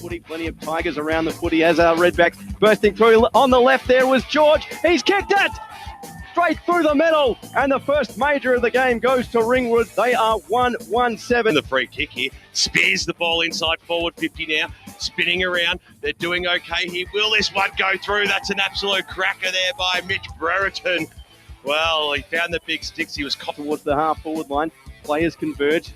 footy. Plenty of Tigers around the footy as our Redbacks bursting through. On the left there was George. He's kicked it straight through the middle, and the first major of the game goes to Ringwood. They are 1-1-7. The free kick here. Spears the ball inside forward 50 now. Spinning around. They're doing okay here. Will this one go through? That's an absolute cracker there by Mitch Brereton. Well, he found the big sticks. He was towards the half-forward line. Players converge.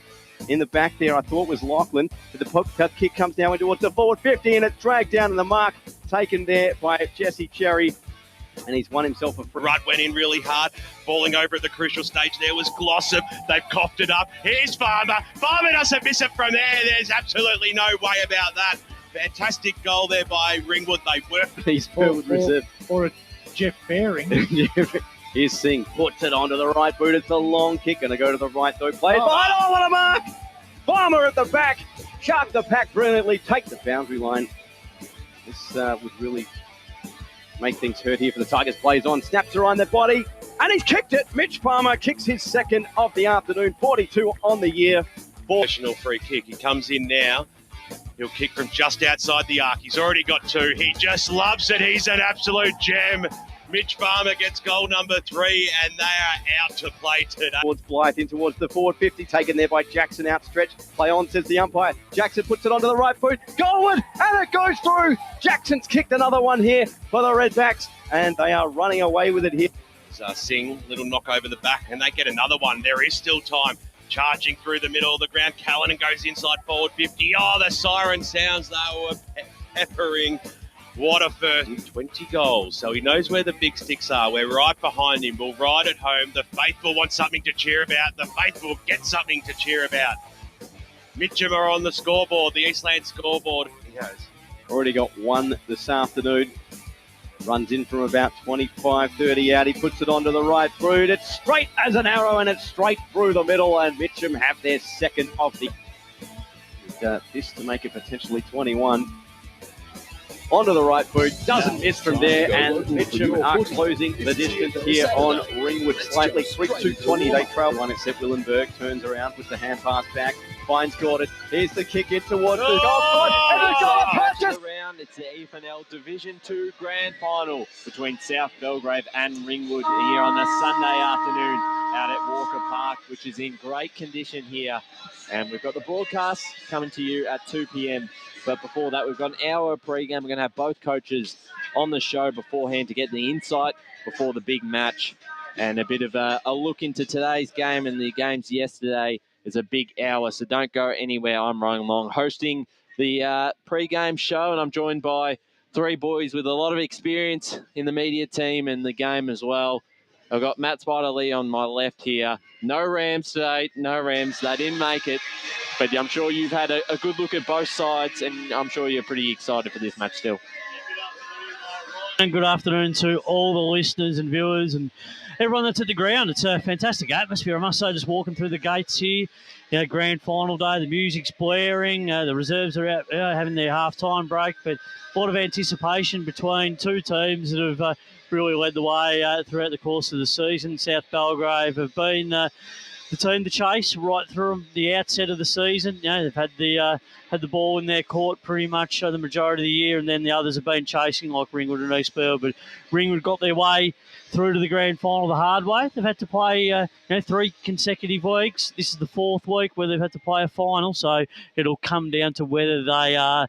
In the back there, I thought was Lachlan. But the pop cut kick comes down towards the forward 50, and it's dragged down to the mark. Taken there by Jesse Cherry. And he's won himself a free. Rudd went in really hard. Falling over at the crucial stage there was Glossop. They've coughed it up. Here's Farmer. Farmer doesn't miss it from there. There's absolutely no way about that. Fantastic goal there by Ringwood. They worked. He's forward reserve. Or a Jeff Baring. Here's Singh. Puts it onto the right boot. It's a long kick. Going to go to the right though. Plays behind. Oh, what a mark! Farmer at the back. Shark the pack brilliantly. Take the boundary line. This would really make things hurt here for the Tigers. Plays on. Snaps around their body. And he's kicked it. Mitch Palmer kicks his second of the afternoon. 42 on the year. Professional free kick. He comes in now. He'll kick from just outside the arc. He's already got two. He just loves it. He's an absolute gem. Mitch Farmer gets goal number 3, and they are out to play today. Towards Blythe, in towards the forward 50, taken there by Jackson, outstretched. Play on, says the umpire. Jackson puts it onto the right boot. Goalward, and it goes through. Jackson's kicked another one here for the Redbacks, and they are running away with it here. Singh, little knock over the back, and they get another one. There is still time. Charging through the middle of the ground. Callanan goes inside forward 50. Oh, the siren sounds. They were peppering. What a first 20 goals. So he knows where the big sticks are. We're right behind him. We'll ride at home. The faithful want something to cheer about. The faithful get something to cheer about. Mitcham are on the scoreboard, the Eastland scoreboard. He goes. Already got one this afternoon. Runs in from about 25-30 out. He puts it onto the right boot. It's straight as an arrow, and it's straight through the middle. And Mitcham have their second of the... this to make it potentially 21. Onto the right boot, doesn't miss from there, and Mitcham are closing the distance here on Ringwood slightly. 3-2-20, they trail one except Willenberg, turns around, puts the hand pass back, finds Gordon. Here's the kick in towards the goal spot, and the goal purchase! It's the EFNL Division 2 Grand Final between South Belgrave and Ringwood here on a Sunday afternoon out at Walker Park, which is in great condition here. And we've got the broadcast coming to you at 2 p.m. But before that, we've got an hour of pre-game. We're going to have both coaches on the show beforehand to get the insight before the big match. And a bit of a look into today's game and the games yesterday is a big hour. So don't go anywhere. I'm Ryan Long hosting the pre-game show, and I'm joined by 3 boys with a lot of experience in the media team and the game as well. I've got Matt Spider-Lee on my left here. No Rams today. No Rams. They didn't make it. But I'm sure you've had a good look at both sides, and I'm sure you're pretty excited for this match still. And good afternoon to all the listeners and viewers and everyone that's at the ground. It's a fantastic atmosphere, I must say, just walking through the gates here. Grand final day, the music's blaring, the reserves are out having their half-time break, but a lot of anticipation between two teams that have really led the way throughout the course of the season. South Belgrave have been the team to chase right through the outset of the season. They've had the ball in their court pretty much the majority of the year, and then the others have been chasing like Ringwood and Eastland. But Ringwood got their way through to the grand final the hard way. They've had to play 3 consecutive weeks. This is the 4th week where they've had to play a final, so it'll come down to whether they are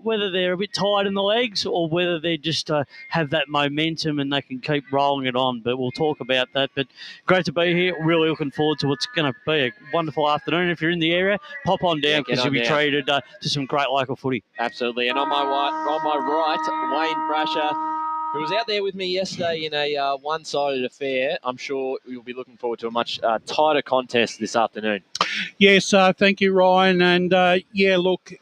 whether they're a bit tired in the legs or whether they just have that momentum and they can keep rolling it on. But we'll talk about that. But great to be here. Really looking forward to what's going to be a wonderful afternoon. If you're in the area, pop on down because you'll be treated to some great local footy. Absolutely. And on my right, Wayne Brasher, who was out there with me yesterday in a one-sided affair. I'm sure you'll be looking forward to a much tighter contest this afternoon. Yes, thank you, Ryan. And look,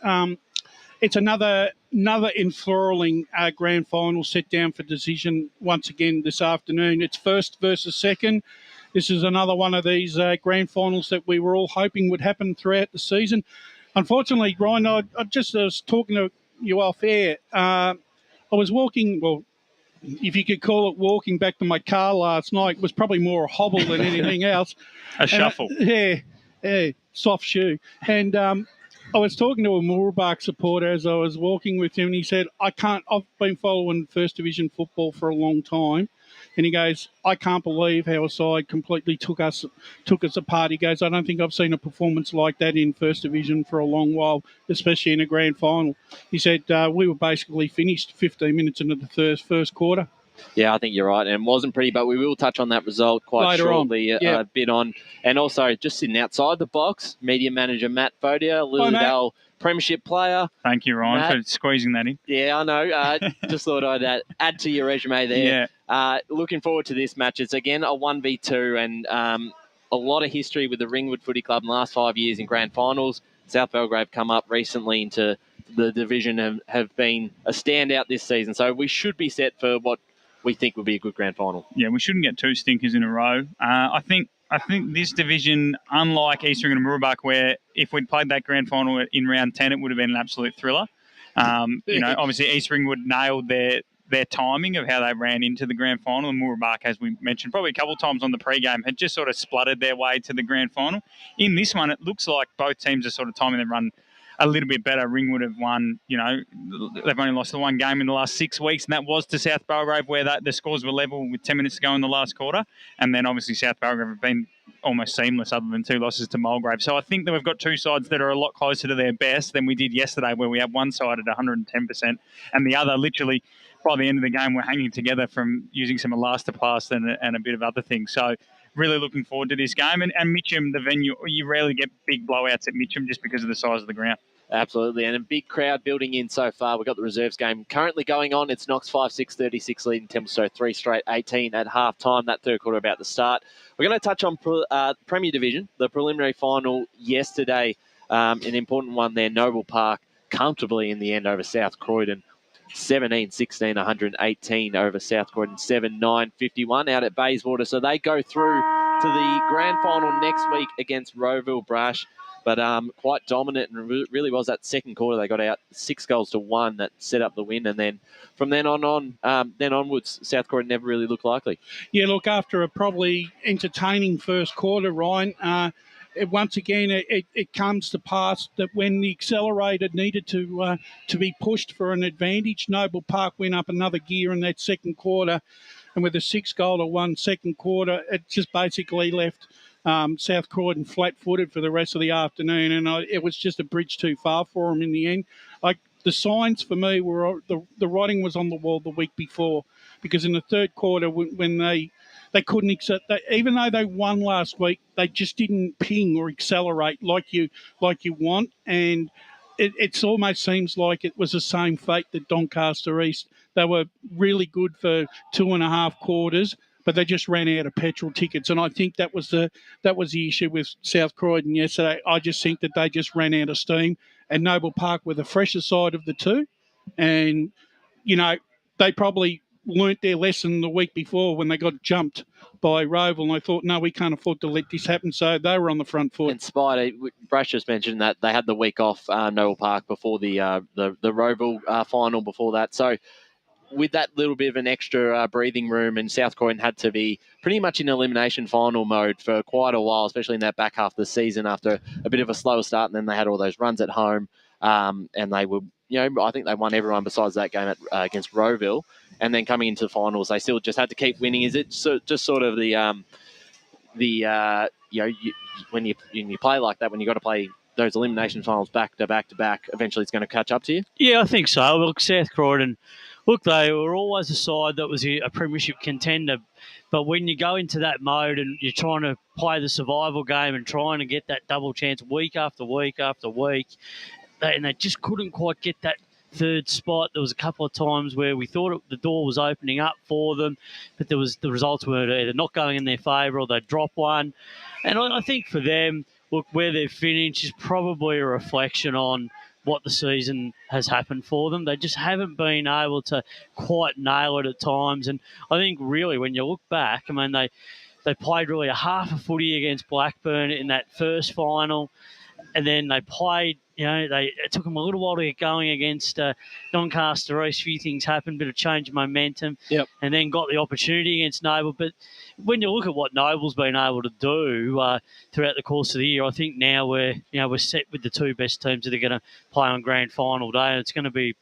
it's another enthralling grand final set down for decision once again this afternoon. It's first versus second. This is another one of these grand finals that we were all hoping would happen throughout the season. Unfortunately, Ryan, I was talking to you off air. I was walking, well, if you could call it walking back to my car last night, it was probably more a hobble than anything else. A shuffle. Yeah, soft shoe. And I was talking to a Moorabah supporter as I was walking with him, and he said, I've been following First Division football for a long time. And he goes, I can't believe how a side completely took us apart. He goes, I don't think I've seen a performance like that in First Division for a long while, especially in a grand final. He said, we were basically finished 15 minutes into the first quarter. Yeah, I think you're right. And it wasn't pretty, but we will touch on that result quite Later shortly, on. Yeah. a bit on. And also, just sitting outside the box, media manager Matt Fodia, Lilydale Premiership player. Thank you, Ryan, Matt, for squeezing that in. Yeah, I know. Just thought I'd add to your resume there. Yeah. Looking forward to this match. It's, again, a 1v2 and a lot of history with the Ringwood Footy Club in the last 5 years in grand finals. South Belgrave come up recently into the division and have been a standout this season. So we should be set for what we think will be a good grand final. Yeah, we shouldn't get two stinkers in a row. I think this division, unlike Eastland and Moorabah, where if we'd played that grand final in round 10, it would have been an absolute thriller. Obviously East Ringwood nailed their timing of how they ran into the grand final, and Moorabah, as we mentioned probably a couple of times on the pre-game, had just sort of spluttered their way to the grand final. In this one, it looks like both teams are sort of timing their run a little bit better. Ringwood have won, they've only lost the one game in the last 6 weeks, and that was to South Belgrave, where the scores were level with 10 minutes to go in the last quarter. And then obviously South Belgrave have been almost seamless other than 2 losses to Mulgrave. So I think that we've got two sides that are a lot closer to their best than we did yesterday, where we had one side at 110% and the other literally by the end of the game we're hanging together from using some elastoplast and a bit of other things. So really looking forward to this game. And Mitcham, the venue, you rarely get big blowouts at Mitcham just because of the size of the ground. Absolutely, and a big crowd building in so far. We've got the reserves game currently going on. It's Knox 5-6-36 leading Templestowe 3 straight 18 at half-time. That third quarter about to start. We're going to touch on Premier Division, the preliminary final yesterday. An important one there, Noble Park, comfortably in the end over South Croydon. 17-16, 118 over South Croydon, 7-9-51 out at Bayswater. So they go through to the grand final next week against Rowville Brash. But quite dominant, and really was that second quarter. They got out 6-1 that set up the win, and then from then onwards, South Croydon never really looked likely. Yeah, look, after a probably entertaining first quarter, Ryan, once again it comes to pass that when the accelerator needed to be pushed for an advantage, Noble Park went up another gear in that second quarter, and with a 6-1 second quarter, it just basically left South Croydon flat-footed for the rest of the afternoon, and it was just a bridge too far for them in the end. Like, the signs for me were the writing was on the wall the week before, because in the third quarter when they couldn't accept that, even though they won last week, they just didn't ping or accelerate like you want, and it almost seems like it was the same fate that Doncaster East. They were really good for 2.5 quarters, but they just ran out of petrol tickets. And I think that was the issue with South Croydon yesterday. I just think that they just ran out of steam, and Noble Park were the fresher side of the two. And, they probably learnt their lesson the week before when they got jumped by Rowville, and they thought, no, we can't afford to let this happen. So they were on the front foot. And Spider, Brash just mentioned that they had the week off Noble Park before the Rowville final before that. So with that little bit of an extra breathing room, and South Croydon had to be pretty much in elimination final mode for quite a while, especially in that back half of the season after a bit of a slower start, and then they had all those runs at home, and they were, I think they won everyone besides that game against Rowville, and then coming into the finals, they still just had to keep winning. Is it just sort of when you play like that, when you got to play those elimination finals back to back to back, eventually it's going to catch up to you? Yeah, I think so. Look, South Croydon, they were always a side that was a premiership contender. But when you go into that mode and you're trying to play the survival game and trying to get that double chance week after week after week, and they just couldn't quite get that third spot. There was a couple of times where we thought the door was opening up for them, but the results were either not going in their favour or they'd drop one. And I think for them, look, where they've finished is probably a reflection on what the season has happened for them. They just haven't been able to quite nail it at times. And I think really when you look back, I mean, they played really a half a footy against Blackburn in that first final, and then they played it took them a little while to get going against Doncaster East. A few things happened, bit of change of momentum, and then got the opportunity against Noble. But when you look at what Noble's been able to do throughout the course of the year, I think now we're set with the two best teams that are going to play on grand final day, and it's going to be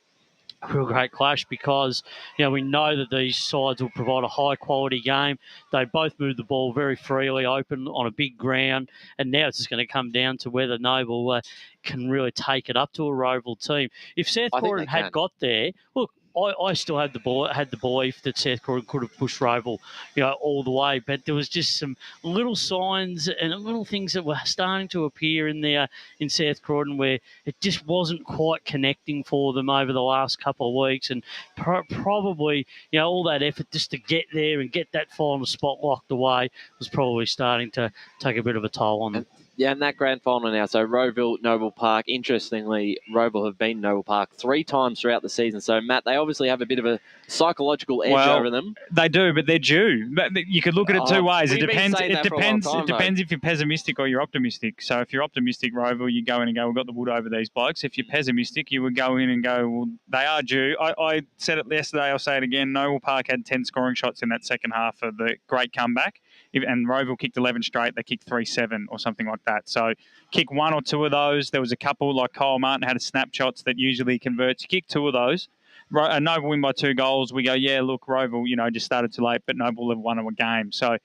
a real great clash because we know that these sides will provide a high quality game. They both move the ball very freely, open on a big ground, and now it's just going to come down to whether Noble can really take it up to a Roval team. If South Croydon had got there, look, I still had the belief that South Croydon could have pushed Roval, all the way. But there was just some little signs and little things that were starting to appear in South Croydon where it just wasn't quite connecting for them over the last couple of weeks, and probably all that effort just to get there and get that final spot locked away was probably starting to take a bit of a toll on them. Yeah, and that grand final now. So Roval, Noble Park. Interestingly, Roval have been Noble Park 3 times throughout the season. So, Matt, they obviously have a bit of a psychological edge over them. They do, but they're due. You could look at it two ways. It depends. It depends if you're pessimistic or you're optimistic. So if you're optimistic, Roval, you go in and go, we've got the wood over these blokes. If you're pessimistic, you would go in and go, well, they are due. I said it yesterday. I'll say it again. Noble Park had 10 scoring shots in that second half of the great comeback. And Roval kicked 11 straight. They kicked 3-7 or something like that. So kick 1 or 2 of those. There was a couple like Kyle Martin had a snapshots that usually converts. You kick 2 of those. Noble win by 2 goals. We go, yeah, look, Roval, just started too late, but Noble have won a game. So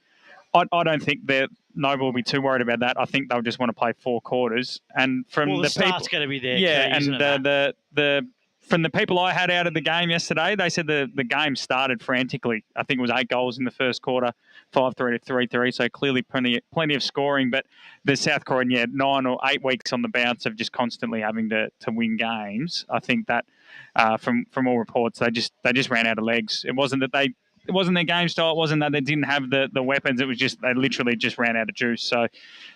I don't think that Noble will be too worried about that. I think they'll just want to play 4 quarters. And from the start's going to be there. Yeah, key, and from the people I had out of the game yesterday, they said the game started frantically. I think it was 8 goals in the first quarter, 5-3 to 3-3. So clearly plenty of scoring. But the South Croydon, 9 or 8 weeks on the bounce of just constantly having to win games. I think that from all reports, they just ran out of legs. It wasn't their game style. It wasn't that they didn't have the weapons. It was just they literally just ran out of juice. So,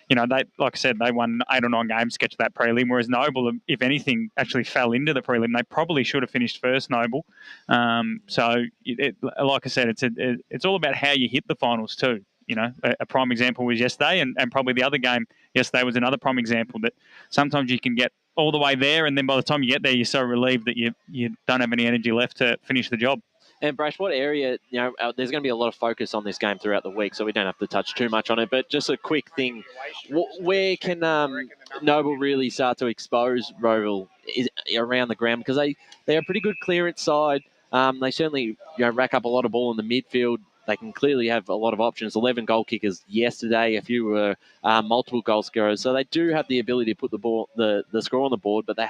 they, like I said, they won 8 or 9 games to get to that prelim, whereas Noble, if anything, actually fell into the prelim. They probably should have finished first, Noble. So, like I said, it's all about how you hit the finals too. A prime example was yesterday, and probably the other game yesterday was another prime example that sometimes you can get all the way there, and then by the time you get there, you're so relieved that you don't have any energy left to finish the job. And Brash, what area, there's going to be a lot of focus on this game throughout the week, so we don't have to touch too much on it, but just a quick thing. Where can Noble really start to expose Roval around the ground? Because they are a pretty good clearance side. They certainly rack up a lot of ball in the midfield. They can clearly have a lot of options. 11 goal kickers yesterday. A few were multiple goal scorers. So they do have the ability to put the score on the board, but they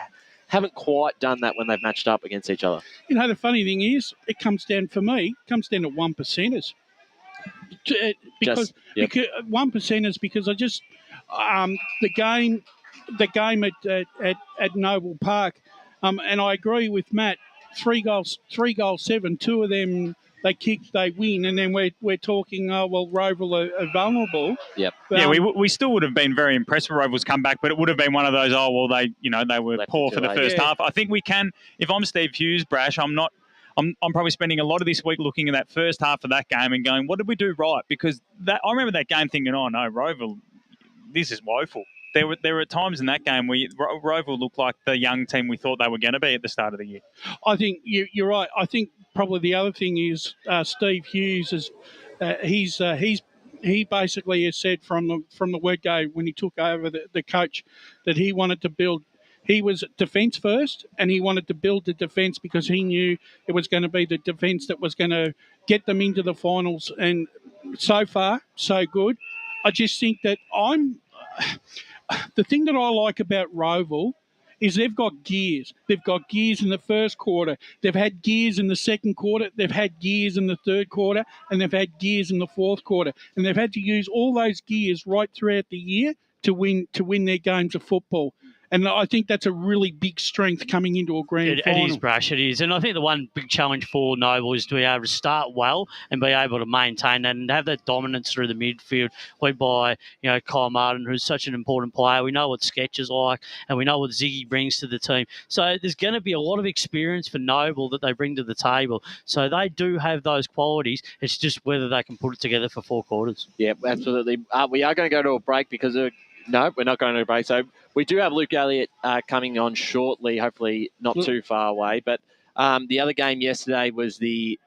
haven't quite done that when they've matched up against each other. The funny thing is, it comes down to 1 percenters. Because 1 percenters, because I just the game at Noble Park, and I agree with Matt. 3 goals, 7. 2 of them they kick, they win, and then we're talking, Roval are vulnerable. Yep. We still would have been very impressed with Roval's comeback, but it would have been one of those, they were poor for the first half. I think we can, if I'm Steve Hughes, Brash, I'm probably spending a lot of this week looking at that first half of that game and going, what did we do right? Because I remember that game thinking, oh no, Roval, this is woeful. There were times in that game where Roval looked like the young team we thought they were going to be at the start of the year. I think you're right. I think probably the other thing is Steve Hughes is he basically has said from the word go when he took over the coach that he wanted to build. He was defence first, and he wanted to build the defence because he knew it was going to be the defence that was going to get them into the finals. And so far, so good. I just think that the thing that I like about Roval is they've got gears. They've got gears in the first quarter. They've had gears in the second quarter. They've had gears in the third quarter. And they've had gears in the fourth quarter. And they've had to use all those gears right throughout the year to win their games of football. And I think that's a really big strength coming into a grand final. It is, Brash, it is. And I think the one big challenge for Noble is to be able to start well and be able to maintain that and have that dominance through the midfield, led by Kyle Martin, who's such an important player. We know what Sketch is like, and we know what Ziggy brings to the team. So there's going to be a lot of experience for Noble that they bring to the table. So they do have those qualities. It's just whether they can put it together for 4 quarters. Yeah, absolutely. We are going to go to a break because no, we're not going to a break. So We do have Luke Elliott coming on shortly, hopefully not too far away. But the other game yesterday was the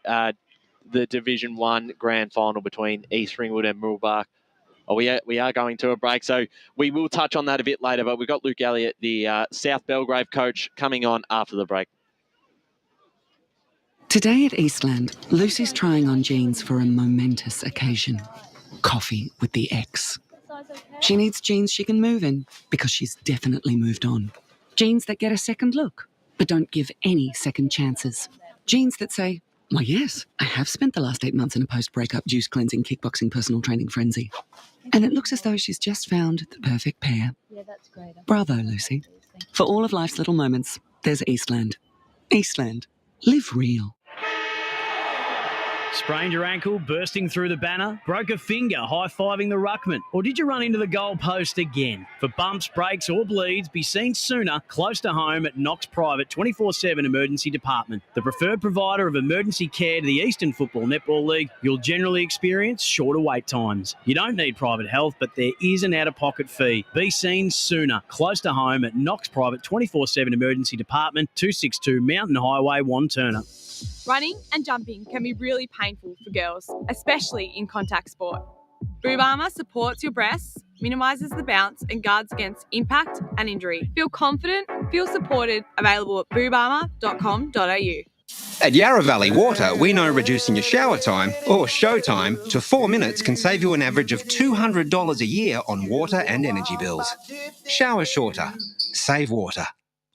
Division 1 Grand Final between East Ringwood and Mooroolbark. Oh, we are going to a break, so we will touch on that a bit later. But we've got Luke Elliott, the South Belgrave coach, coming on after the break. Today at Eastland, Lucy's trying on jeans for a momentous occasion. Coffee with the ex. She needs jeans she can move in because she's definitely moved on. Jeans that get a second look, but don't give any second chances. Jeans that say, "Why, yes, I have spent the last 8 months in a post-breakup juice cleansing, kickboxing, personal training frenzy." And it looks as though she's just found the perfect pair. Yeah, that's great. Bravo, Lucy. For all of life's little moments, there's Eastland. Eastland. Live real. Sprained your ankle, bursting through the banner? Broke a finger, high-fiving the ruckman? Or did you run into the goal post again? For bumps, breaks or bleeds, be seen sooner, close to home at Knox Private 24/7 Emergency Department. The preferred provider of emergency care to the Eastern Football Netball League, you'll generally experience shorter wait times. You don't need private health, but there is an out-of-pocket fee. Be seen sooner, close to home at Knox Private 24/7 Emergency Department, 262 Mountain Highway, Wanturna. Running and jumping can be really painful for girls, especially in contact sport. Boob Armour supports your breasts, minimises the bounce and guards against impact and injury. Feel confident, feel supported, available at boobarmour.com.au. At Yarra Valley Water, we know reducing your shower time, or show time, to 4 minutes can save you an average of $200 a year on water and energy bills. Shower shorter. Save water.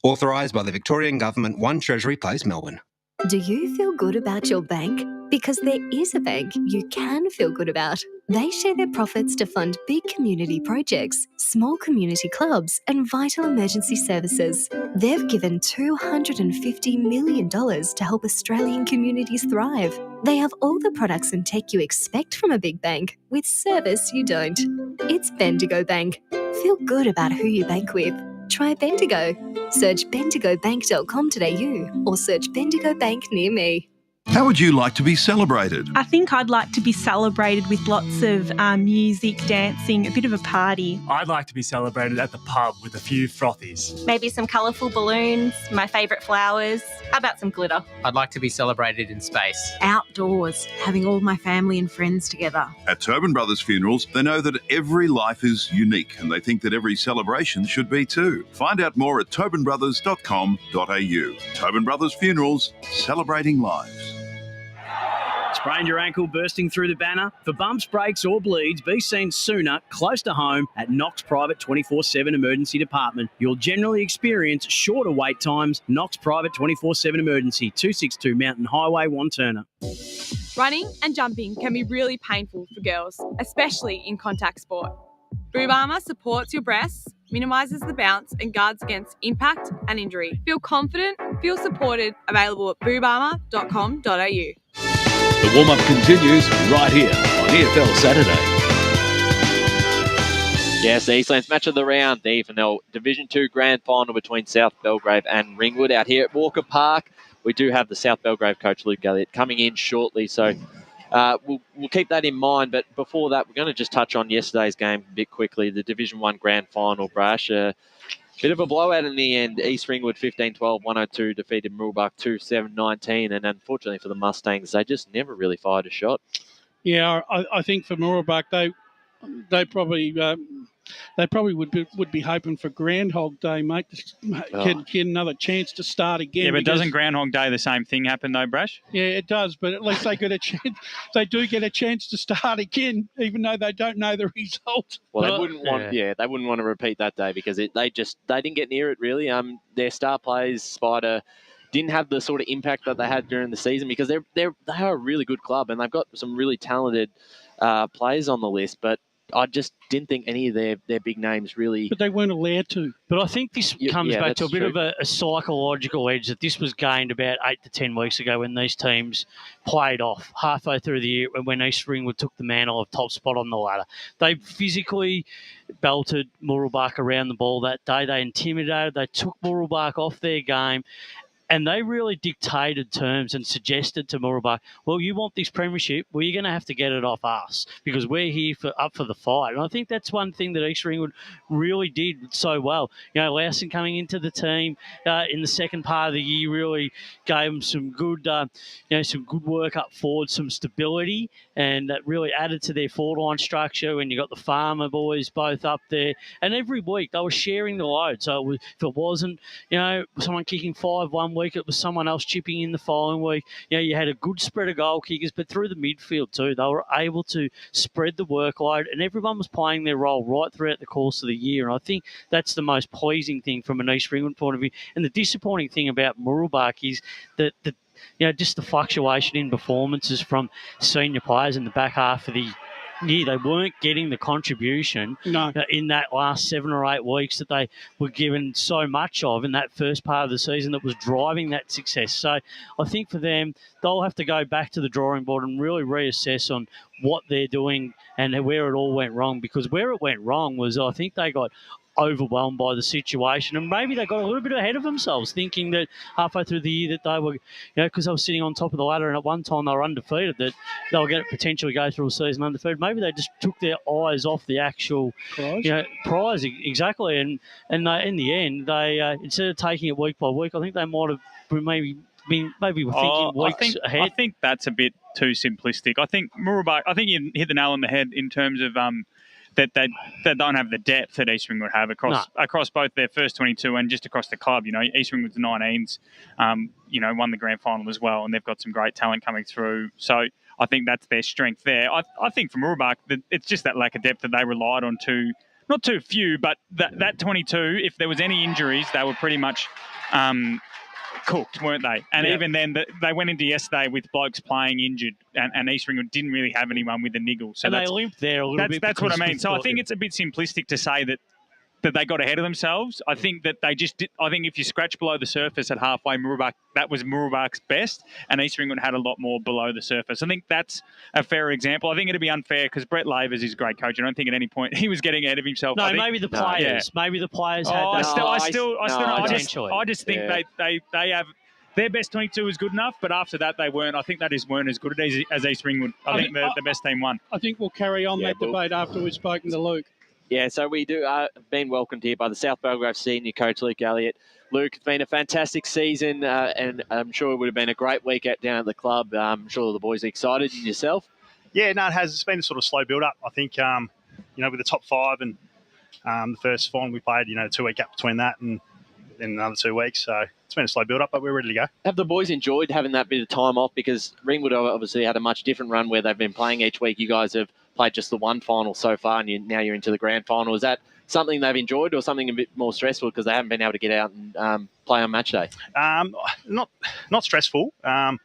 Authorised by the Victorian Government, 1 Treasury Place, Melbourne. Do you feel good about your bank? Because there is a bank you can feel good about. They share their profits to fund big community projects, small community clubs, and vital emergency services. They've given $250 million to help Australian communities thrive. They have all the products and tech you expect from a big bank, with service you don't. It's Bendigo Bank. Feel good about who you bank with. Try Bendigo. Search bendigobank.com.au or search Bendigo Bank near me. How would you like to be celebrated? I think I'd like to be celebrated with lots of music, dancing, a bit of a party. I'd like to be celebrated at the pub with a few frothies. Maybe some colourful balloons, my favourite flowers. How about some glitter? I'd like to be celebrated in space. Outdoors, having all my family and friends together. At Tobin Brothers Funerals, they know that every life is unique and they think that every celebration should be too. Find out more at tobinbrothers.com.au. Tobin Brothers Funerals, celebrating lives. Sprained your ankle, bursting through the banner? For bumps, breaks or bleeds, be seen sooner, close to home at Knox Private 24/7 Emergency Department. You'll generally experience shorter wait times. Knox Private 24/7 Emergency, 262 Mountain Highway, Wanturna. Running and jumping can be really painful for girls, especially in contact sport. Boob Armour supports your breasts, minimises the bounce and guards against impact and injury. Feel confident, feel supported, available at boobarmour.com.au. The warm-up continues right here on EFL Saturday. Yes, the Eastland's match of the round, the EFNL Division 2 Grand Final between South Belgrave and Ringwood out here at Walker Park. We do have the South Belgrave coach, Luke Elliott, coming in shortly, so we'll keep that in mind. But before that, we're going to just touch on yesterday's game a bit quickly, the Division 1 Grand Final, Brash. Bit of a blowout in the end. East Ringwood 15-12, 102 defeated Mooroolbark 2-7-19. And unfortunately for the Mustangs, they just never really fired a shot. Yeah, I think for Mooroolbark, they probably would be hoping for Groundhog Day, mate, to get another chance to start again. Yeah, but doesn't Groundhog Day the same thing happen though, Brash? Yeah, it does, but at least they get a chance. They do get a chance to start again, even though they don't know the result. Well, they wouldn't want, they wouldn't want to repeat that day because they didn't get near it really. Their star players, Spider, didn't have the sort of impact that they had during the season because they are a really good club and they've got some really talented players on the list, but I just didn't think any of their big names really... But they weren't allowed to. But I think this comes back to a bit of a psychological edge that this was gained about 8 to 10 weeks ago when these teams played off halfway through the year when East Ringwood took the mantle of top spot on the ladder. They physically belted Mooroolbark around the ball that day. They intimidated. They took Mooroolbark off their game. And they really dictated terms and suggested to Mooroolbark, well, you want this premiership, well, you're going to have to get it off us because we're here up for the fight. And I think that's one thing that East Ringwood really did so well. Lawson coming into the team in the second part of the year really gave them some good, some good work up forward, some stability, and that really added to their forward line structure when you got the Farmer boys both up there. And every week they were sharing the load. So if it wasn't, someone kicking 5 1 week, it was someone else chipping in the following week. You had a good spread of goal kickers, but through the midfield too, they were able to spread the workload, and everyone was playing their role right throughout the course of the year. And I think that's the most pleasing thing from an East Ringwood point of view. And the disappointing thing about Mooroolbark is that just the fluctuation in performances from senior players in the back half of the year. They weren't getting the contribution in that last 7 or 8 weeks that they were given so much of in that first part of the season that was driving that success. So I think for them, they'll have to go back to the drawing board and really reassess on what they're doing and where it all went wrong, because where it went wrong was I think they got overwhelmed by the situation, and maybe they got a little bit ahead of themselves, thinking that halfway through the year that they were, because they were sitting on top of the ladder and at one time they were undefeated, that they'll potentially go through a season undefeated. Maybe they just took their eyes off the actual prize. Exactly, and they, in the end, they instead of taking it week by week, I think they might have maybe were thinking weeks ahead. I think that's a bit too simplistic. I think Mooroolbark, you hit the nail on the head in terms of that they don't have the depth that East Ringwood have across both their first 22 and just across the club. East Ringwood's 19s, won the grand final as well, and they've got some great talent coming through. So I think that's their strength there. I think for Mooroolbark, it's just that lack of depth that they relied on not too few, but that 22, if there was any injuries, they were pretty much cooked, weren't they? And even then, they went into yesterday with blokes playing injured, and East Ringwood didn't really have anyone with a niggle. So they limped there a little bit. That's what I mean. So I think it's a bit simplistic to say that they got ahead of themselves. I think that they just did. I think if you scratch below the surface at halfway, that was Mooroolbark's best, and East Ringwood had a lot more below the surface. I think that's a fair example. I think it'd be unfair because Brett Lavers is a great coach. I don't think at any point he was getting ahead of himself. Maybe the players. Maybe the players had that. I just think they have. Their best 22 is good enough, but after that they weren't. I think they just weren't as good as East Ringwood. I think the best team won. I think we'll carry on that debate after we've spoken to Luke. Yeah, so we do been welcomed here by the South Belgrave senior coach, Luke Elliott. Luke, it's been a fantastic season, and I'm sure it would have been a great week down at the club. I'm sure the boys are excited. And yourself? Yeah, no, it has. It's been a sort of slow build-up. I think, with the top 5 and the first final we played, 2-week gap between that and then another 2 weeks. So it's been a slow build-up, but we're ready to go. Have the boys enjoyed having that bit of time off? Because Ringwood obviously had a much different run where they've been playing each week. You guys have played just the one final so far, and now you're into the grand final. Is that something they've enjoyed or something a bit more stressful because they haven't been able to get out and play on match day? Not stressful. I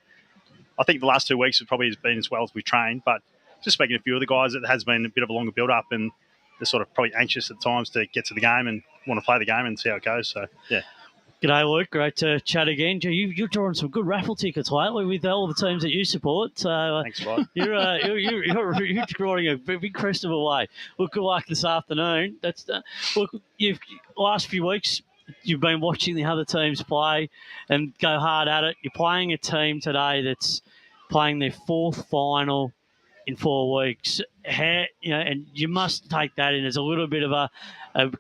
think the last 2 weeks have probably been as well as we trained, but just speaking to a few of the guys, it has been a bit of a longer build-up, and they're sort of probably anxious at times to get to the game and want to play the game and see how it goes. So, yeah. G'day, Luke. Great to chat again. You're drawing some good raffle tickets lately with all the teams that you support. So thanks, Rod. You're drawing a big crest of a way. Well, good luck this afternoon. Last few weeks you've been watching the other teams play and go hard at it. You're playing a team today that's playing their 4th final in 4 weeks. And you must take that in as a little bit of a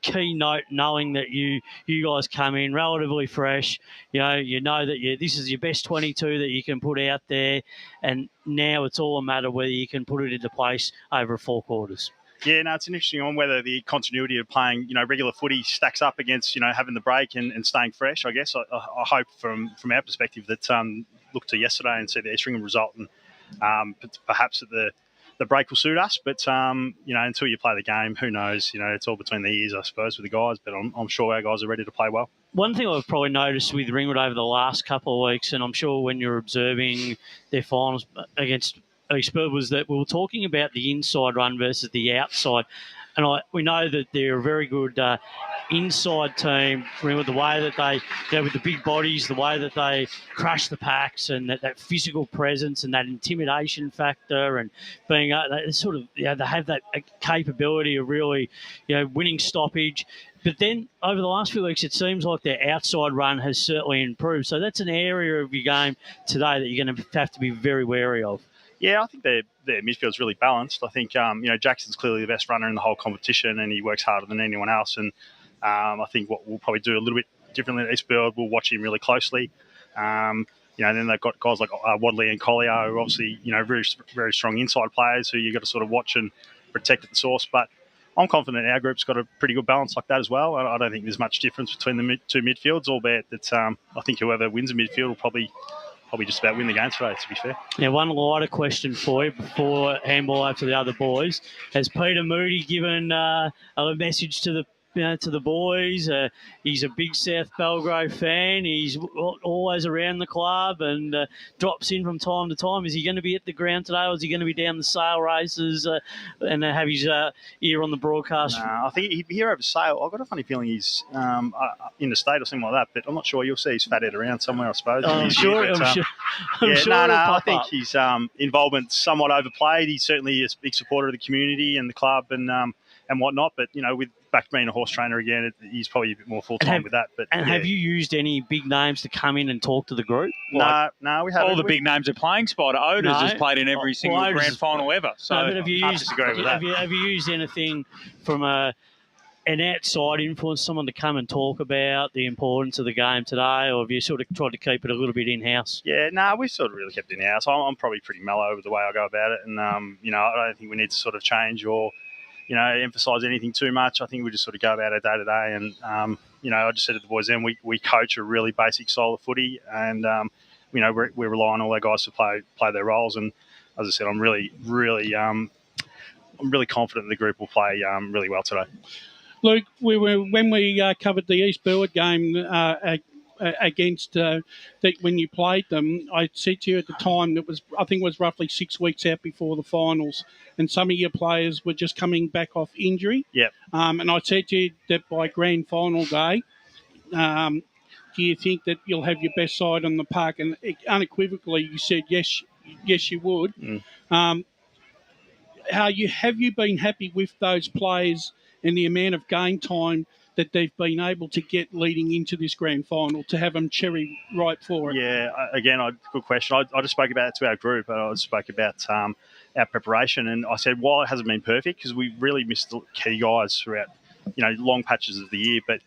key note, knowing that you guys come in relatively fresh. You know that this is your best 22 that you can put out there, and now it's all a matter whether you can put it into place over 4 quarters. Yeah, no, it's an interesting one whether the continuity of playing, regular footy stacks up against, having the break and staying fresh. I guess I hope from our perspective that look to yesterday and see the East Ringwood result, and perhaps that the break will suit us. But until you play the game, who knows? It's all between the ears, I suppose, with the guys. But I'm sure our guys are ready to play well. One thing I've probably noticed with Ringwood over the last couple of weeks, and I'm sure when you're observing their finals against Eastland, was that we were talking about the inside run versus the outside. And we know that they're a very good inside team, with the way that they, with the big bodies, the way that they crush the packs, and that physical presence and that intimidation factor, and being they have that capability of really, winning stoppage. But then over the last few weeks, it seems like their outside run has certainly improved. So that's an area of your game today that you're going to have to be very wary of. Yeah, I think their midfield's really balanced. I think Jackson's clearly the best runner in the whole competition, and he works harder than anyone else. And I think what we'll probably do a little bit differently at Eastfield, we'll watch him really closely. Then they've got guys like Wadley and Collier, who are obviously very very strong inside players who you've got to sort of watch and protect at the source. But I'm confident our group's got a pretty good balance like that as well. I don't think there's much difference between the two midfields, albeit that I think whoever wins a midfield will probably just about win the game today, to be fair. Now, one lighter question for you before handball over to the other boys. Has Peter Moody given a message to the boys? He's a big South Belgrave fan. He's always around the club and drops in from time to time. Is he going to be at the ground today, or is he going to be down the sale races and have his ear on the broadcast? I think he'd be here over sale. I've got a funny feeling he's in the state or something like that, but I'm not sure. You'll see his fat head around somewhere, I suppose. I'm sure. I think his involvement's somewhat overplayed. He's certainly a big supporter of the community and the club and whatnot, but with back being a horse trainer again, he's probably a bit more full-time with that. But have you used any big names to come in and talk to the group? No, we haven't. All the big names are playing. Spider Otis has played in every single grand final ever. So but have you used anything from an outside influence, someone to come and talk about the importance of the game today, or have you sort of tried to keep it a little bit in-house? Yeah, we've sort of really kept it in-house. I'm probably pretty mellow with the way I go about it, and I don't think we need to sort of change or emphasise anything too much. I think we just sort of go about our day to day. And, I just said to the boys then, we coach a really basic style of footy, and, we rely on all our guys to play their roles. And as I said, I'm really confident the group will play really well today. Luke, when we covered the East Burwood game against when you played them, I said to you at the time that I think it was roughly 6 weeks out before the finals, and some of your players were just coming back off injury. Yep. And I said to you that by grand final day, do you think that you'll have your best side on the park? And unequivocally, you said yes, you would. Have you been happy with those players and the amount of game time that they've been able to get leading into this grand final, to have them cherry ripe for it? Yeah, again, good question. I just spoke about it to our group, and I spoke about our preparation, and I said, while it hasn't been perfect, because we really missed the key guys throughout, long patches of the year, but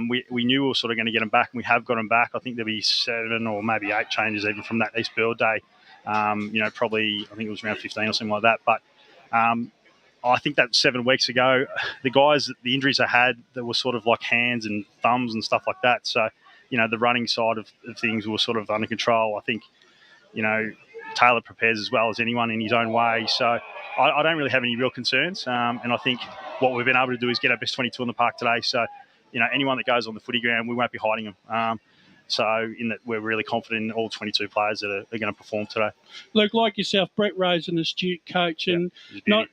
we knew we were sort of going to get them back, and we have got them back. I think there'll be 7 or maybe 8 changes even from that East Build day. Probably, I think it was around 15 or something like that, but I think that 7 weeks ago, the guys, the injuries they had, that were sort of like hands and thumbs and stuff like that. So, the running side of things were sort of under control. I think, Taylor prepares as well as anyone in his own way. So I don't really have any real concerns. And I think what we've been able to do is get our best 22 in the park today. So, anyone that goes on the footy ground, we won't be hiding them. So in that, we're really confident in all 22 players that are going to perform today. Luke, like yourself, Brett Rose, an astute coach, and not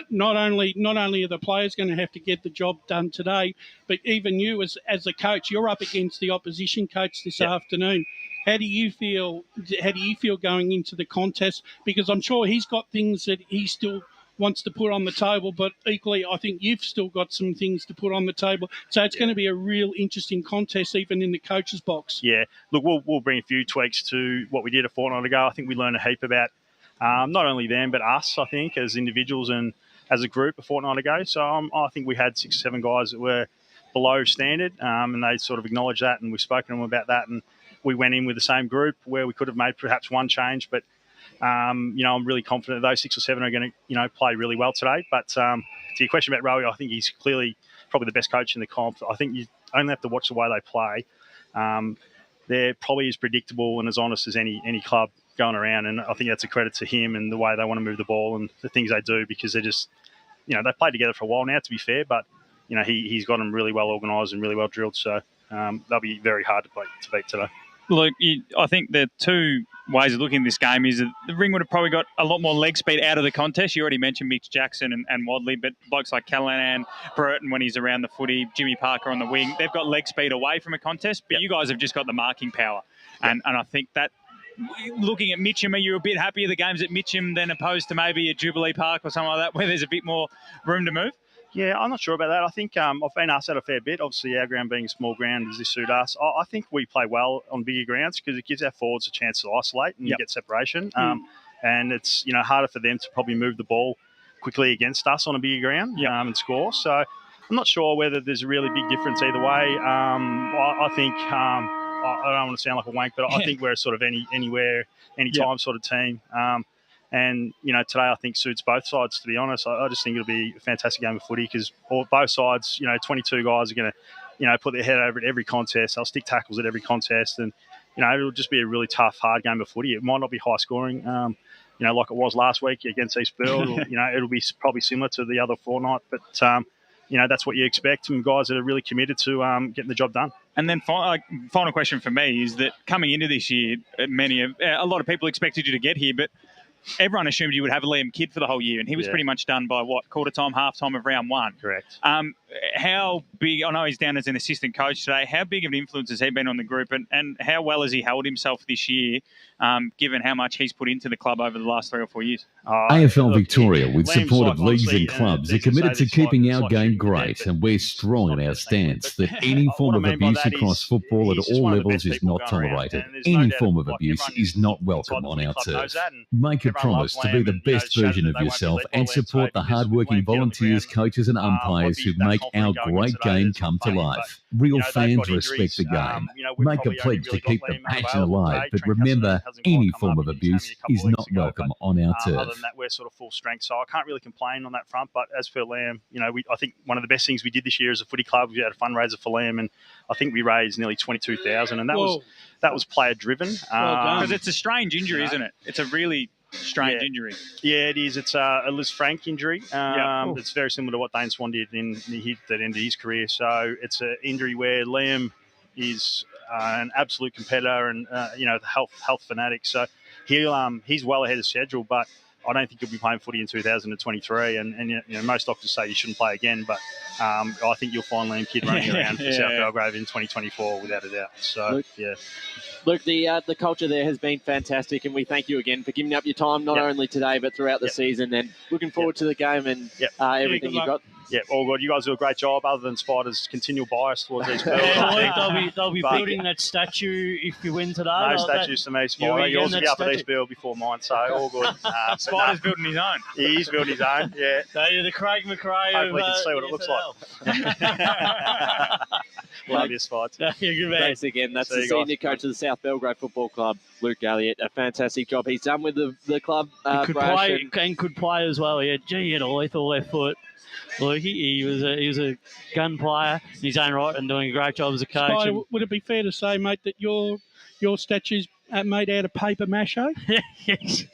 only are the players going to have to get the job done today, but even you as a coach, you're up against the opposition coach this afternoon. How do you feel? How do you feel going into the contest? Because I'm sure he's got things that he still wants to put on the table, but equally, I think you've still got some things to put on the table. So it's going to be a real interesting contest, even in the coach's box. Yeah, look, we'll bring a few tweaks to what we did a fortnight ago. I think we learned a heap about not only them, but us, I think, as individuals and as a group a fortnight ago. So I think we had 6 or 7 guys that were below standard, and they sort of acknowledged that, and we've spoken to them about that. And we went in with the same group where we could have made perhaps one change, but I'm really confident those 6 or 7 are going to, play really well today. But to your question about Rowie, I think he's clearly probably the best coach in the comp. I think you only have to watch the way they play. They're probably as predictable and as honest as any club going around, and I think that's a credit to him and the way they want to move the ball and the things they do, because they're just, they've played together for a while now, to be fair, but he's got them really well organised and really well drilled. So they'll be very hard to beat today. Look, I think the 2 ways of looking at this game is that the Ringwood have probably got a lot more leg speed out of the contest. You already mentioned Mitch Jackson and Wadley, but blokes like Callanan, Burton when he's around the footy, Jimmy Parker on the wing, they've got leg speed away from a contest, but you guys have just got the marking power. And I think that, looking at Mitcham, are you a bit happier the games at Mitcham than opposed to maybe a Jubilee Park or something like that, where there's a bit more room to move? Yeah, I'm not sure about that. I think I've been asked that a fair bit. Obviously, our ground being a small ground, does this suit us? I think we play well on bigger grounds because it gives our forwards a chance to isolate and get separation. And it's harder for them to probably move the ball quickly against us on a bigger ground and score. So I'm not sure whether there's a really big difference either way. I think I don't want to sound like a wank, but I think we're sort of anywhere, anytime sort of team. And, today I think suits both sides, to be honest. I just think it'll be a fantastic game of footy because both sides, 22 guys are going to, put their head over at every contest. They'll stick tackles at every contest. And, it'll just be a really tough, hard game of footy. It might not be high scoring, like it was last week against Eastfield. It'll be probably similar to the other fortnight. But, that's what you expect from guys that are really committed to getting the job done. And then final question for me is that coming into this year, a lot of people expected you to get here, but everyone assumed you would have Liam Kidd for the whole year, and he was pretty much done by quarter time, half time of round one. Correct. How big? I know he's down as an assistant coach today. How big of an influence has he been on the group, and how well has he held himself this year, given how much he's put into the club over the last 3 or 4 years? AFL Victoria, with support of leagues and clubs, are committed to keeping our game great, and we're strong in our stance that any form of abuse across football at all levels is not tolerated. Any form of abuse is not welcome on our turf. Make a promise to be the best version of yourself and support the hard-working volunteers, coaches and umpires who make our great game come to life. Real fans respect the game. Make a pledge to keep the passion alive, but remember, any form of abuse is not welcome on our turf. Other than that, we're sort of full strength, so I can't really complain on that front. But as for Liam, I think one of the best things we did this year as a footy club, we had a fundraiser for Liam, and I think we raised nearly 22,000, and that was player driven. Because it's a strange injury, isn't it? It's a really strange injury. Yeah, it is. It's a Liz Frank injury. It's very similar to what Dane Swan did in that ended his career. So it's an injury where Liam is an absolute competitor and health fanatic. So he's well ahead of schedule, but I don't think he'll be playing footy in 2023. And most doctors say you shouldn't play again, but I think you'll find Liam Kidd running around for South Belgrave in 2024 without a doubt. So Luke, the culture there has been fantastic, and we thank you again for giving up your time, not only today but throughout the season. And looking forward to the game and everything you've got. Yeah, all good. You guys do a great job, other than Spider's continual bias towards East Field. They'll be building that statue if you win today. No statues to me, Spider. Yours will be up at East Field before mine, so all good. Spider's building his own. He's building his own, yeah. So you're the Craig McRae. Hopefully you can see what it looks like. Love you, Spider. Thanks again. That's the senior coach of the South Belgrave Football Club, Luke Elliott. A fantastic job he's done with the club. He could play as well. He had a lethal left foot. Luke, he was a gun player in his own right and doing a great job as a coach. Spider, would it be fair to say, mate, that your statue's made out of paper mache? Yes.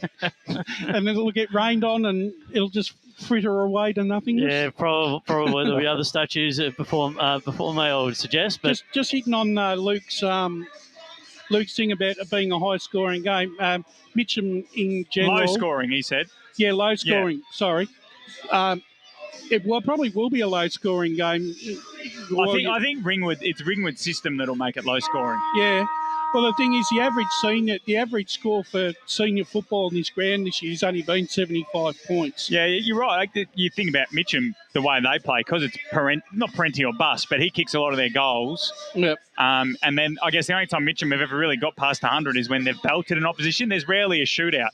And it'll get rained on and it'll just fritter away to nothingness? Yeah, probably there'll be other statues before me, I would suggest. But just hitting on Luke's thing about it being a high-scoring game. Mitcham in general... Low scoring, he said. Yeah, low scoring, sorry. It probably will be a low-scoring game. I think Ringwood. It's Ringwood's system that'll make it low-scoring. Yeah. Well, the thing is, the average score for senior football in this ground this year has only been 75 points. Yeah, you're right. You think about Mitcham, the way they play, because it's not Parenti or bust, but he kicks a lot of their goals. Yep. And then I guess the only time Mitcham have ever really got past 100 is when they've belted an opposition. There's rarely a shootout.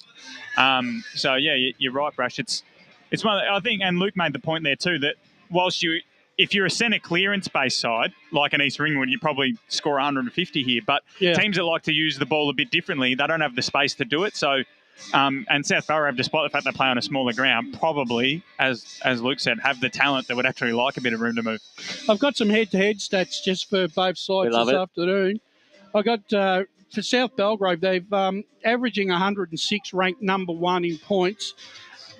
So yeah, you're right, Brash. It's one. I think, and Luke made the point there too, that whilst if you're a centre clearance-based side, like an East Ringwood, you probably score 150 here. But teams that like to use the ball a bit differently, they don't have the space to do it. So, and South Belgrave, despite the fact they play on a smaller ground, probably, as Luke said, have the talent that would actually like a bit of room to move. I've got some head-to-head stats just for both sides this afternoon. I got for South Belgrave, they've averaging 106, ranked number 1 in points,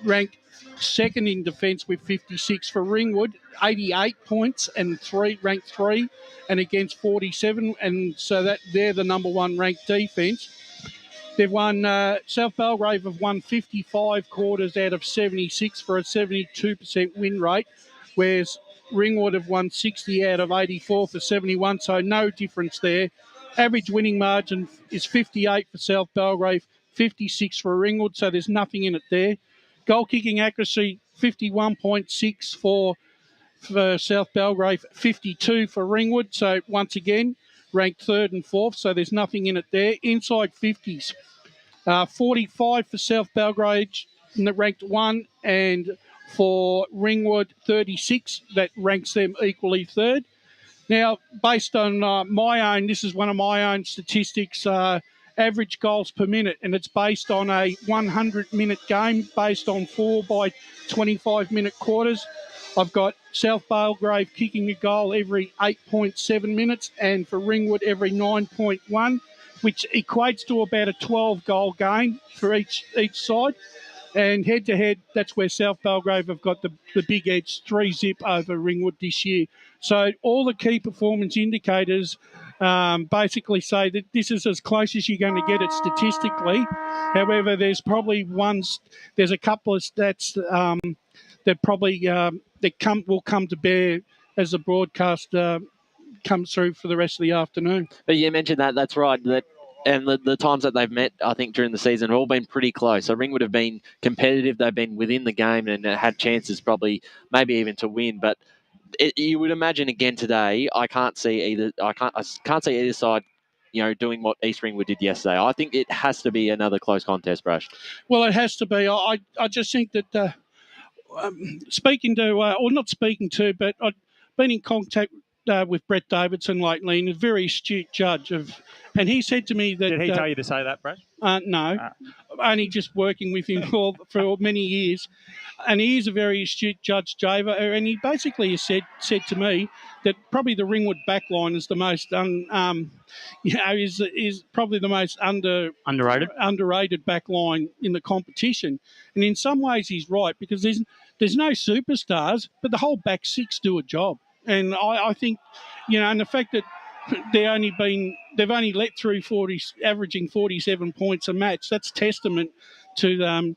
ranked second in defence with 56. For Ringwood, 88 points and ranked 3 and against 47, and so that they're the number 1 ranked defence. They've won, South Belgrave have won 55 quarters out of 76 for a 72% win rate, whereas Ringwood have won 60 out of 84 for 71, so no difference there. Average winning margin is 58 for South Belgrave, 56 for Ringwood, so there's nothing in it there. Goal kicking accuracy, 51.6 for for South Belgrave, 52 for Ringwood. So once again, ranked third and fourth. So there's nothing in it there. Inside 50s, 45 for South Belgrave, ranked one, and for Ringwood, 36. That ranks them equally third. Now, based on my own, this is one of my own statistics, average goals per minute, and it's based on a 100-minute game based on 4 by 25-minute quarters. I've got South Belgrave kicking a goal every 8.7 minutes, and for Ringwood every 9.1, which equates to about a 12-goal game for each side. And head-to-head, that's where South Belgrave have got the big edge, 3-0 over Ringwood this year. So all the key performance indicators basically say that this is as close as you're going to get it statistically. However, there's a couple of stats that probably will come to bear as the broadcast comes through for the rest of the afternoon. But you mentioned that, that's right. And the times that they've met, I think, during the season have all been pretty close. So Ringwood have been competitive. They've been within the game and had chances probably maybe even to win. But you would imagine again today, I can't see either side, doing what East Ringwood did yesterday. I think it has to be another close contest, Brush. Well, it has to be. I just think that but I've been in contact with Brett Davidson lately, and a very astute judge and he said to me that... Did he tell you to say that, Brad? No, only just working with him for many years. And he is a very astute judge, Java, and he basically said to me that probably the Ringwood backline is the most is probably the most underrated backline in the competition. And in some ways he's right, because there's no superstars, but the whole back six do a job. And I think, and the fact that they've only let through averaging 47 points a match, that's testament to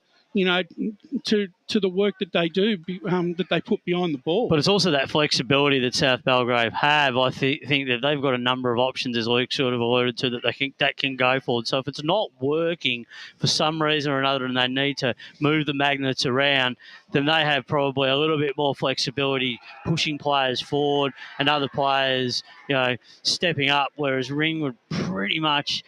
to the work that they do, that they put behind the ball. But it's also that flexibility that South Belgrave have. I think that they've got a number of options, as Luke sort of alluded to, that can go forward. So if it's not working for some reason or another and they need to move the magnets around, then they have probably a little bit more flexibility pushing players forward and other players, stepping up, whereas Ringwood pretty much...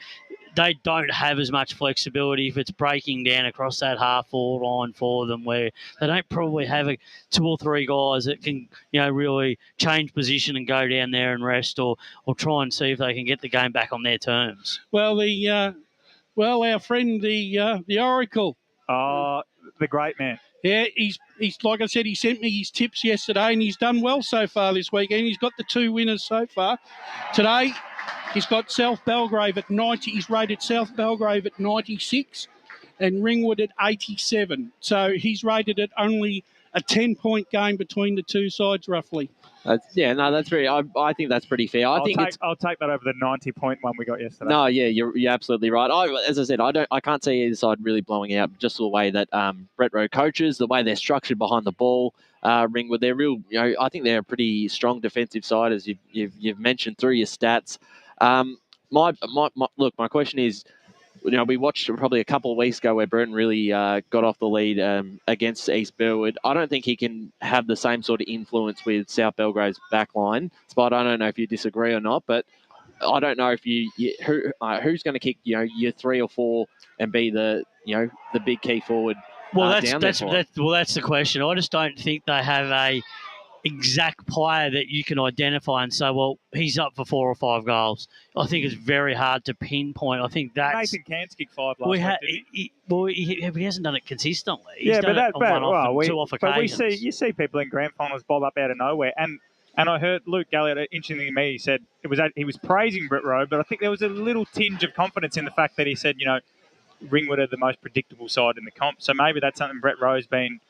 they don't have as much flexibility if it's breaking down across that half-forward line for them, where they don't probably have two or three guys that can, really change position and go down there and rest or try and see if they can get the game back on their terms. Well, our friend, the Oracle. Oh, the great man. Yeah, he's like I said, he sent me his tips yesterday, and he's done well so far this weekend. He's got the 2 winners so far. Today, he's got South Belgrave at 90. He's rated South Belgrave at 96 and Ringwood at 87. So he's rated it only a 10-point game between the two sides, roughly. That's very. I think that's pretty fair. I'll take that over the 90-point one we got yesterday. No, yeah, you're absolutely right. As I said, I can't see either side really blowing out. Just the way that Brett Rowe coaches, the way they're structured behind the ball. Ringwood, they're real. I think they're a pretty strong defensive side, as you've mentioned through your stats. My question is, we watched probably a couple of weeks ago where Burton really got off the lead against East Burwood. I don't think he can have the same sort of influence with South Belgrave's back line. Spot, I don't know if you disagree or not, but I don't know if who's going to kick your 3 or 4 and be the big key forward. That's the question. I just don't think they have a exact player that you can identify and say, well, he's up for 4 or 5 goals. I think it's very hard to pinpoint. I think that's... Nathan Cairns kicked 5 last week, he hasn't done it consistently. He's done it on one-off and 2-off occasions. But you see people in grand finals bob up out of nowhere. And I heard Luke Galliot, interestingly to me, he said he was praising Brett Rowe, but I think there was a little tinge of confidence in the fact that he said, Ringwood are the most predictable side in the comp. So maybe that's something Brett Rowe's been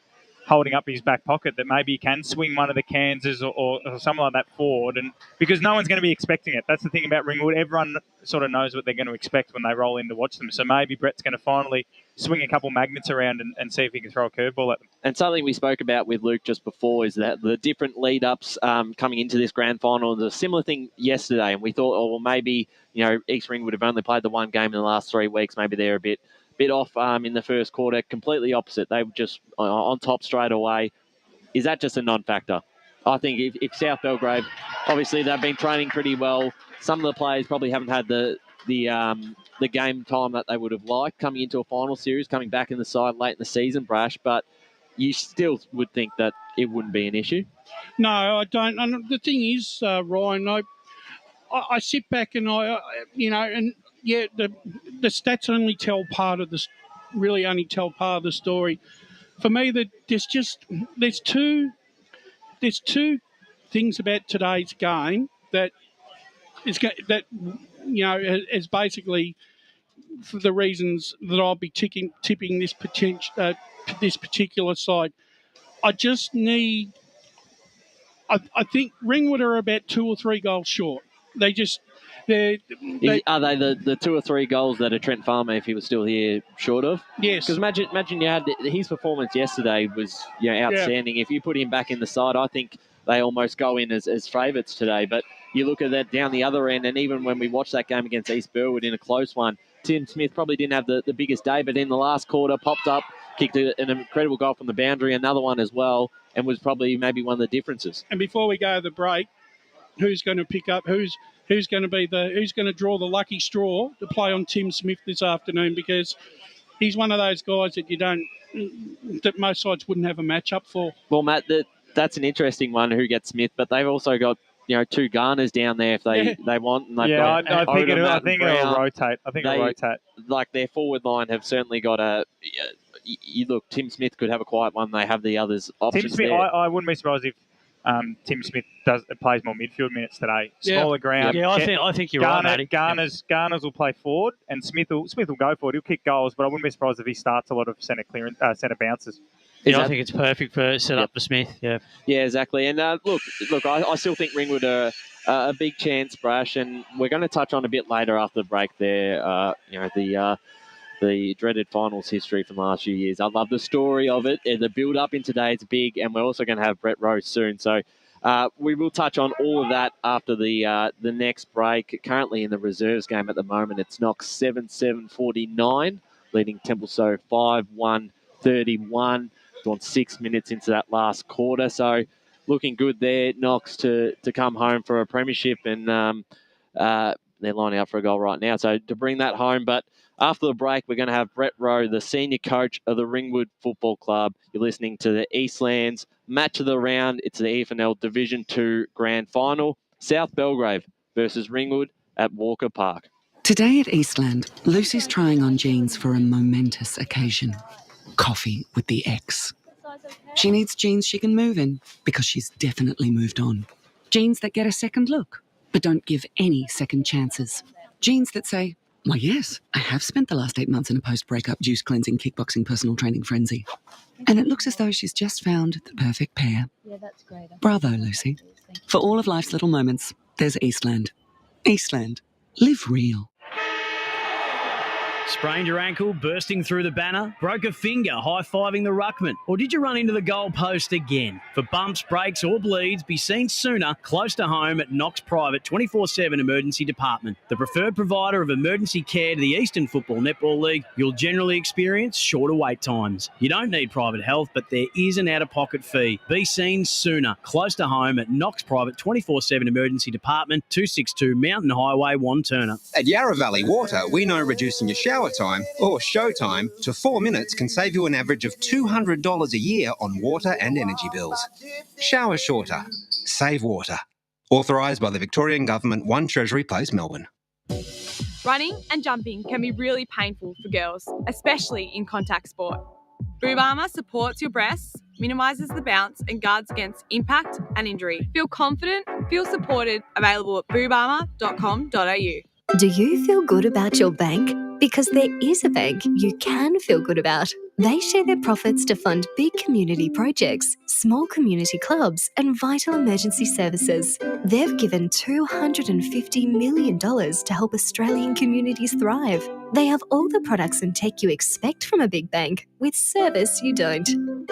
holding up his back pocket, that maybe he can swing one of the Kansas or something like that forward, and because no one's going to be expecting it. That's the thing about Ringwood. Everyone sort of knows what they're going to expect when they roll in to watch them. So maybe Brett's going to finally swing a couple magnets around and see if he can throw a curveball at them. And something we spoke about with Luke just before is that the different lead-ups coming into this grand final. There's a similar thing yesterday, and we thought, maybe East Ringwood have only played the one game in the last 3 weeks. Maybe they're a bit off in the first quarter. Completely opposite. They were just on top straight away. Is that just a non-factor? I think if South Belgrave, obviously they've been training pretty well. Some of the players probably haven't had the game time that they would have liked coming into a final series, coming back in the side late in the season, Brash, but you still would think that it wouldn't be an issue. No, I don't. And the thing is, Ryan, I sit back and the stats only tell part of the story. For me, that there's two things about today's game that is basically for the reasons that I'll be tipping this particular side. I think Ringwood are about 2 or 3 goals short. Are they the 2 or 3 goals that a Trent Farmer, if he was still here, short of? Yes. Because imagine you had his performance yesterday was outstanding. Yeah. If you put him back in the side, I think they almost go in as favourites today. But you look at that down the other end, and even when we watched that game against East Burwood in a close one, Tim Smith probably didn't have the biggest day, but in the last quarter popped up, kicked an incredible goal from the boundary, another one as well, and was probably maybe one of the differences. And before we go to the break, who's going to pick up? Who's going to draw the lucky straw to play on Tim Smith this afternoon? Because he's one of those guys that most sides wouldn't have a match-up for. Well, Matt, that's an interesting one, who gets Smith, but they've also got 2 Garners down there if they want. And they've got I think it'll rotate. I think it'll rotate. Like their forward line have certainly got look, Tim Smith could have a quiet one. They have the others options. Tim Smith, I wouldn't be surprised if Tim Smith plays more midfield minutes today. Smaller ground. Yeah, I think you're right, Matty. Garners will play forward, and Smith will go forward. He'll kick goals, but I wouldn't be surprised if he starts a lot of centre bounces. Yeah, I think it's perfect for set up for Smith. Yeah, exactly. And look, I still think Ringwood are a big chance, Brash, and we're going to touch on a bit later after the break there. The dreaded finals history from the last few years. I love the story of it. The build-up in today is big, and we're also going to have Brett Rose soon. So we will touch on all of that after the next break. Currently in the reserves game at the moment, it's Knox 7-7-49, leading Templestowe 5-1-31. Gone 6 minutes into that last quarter. So looking good there, Knox, to come home for a premiership, and they're lining up for a goal right now. So to bring that home, but after the break, we're going to have Brett Rowe, the senior coach of the Ringwood Football Club. You're listening to the Eastland's match of the round. It's the EFNL Division 2 Grand Final. South Belgrave versus Ringwood at Walker Park. Today at Eastland, Lucy's trying on jeans for a momentous occasion. Coffee with the ex. She needs jeans she can move in because she's definitely moved on. Jeans that get a second look, but don't give any second chances. Jeans that say, why, yes, I have spent the last 8 months in a post-breakup juice-cleansing, kickboxing, personal training frenzy. And it looks as though she's just found the perfect pair. Yeah, that's great. Bravo, Lucy. For all of life's little moments, there's Eastland. Eastland. Live real. Sprained your ankle, bursting through the banner? Broke a finger, high-fiving the ruckman? Or did you run into the goal post again? For bumps, breaks or bleeds, be seen sooner, close to home at Knox Private 24/7 Emergency Department. The preferred provider of emergency care to the Eastern Football Netball League, you'll generally experience shorter wait times. You don't need private health, but there is an out-of-pocket fee. Be seen sooner, close to home at Knox Private 24/7 Emergency Department, 262 Mountain Highway, Wanturna. At Yarra Valley Water, we know reducing your shower time or show time to 4 minutes can save you an average of $200 a year on water and energy bills. Shower shorter. Save water. Authorised by the Victorian Government, 1 Treasury Place, Melbourne. Running and jumping can be really painful for girls, especially in contact sport. Boob armour supports your breasts, minimises the bounce and guards against impact and injury. Feel confident, feel supported, available at boobarmour.com.au. Do you feel good about your bank? Because there is a bank you can feel good about. They share their profits to fund big community projects, small community clubs, and vital emergency services. They've given $250 million to help Australian communities thrive. They have all the products and tech you expect from a big bank, with service you don't.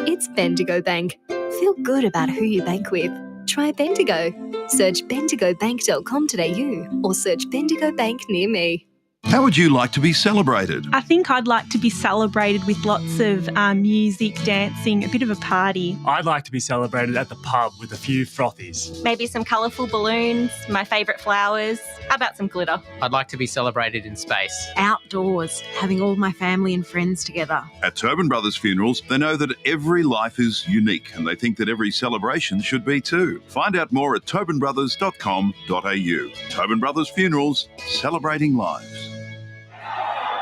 It's Bendigo Bank. Feel good about who you bank with. Try Bendigo. Search bendigobank.com.au or search Bendigo Bank near me. How would you like to be celebrated? I think I'd like to be celebrated with lots of music, dancing, a bit of a party. I'd like to be celebrated at the pub with a few frothies. Maybe some colourful balloons, my favourite flowers. How about some glitter? I'd like to be celebrated in space. Outdoors, having all my family and friends together. At Tobin Brothers Funerals, they know that every life is unique and they think that every celebration should be too. Find out more at tobinbrothers.com.au. Tobin Brothers Funerals, celebrating lives.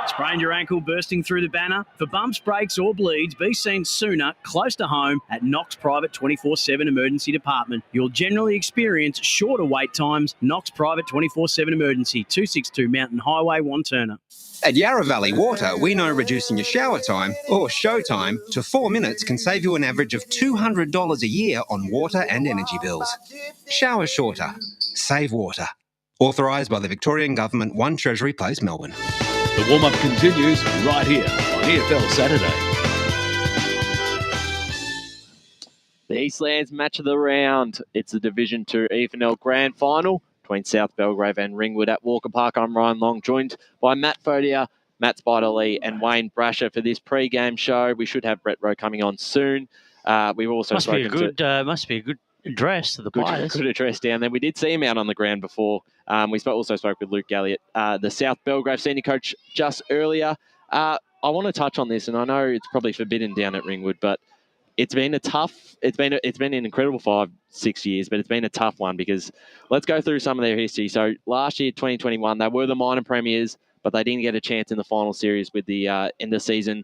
Sprained your ankle bursting through the banner? For bumps, breaks or bleeds, be seen sooner, close to home at Knox Private 24/7 Emergency Department. You'll generally experience shorter wait times. Knox Private 24/7 Emergency, 262 Mountain Highway, Wanturna. At Yarra Valley Water, we know reducing your shower time, or show time, to 4 minutes can save you an average of $200 a year on water and energy bills. Shower shorter. Save water. Authorised by the Victorian Government, 1 Treasury Place, Melbourne. The warm-up continues right here on EFL Saturday. The Eastland's match of the round. It's the Division 2 EFNL Grand Final between South Belgrave and Ringwood at Walker Park. I'm Ryan Long, joined by Matt Fodia, Matt Spider-Lee and Wayne Brasher for this pre-game show. We should have Brett Rowe coming on soon. We've also must be a good address to the players. Good address down there. We did see him out on the ground before. We also spoke with Luke Galliot, the South Belgrave senior coach, just earlier. I want to touch on this, and I know it's probably forbidden down at Ringwood, but it's been an incredible 5-6 years, but it's been a tough one because let's go through some of their history. So last year, 2021, they were the minor premiers, but they didn't get a chance in the final series with the end of season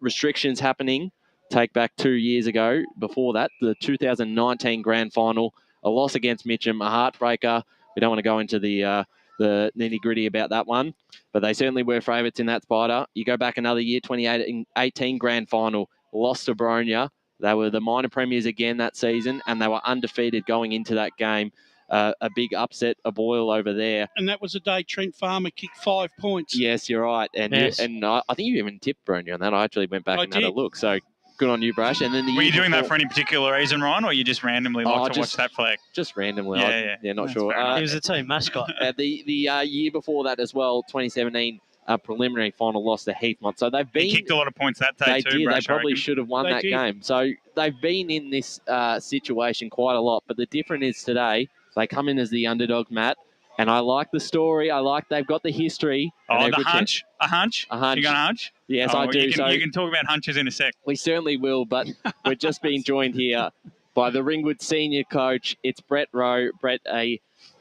restrictions happening. Take back 2 years ago. Before that, the 2019 Grand Final, a loss against Mitcham, a heartbreaker. We don't want to go into the nitty-gritty about that one, but they certainly were favourites in that, Spider. You go back another year, 2018 Grand Final, lost to Bronya. They were the minor premiers again that season, and they were undefeated going into that game. A big upset, a boil over there. And that was the day Trent Farmer kicked 5 points. Yes, you're right. And yes. I think you even tipped Bronya on that. I actually went back and had a look. So good on you, Brash. And then were you doing that for any particular reason, Ryan, or you just randomly like to watch that flag? Just randomly. Yeah, not sure. He was a team mascot. The year before that as well, 2017 preliminary final loss to Heathmont. So they've been. He kicked a lot of points that day too. Did. Brash, they probably should have won that game. So they've been in this situation quite a lot. But the difference is today they come in as the underdog, Matt. And I like the story. I like they've got the history. Oh, the hunch? A hunch? A hunch. You got a hunch? Yes, I do. You can talk about hunches in a sec. We certainly will, but we're just being joined here by the Ringwood senior coach. It's Brett Rowe. Brett,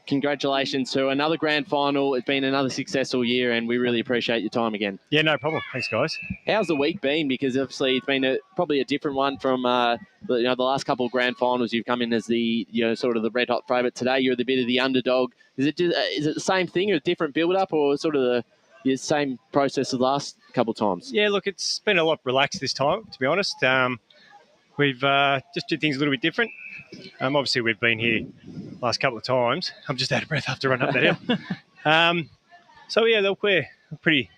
congratulations to another grand final. It's been another successful year, and we really appreciate your time again. Yeah, no problem. Thanks, guys. How's the week been? Because obviously it's been probably a different one from the last couple of grand finals. You've come in as the sort of the red hot favourite. Today you're the bit of the underdog. Is it the same thing, or a different build up, or sort of the same process as the last couple of times? Yeah, look, it's been a lot relaxed this time, to be honest. We've just did things a little bit different. Obviously, we've been here last couple of times. I'm just out of breath after running up that hill. So, yeah, look, we're pretty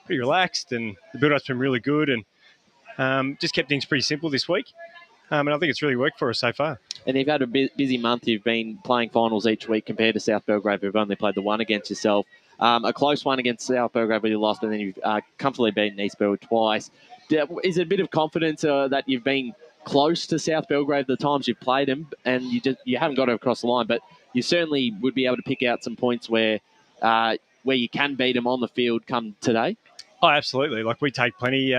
relaxed, and the build-up's been really good, and just kept things pretty simple this week. And I think it's really worked for us so far. And you've had a busy month. You've been playing finals each week compared to South Belgrave, who've only played the one against yourself. A close one against South Belgrave where you lost, and then you've comfortably beaten East Belgrave twice. Is it a bit of confidence that you've been close to South Belgrave the times you've played them, and you haven't got it across the line, but you certainly would be able to pick out some points where you can beat them on the field come today? Oh, absolutely. Like, we take plenty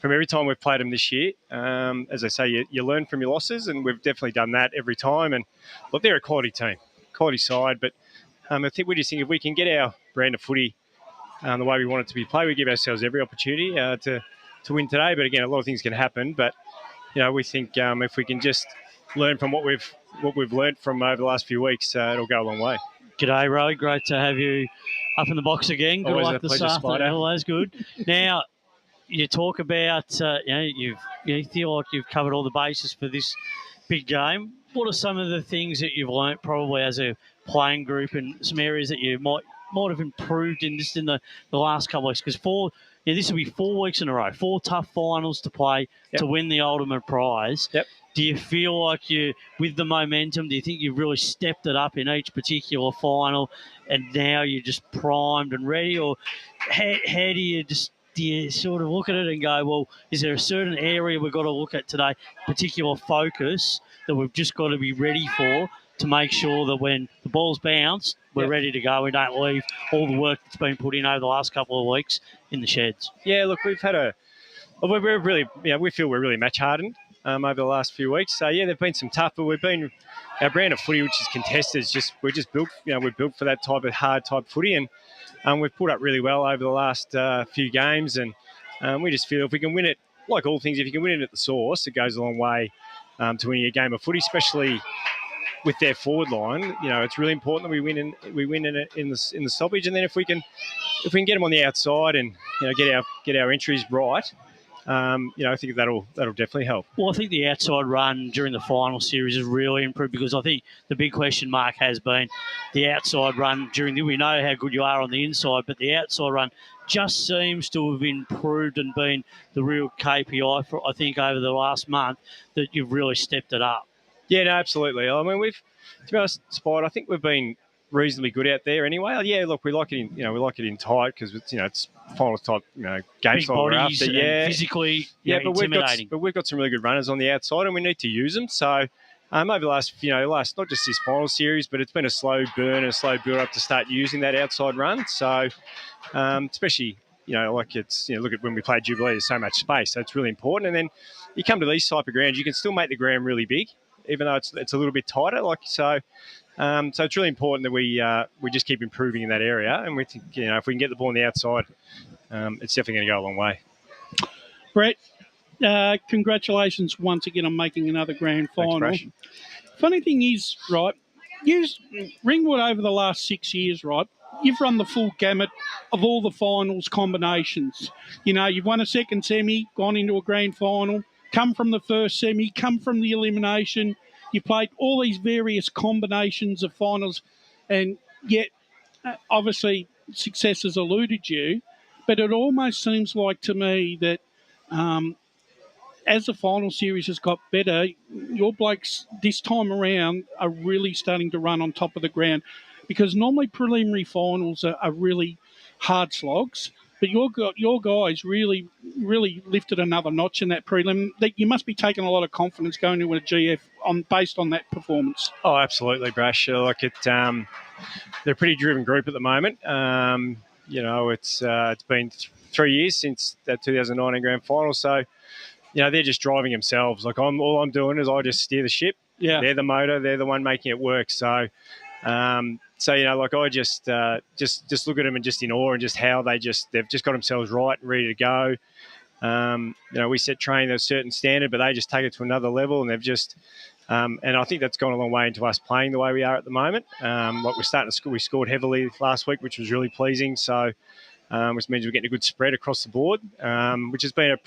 from every time we've played them this year. As I say, you learn from your losses, and we've definitely done that every time. And look, they're a quality team, quality side, but I think we just think if we can get our brand of footy the way we want it to be played, we give ourselves every opportunity to win today. But again, a lot of things can happen. But we think if we can just learn from what we've learned from over the last few weeks, it'll go a long way. G'day, Ro. Great to have you up in the box again. Good luck this afternoon. Always good. Now, you talk about you feel like you've covered all the bases for this big game. What are some of the things that you've learnt probably as a playing group, and some areas that you might have improved in just in the last couple of weeks? Because this will be 4 weeks in a row, 4 tough finals to play to win the ultimate prize. Yep. do you feel like with the momentum, do you think you've really stepped it up in each particular final and now you're just primed and ready? Or how do you sort of look at it and go, well, is there a certain area we've got to look at today, particular focus that we've just got to be ready for to make sure that when the ball's bounced, we're ready to go. We don't leave all the work that's been put in over the last couple of weeks in the sheds. Yeah, look, we feel we're really match hardened over the last few weeks. So yeah, there've been some tough, but our brand of footy, which is contested, we're just built. We're built for that type of hard type footy, and we've pulled up really well over the last few games, and we just feel if we can win it, like all things, if you can win it at the source, it goes a long way to winning a game of footy, especially with their forward line. It's really important that we win in the stoppage, and then if we can get them on the outside and get our entries right, I think that'll definitely help. Well, I think the outside run during the final series has really improved, because I think the big question mark has been the outside run we know how good you are on the inside, but the outside run just seems to have improved and been the real KPI for, I think, over the last month, that you've really stepped it up. Yeah, no, absolutely. I mean, to be honest, Spide, I think we've been reasonably good out there anyway. Yeah, look, we like it in tight, because it's finals type game style we're after. Yeah, physically, intimidating. But we've got some really good runners on the outside, and we need to use them. So over the last not just this final series, but it's been a slow burn and a slow build up to start using that outside run. So especially look at when we played Jubilee, there's so much space, so it's really important. And then you come to these type of grounds, you can still make the ground really big, even though it's a little bit tighter. So it's really important that we just keep improving in that area, and we think if we can get the ball on the outside, it's definitely going to go a long way. Brett, congratulations once again on making another grand final. Thanks, Brash. Funny thing is, right, Ringwood over the last 6 years, right, you've run the full gamut of all the finals combinations. You've won a second semi, gone into a grand final, come from the first semi, come from the elimination. You played all these various combinations of finals, and yet, obviously, success has eluded you. But it almost seems like to me that as the final series has got better, your blokes this time around are really starting to run on top of the ground, because normally preliminary finals are really hard slogs. But your guys really, really lifted another notch in that prelim. You must be taking a lot of confidence going into a GF based on that performance. Oh, absolutely, Brash. They're a pretty driven group at the moment. It's been 3 years since that 2019 grand final, so they're just driving themselves. All I'm doing is I just steer the ship. Yeah, they're the motor. They're the one making it work. So. I just look at them and just in awe, and just how they've just got themselves right and ready to go. We set training at a certain standard, but they just take it to another level, and they've just and I think that's gone a long way into us playing the way we are at the moment. We're starting to score. We scored heavily last week, which was really pleasing. So, which means we're getting a good spread across the board, which has been a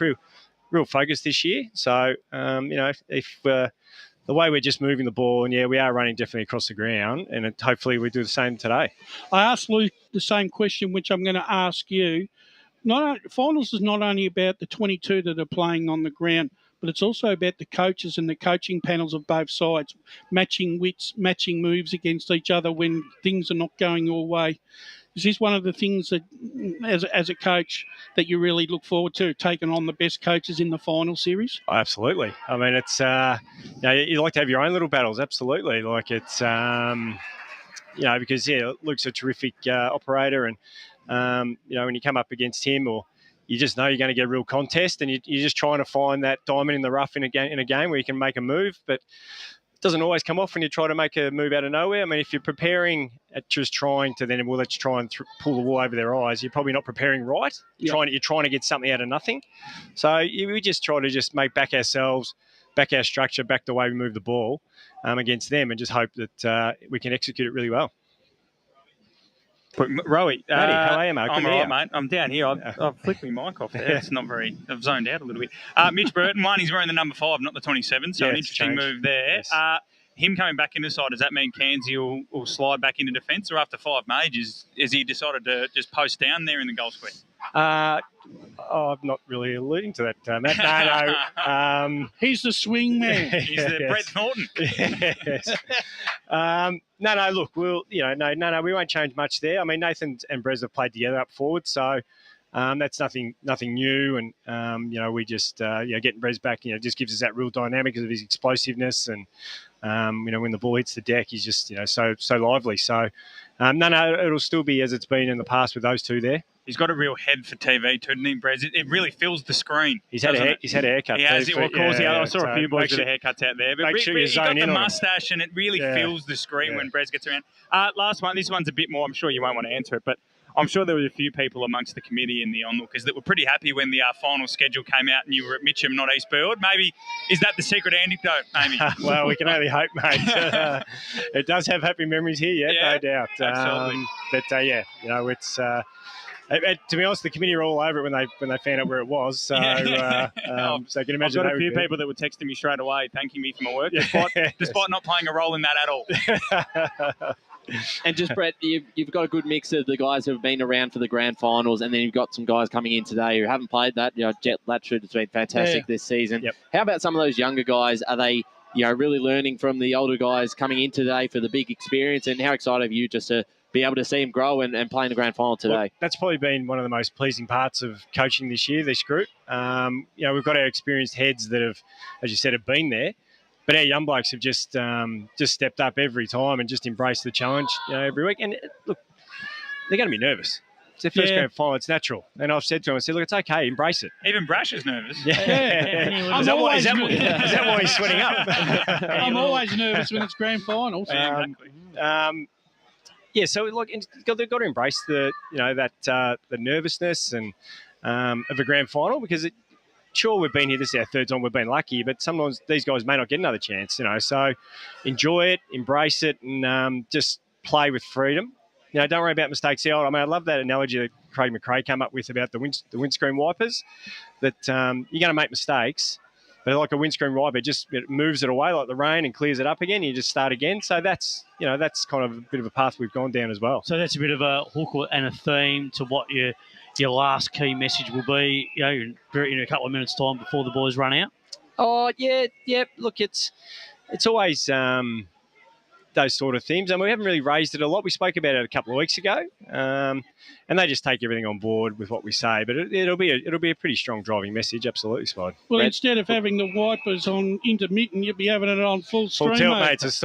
real focus this year. So, if the way we're just moving the ball, and we are running definitely across the ground, and hopefully we do the same today. I asked Luke the same question, which I'm going to ask you. Finals is not only about the 22 that are playing on the ground, but it's also about the coaches and the coaching panels of both sides, matching wits, matching moves against each other when things are not going your way. Is this one of the things that, as a coach, that you really look forward to, taking on the best coaches in the final series? Oh, absolutely. I mean, it's you like to have your own little battles. Absolutely, because Luke's a terrific operator, and when you come up against him, or you just know you're going to get a real contest, and you're just trying to find that diamond in the rough in a game where you can make a move, but doesn't always come off when you try to make a move out of nowhere. I mean, if you're preparing at just trying to then, let's try and pull the wool over their eyes, you're probably not preparing right. You're trying to get something out of nothing. So we just try to just make back ourselves, back our structure, back the way we move the ball against them, and just hope that we can execute it really well. Rowie, Matty, how are you, mate? I'm all right, mate. I'm down here. I've flicked my mic off there. It's not very... I've zoned out a little bit. Mitch Burton, he's wearing the number 5, not the 27, so an interesting move there. Yes. Him coming back into the side, does that mean Cairnsey will slide back into defence, or after 5 majors, has he decided to just post down there in the goal square? I'm not really alluding to that, Matt. No. He's the swing man. He's the Brett Norton. Yes. No. Look, no. We won't change much there. I mean, Nathan and Brez have played together up forward, so that's nothing new. And we just getting Brez back, just gives us that real dynamic of his explosiveness, and when the ball hits the deck, he's just so lively. So no, it'll still be as it's been in the past with those two there. He's got a real head for TV too, doesn't he, Brez? It really fills the screen. He's had a haircut. He has. Well, of course, I saw a few boys with their haircuts out there. But make sure you zone in on the mustache, and it really fills the screen when Brez gets around. Last one. This one's a bit more. I'm sure you won't want to answer it, but I'm sure there were a few people amongst the committee and the onlookers that were pretty happy when the final schedule came out and you were at Mitcham, not East Burwood. Maybe is that the secret anecdote? Maybe. Well, we can only hope, mate. It does have happy memories here, no doubt. Absolutely. It's. To be honest, the committee were all over it when they found out where it was. So, so you can imagine. I've got a few people that were texting me straight away, thanking me for my work, despite not playing a role in that at all. And just, Brett, you've got a good mix of the guys who have been around for the grand finals, and then you've got some guys coming in today who haven't played that. Jet Latchford has been fantastic this season. Yep. How about some of those younger guys? Are they really learning from the older guys coming in today for the big experience? And how excited are you just to be able to see them grow and play in the grand final today? Well, that's probably been one of the most pleasing parts of coaching this year, this group. We've got our experienced heads that have, as you said, have been there. But our young blokes have just stepped up every time and just embraced the challenge every week. And look, they're going to be nervous. It's their first grand final. It's natural. And I've said to them, look, it's okay. Embrace it. Even Brash is nervous. Is that why he's sweating up? I'm always nervous when it's grand finals. So look, they've got to embrace the nervousness and of a grand final, because sure, we've been here. This is our third time. We've been lucky, but sometimes these guys may not get another chance. So enjoy it, embrace it, and just play with freedom. Don't worry about mistakes. I love that analogy that Craig McRae came up with about the windscreen wipers. That you're going to make mistakes, but like a windscreen wiper, it moves it away like the rain and clears it up again. You just start again. So that's kind of a bit of a path we've gone down as well. So that's a bit of a hook and a theme to what your last key message will be, in a couple of minutes' time before the boys run out? Oh, yeah. Look, it's always those sort of themes, and we haven't really raised it a lot. We spoke about it a couple of weeks ago, and they just take everything on board with what we say. But it'll be a pretty strong driving message, absolutely, Spide. Well, instead of having the wipers on intermittent, you'll be having it on full stream. Full tilt, mate. It's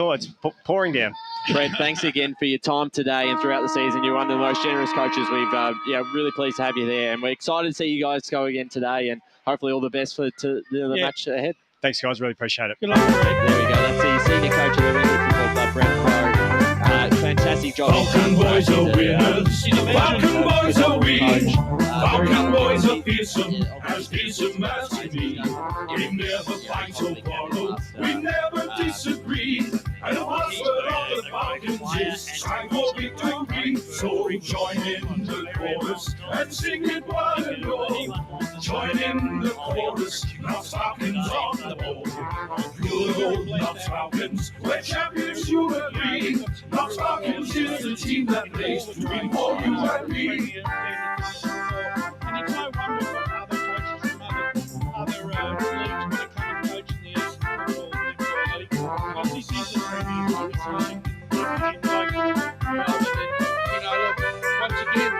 pouring down. Brett, thanks again for your time today and throughout the season. You're one of the most generous coaches. We've really pleased to have you there, and we're excited to see you guys go again today, and hopefully all the best for the match ahead. Thanks, guys. Really appreciate it. Good luck, Brett. There we go. That's the senior coach of the Ringwood Football Club, Brett Crowe. Fantastic job. Falcon boys are winners. Falcon boys are we. Falcon boys are fearsome as we. We never fight or quarrel. We never disagree. And the buzzword of the Falcons is strive for victory. So join in the chorus and sing it one and all. Join in the chorus, Knox Falcons on the board. Good old Knox Falcons, we're champions, you agree. Knox Falcons is the team that plays to win for you and me. And it's no wonder what other coaches from other leagues want to come and coach in the East Football League, because this is the Premier League. Once again,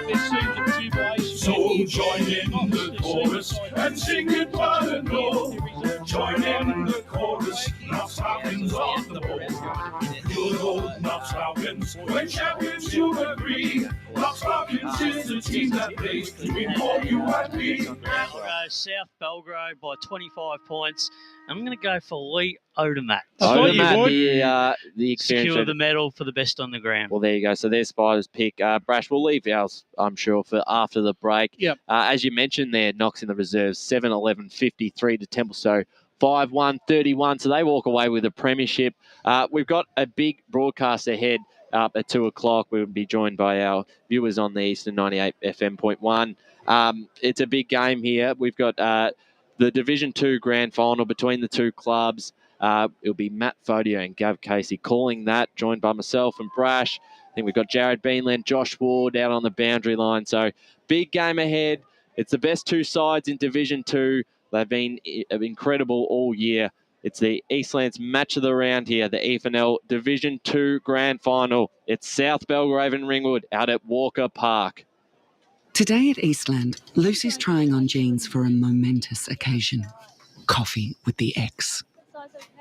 there's scenes of jubilation. So join in the chorus and sing it one and all. Join in the chorus, Knox Falcons on the board. Good old Knox Falcons, we're champions, you agree. Knox Falcons is the team that plays to win for you and me. We'll go South Belgrave by 25 points. I'm going to go for Lee Odermatt. The experience. Secure the medal for the best on the ground. Well, there you go. So there's Spider's pick. Brash, we'll leave ours, I'm sure, for after the break. Yep. As you mentioned there, Knox in the reserves, 7-11-53 to Templestowe, 5-1-31. So they walk away with a premiership. We've got a big broadcast ahead up at 2 o'clock. We'll be joined by our viewers on the Eastern 98 FM.1. It's a big game here. We've got the Division 2 Grand Final between the two clubs. It'll be Matt Fodio and Gav Casey calling that, joined by myself and Brash. I think we've got Jared Beanland, Josh Ward out on the boundary line. So big game ahead. It's the best two sides in Division 2. They've been incredible all year. It's the Eastland's match of the round here, the EFNL Division 2 Grand Final. It's South Belgrave and Ringwood out at Walker Park. Today at Eastland, Lucy's trying on jeans for a momentous occasion. Coffee with the ex.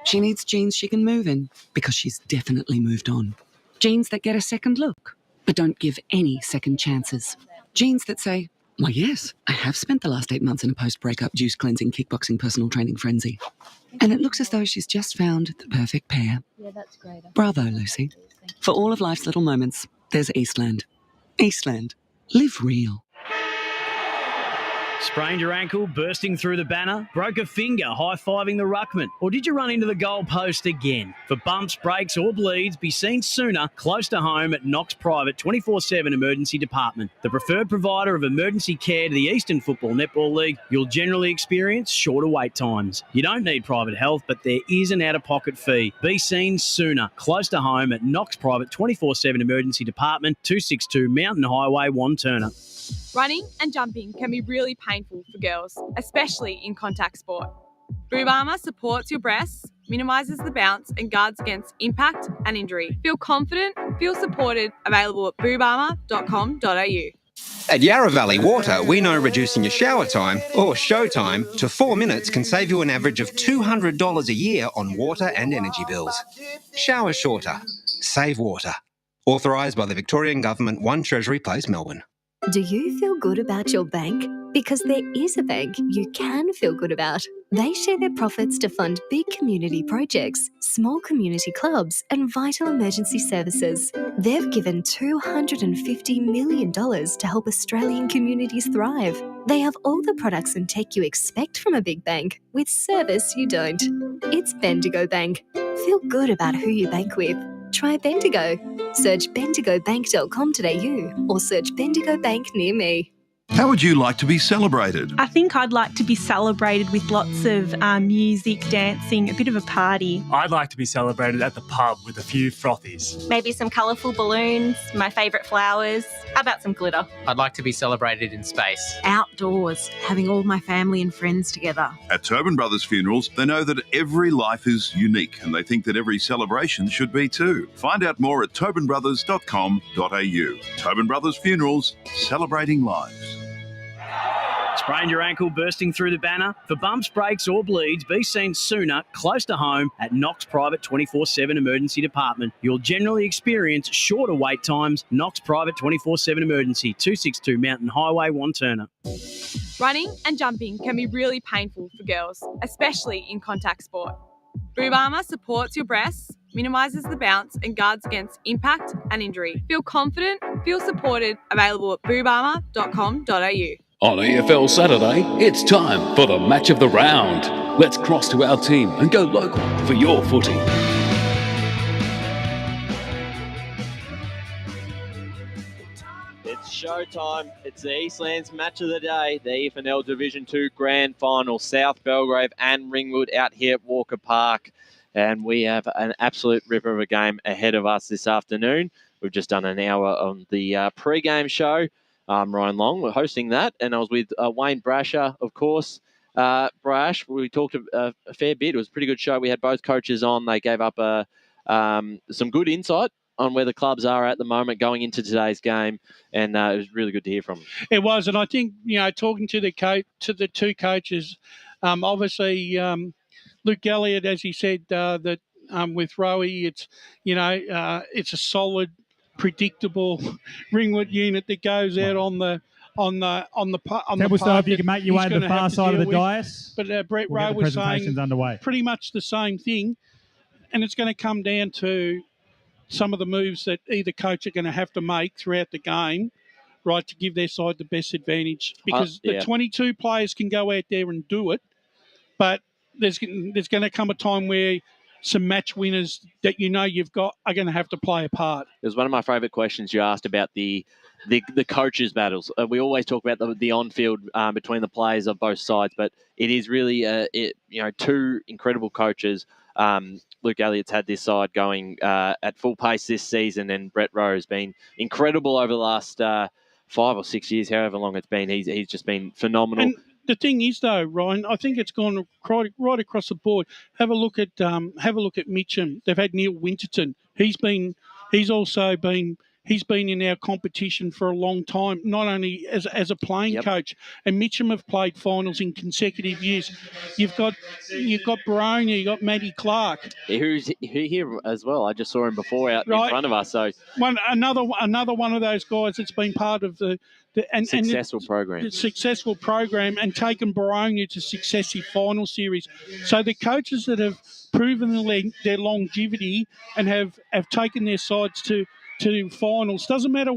She needs jeans she can move in because she's definitely moved on. Jeans that get a second look, but don't give any second chances. Jeans that say, well, yes, I have spent the last 8 months in a post-breakup juice cleansing, kickboxing, personal training frenzy. And it looks as though she's just found the perfect pair. Yeah, that's great. Bravo, Lucy. For all of life's little moments, there's Eastland. Eastland. Live real. Sprained your ankle, bursting through the banner? Broke a finger, high-fiving the ruckman? Or did you run into the goal post again? For bumps, breaks or bleeds, be seen sooner, close to home at Knox Private 24/7 Emergency Department. The preferred provider of emergency care to the Eastern Football Netball League, you'll generally experience shorter wait times. You don't need private health, but there is an out-of-pocket fee. Be seen sooner, close to home at Knox Private 24/7 Emergency Department, 262 Mountain Highway, Wanturna. Running and jumping can be really painful for girls, especially in contact sport. Boob Armour supports your breasts, minimises the bounce and guards against impact and injury. Feel confident, feel supported, available at boobarmour.com.au. At Yarra Valley Water, we know reducing your shower time, or show time, to 4 minutes can save you an average of $200 a year on water and energy bills. Shower shorter. Save water. Authorised by the Victorian Government, 1 Treasury Place, Melbourne. Do you feel good about your bank? Because there is a bank you can feel good about. They share their profits to fund big community projects, small community clubs, and vital emergency services. They've given $250 million to help Australian communities thrive. They have all the products and tech you expect from a big bank, with service you don't. It's Bendigo Bank. Feel good about who you bank with. Try Bendigo. Search bendigobank.com.au or search Bendigo Bank near me. How would you like to be celebrated? I think I'd like to be celebrated with lots of music, dancing, a bit of a party. I'd like to be celebrated at the pub with a few frothies. Maybe some colourful balloons, my favourite flowers. How about some glitter? I'd like to be celebrated in space. Outdoors, having all my family and friends together. At Tobin Brothers Funerals, they know that every life is unique and they think that every celebration should be too. Find out more at tobinbrothers.com.au. Tobin Brothers Funerals, celebrating lives. Sprained your ankle, bursting through the banner? For bumps, breaks or bleeds, be seen sooner, close to home at Knox Private 24/7 Emergency Department. You'll generally experience shorter wait times. Knox Private 24/7 Emergency, 262 Mountain Highway, Wanturna. Running and jumping can be really painful for girls, especially in contact sport. Boob Armour supports your breasts, minimises the bounce and guards against impact and injury. Feel confident, feel supported, available at boobarmour.com.au. On EFL Saturday, it's time for the match of the round. Let's cross to our team and go local for your footy. It's showtime. It's the Eastland's match of the day, the EFNL Division 2 Grand Final. South Belgrave and Ringwood out here at Walker Park. And we have an absolute ripper of a game ahead of us this afternoon. We've just done an hour on the pre-game show. Ryan Long, we're hosting that, and I was with Wayne Brasher, of course. Brash, we talked a fair bit. It was a pretty good show. We had both coaches on. They gave up some good insight on where the clubs are at the moment going into today's game, and it was really good to hear from them. It was, and I think, talking to the two coaches, obviously Luke Elliott, as he said, that with Rowie, it's it's a solid, predictable Ringwood unit that goes out on the Templestowe, if you can make your way to the far side of the dais. But Brett Rowe was saying underway. Pretty much the same thing, and it's going to come down to some of the moves that either coach are going to have to make throughout the game, right, to give their side the best advantage. Because the 22 players can go out there and do it, but there's going to come a time where some match winners that you've got are going to have to play a part. It was one of my favourite questions you asked about the coaches' battles. We always talk about the on-field between the players of both sides, but it is really two incredible coaches. Luke Elliott's had this side going at full pace this season, and Brett Rowe has been incredible over the last 5 or 6 years, however long it's been. He's just been phenomenal. And the thing is, though, Ryan, I think it's gone right across the board. Have a look at Mitcham. They've had Neil Winterton. He's been in our competition for a long time, not only as a playing coach. And Mitcham have played finals in consecutive years. You've got Baroni, you've got Matty Clark. Who's here as well. I just saw him before out in front of us. So another one of those guys that's been part of the successful program and taken Baroni to successive final series. So the coaches that have proven their longevity and have taken their sides to finals, doesn't matter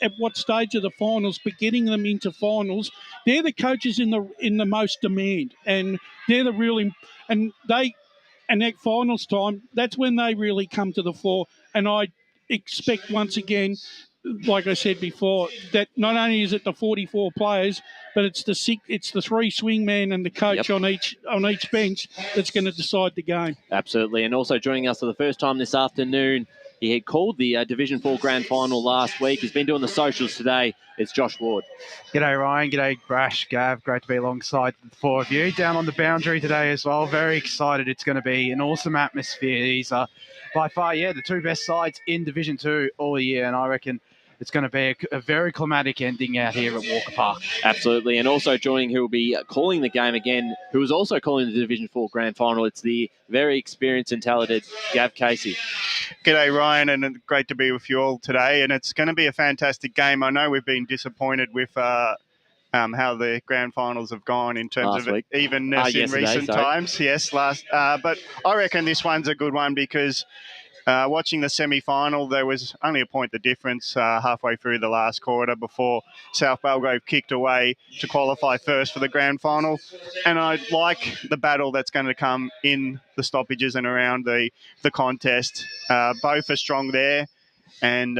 at what stage of the finals, but getting them into finals, they're the coaches in the most demand, and they're the real and at finals time, that's when they really come to the fore. And I expect once again, like I said before, that not only is it the 44 players, but it's the 3 swingmen and the coach on each bench that's going to decide the game. Absolutely. And also joining us for the first time this afternoon, he had called the Division 4 Grand Final last week. He's been doing the socials today. It's Josh Ward. G'day, Ryan. G'day, Brash, Gav. Great to be alongside the four of you. Down on the boundary today as well. Very excited. It's going to be an awesome atmosphere. These are by far, the two best sides in Division 2 all year, and I reckon it's going to be a very climatic ending out here at Walker Park. Absolutely. And also joining who will be calling the game again, who is also calling the Division 4 Grand Final, it's the very experienced and talented Gav Casey. G'day, Ryan, and great to be with you all today. And it's going to be a fantastic game. I know we've been disappointed with how the grand finals have gone in terms of evenness in recent times. Yes, but I reckon this one's a good one because watching the semi-final, there was only a point the difference halfway through the last quarter before South Belgrave kicked away to qualify first for the grand final. And I like the battle that's going to come in the stoppages and around the contest. Both are strong there, and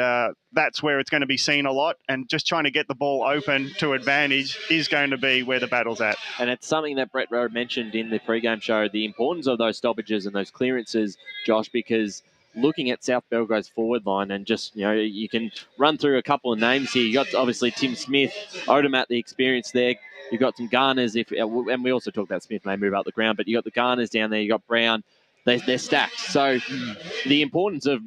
that's where it's going to be seen a lot. And just trying to get the ball open to advantage is going to be where the battle's at. And it's something that Brett Rowe mentioned in the pre-game show, the importance of those stoppages and those clearances, Josh, because looking at South Belgrave's forward line and just, you can run through a couple of names here. You got obviously Tim Smith, Odomat, the experience there. You've got some Garners, and we also talked about Smith may move up the ground, but you got the Garners down there. You got Brown. They're stacked. So the importance of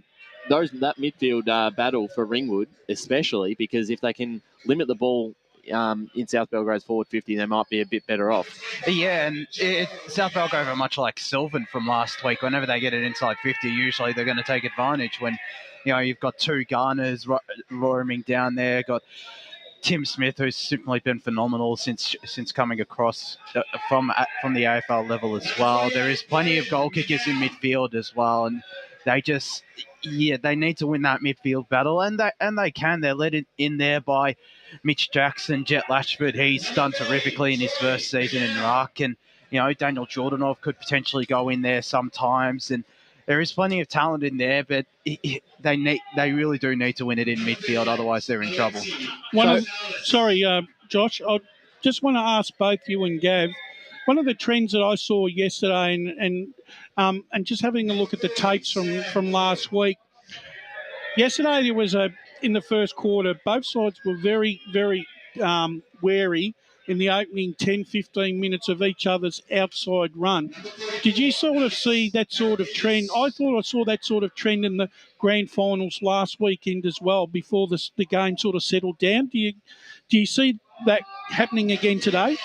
that midfield battle for Ringwood, especially because if they can limit the ball in South Belgrave's forward 50, they might be a bit better off. Yeah, and South Belgrave are much like Sylvan from last week. Whenever they get it inside 50, usually they're going to take advantage. When you've got two Garners roaming down there, got Tim Smith, who's simply been phenomenal since coming across from the AFL level as well. There is plenty of goal kickers in midfield as well, and they just they need to win that midfield battle, and they can. They're led in there by Mitch Jackson, Jet Lashford. He's done terrifically in his first season in ruck, and Daniel Jordanov could potentially go in there sometimes. And there is plenty of talent in there, but they really do need to win it in midfield, otherwise they're in trouble. Josh, I just want to ask both you and Gav. One of the trends that I saw yesterday, and just having a look at the tapes from last week. Yesterday there was in the first quarter, both sides were very, very wary in the opening 10, 15 minutes of each other's outside run. Did you sort of see that sort of trend? I thought I saw that sort of trend in the grand finals last weekend as well, before the game sort of settled down. Do you see that happening again today?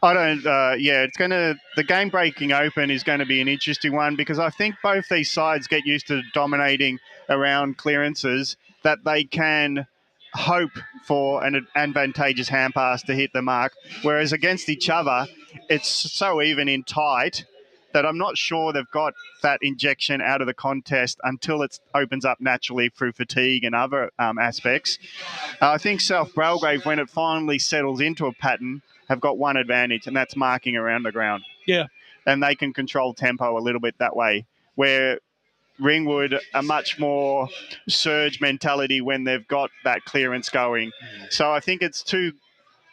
I don't. The game breaking open is going to be an interesting one, because I think both these sides get used to dominating around clearances, that they can hope for an advantageous hand pass to hit the mark. Whereas against each other, it's so even in tight that I'm not sure they've got that injection out of the contest until it opens up naturally through fatigue and other aspects. I think South Belgrave, when it finally settles into a pattern, have got one advantage, and that's marking around the ground. Yeah. And they can control tempo a little bit that way, where Ringwood are much more surge mentality when they've got that clearance going. So I think it's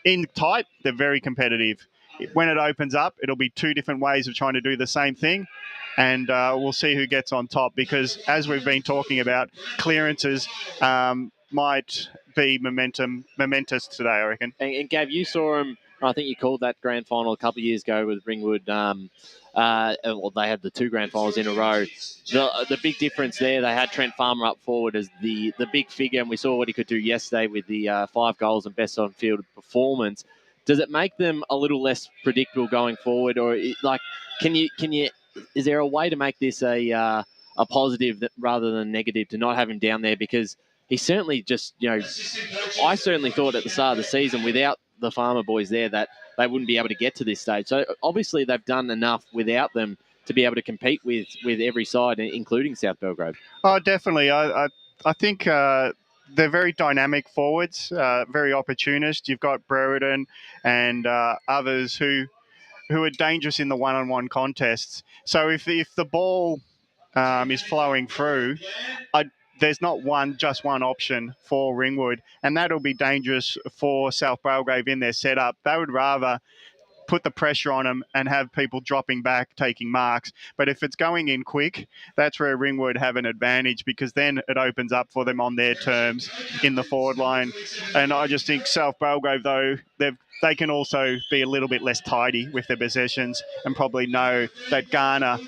in tight, they're very competitive. When it opens up, it'll be two different ways of trying to do the same thing. And we'll see who gets on top, because as we've been talking about, clearances might be momentous today, I reckon. And Gav, you saw him. I think you called that grand final a couple of years ago with Ringwood. Well, they had the 2 grand finals in a row. The big difference there, they had Trent Farmer up forward as the big figure, and we saw what he could do yesterday with the 5 goals and best on field performance. Does it make them a little less predictable going forward, or can you? Is there a way to make this a positive rather than negative to not have him down there? Because he certainly just, I certainly thought at the start of the season without the Farmer boys there that they wouldn't be able to get to this stage. So obviously they've done enough without them to be able to compete with every side, including South Belgrave. Oh, definitely. I think they're very dynamic forwards, very opportunist. You've got Brereton and others who are dangerous in the one-on-one contests. So if the ball is flowing through, there's not just one option for Ringwood, and that'll be dangerous for South Belgrave in their setup. They would rather put the pressure on them and have people dropping back, taking marks. But if it's going in quick, that's where Ringwood have an advantage, because then it opens up for them on their terms in the forward line. And I just think South Belgrave, though, they can also be a little bit less tidy with their possessions and probably know that Garner,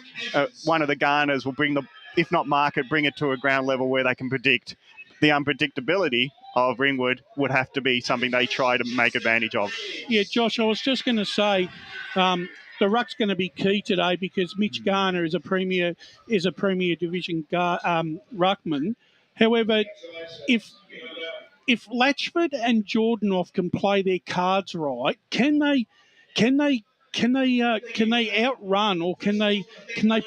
one of the Garners will bring if not mark it, bring it to a ground level where they can predict. The unpredictability of Ringwood would have to be something they try to make advantage of. Yeah, Josh, I was just going to say the ruck's going to be key today, because Mitch Garner is a premier division ruckman. However, if Latchford and Jordanoff can play their cards right, can they outrun, or can they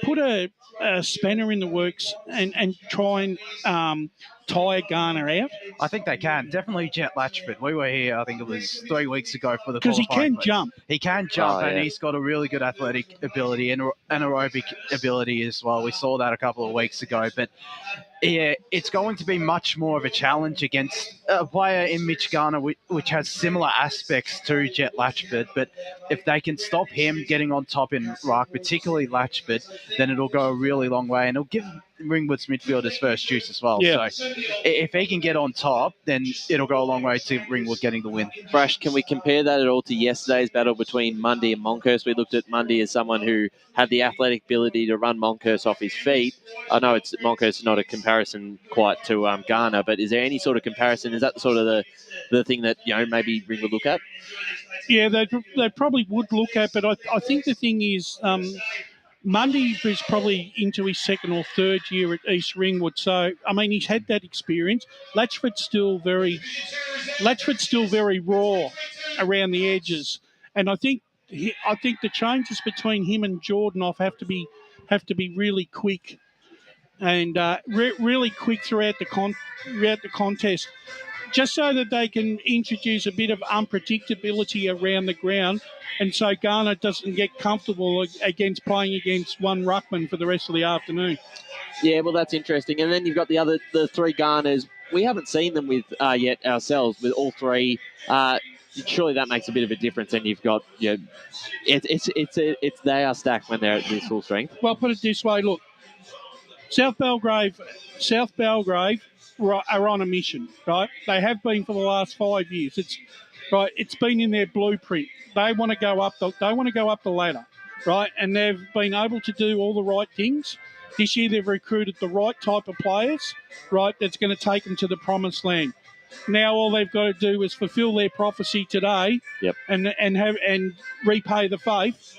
put a spanner in the works and try and tire Garner out? I think they can. Definitely Jet Latchford. We were here, I think it was 3 weeks ago for the because he qualifying can jump. He can jump, Oh, and yeah. he's got a really good athletic ability and anaerobic ability as well. We saw that a couple of weeks ago. But yeah, it's going to be much more of a challenge against a player in Mitch Garner, which has similar aspects to Jet Latchford. But if they can stop him getting on top in ruck, particularly Latchford, then it'll go a really long way, and it'll give Ringwood's midfield his first juice as well. Yeah. So if he can get on top, then it'll go a long way to Ringwood getting the win. Brash, can we compare that at all to yesterday's battle between Mundy and Monkhurst? We looked at Mundy as someone who had the athletic ability to run Monkhurst off his feet. I know Monkhurst is not a comparison quite to Garner, but is there any sort of comparison? Is that sort of the thing that maybe Ringwood look at? Yeah, they probably would look at, but I think the thing is Mundy is probably into his 2nd or 3rd year at East Ringwood. So, I mean, he's had that experience. Latchford's still very raw around the edges. And I think the changes between him and Jordanoff have to be really quick, and really quick throughout the contest, just so that they can introduce a bit of unpredictability around the ground, and so Garner doesn't get comfortable playing against one ruckman for the rest of the afternoon. Yeah, well, that's interesting. And then you've got the 3 Garners. We haven't seen them with yet ourselves with all 3. Surely that makes a bit of a difference. And you've got they are stacked when they're at this full strength. Well, put it this way, look, South Belgrave are on a mission, right? They have been for the last 5 years. It's been in their blueprint. They want to go up the ladder, right? And they've been able to do all the right things. This year they've recruited the right type of players, right? That's going to take them to the promised land. Now all they've got to do is fulfil their prophecy today, and repay the faith.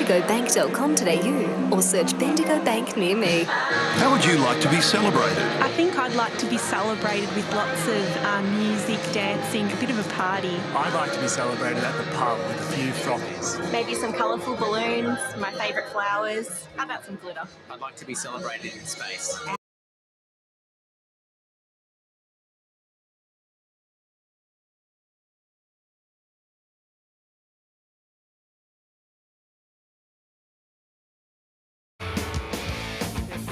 bendigobank.com.au or search Bendigo Bank near me. How would you like to be celebrated? I think I'd like to be celebrated with lots of music, dancing, a bit of a party. I'd like to be celebrated at the pub with a few frothies. Maybe some colourful balloons, my favourite flowers. How about some glitter? I'd like to be celebrated in space.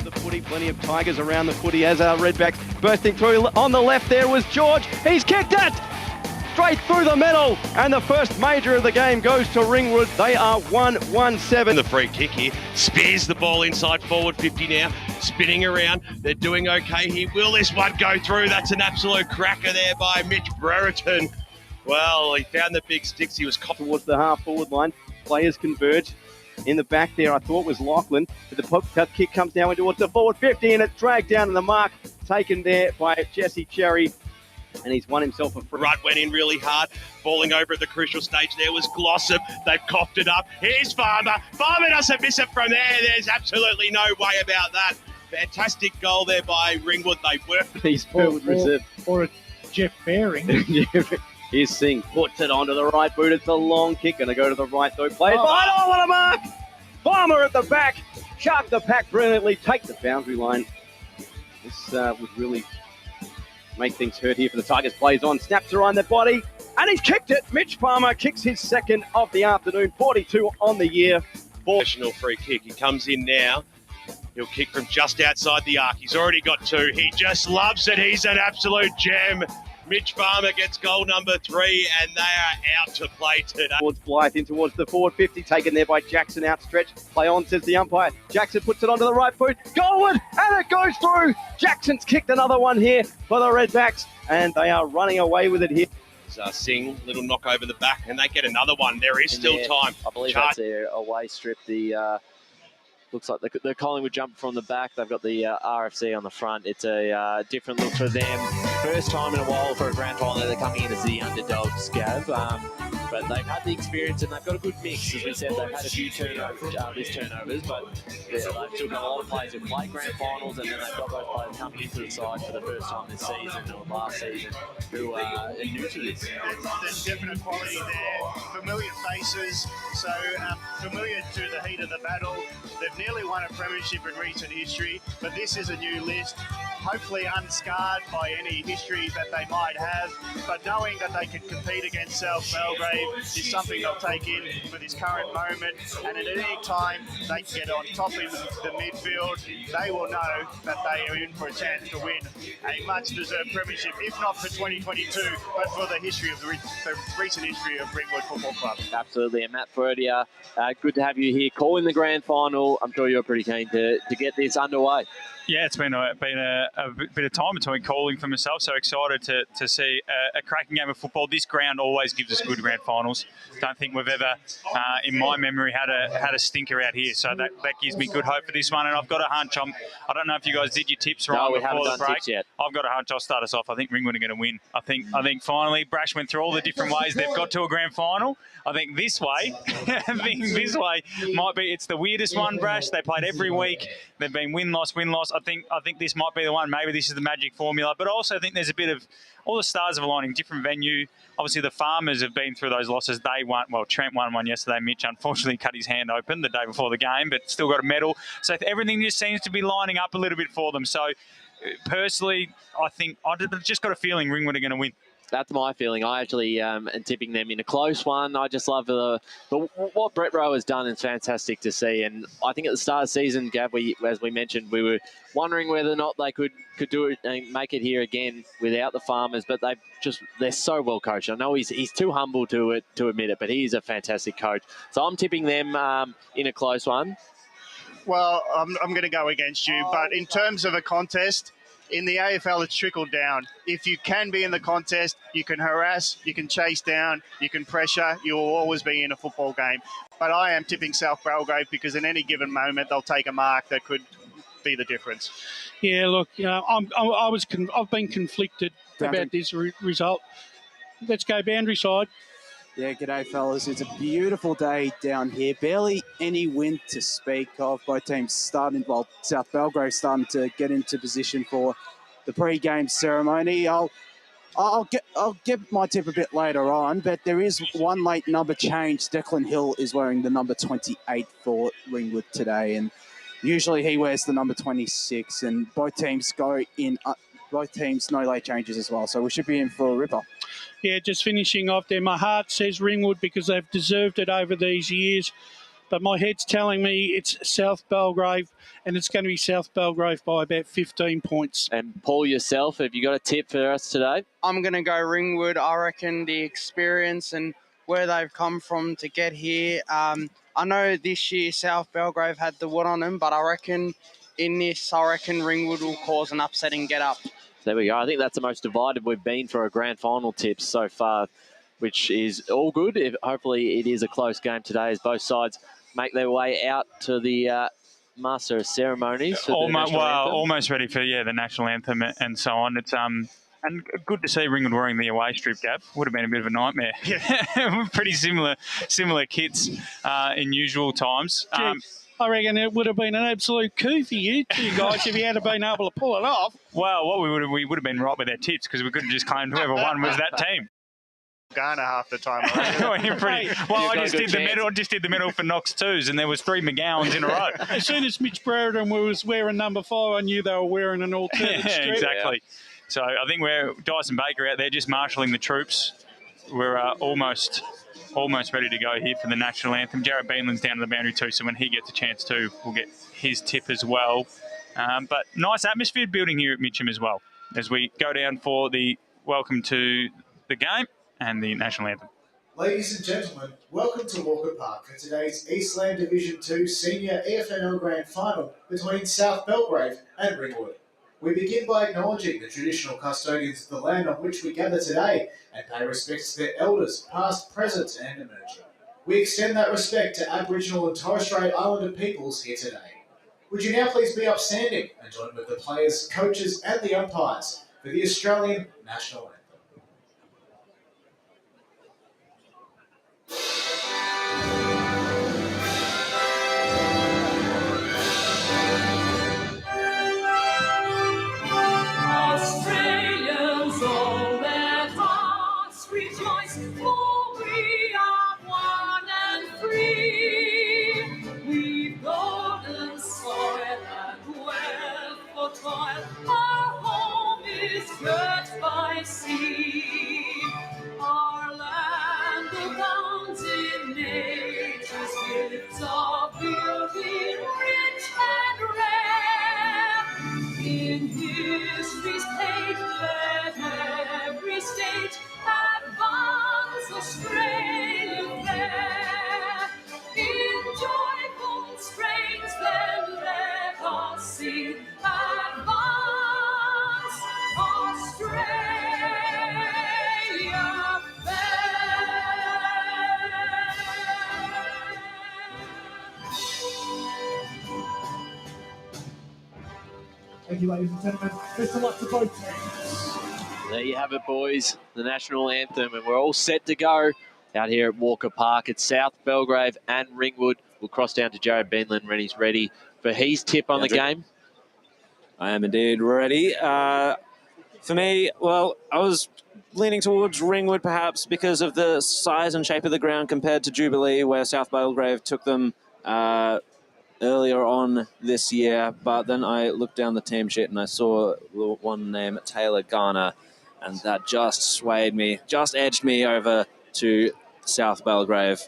The footy, plenty of Tigers around the footy as our Redbacks bursting through. On the left there was George. He's kicked it straight through the middle, and the first major of the game goes to Ringwood. They are 1-1-7. The free kick here, spears the ball inside forward 50 now, spinning around. They're doing okay here. Will this one go through? That's an absolute cracker there by Mitch Brereton. Well, he found the big sticks. He was towards the half-forward line. Players converge. In the back there, I thought was Lachlan. But the poke cut kick comes down towards the forward 50, and it's dragged down to the mark. Taken there by Jesse Cherry. And he's won himself a free. Rudd went in really hard. Falling over at the crucial stage there was Glossop. They've coughed it up. Here's Farmer. Farmer doesn't miss it from there. There's absolutely no way about that. Fantastic goal there by Ringwood. They worked. He's forward reserve. Or a Jeff Baring. Here's Singh. Puts it onto the right boot. It's a long kick. Going to go to the right though. Played by. Oh, what a mark! Farmer at the back. Shark the pack brilliantly. Take the boundary line. This would really make things hurt here for the Tigers. Plays on, snaps around their body, and he's kicked it. Mitch Palmer kicks his second of the afternoon, 42 on the year. Professional free kick. He comes in now. He'll kick from just outside the arc. He's already got two. He just loves it. He's an absolute gem. Mitch Farmer gets goal number 3, and they are out to play today. Towards Blythe, in towards the forward 50, taken there by Jackson, outstretched. Play on, says the umpire. Jackson puts it onto the right foot. Goalward, and it goes through. Jackson's kicked another one here for the Redbacks, and they are running away with it here. Singh, little knock over the back, and they get another one. There is still time. I believe that's their away strip. The looks like the Collingwood jumper from the back. They've got the RFC on the front. It's a different look for them. First time in a while for a grand final. They're coming in as the underdogs, Gav. But they've had the experience and they've got a good mix. As we said, they've had a few turnovers, but they've still got a lot of players who play grand finals, and then they've got those players coming into the side for the first time this season or last season who are new to this. There's definite quality there, familiar faces, so familiar to the heat of the battle. They've nearly won a premiership in recent history, but this is a new list, hopefully unscarred by any history that they might have, but knowing that they can compete against South Belgrave is something they'll take in for this current moment, and at any time they can get on top in the midfield, they will know that they are in for a chance to win a much-deserved premiership, if not for 2022, but for the history of the recent history of Ringwood Football Club. Absolutely, and Matt Ferdia, good to have you here calling the grand final. I'm sure you're pretty keen to get this underway. Yeah, it's been a bit of time between calling for myself. So excited to see a cracking game of football. This ground always gives us good grand finals. Don't think we've ever, in my memory, had a stinker out here. So that gives me good hope for this one. And I've got a hunch. I don't know if you guys did your tips right before the break. Yet. I've got a hunch. I'll start us off. I think Ringwood are going to win. I think finally Brash went through all the different ways they've got to a grand final. I think this way, might be. It's the weirdest one, Brash. They played every week. They've been win-loss. I think this might be the one. Maybe this is the magic formula. But I also think there's a bit of all the stars have aligning, different venue. Obviously, the Farmers have been through those losses. They won. Well, Trent won one yesterday. Mitch unfortunately cut his hand open the day before the game, but still got a medal. So everything just seems to be lining up a little bit for them. So personally, I think I've just got a feeling Ringwood are going to win. That's my feeling. I actually am tipping them in a close one. I just love what Brett Rowe has done. It's fantastic to see. And I think at the start of the season, Gav, as we mentioned, we were wondering whether or not they could do it and make it here again without the Farmers. But they're so well coached. I know he's too humble to admit it, but he's a fantastic coach. So I'm tipping them in a close one. Well, I'm going to go against you. But in terms of a contest, in the AFL, it's trickled down. If you can be in the contest, you can harass, you can chase down, you can pressure, you will always be in a football game. But I am tipping South Belgrave because in any given moment, they'll take a mark that could be the difference. Yeah, look, I've been conflicted about this result. Let's go boundary side. Yeah, g'day, fellas. It's a beautiful day down here. Barely any wind to speak of. Both teams starting, well, South Belgrave starting to get into position for the pre-game ceremony. I'll get my tip a bit later on, but there is one late number change. Declan Hill is wearing the number 28 for Ringwood today, and usually he wears the number 26. And both teams go in. Both teams no late changes as well, so we should be in for a ripper. Yeah, just finishing off there. My heart says Ringwood because they've deserved it over these years. But my head's telling me it's South Belgrave, and it's going to be South Belgrave by about 15 points. And Paul, yourself, have you got a tip for us today? I'm going to go Ringwood. I reckon the experience and where they've come from to get here. I know this year South Belgrave had the wood on them, but I reckon Ringwood will cause an upsetting get up. There we go. I think that's the most divided we've been for a grand final tips so far, which is all good. Hopefully it is a close game today as both sides make their way out to the Master of Ceremonies. For almost ready for the national anthem and so on. It's and good to see Ringwood wearing the away strip, Gav. Would have been a bit of a nightmare. Yeah. Pretty similar kits in usual times. I reckon it would have been an absolute coup for you two guys if you had been able to pull it off. Well, what we would have been right with our tips because we could have just claimed whoever won was that team. Ghana half the time. I just did the medal for Knox twos, and there was 3 McGowans in a row. As soon as Mitch Brereton was wearing number 5, I knew they were wearing an alternate strip. Exactly. So I think we're Dyson Baker out there just marshalling the troops. We're almost ready to go here for the national anthem. Jared Beanland's down to the boundary too, so when he gets a chance too, we'll get his tip as well. But nice atmosphere building here at Mitcham as well as we go down for the welcome to the game and the national anthem. Ladies and gentlemen, welcome to Walker Park for today's Eastland Division 2 Senior EFNL Grand Final between South Belgrave and Ringwood. We begin by acknowledging the traditional custodians of the land on which we gather today and pay respects to their elders, past, present and emerging. We extend that respect to Aboriginal and Torres Strait Islander peoples here today. Would you now please be upstanding and join with the players, coaches and the umpires for the Australian National Anthem. Australians, all their hearts rejoice, for we are one and free. We've golden soil and wealth for toil, our home is girt by sea. Our land abounds in nature's gifts of beauty, rich and rare. In history's page, let every state advance Australia fair. In joyful strains, then let us sing, advance Australia fair. Thank you, ladies and gentlemen. Best of luck to both teams. There you have it, boys. The national anthem, and we're all set to go out here at Walker Park. It's South Belgrave and Ringwood. We'll cross down to Jared Beanland when he's ready for his tip on the game. I am indeed ready. For me, well, I was leaning towards Ringwood perhaps because of the size and shape of the ground compared to Jubilee, where South Belgrave took them earlier on this year, but then I looked down the team sheet and I saw one name, Taylor Garner, and that just swayed me, just edged me over to South Belgrave.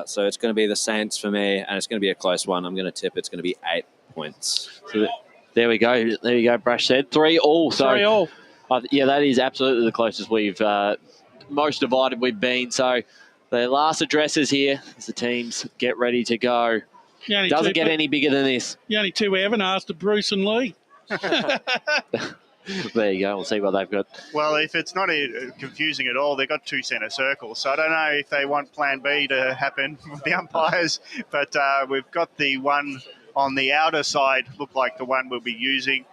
So it's going to be the Saints for me, and it's going to be a close one. I'm going to tip it's going to be 8 points. So there we go. There you go, Brash said. 3-3. So 3-3. Yeah, that is absolutely the closest we've, most divided we've been. So the last addresses here as the teams get ready to go. Doesn't get any bigger than this. The only two we haven't asked are Bruce and Lee. There you go. We'll see what they've got. Well, if it's not confusing at all, they've got 2 centre circles. So I don't know if they want plan B to happen with the umpires. But we've got the one on the outer side, look like the one we'll be using.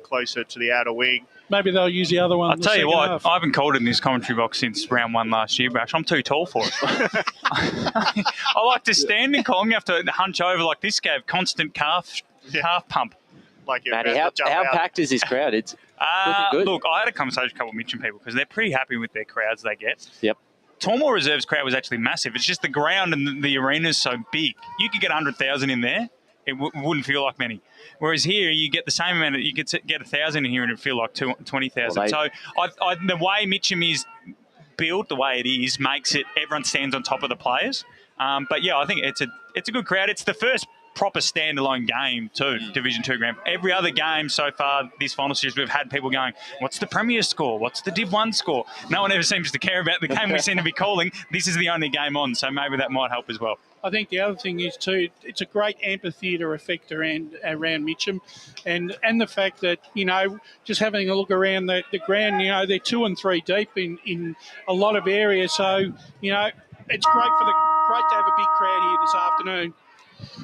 closer to the outer wing. Maybe they'll use the other one. I'll tell you what, I haven't called it in this commentary box since round 1 last year, Bash. I'm too tall for it. I like to stand and call him. You have to hunch over like this guy, constant calf pump. Like Matty, how packed is this crowd? It's looking good. Look, I had a conversation with a couple of Mitcham people because they're pretty happy with their crowds they get. Yep. Tormore Reserve's crowd was actually massive. It's just the ground and the arena's so big. You could get 100,000 in there. It wouldn't feel like many. Whereas here, you get the same amount. You get 1,000 in here, and it'd feel like 20,000. Well, so the way Mitcham is built, the way it is, makes it everyone stands on top of the players. But yeah, I think it's a good crowd. It's the first proper standalone game too, Division 2 Grand. Every other game so far this final series, we've had people going, what's the Premier score? What's the Div 1 score? No one ever seems to care about the game we seem to be calling. This is the only game on, so maybe that might help as well. I think the other thing is too, it's a great amphitheatre effect around Mitcham, and the fact that, you know, just having a look around the ground, you know, they're 2 and 3 deep in a lot of areas. So, you know, it's great to have a big crowd here this afternoon.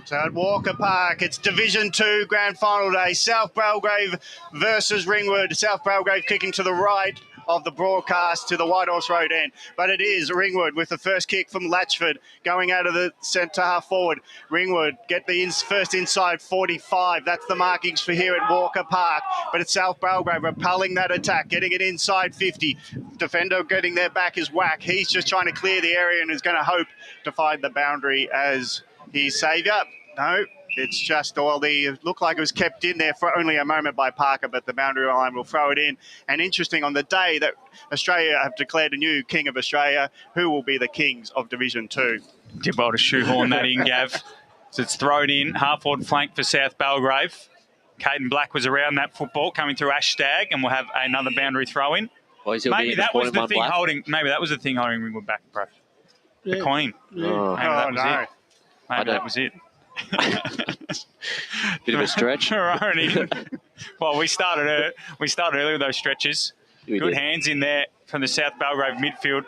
So at Walker Park, it's Division 2 Grand Final day. South Belgrave versus Ringwood. South Belgrave kicking to the right of the broadcast to the White Horse Road end. But it is Ringwood with the first kick from Latchford going out of the centre half forward. Ringwood get the first inside 45. That's the markings for here at Walker Park. But it's South Belgrave repelling that attack, getting it inside 50. Defender getting their back is Whack. He's just trying to clear the area and is going to hope to find the boundary as his saviour. No, it's just it looked like it was kept in there for only a moment by Parker, but the boundary line will throw it in. And interesting, on the day that Australia have declared a new King of Australia, who will be the Kings of Division 2? Did well to shoehorn that in, Gav. So it's thrown in, half-forward flank for South Belgrave. Caden Black was around that football coming through Ashtag, and we'll have another boundary throw in. Maybe that was the thing holding. Maybe that was the thing holding Ringwood back, bro. Yeah. The Queen. Yeah. Maybe that was it. Maybe that was it. Bit of a stretch. Well, we started early with those stretches. Good hands in there from the South Belgrave midfield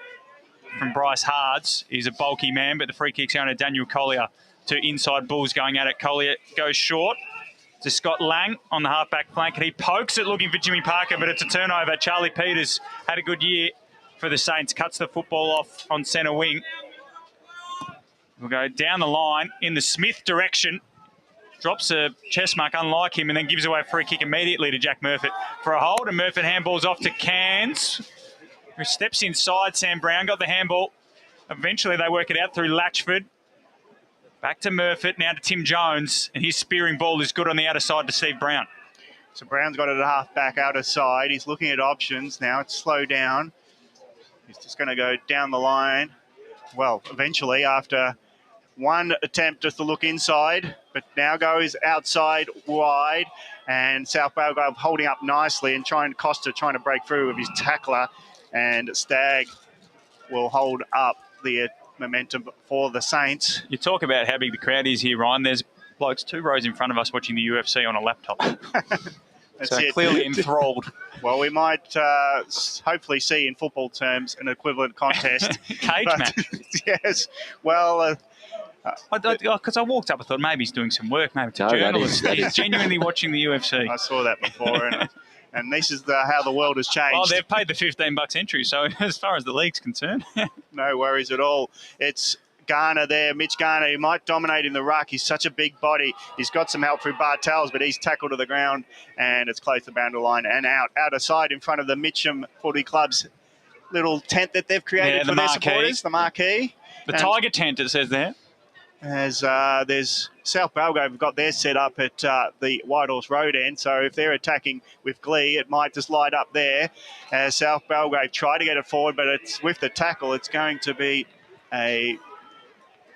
from Bryce Hards. He's a bulky man, but the free kick's going to Daniel Collier to inside Bulls going at it. Collier goes short to Scott Lang on the half-back flank, and he pokes it looking for Jimmy Parker, but it's a turnover. Charlie Peters had a good year for the Saints, cuts the football off on centre wing. We'll go down the line in the Smith direction. Drops a chest mark unlike him and then gives away a free kick immediately to Jack Murfitt for a hold. And Murfitt handballs off to Cairns, who steps inside. Sam Brown got the handball. Eventually they work it out through Latchford. Back to Murfitt, now to Tim Jones. And his spearing ball is good on the outer side to Steve Brown. So Brown's got it at half-back outer side. He's looking at options now. It's slow down. He's just going to go down the line. Well, eventually after one attempt just to look inside, but now goes outside wide, and South Belgrave holding up nicely and Costa trying to break through with his tackler, and Stagg will hold up the momentum for the Saints. You talk about how big the crowd is here, Ryan. There's blokes 2 rows in front of us watching the UFC on a laptop. So clearly enthralled. Well, we might hopefully see in football terms an equivalent contest. Cage match. Yes. Well, because I walked up, I thought maybe he's doing some work, maybe it's a journalist. He's genuinely watching the UFC. I saw that before, and this is how the world has changed. Well, they've paid the $15 entry, so as far as the league's concerned. No worries at all. It's Garner there, Mitch Garner, he might dominate in the ruck. He's such a big body. He's got some help through Bartels, but he's tackled to the ground, and it's close to the boundary line and out of sight in front of the Mitcham Footy Club's little tent that they've created for their supporters, the marquee. The Tiger tent, it says there. As there's South Belgrave have got theirs set up at the White Horse Road end, so if they're attacking with glee, it might just light up there. As South Belgrave try to get it forward, but it's with the tackle, it's going to be a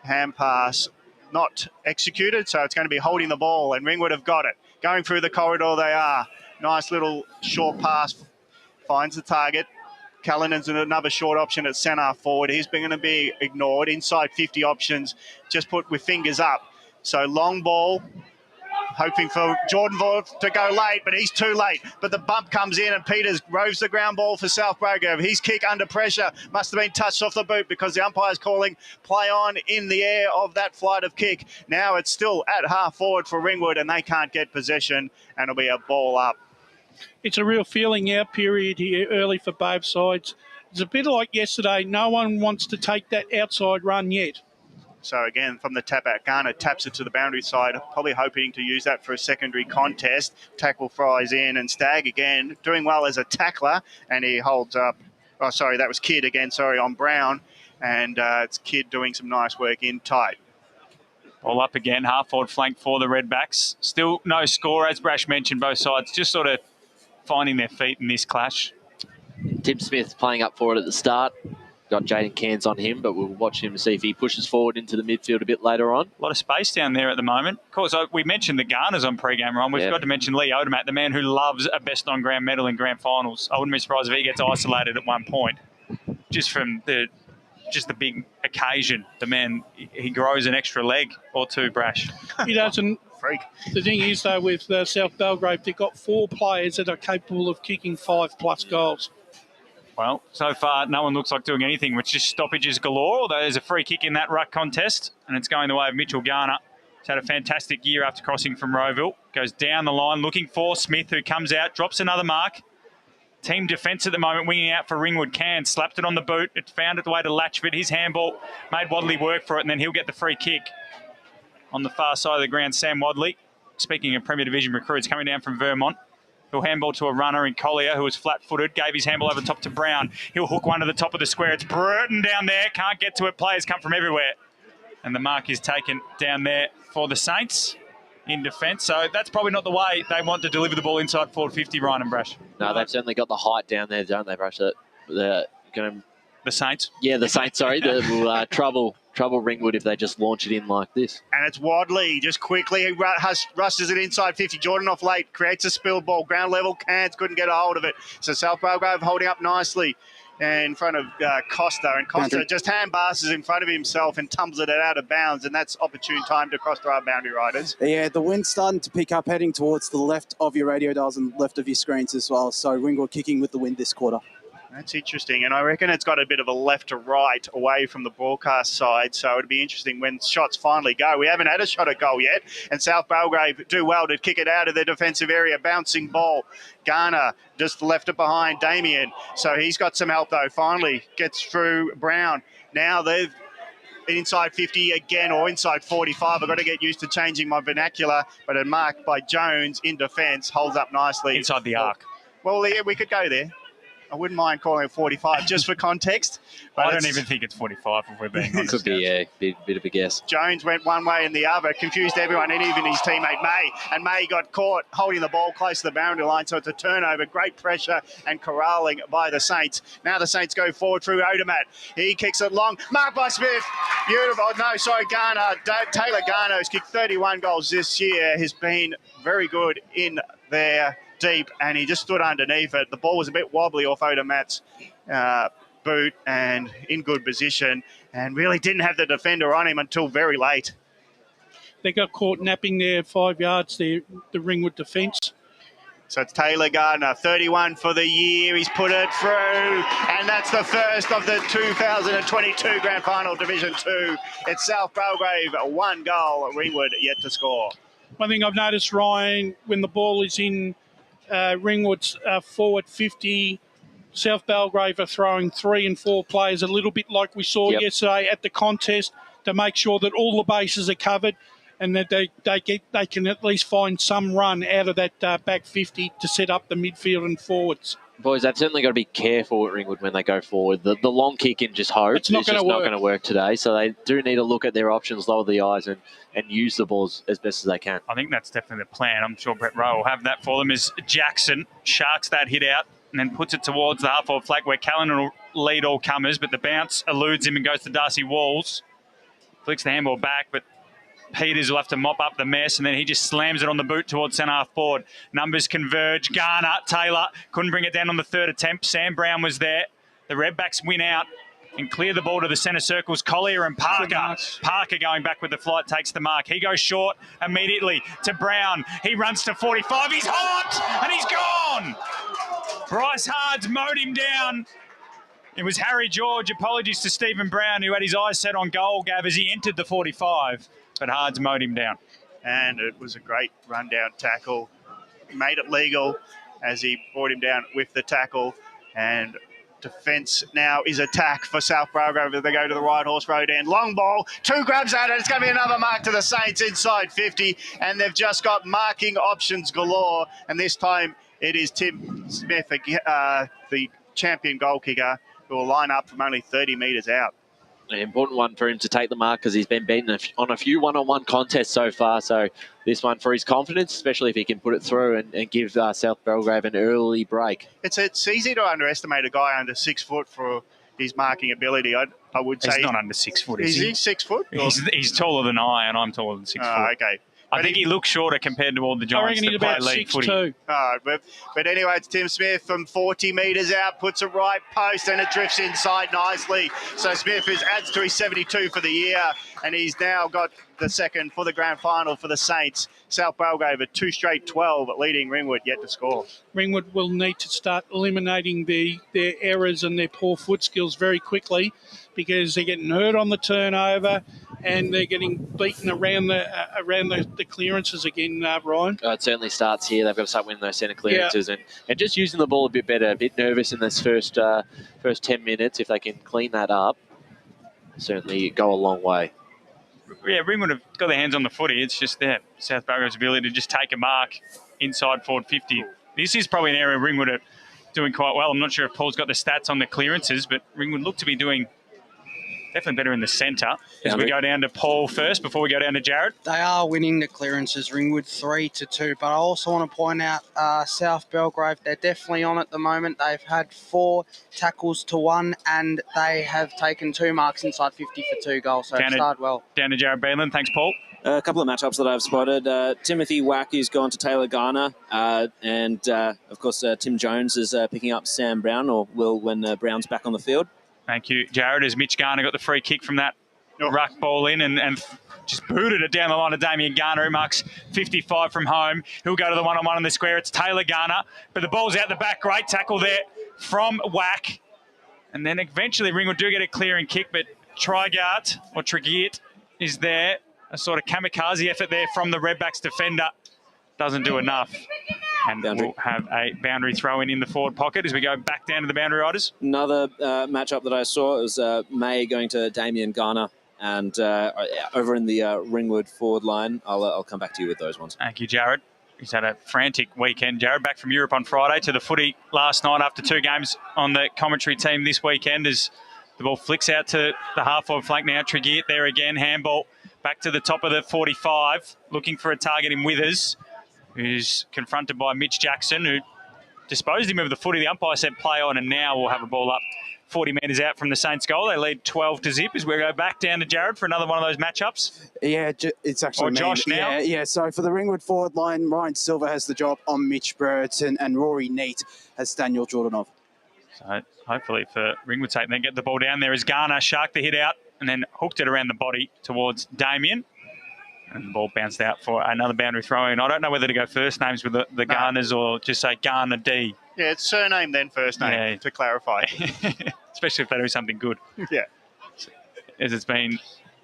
hand pass not executed, so it's going to be holding the ball, and Ringwood have got it. Going through the corridor they are. Nice little short pass, finds the target. Callanan's another short option at centre forward. He's going to be ignored. Inside 50 options, just put with fingers up. So long ball hoping for Jordan Vaught to go late, but he's too late. But the bump comes in and Peters roves the ground ball for South Belgrave. His kick under pressure must have been touched off the boot because the umpire's calling play on in the air of that flight of kick. Now it's still at half forward for Ringwood and they can't get possession and it'll be a ball up. It's a real feeling out period here early for both sides. It's a bit like yesterday. No one wants to take that outside run yet. So again, from the tap out, Garner taps it to the boundary side, probably hoping to use that for a secondary contest. Tackle flies in and Stagg again doing well as a tackler and he holds up. Oh, sorry, that was Kidd again, on Brown. And it's Kidd doing some nice work in tight. Ball up again, half forward flank for the Redbacks. Still no score, as Brash mentioned, both sides just sort of finding their feet in this clash. Tim Smith playing up for it at the start. Got Jaden Cairns on him, but we'll watch him to see if he pushes forward into the midfield a bit later on. A lot of space down there at the moment. Of course, we mentioned the Garners on pre-game, Ron. We've got to mention Lee Odermatt, the man who loves a best-on-ground medal in grand finals. I wouldn't be surprised if he gets isolated at one point, just from the big occasion. The man, he grows an extra leg or two, Brash. He doesn't. Freak. The thing is, though, with South Belgrave, they've got 4 players that are capable of kicking 5+ goals. Well, so far, no one looks like doing anything, which just stoppages galore, although there's a free kick in that ruck contest, and it's going the way of Mitchell Garner. He's had a fantastic year after crossing from Rowville. Goes down the line, looking for Smith, who comes out, drops another mark. Team defence at the moment, winging out for Ringwood. Cairns slapped it on the boot. It found its way to Latchford. His handball made Wadley work for it, and then he'll get the free kick. On the far side of the ground, Sam Wadley, speaking of Premier Division recruits, coming down from Vermont. He'll handball to a runner in Collier, who was flat-footed, gave his handball over top to Brown. He'll hook one to the top of the square. It's Burton down there. Can't get to it. Players come from everywhere. And the mark is taken down there for the Saints in defence. So that's probably not the way they want to deliver the ball inside forward 50, Ryan and Brash. No, they've certainly got the height down there, don't they, Brash? They're going to... The Saints? Yeah, the Saints, sorry. That will trouble Ringwood if they just launch it in like this. And it's Wadley, just quickly, he rushes it inside 50. Jordan off late, creates a spill ball. Ground level, Cairns couldn't get a hold of it. So South Belgrave holding up nicely in front of Costa. And Costa just hand-passes in front of himself and tumbles it out of bounds. And that's opportune time to cross to our boundary riders. Yeah, the wind's starting to pick up, heading towards the left of your radio dials and left of your screens as well. So Ringwood kicking with the wind this quarter. That's interesting, and I reckon it's got a bit of a left to right away from the broadcast side, so it'll be interesting when shots finally go. We haven't had a shot at goal yet, and South Belgrave do well to kick it out of their defensive area. Bouncing ball. Garner just left it behind Damien, so he's got some help though. Finally gets through Brown. Now they've inside 50 again, or inside 45. I've got to get used to changing my vernacular, but a mark by Jones in defence holds up nicely. Inside the arc. Well, yeah, we could go there. I wouldn't mind calling it 45 just for context. But I don't even think it's 45 if we're being honest. Could be a bit of a guess. Jones went one way and the other, confused everyone, and even his teammate May. And May got caught holding the ball close to the boundary line, so it's a turnover. Great pressure and corralling by the Saints. Now the Saints go forward through Odermatt. He kicks it long. Marked by Smith. Beautiful. No, sorry, Garner. Taylor Garner, who's kicked 31 goals this year, has been very good in there. Deep, and he just stood underneath it. The ball was a bit wobbly off Odermatt's boot and in good position, and really didn't have the defender on him until very late. They got caught napping there 5 yards there, the Ringwood defence. So it's Taylor Gardner, 31 for the year. He's put it through, and that's the first of the 2022 Grand Final Division 2. It's South Belgrave, 1 goal. Ringwood yet to score. One thing I've noticed, Ryan, when the ball is in Ringwood's forward 50, South Belgrave are throwing 3 and 4 players, a little bit like we saw yesterday at the contest, to make sure that all the bases are covered and that they can at least find some run out of that back 50 to set up the midfield and forwards. Boys, they've certainly got to be careful at Ringwood when they go forward. The long kick and just hope is just not going to work today. So they do need to look at their options, lower the eyes, and use the balls as best as they can. I think that's definitely the plan. I'm sure Brett Rowe will have that for them as Jackson sharks that hit out and then puts it towards the half-forward flag where Callan will lead all comers, but the bounce eludes him and goes to Darcy Walls. Flicks the handball back, but Peters will have to mop up the mess, and then he just slams it on the boot towards centre half forward. Numbers converge. Garner, Taylor couldn't bring it down on the third attempt. Sam Brown was there. The Redbacks win out. and clear the ball to the centre circles. Collier and Parker. Parker going back with the flight, takes the mark. He goes short immediately to Brown. He runs to 45. He's hot and he's gone. Bryce Hards mowed him down. It was Harry George. Apologies to Stephen Brown, who had his eyes set on goal, Gav, as he entered the 45. But Hards mowed him down. And it was a great rundown tackle. Made it legal as he brought him down with the tackle. And defence now is attack for South Belgrave. They go to the right horse road end. Long ball, 2 grabs at it. It's going to be another mark to the Saints inside 50. And they've just got marking options galore. And this time it is Tim Smith, the champion goal kicker, who will line up from only 30 metres out. An important one for him to take the mark because he's been beaten on a few one-on-one contests so far. So this one for his confidence, especially if he can put it through and give South Belgrave an early break. It's easy to underestimate a guy under 6 foot for his marking ability. I would say he's not under 6 foot, is he? Is he 6 foot? He's taller than I, and I'm taller than 6 foot. Okay. I think he looks shorter compared to all the Giants that play league footy. 6'2". But anyway, it's Tim Smith from 40 metres out, puts a right post, and it drifts inside nicely. So Smith adds to his 72 for the year, and he's now got the second for the grand final for the Saints. South Belgrave at 2 straight 12, leading Ringwood yet to score. Ringwood will need to start eliminating their errors and their poor foot skills very quickly, because they're getting hurt on the turnover and they're getting beaten around the clearances again, Ryan. It certainly starts here. They've got to start winning those centre clearances and just using the ball a bit better. A bit nervous in this first 10 minutes. If they can clean that up, certainly go a long way. Yeah, Ringwood have got their hands on the footy. It's just their South Belgrave's ability to just take a mark inside forward 50. This is probably an area Ringwood are doing quite well. I'm not sure if Paul's got the stats on the clearances, but Ringwood look to be doing definitely better in the centre. As we go down to Paul first before we go down to Jared. They are winning the clearances, Ringwood 3-2. But I also want to point out South Belgrave, they're definitely on at the moment. They've had 4 tackles to 1 and they have taken 2 marks inside 50 for 2 goals. So it started well. Down to Jared Beelan. Thanks, Paul. A couple of matchups that I've spotted. Timothy Wacky's gone to Taylor Garner. And, of course, Tim Jones is picking up Sam Brown, or will when Brown's back on the field. Thank you, Jared, as Mitch Garner got the free kick from that ruck ball in and just booted it down the line of Damien Garner, who marks 55 from home. He'll go to the one-on-one in the square. It's Taylor Garner, but the ball's out the back. Great tackle there from Wack. And then eventually Ringwood do get a clearing kick, but Trigart or Trigiert is there. A sort of kamikaze effort there from the Redbacks defender. Doesn't do enough. And we'll have a boundary throw in the forward pocket as we go back down to the boundary riders. Another matchup that I saw was May going to Damien Garner, and over in the Ringwood forward line. I'll come back to you with those ones. Thank you, Jared. He's had a frantic weekend. Jared back from Europe on Friday to the footy last night after 2 games on the commentary team this weekend as the ball flicks out to the half-forward flank now. Trigiert there again, handball back to the top of the 45, looking for a target in Withers, who's confronted by Mitch Jackson, who disposed him of the footy. The umpire said play on, and now we'll have a ball up 40 metres out from the Saints goal. They lead 12-0 as we go back down to Jared for another one of those matchups. Yeah, it's actually me. Josh now. Yeah, so for the Ringwood forward line, Ryan Silver has the job on Mitch Burton and Rory Neat has Daniel Jordanov. So hopefully for Ringwood's sake, they get the ball down there as Garner sharked the hit out and then hooked it around the body towards Damien. And the ball bounced out for another boundary throw in. I don't know whether to go first names with the Garners or just say Garner D. Yeah, it's surname then first name, to clarify. Especially if they do something good. Yeah. As it's been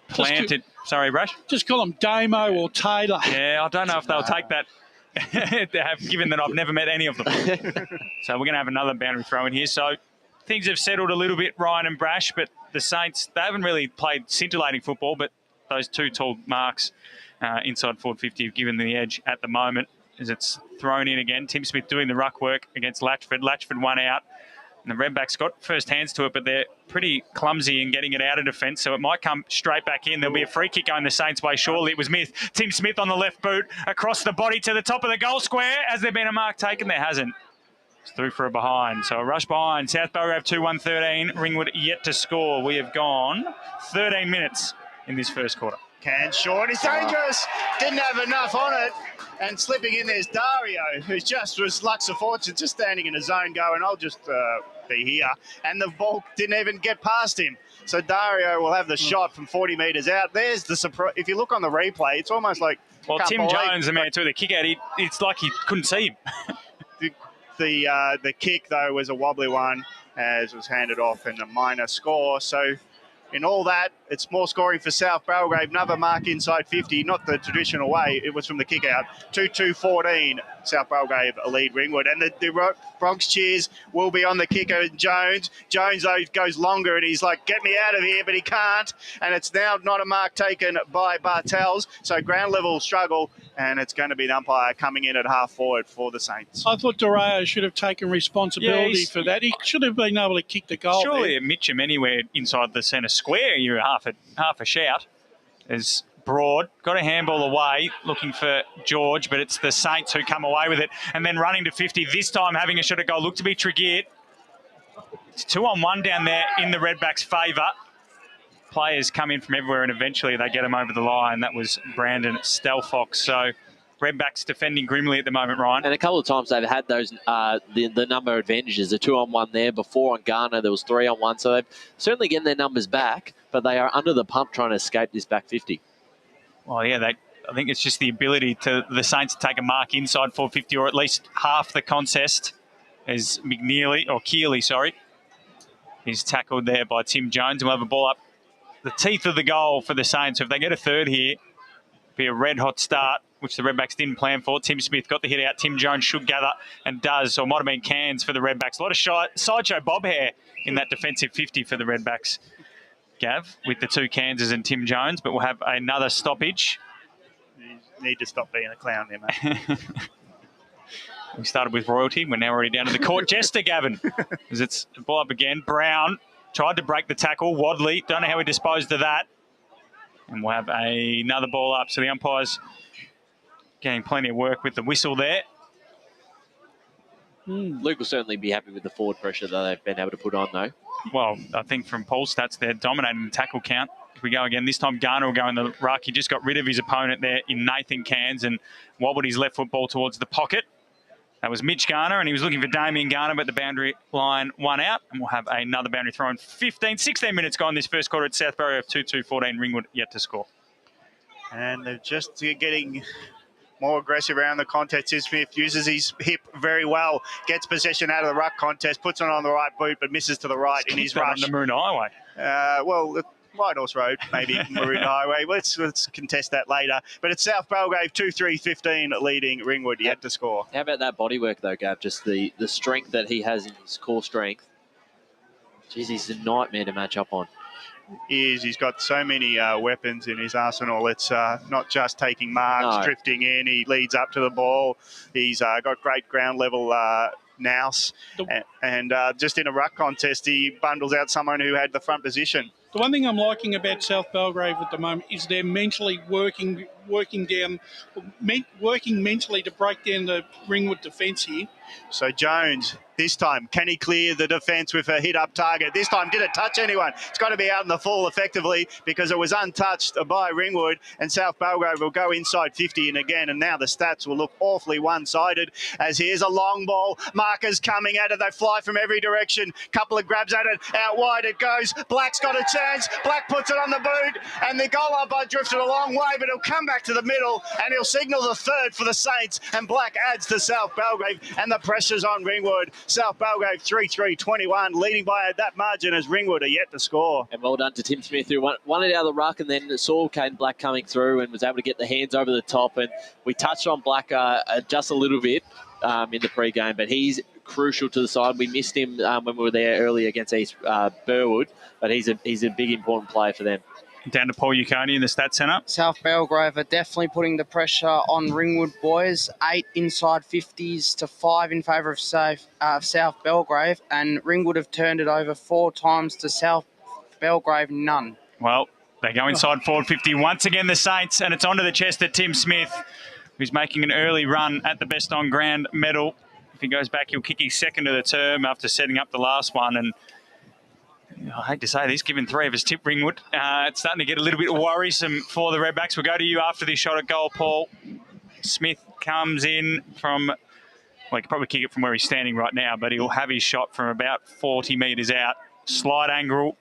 planted. Sorry, Rush? Just call them Damo or Taylor. Yeah, I don't know if they'll take that, given that I've never met any of them. So we're going to have another boundary throw in here. So things have settled a little bit, Ryan and Brash, but the Saints, they haven't really played scintillating football, but those 2 tall marks inside forward 50 have given the edge at the moment as it's thrown in again. Tim Smith doing the ruck work against Latchford. Latchford one out. And the Redbacks got first hands to it, but they're pretty clumsy in getting it out of defence, so it might come straight back in. There'll be a free kick going the Saints' way, surely. It was Tim Smith on the left boot, across the body to the top of the goal square. Has there been a mark taken? There hasn't. It's through for a behind. So a rush behind. South Belgrave 2-1-13. Ringwood yet to score. We have gone 13 minutes in this first quarter. Can short. He's dangerous. Didn't have enough on it. And slipping in there's Dario, who's just was luck of fortune, just standing in a zone going, I'll just 50 here, and the ball didn't even get past him. So Dario will have the shot from 40 metres out. There's the surprise. If you look on the replay, it's almost like... Well, Tim Jones, the man threw the kick out. It's like he couldn't see him. The kick, though, was a wobbly one, as was handed off in a minor score. So in all that, it's more scoring for South Belgrave. Another mark inside 50, not the traditional way. It was from the kick out. 2-2-14, South Belgrave lead Ringwood. And the Bronx cheers will be on the kicker, Jones. Jones, though, goes longer, and he's like, get me out of here, but he can't. And it's now not a mark taken by Bartels. So ground level struggle, and it's going to be an umpire coming in at half forward for the Saints. I thought Dario should have taken responsibility for that. He should have been able to kick the goal. Surely at Mitcham anywhere inside the centre square, you're half a shout. As Broad got a handball away, looking for George, but it's the Saints who come away with it. And then running to 50, this time having a shot at goal. Looked to be Tregear. It's 2-on-1 down there in the Redbacks' favour. Players come in from everywhere, and eventually they get them over the line. That was Brandon Stelfox. So Redbacks defending grimly at the moment, Ryan. And a couple of times they've had those the number advantages. The 2-on-1 there. Before on Garner, there was 3-on-1. So they're certainly getting their numbers back, but they are under the pump trying to escape this back 50. Well, yeah, I think it's just the ability to the Saints to take a mark inside 450, or at least half the contest, as Keeley is tackled there by Tim Jones. And we'll have a ball up the teeth of the goal for the Saints. So if they get a third here, it'll be a red-hot start, which the Redbacks didn't plan for. Tim Smith got the hit out. Tim Jones should gather and does, or might have been cans for the Redbacks. A lot of sideshow bob hair in that defensive 50 for the Redbacks, Gav, with the two Kansas and Tim Jones, but we'll have another stoppage. You need to stop being a clown there, mate. We started with royalty. We're now already down to the court jester, Gavin, as it's a ball up again. Brown tried to break the tackle. Wadley, don't know how he disposed of that. And we'll have another ball up. So the umpire's getting plenty of work with the whistle there. Luke will certainly be happy with the forward pressure that they've been able to put on, though. Well, I think from Paul's stats, they're dominating the tackle count. If we go again, this time Garner will go in the ruck. He just got rid of his opponent there in Nathan Cairns and wobbled his left foot ball towards the pocket. That was Mitch Garner, and he was looking for Damien Garner, but the boundary line one out. And we'll have another boundary throw in 16 minutes gone this first quarter at South Belgrave. 2-2-14, Ringwood yet to score. And they're just getting more aggressive around the contest. Tim Smith uses his hip very well, gets possession out of the ruck contest, puts it on the right boot, but misses to the right in his rush. On the Maroon Highway. White Horse Road, maybe Maroon Highway. Let's contest that later. But it's South Belgrave 2-3-15 leading Ringwood yet to score. How about that bodywork, though, Gav? Just the strength that he has in his core strength. Jeez, he's a nightmare to match up on. He's got so many weapons in his arsenal. It's not just taking marks, drifting in. He leads up to the ball. He's got great ground level nous. And just in a ruck contest, he bundles out someone who had the front position. The one thing I'm liking about South Belgrave at the moment is they're mentally working mentally to break down the Ringwood defence here. So Jones, this time, can he clear the defence with a hit-up target? This time, did it touch anyone? It's got to be out in the full effectively because it was untouched by Ringwood, and South Belgrave will go inside 50 and again, and now the stats will look awfully one-sided as here's a long ball. Markers coming at it. They fly from every direction. Couple of grabs at it. Out wide it goes. Black's got a chance. Black puts it on the boot, and the goal umpire drifted a long way, but he'll come back to the middle, and he'll signal the third for the Saints, and Black adds to South Belgrave, and the pressure's on Ringwood. South Belgrave 3-3-21, leading by that margin as Ringwood are yet to score. And well done to Tim Smith, who won it out of the ruck and then saw Caden Black coming through and was able to get the hands over the top. And we touched on Black just a little bit in the pre-game, but he's crucial to the side. We missed him when we were there earlier against East Burwood, but he's a big, important player for them. Down to Paul Uconi in the stats centre. South Belgrave are definitely putting the pressure on Ringwood boys. 8 inside 50s to 5 in favour of South Belgrave, and Ringwood have turned it over 4 times to South Belgrave, none. Well, they go inside forward 50 once again, the Saints, and it's onto the chest of Tim Smith, who's making an early run at the Best on Ground medal. If he goes back, he'll kick his second of the term after setting up the last one, and I hate to say this, given 3 of us tip Ringwood, it's starting to get a little bit worrisome for the Redbacks. We'll go to you after this shot at goal, Paul. Smith comes in from Well, he could probably kick it from where he's standing right now, but he'll have his shot from about 40 metres out. Slight angle.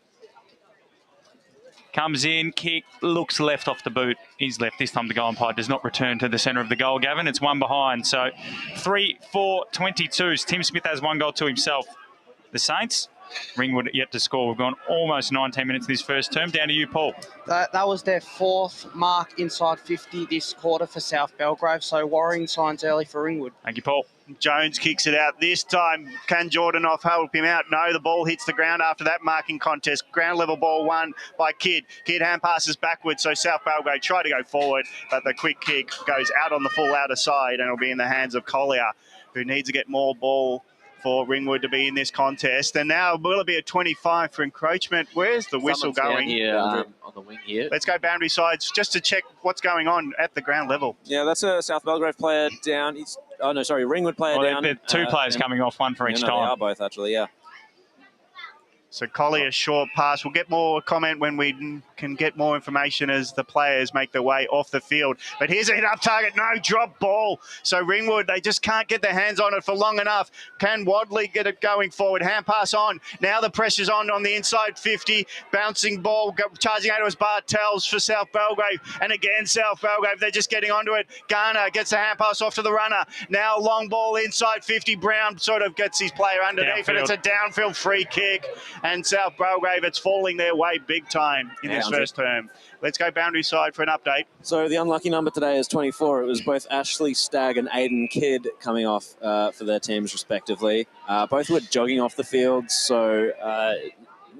Comes in, kick, looks left off the boot. He's left. This time the goal umpire does not return to the centre of the goal, Gavin. It's one behind. So 3-4-22. Tim Smith has 1 goal to himself. The Saints, Ringwood yet to score. We've gone almost 19 minutes in this first term. Down to you, Paul. That was their 4th mark inside 50 this quarter for South Belgrave, so worrying signs early for Ringwood. Thank you, Paul. Jones kicks it out this time. Can Jordanoff help him out? No, the ball hits the ground after that marking contest. Ground level ball won by Kidd. Kidd hand passes backwards, so South Belgrave try to go forward, but the quick kick goes out on the full outer side and it'll be in the hands of Collier, who needs to get more ball for Ringwood to be in this contest. And now will it be a 25 for encroachment? Where's the whistle Someone's going? down here, on the wing here. Let's go boundary sides just to check what's going on at the ground level. Yeah, that's a South Belgrave player down. Ringwood player down. There are 2 players coming off, 1 for each time. They are both, actually, yeah. So Collier's short pass. We'll get more comment when we can get more information as the players make their way off the field. But here's a hit up target. No, drop ball. So Ringwood, they just can't get their hands on it for long enough. Can Wadley get it going forward? Hand pass on. Now the pressure's on the inside 50. Bouncing ball, charging out to Bartels for South Belgrave. And again, South Belgrave, they're just getting onto it. Garner gets the hand pass off to the runner. Now long ball inside 50. Brown sort of gets his player underneath, and it's a downfield free kick. And South Belgrave, it's falling their way big time in this first term. Let's go boundary side for an update. So the unlucky number today is 24. It was both Ashley Stagg and Aidan Kidd coming off for their teams respectively. Both were jogging off the field, so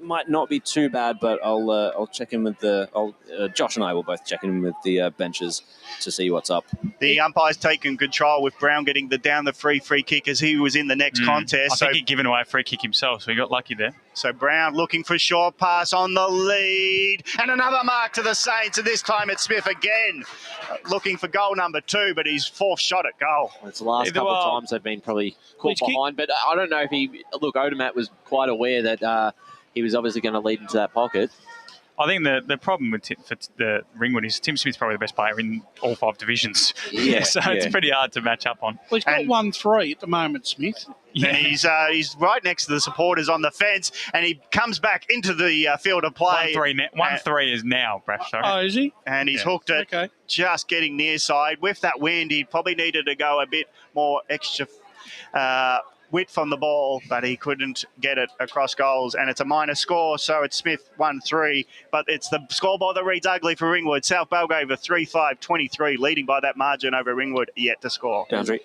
might not be too bad, but I'll check in with Josh and I will both check in with the benches to see what's up. The umpire's taken control with Brown getting down the free kick as he was in the next contest. I think he'd given away a free kick himself, so he got lucky there. So Brown looking for short pass on the lead. And another mark to the Saints, and this time it's Smith again. Looking for goal number 2, but his 4th shot at goal. It's the last couple of times they've been probably caught behind, but I don't know if Odermatt was quite aware that he was obviously going to lead into that pocket. I think the problem with for the Ringwood is Tim Smith's probably the best player in all 5 divisions. So it's pretty hard to match up on. Well, he's got 1-3 at the moment, Smith. Yeah. And he's right next to the supporters on the fence, and he comes back into the field of play. 1-3 is now, Brash. Sorry. Oh, is he? And he's hooked it, just getting near side. With that wind, he probably needed to go a bit more extra width on the ball, but he couldn't get it across goals, and it's a minor score, so it's Smith 1-3, but it's the scoreboard that reads ugly for Ringwood. South Belgrave a 3-5-23, leading by that margin over Ringwood, yet to score. Boundary.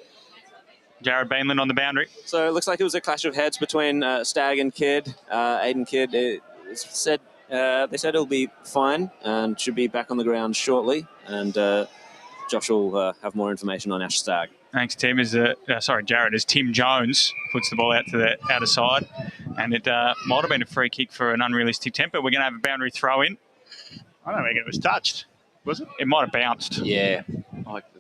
Jared Bainland on the boundary. So it looks like it was a clash of heads between Stagg and Kidd. Aidan Kidd they said it'll be fine and should be back on the ground shortly, and Josh will have more information on Ash Stagg. Thanks, Tim. Jared, as Tim Jones puts the ball out to the outer side. And it might have been a free kick for an unrealistic temper. We're going to have a boundary throw in. I don't reckon it was touched, was it? It might have bounced. Yeah.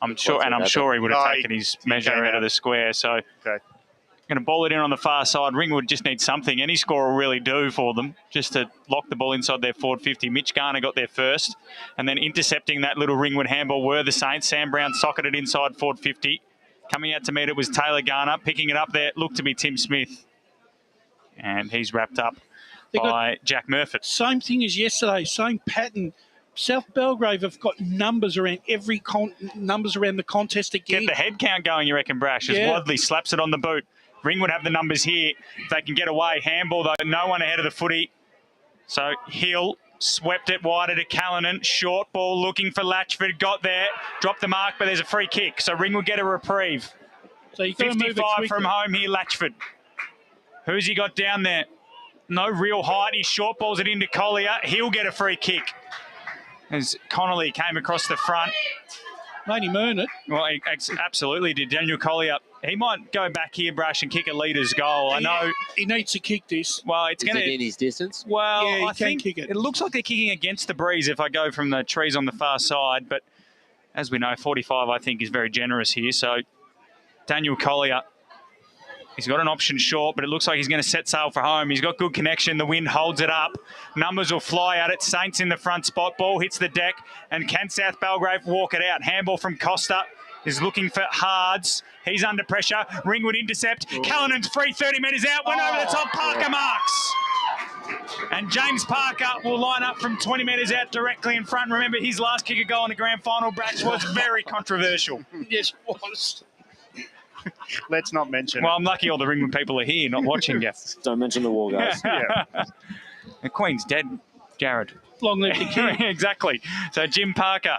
I'm sure he would have taken his measure out of the square. So going to ball it in on the far side. Ringwood just needs something. Any score will really do for them just to lock the ball inside their forward 50. Mitch Garner got there first. And then intercepting that little Ringwood handball were the Saints. Sam Brown socketed inside forward 50. Coming out to meet it was Taylor Garner. Picking it up there looked to be Tim Smith. And he's wrapped up by Jack Murphy. Same thing as yesterday, same pattern. South Belgrave have got numbers around numbers around the contest again. Get the head count going, you reckon, Brash, as Wadley slaps it on the boot. Ringwood have the numbers here. If they can get away. Handball, though, no one ahead of the footy. So Hill swept it wider to Callanan. Short ball looking for Latchford. Got there. Dropped the mark, but there's a free kick. So Ringwood get a reprieve. So you 55 from home here, Latchford. Who's he got down there? No real height. He short balls it into Collier. He'll get a free kick. As Connolly came across the front. Made him earn it. Well, he absolutely did. Daniel Collier. He might go back here, Brash, and kick a leader's goal. I know he needs to kick this. Well, it's going to in his distance. Well, yeah, I think kick it. It looks like they're kicking against the breeze if I go from the trees on the far side. But as we know, 45 I think is very generous here. So Daniel Collier, he's got an option short, but it looks like he's going to set sail for home. He's got good connection. The wind holds it up. Numbers will fly at it. Saints in the front spot. Ball hits the deck. And can South Belgrave walk it out? Handball from Costa. is looking for Hards. He's under pressure. Ringwood intercept. Callanan's free, 30 metres out. Went over the top. Parker marks. And James Parker will line up from 20 metres out directly in front. Remember, his last kick of goal in the grand final, Brash, was very controversial. Yes, it was. Let's not mention Well, I'm lucky all the Ringwood people are here, not watching you. Don't mention the war, guys. Yeah. The Queen's dead, Jared. Long live the king. Exactly. So Jim Parker.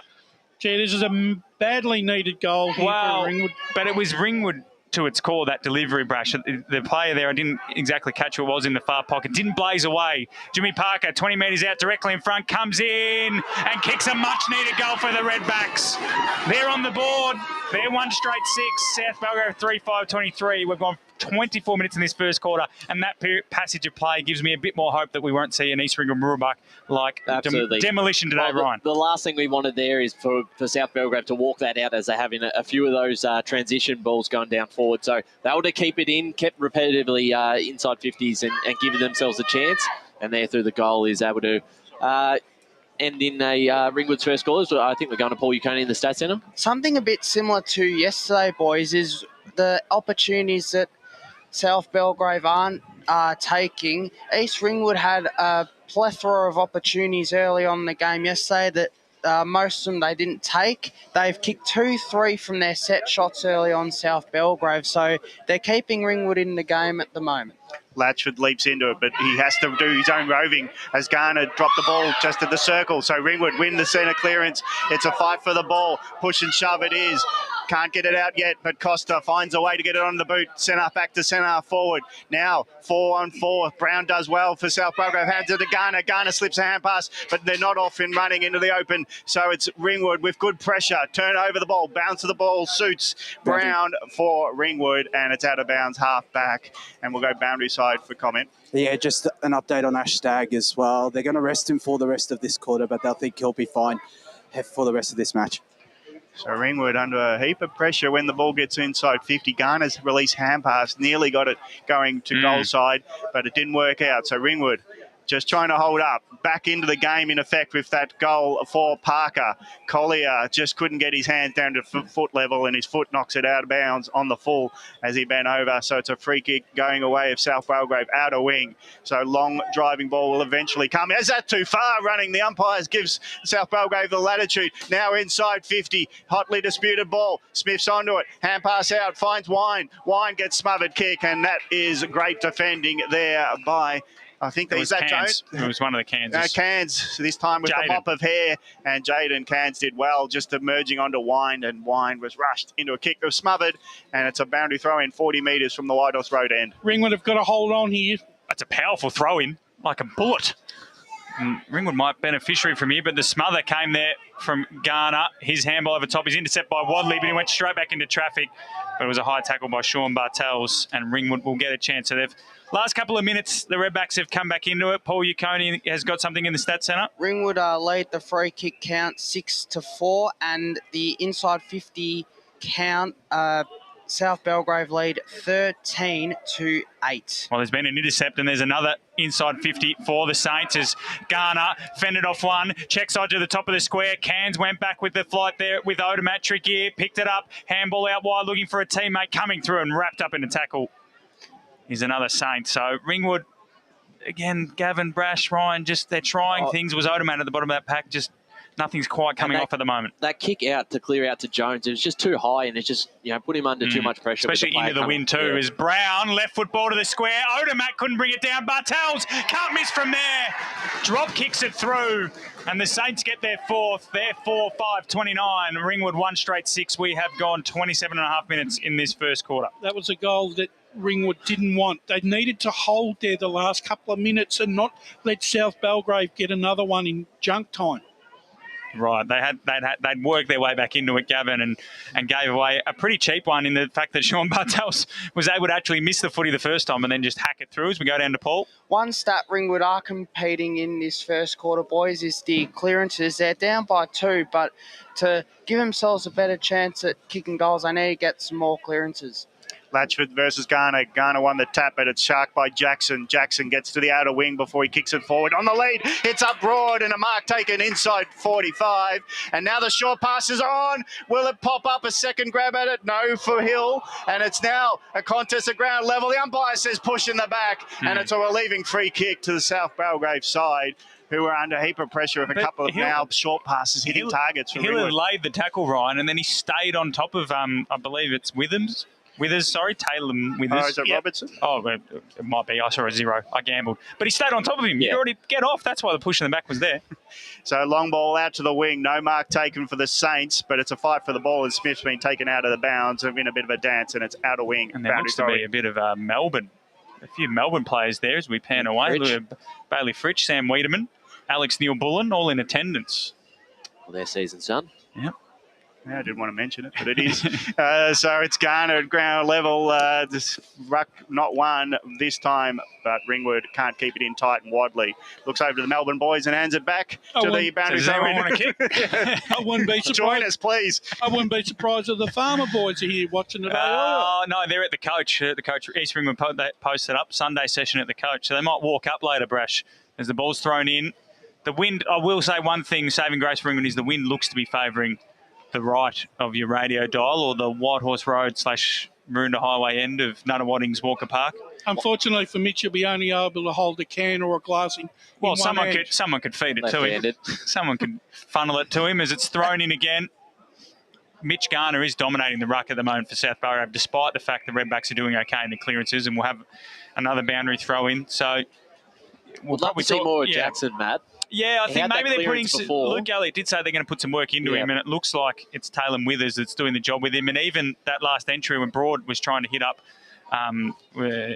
Gee, this is a badly needed goal here for Ringwood. But it was Ringwood to its core, that delivery, Brash. The player there, I didn't exactly catch who it was in the far pocket, didn't blaze away. Jimmy Parker, 20 metres out, directly in front, comes in and kicks a much-needed goal for the Redbacks. They're on the board. They're 1 straight 6. South Belgrave 3-5-23. We've gone 24 minutes in this first quarter, and that passage of play gives me a bit more hope that we won't see an East Ringwood Mooroolbark like demolition today, Ryan. The last thing we wanted there is for South Belgrave to walk that out as they're having a few of those transition balls going down forward. So they were to keep it in, kept repetitively inside 50s and giving themselves a chance. And there through the goal is able to end in a Ringwood's first goal. So I think we're going to Paul Uconi in the Stats Centre. Something a bit similar to yesterday, boys, is the opportunities that South Belgrave aren't taking. East Ringwood had a plethora of opportunities early on in the game yesterday that most of them they didn't take. They've kicked 2-3 from their set shots early on, South Belgrave, so they're keeping Ringwood in the game at the moment. Latchford leaps into it, but he has to do his own roving as Garner dropped the ball just at the circle. So Ringwood win the centre clearance. It's a fight for the ball. Push and shove it is. Can't get it out yet, but Costa finds a way to get it on the boot. Centre back to centre forward. Now 4-on-4. Brown does well for South Belgrave. Hands it to Garner. Garner slips a hand pass, but they're not off in running into the open. So it's Ringwood with good pressure. Turn over the ball. Bounce of the ball suits Brown for Ringwood, and it's out of bounds half back. And we'll go boundary side for comment. Yeah, just an update on Ash Stagg as well. They're going to rest him for the rest of this quarter, but they'll think he'll be fine for the rest of this match. So Ringwood under a heap of pressure when the ball gets inside 50. Garner's release hand pass, nearly got it going to goal side, but it didn't work out. So Ringwood just trying to hold up. Back into the game, in effect, with that goal for Parker. Collier just couldn't get his hands down to foot level, and his foot knocks it out of bounds on the full as he bent over. So it's a free kick going away of South Belgrave, outer wing. So long driving ball will eventually come. Is that too far running? The umpires gives South Belgrave the latitude. Now inside 50, hotly disputed ball. Smith's onto it. Hand pass out, finds Wine. Wine gets smothered kick, and that is great defending there by... I think that is that Jones. It was one of the Cans. Cans, this time with Jaden. the mop of hair, and Jaden Cans did well, just emerging onto Wine, and Wine was rushed into a kick that was smothered, and it's a boundary throw in 40 metres from the Whitehorse Road end. Ringwood have got to hold on here. That's a powerful throw in, like a bullet. And Ringwood might beneficiary from here, but the smother came there from Garner. His handball over top is intercepted by Wadley, but he went straight back into traffic. But it was a high tackle by Sean Bartels, and Ringwood will get a chance. So they've last couple of minutes, the Redbacks have come back into it. Paul Uconi has got something in the Stats Centre. Ringwood lead the free kick count 6-4, and the inside 50 count, South Belgrave lead 13-8. Well, there's been an intercept, and there's another inside 50 for the Saints as Garner fended off one, check side to the top of the square. Cairns went back with the flight there with Odomat. Trickier picked it up, handball out wide, looking for a teammate coming through and wrapped up in a tackle. Is another Saint. So Ringwood, again, Gavin, Brash, Ryan, just they're trying things. It was Odomat at the bottom of that pack, just nothing's quite coming off at the moment. That kick out to clear out to Jones, it was just too high, and it's just, put him under too much pressure. Especially into the wind too, is Brown, left foot ball to the square. Odomat couldn't bring it down. Bartels can't miss from there. Drop kicks it through, and the Saints get their fourth. They're 4-5-29. Ringwood 1 straight 6. We have gone 27.5 minutes in this first quarter. That was a goal that Ringwood didn't want. They needed to hold there the last couple of minutes and not let South Belgrave get another one in junk time. Right, they'd worked their way back into it, Gavin, and gave away a pretty cheap one in the fact that Sean Bartels was able to actually miss the footy the first time and then just hack it through as we go down to Paul. One stat Ringwood are competing in this first quarter, boys, is the clearances. They're down by 2, but to give themselves a better chance at kicking goals, they need to get some more clearances. Latchford versus Garner. Garner won the tap, but it's sharked by Jackson. Jackson gets to the outer wing before he kicks it forward. On the lead, it's up broad and a mark taken inside 45. And now the short pass is on. Will it pop up a second grab at it? No for Hill. And it's now a contest at ground level. The umpire says push in the back, and it's a relieving free kick to the South Belgrave side, who were under a heap of pressure of a couple of now short passes hitting targets for Hill Ringwood. laid the tackle, Ryan, and then he stayed on top of, I believe it's Withers, Taylor Withers. Oh, is it Robertson? Oh, it might be. I saw a 0. I gambled. But he stayed on top of him. You already get off. That's why the push in the back was there. So long ball out to the wing. No mark taken for the Saints, but it's a fight for the ball, and Smith's been taken out of the bounds. They've been a bit of a dance, and it's out of wing. And there looks to be a bit of Melbourne. A few Melbourne players there as we pan away. Bailey Fritsch, Sam Wiedemann, Alex Neil-Bullen, all in attendance. Well, their season's done. Yep. Yeah, I didn't want to mention it, but it is. So it's Garner at ground level. This ruck not one this time, but Ringwood can't keep it in tight, and Wadley looks over to the Melbourne boys and hands it back to the boundary zone. Want to kick? I wouldn't be surprised. Join us, please. I wouldn't be surprised if the Farmer boys are here watching today. Oh, no, they're at the coach. East Ringwood posted up, Sunday session at the coach. So they might walk up later, Brash, as the ball's thrown in. The wind, I will say one thing, saving grace for Ringwood, is the wind looks to be favouring the right of your radio dial, or the Whitehorse Road / Maroondah Highway end of Nunawading's Walker Park. Unfortunately for Mitch, you'll be only able to hold a can or a glass in Well, one hand. someone could feed it to him. Someone could funnel it to him as it's thrown in again. Mitch Garner is dominating the ruck at the moment for South Belgrave, despite the fact the Redbacks are doing okay in the clearances, and we'll have another boundary throw in. So we'll probably see more of Jackson, Matt. Yeah, I think maybe they're putting before. Luke Elliott did say they're going to put some work into him, and it looks like it's Taylor Withers that's doing the job with him. And even that last entry when Broad was trying to hit up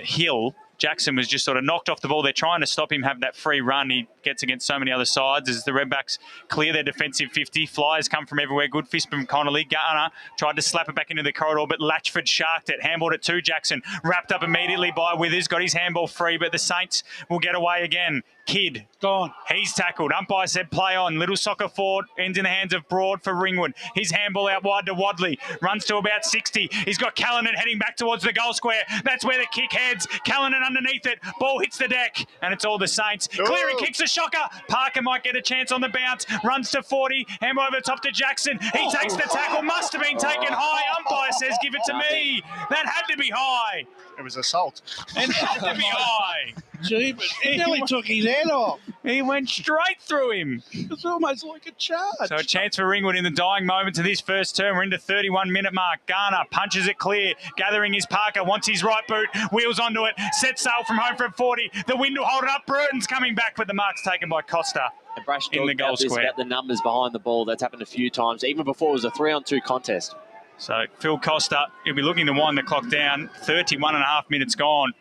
Hill, Jackson was just sort of knocked off the ball. They're trying to stop him have that free run he gets against so many other sides as the Redbacks clear their defensive 50. Flyers come from everywhere. Good fist from Connolly. Garner tried to slap it back into the corridor, but Latchford sharked it, handballed it to Jackson. Wrapped up immediately by Withers. Got his handball free, but the Saints will get away again. Kidd. Gone. He's tackled. Umpire said play on. Little soccer forward. Ends in the hands of Broad for Ringwood. His handball out wide to Wadley. Runs to about 60. He's got Callanan heading back towards the goal square. That's where the kick heads. Callanan underneath it. Ball hits the deck. And it's all the Saints. Cleary kicks a shocker. Parker might get a chance on the bounce. Runs to 40. Handball over the top to Jackson. He takes the tackle. Must have been taken high. Umpire says give it to me. That had to be high. It was assault. It had to be high. Gee, but he nearly took his head off. He went straight through him. It's almost like a charge. So a chance for Ringwood in the dying moments of this first term. We're into 31-minute mark. Garner punches it clear. Gathering his Parker. Wants his right boot. Wheels onto it. Sets sail from home from 40. The wind will hold it up. Burton's coming back, but the mark's taken by Costa. And Brash in the goal square. About the numbers behind the ball. That's happened a few times, even before it was a 3-on-2 contest. So Phil Costa, he'll be looking to wind the clock down. 31.5 minutes gone.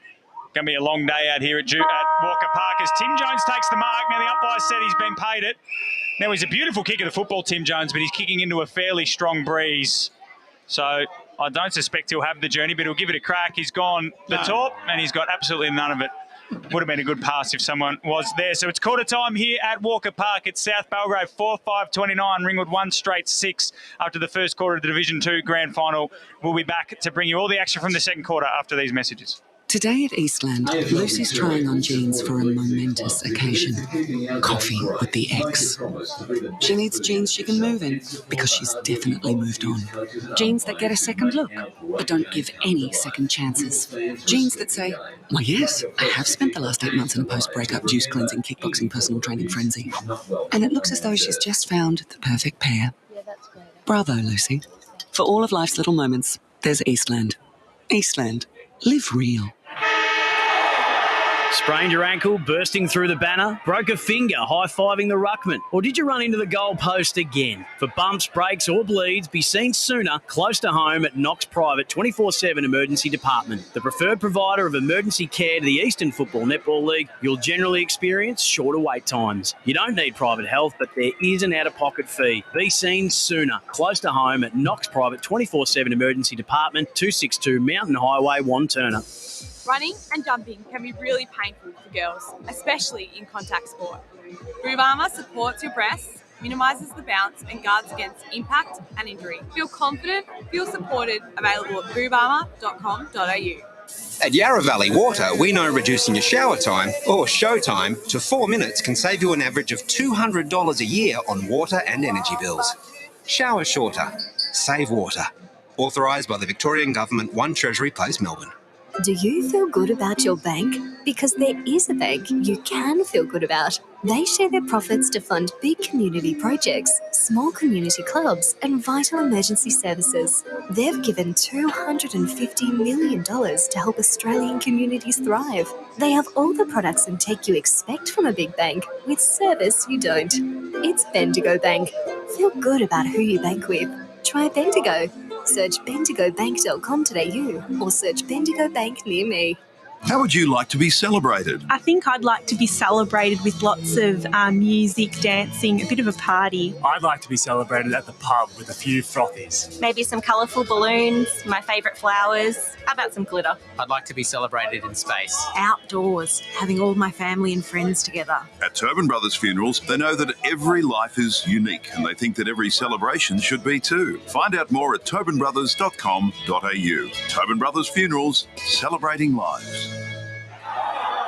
Going to be a long day out here at Walker Park as Tim Jones takes the mark. Now the umpire said he's been paid it. Now he's a beautiful kick of the football, Tim Jones, but he's kicking into a fairly strong breeze. So I don't suspect he'll have the journey, but he'll give it a crack. He's gone the top, and he's got absolutely none of it. Would have been a good pass if someone was there. So it's quarter time here at Walker Park. It's South Belgrave 4-5-29. Ringwood 1 straight 6 after the first quarter of the Division 2 Grand Final. We'll be back to bring you all the action from the second quarter after these messages. Today at Eastland, Lucy's trying on jeans for a momentous occasion. Coffee with the ex. She needs jeans she can move in because she's definitely moved on. Jeans that get a second look but don't give any second chances. Jeans that say, "Why yes, I have spent the last 8 months in a post-breakup juice cleansing, kickboxing, personal training frenzy." And it looks as though she's just found the perfect pair. Bravo, Lucy. For all of life's little moments, there's Eastland. Eastland. Live real. Sprained your ankle, bursting through the banner? Broke a finger, high-fiving the ruckman? Or did you run into the goal post again? For bumps, breaks or bleeds, be seen sooner, close to home at Knox Private 24/7 Emergency Department. The preferred provider of emergency care to the Eastern Football Netball League, you'll generally experience shorter wait times. You don't need private health, but there is an out-of-pocket fee. Be seen sooner, close to home at Knox Private 24/7 Emergency Department, 262 Mountain Highway, Wanturna. Running and jumping can be really painful for girls, especially in contact sport. Boob Armour supports your breasts, minimises the bounce and guards against impact and injury. Feel confident, feel supported, available at boobama.com.au. At Yarra Valley Water, we know reducing your shower time, or show time, to 4 minutes can save you an average of $200 a year on water and energy bills. Shower shorter. Save water. Authorised by the Victorian Government, 1 Treasury Place, Melbourne. Do you feel good about your bank? Because there is a bank you can feel good about. They share their profits to fund big community projects, small community clubs, and vital emergency services. They've given $250 million to help Australian communities thrive. They have all the products and tech you expect from a big bank, with service you don't. It's Bendigo Bank. Feel good about who you bank with. Try Bendigo. Search bendigobank.com.au or search Bendigo Bank near me. How would you like to be celebrated? I think I'd like to be celebrated with lots of music, dancing, a bit of a party. I'd like to be celebrated at the pub with a few frothies. Maybe some colourful balloons, my favourite flowers. How about some glitter? I'd like to be celebrated in space. Outdoors, having all my family and friends together. At Tobin Brothers Funerals, they know that every life is unique and they think that every celebration should be too. Find out more at tobinbrothers.com.au. Tobin Brothers Funerals, celebrating lives.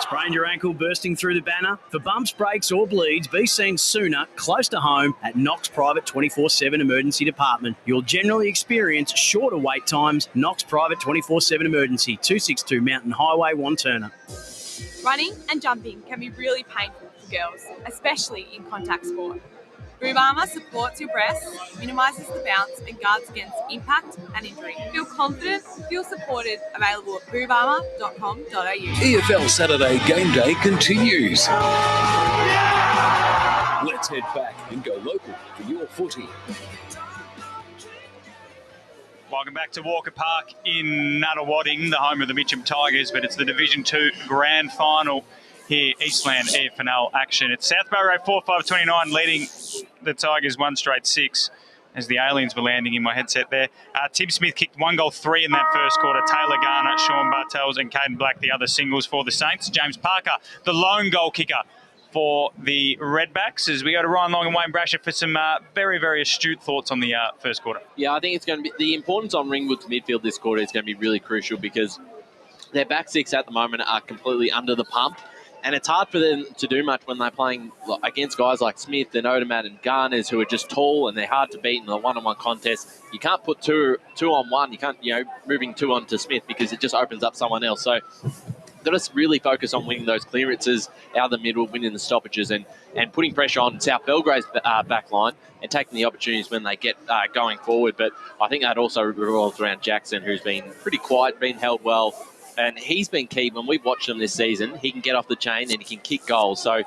Sprained your ankle bursting through the banner? For bumps, breaks or bleeds, be seen sooner, close to home at Knox Private 24/7 Emergency Department. You'll generally experience shorter wait times. Knox Private 24/7 Emergency, 262 Mountain Highway, Wanturna. Running and jumping can be really painful for girls, especially in contact sport. Boob Armour supports your breasts, minimises the bounce and guards against impact and injury. Feel confident, feel supported, available at boobama.com.au. EFL Saturday Game Day continues. Let's head back and go local for your footy. Welcome back to Walker Park in Nunawading, the home of the Mitcham Tigers, but it's the Division 2 Grand Final here, Eastland EFNL action. It's South Belgrave 4-5-29 leading the Tigers 1 straight 6 as the aliens were landing in my headset there. Tim Smith kicked 1 goal 3 in that first quarter. Taylor Garner, Sean Bartels and Caden Black, the other singles for the Saints. James Parker, the lone goal kicker for the Redbacks, as we go to Ryan Long and Wayne Brasher for some very, very astute thoughts on the first quarter. Yeah, I think it's going to be the importance on Ringwood's midfield this quarter is going to be really crucial because their back six at the moment are completely under the pump. And it's hard for them to do much when they're playing against guys like Smith and Odermatt and Garners, who are just tall and they're hard to beat in a one-on-one contest. You can't put two on one. You can't, moving 2 on to Smith because it just opens up someone else. So they've got to really focus on winning those clearances out of the middle, winning the stoppages and putting pressure on South Belgrave's back line and taking the opportunities when they get going forward. But I think that also revolves around Jackson, who's been pretty quiet, been held well. And he's been key. When we've watched him this season, he can get off the chain and he can kick goals. So,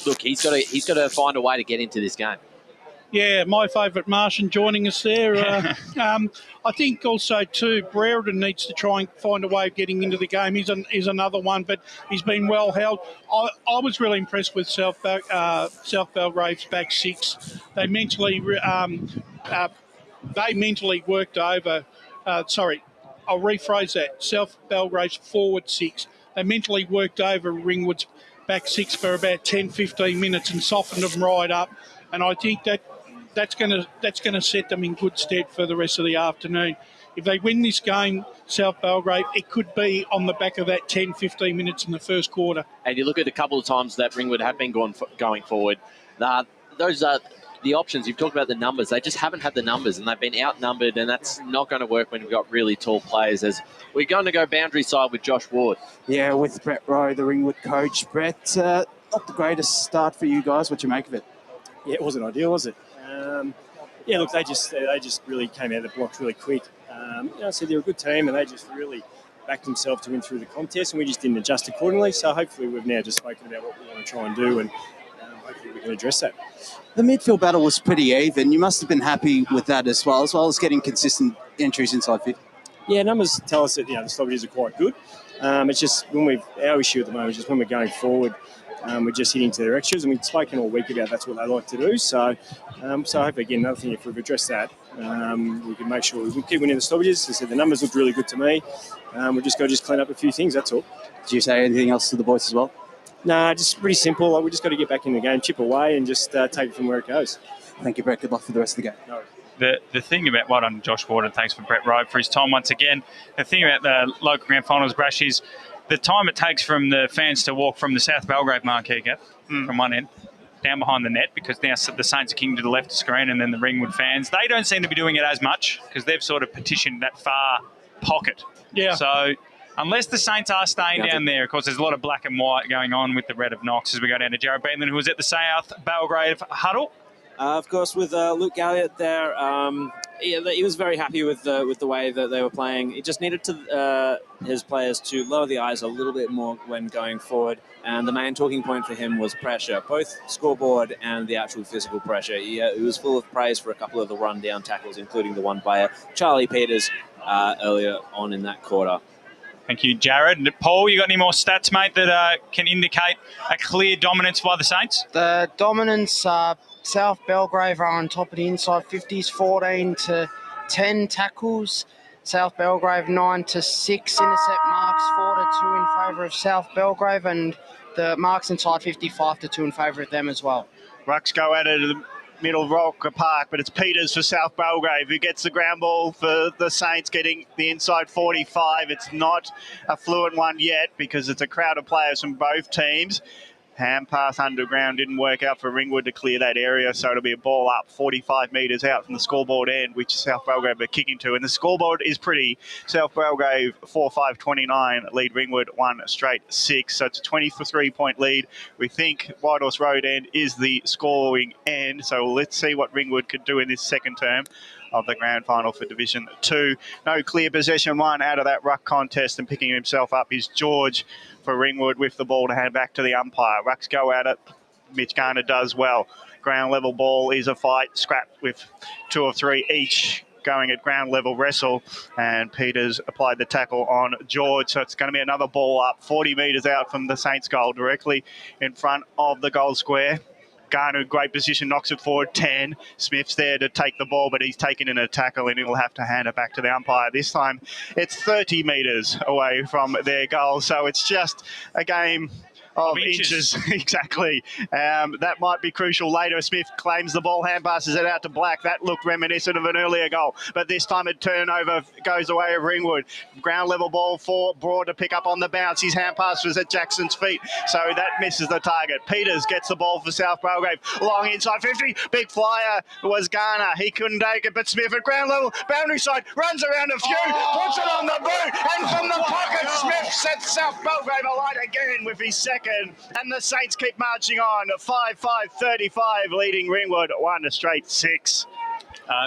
look, he's got to find a way to get into this game. Yeah, my favourite Martian joining us there. I think also, too, Brereton needs to try and find a way of getting into the game. He's another one, but he's been well held. I was really impressed with South Belgrave's back six. They mentally worked over... I'll rephrase that. South Belgrave's forward six. They mentally worked over Ringwood's back six for about 10, 15 minutes and softened them right up. And I think that's going to set them in good stead for the rest of the afternoon. If they win this game, South Belgrave, it could be on the back of that 10, 15 minutes in the first quarter. And you look at a couple of times that Ringwood have been going forward. Those are the options. You've talked about the numbers. They just haven't had the numbers, and they've been outnumbered, and that's not going to work when you've got really tall players. As we're going to go boundary side with Josh Ward. Yeah, with Brett Rowe, the Ringwood coach. Brett, not the greatest start for you guys. What do you make of it? Yeah, it wasn't ideal, was it? Yeah, look, they just really came out of the blocks really quick. So they're a good team, and they just really backed themselves to win through the contest, and we just didn't adjust accordingly. So hopefully we've now just spoken about what we want to try and do, and hopefully we can address that. The midfield battle was pretty even. You must have been happy with that as well as getting consistent entries inside 50. Yeah, numbers tell us that the stoppages are quite good. It's just our issue at the moment is just when we're going forward, we're just hitting to their extras, and we've spoken all week about that's what they like to do. So hopefully, again, another thing, if we've addressed that, we can make sure we keep winning the stoppages. As I said, the numbers look really good to me. We've just got to clean up a few things, that's all. Did you say anything else to the boys as well? Nah, just pretty simple. Like, we just got to get back in the game, chip away, and just take it from where it goes. Thank you, Brett. Good luck for the rest of the game. No. The thing about, well done, Josh Ward, and thanks for Brett Rowe for his time once again. The thing about the local grand finals, Brash, is the time it takes from the fans to walk from the South Belgrave marquee, from one end, down behind the net, because now the Saints are kicking to the left of the screen, and then the Ringwood fans, they don't seem to be doing it as much because they've sort of petitioned that far pocket. Yeah. So unless the Saints are staying down there, of course, there's a lot of black and white going on with the red of Knox as we go down to Jared Beanland, who was at the South Belgrave huddle. Of course, with Luke Galliot there, he was very happy with the way that they were playing. He just needed his players to lower the eyes a little bit more when going forward. And the main talking point for him was pressure, both scoreboard and the actual physical pressure. He was full of praise for a couple of the run-down tackles, including the one by Charlie Peters earlier on in that quarter. Thank you, Jared. Paul, you got any more stats, mate, that can indicate a clear dominance by the Saints? The dominance, South Belgrave are on top of the inside 50s, 14 to 10 tackles. South Belgrave 9 to 6 intercept marks, 4 to 2 in favour of South Belgrave, and the marks inside 55 to 2 in favour of them as well. Rucks go at it the middle of Rocker Park, but it's Peters for South Belgrave who gets the ground ball for the Saints, getting the inside 45. It's not a fluent one yet because it's a crowd of players from both teams. Hand pass underground didn't work out for Ringwood to clear that area, so it'll be a ball up 45 metres out from the scoreboard end, which South Belgrave are kicking to. And the scoreboard is pretty. South Belgrave 4-5-29, lead Ringwood 1-6. So it's a 23-point lead. We think White Horse Road end is the scoring end, so let's see what Ringwood could do in this second term of the grand final for Division 2. No clear possession one out of that ruck contest, and picking himself up is George for Ringwood with the ball to hand back to the umpire. Rucks go at it. Mitch Garner does well. Ground level ball is a fight. Scrap with 2 or 3 each going at ground level wrestle, and Peters applied the tackle on George. So it's going to be another ball up 40 metres out from the Saints goal, directly in front of the goal square. Garner, great position, knocks it forward 10. Smith's there to take the ball, but he's taken in a tackle and he'll have to hand it back to the umpire. This time it's 30 metres away from their goal, so it's just a game of inches. Exactly. That might be crucial later. Smith claims the ball, hand passes it out to Black. That looked reminiscent of an earlier goal, but this time a turnover goes away of Ringwood. Ground level ball for Broad to pick up on the bounce. His hand pass was at Jackson's feet, so that misses the target. Peters gets the ball for South Belgrave. Long inside 50. Big flyer was Garner. He couldn't take it, but Smith at ground level, boundary side, runs around a few, puts it on the boot, and from the pocket, Smith sets South Belgrave alight again with his second. And the Saints keep marching on. 5-5-35, leading Ringwood 1-6.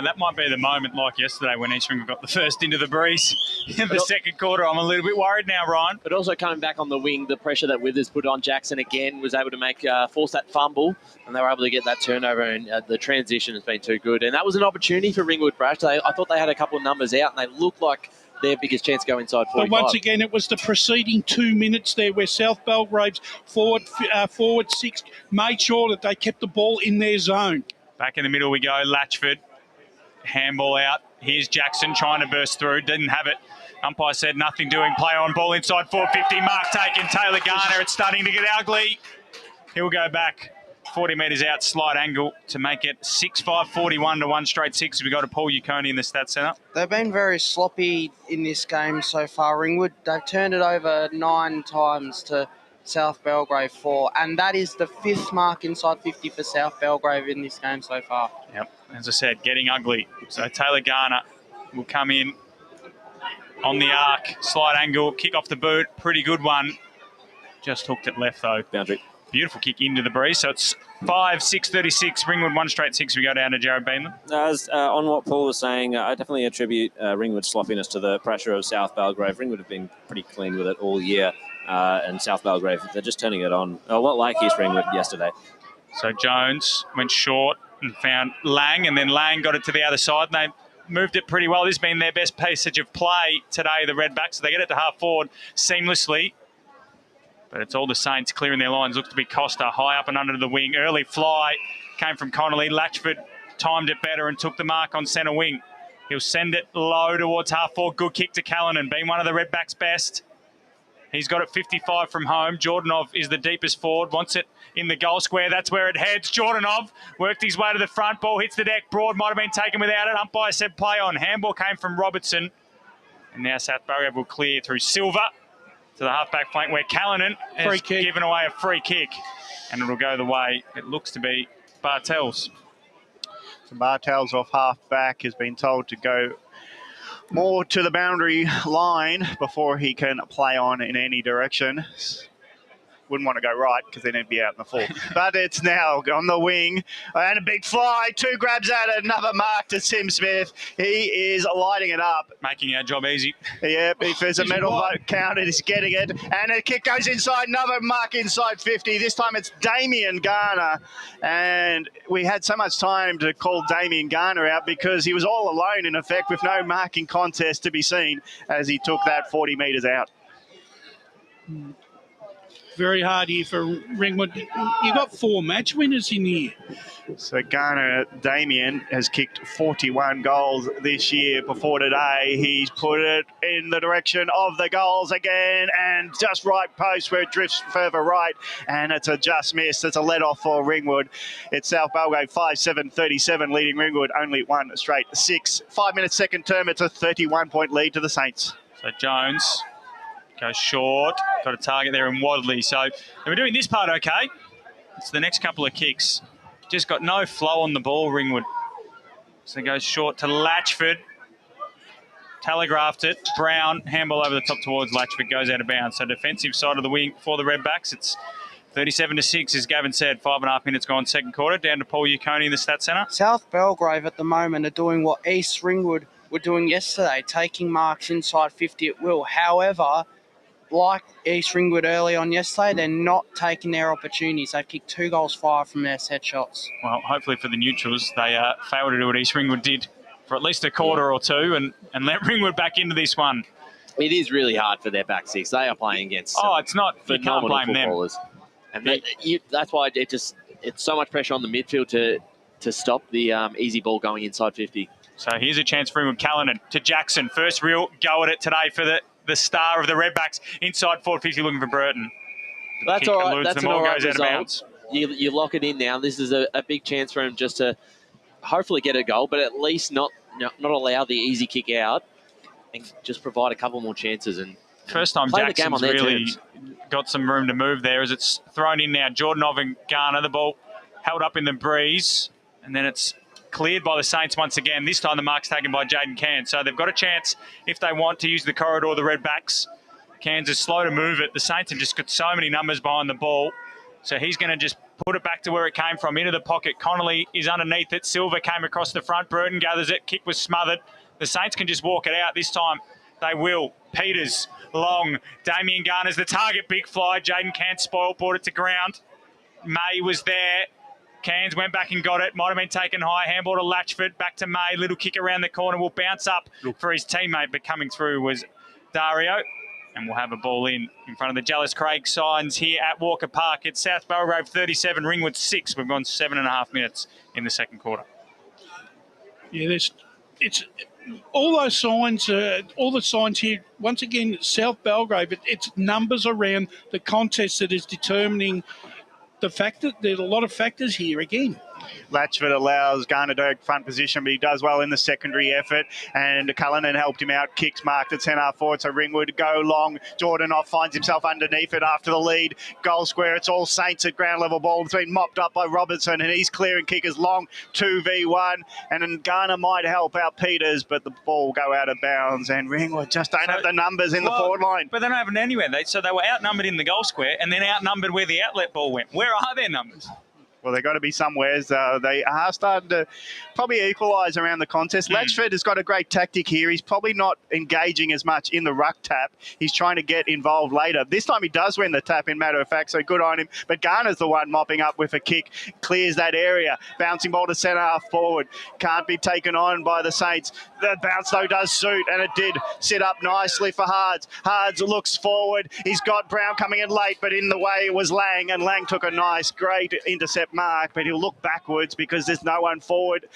That might be the moment like yesterday when East Ringwood got the first into the breeze in the second quarter. I'm a little bit worried now, Ryan. But also coming back on the wing, the pressure that Withers put on Jackson again was able to force that fumble, and they were able to get that turnover, and the transition has been too good. And that was an opportunity for Ringwood, Brash. I thought they had a couple of numbers out, and they looked like their biggest chance to go inside 45. But once again, it was the preceding 2 minutes there where South Belgrave's forward 6 made sure that they kept the ball in their zone. Back in the middle we go, Latchford. Handball out. Here's Jackson trying to burst through. Didn't have it. Umpire said nothing doing. Play on, ball inside 450. Mark taken. Taylor Garner. It's starting to get ugly. He'll go back 40 metres out, slight angle to make it 6-5-41 to 1-6. We got to Paul Uconi in the stats centre. They've been very sloppy in this game so far, Ringwood. They've turned it over 9 times to South Belgrave 4, and that is the 5th mark inside 50 for South Belgrave in this game so far. Yep, as I said, getting ugly. So Taylor Garner will come in on the arc, slight angle, kick off the boot, pretty good one. Just hooked it left though. Boundary. Beautiful kick into the breeze. So it's 5-6-36. Ringwood 1-6. We go down to Jared Beanland. As on what Paul was saying, I definitely attribute Ringwood's sloppiness to the pressure of South Belgrave. Ringwood have been pretty clean with it all year, and South Belgrave, they're just turning it on a lot like East Ringwood yesterday. So Jones went short and found Lang, and then Lang got it to the other side, and they moved it pretty well. This has been their best passage of play today, the Redbacks. So they get it to half forward seamlessly. But it's all the Saints clearing their lines. Looks to be Costa high up and under the wing. Early fly came from Connolly. Latchford timed it better and took the mark on centre wing. He'll send it low towards half forward. Good kick to Callanan. Been one of the Redbacks' best. He's got it 55 from home. Jordanov is the deepest forward, wants it in the goal square. That's where it heads. Jordanov worked his way to the front. Ball hits the deck. Broad might have been taken without it. Umpire said play on. Handball came from Robertson. And now South Belgrave will clear through Silver to the halfback flank where Callanan has given away a free kick. And it'll go the way, it looks to be, Bartels. So Bartels off halfback has been told to go more to the boundary line before he can play on in any direction. Wouldn't want to go right because then he'd be out in the full. But it's now on the wing. And a big fly. 2 grabs at it. Another mark to Tim Smith. He is lighting it up. Making our job easy. Yep, if there's a medal vote counted, he's getting it. And a kick goes inside. Another mark inside 50. This time it's Damien Garner. And we had so much time to call Damien Garner out because he was all alone in effect with no marking contest to be seen as he took that 40 metres out. Very hard here for Ringwood. You've got 4 match winners in here. So Garner Damien has kicked 41 goals this year. Before today, he's put it in the direction of the goals again and just right post where it drifts further right. And it's a just miss. It's a let-off for Ringwood. It's South Belgrave 5-7-37 leading Ringwood only 1 straight 6. 5 minutes second term. It's a 31-point lead to the Saints. So Jones goes short. Got a target there in Wadley. So we're doing this part okay. It's the next couple of kicks. Just got no flow on the ball, Ringwood. So it goes short to Latchford. Telegraphed it. Brown, handball over the top towards Latchford, goes out of bounds. So defensive side of the wing for the Redbacks. It's 37-6, as Gavin said. 5.5 minutes gone second quarter. Down to Paul Uconi in the Stats Centre. South Belgrave at the moment are doing what East Ringwood were doing yesterday, taking marks inside 50 at will. However, like East Ringwood early on yesterday, they're not taking their opportunities. They've kicked 2 goals fired from their set shots. Well, hopefully for the neutrals, they failed to do what East Ringwood did for at least a quarter or two and let Ringwood back into this one. It is really hard for their back six. They are playing against it's not. You can't blame footballers. Them. And that's why it's so much pressure on the midfield to stop the easy ball going inside 50. So here's a chance for Ringwood. Callanan to Jackson. First real go at it today for the star of the Redbacks. Inside forward 50 looking for Burton. That's all right. That's an all right result. You lock it in now. This is a big chance for him just to hopefully get a goal, but at least not allow the easy kick out and just provide a couple more chances. And first time Jackson's really got some room to move there as it's thrown in now. Jordanov and Garner, the ball held up in the breeze, and then it's cleared by the Saints once again. This time the mark's taken by Jaden Cairns. So they've got a chance, if they want, to use the corridor of the Redbacks. Cairns is slow to move it. The Saints have just got so many numbers behind the ball. So he's going to just put it back to where it came from, into the pocket. Connolly is underneath it. Silver came across the front. Burton gathers it. Kick was smothered. The Saints can just walk it out. This time they will. Peters, long. Damien Garner's the target. Big fly. Jaden Cairns spoiled, brought it to ground. May was there. Cairns went back and got it. Might have been taken high. Handball to Latchford. Back to May. Little kick around the corner. Will bounce up for his teammate. But coming through was Dario. And we'll have a ball in front of the Jealous Craig signs here at Walker Park. It's South Belgrave 37, Ringwood 6. We've gone 7.5 minutes in the second quarter. Yeah, it's all those signs, all the signs here. Once again, South Belgrave, it's numbers around the contest that is determining the fact that there's a lot of factors here again. Latchford allows Garner to front position, but he does well in the secondary effort. And Cullinan helped him out. Kicks marked at centre forward. So Ringwood go long. Jordanov finds himself underneath it after the lead. Goal square. It's all Saints at ground level ball. It's been mopped up by Robertson, and he's clearing kickers long. 2v1. And then Garner might help out Peters, but the ball will go out of bounds. And Ringwood just don't have the numbers in the forward line. But they don't have it anywhere. So they were outnumbered in the goal square and then outnumbered where the outlet ball went. Where are their numbers? Well, they've got to be somewhere. They are starting to probably equalise around the contest. Latchford has got a great tactic here. He's probably not engaging as much in the ruck tap. He's trying to get involved later. This time he does win the tap, in matter of fact, so good on him. But Garner's the one mopping up with a kick. Clears that area. Bouncing ball to centre half forward. Can't be taken on by the Saints. The bounce, though, does suit, and it did sit up nicely for Hards. Hards looks forward. He's got Brown coming in late, but in the way was Lang, and Lang took a nice, great intercept mark, but he'll look backwards because there's no one forward.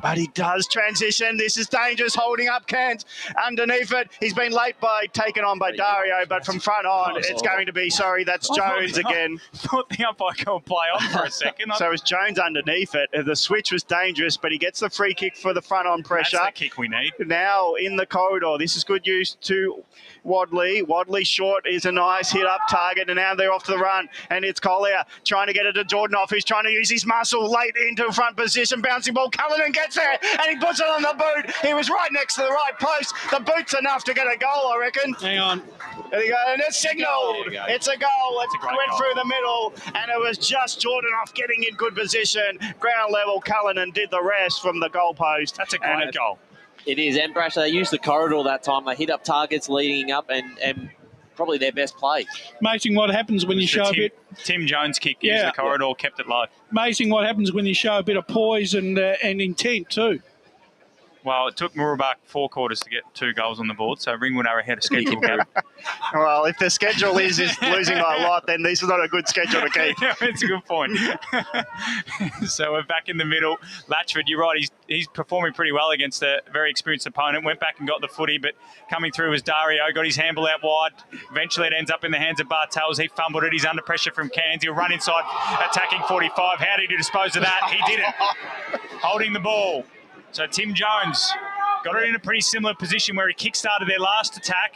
but he does transition. This is dangerous, holding up Kent underneath it. He's been late taken on by Dario, but from front on, it's going to be, that's Jones again. Thought the umpire could play on for a second. So it's Jones underneath it. The switch was dangerous, but he gets the free kick for the front on pressure. That's the kick we need. Now in the corridor, this is good use to Wadley. Wadley short is a nice hit-up target, and now they're off to the run, and it's Collier trying to get it to Jordanoff, who's trying to use his muscle late into front position. Bouncing ball, Cullinan gets there, and he puts it on the boot. He was right next to the right post. The boot's enough to get a goal, I reckon. Hang on. There you go, and it's signalled. It's a goal. It went through the middle, and it was just Jordanoff getting in good position. Ground level, Cullinan did the rest from the goal post. That's a great goal. It is, and Brash, they used the corridor that time. They hit up targets leading up, and probably their best play. Amazing what happens when you show a bit. Tim Jones kick, used the corridor, kept it low. Amazing what happens when you show a bit of poise and intent too. Well, it took Murubak 4 quarters to get 2 goals on the board, so Ringwood are ahead of schedule. Well, if the schedule is losing by a lot, then this is not a good schedule to keep. Yeah, that's a good point. So we're back in the middle. Latchford, you're right, he's performing pretty well against a very experienced opponent. Went back and got the footy, but coming through was Dario, got his handball out wide. Eventually it ends up in the hands of Bartels. He fumbled it. He's under pressure from Cairns. He'll run inside, attacking 45. How did he dispose of that? He didn't. Holding the ball. So Tim Jones got it in a pretty similar position where he kick-started their last attack,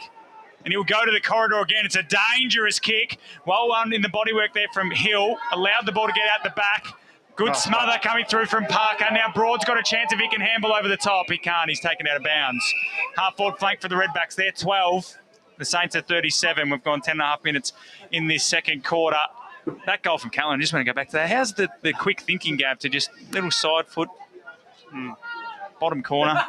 and he'll go to the corridor again. It's a dangerous kick. Well in the bodywork there from Hill. Allowed the ball to get out the back. Good smother coming through from Parker. Now Broad's got a chance if he can handle over the top. He can't. He's taken out of bounds. Half-forward flank for the Redbacks. They're 12. The Saints are 37. We've gone 10.5 minutes in this second quarter. That goal from Callan, I just want to go back to that. How's the quick thinking, Gav, to just little side foot, bottom corner?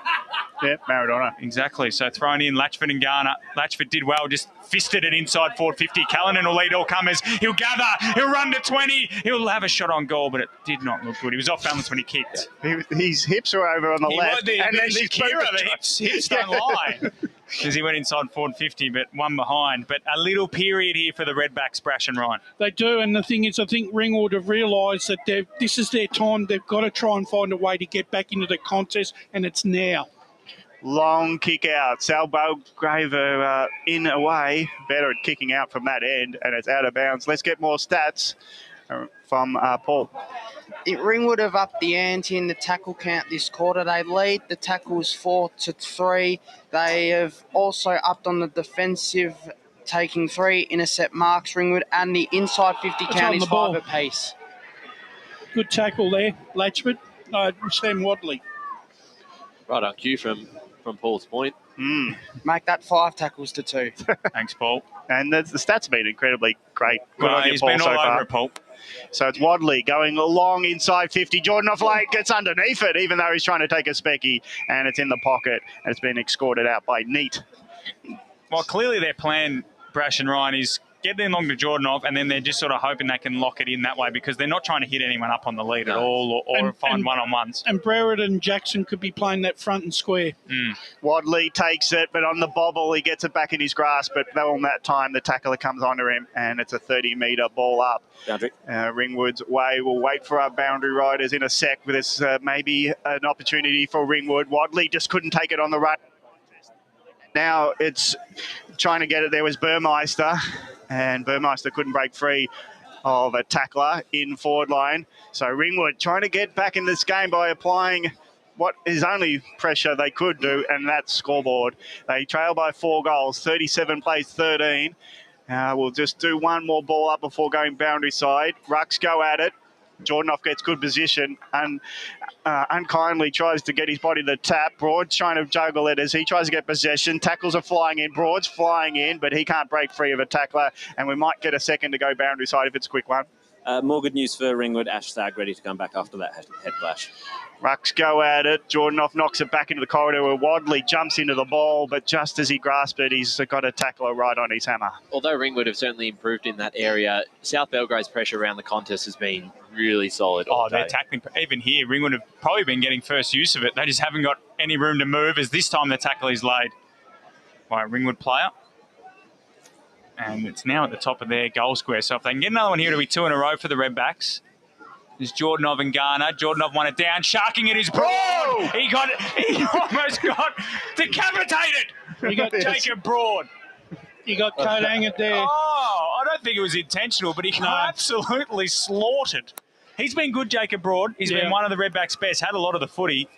Yeah, Maradona. Exactly. So thrown in Latchford and Garner. Latchford did well, just fisted it inside forward 50. Callanan will lead all comers. He'll gather. He'll run to 20. He'll have a shot on goal, but it did not look good. He was off balance when he kicked. His hips were over on the left. And then the hips don't lie. Because he went inside forward 50, but one behind. But a little period here for the Redbacks, Brash and Ryan. They do, and the thing is, I think Ringwood have realised that this is their time. They've got to try and find a way to get back into the contest, and it's now. Long kick out. Sal Belgrave in away. Better at kicking out from that end, and it's out of bounds. Let's get more stats from Paul. Ringwood have upped the ante in the tackle count this quarter. They lead the tackles 4-3. They have also upped on the defensive, taking 3 intercept marks, Ringwood, and the inside 50 count is 5 apiece. Good tackle there, Latchford. Sam Wadley. Right on cue from Paul's point. Make that 5 tackles to 2. Thanks, Paul. And the stats have been incredibly great. Good Well, on you, he's Paul, been so all far. over it, Paul. So it's Wadley going along inside 50. Jordanoff late gets underneath it, even though he's trying to take a specky, and it's in the pocket, and it's been escorted out by Neat. Well, clearly their plan, Brash and Ryan, is get them along to Jordanoff, and then they're just sort of hoping they can lock it in that way because they're not trying to hit anyone up on the lead at all or find one-on-ones. And Broward and Jackson could be playing that front and square. Wadley takes it, but on the bobble, he gets it back in his grasp. But on that time, the tackler comes onto him, and it's a 30-metre ball up. Boundary. Ringwood's way. We'll wait for our boundary riders in a sec. There's maybe an opportunity for Ringwood. Wadley just couldn't take it on the run. Now it's trying to get it. There was Burmeister, and Burmeister couldn't break free of a tackler in forward line. So Ringwood trying to get back in this game by applying what is only pressure they could do, and that's scoreboard. They trail by 4 goals, 37 plays 13. We'll just do one more ball up before going boundary side. Rucks go at it. Jordanoff gets good position and unkindly tries to get his body to the tap. Broad's trying to juggle it as he tries to get possession. Tackles are flying in. Broad's flying in, but he can't break free of a tackler, and we might get a second to go boundary side if it's a quick one. More good news for Ringwood. Ash Stagg ready to come back after that head clash. Rucks go at it. Jordanoff knocks it back into the corridor where Wadley jumps into the ball, but just as he grasps it, he's got a tackler right on his hammer. Although Ringwood have certainly improved in that area, South Belgrave's pressure around the contest has been really solid. They're tackling. Even here, Ringwood have probably been getting first use of it. They just haven't got any room to move as this time the tackle is laid by a Ringwood player. And it's now at the top of their goal square. So if they can get another one here, it'll be 2 in a row for the Redbacks. There's Jordanov and Garner. Jordanov won it down, sharking it is broad. Oh! He almost got decapitated. You got Jacob Broad. You got coat angered there. Oh, I don't think it was intentional, but he got absolutely slaughtered. He's been good, Jacob Broad. He's been one of the Redbacks' best, had a lot of the footy.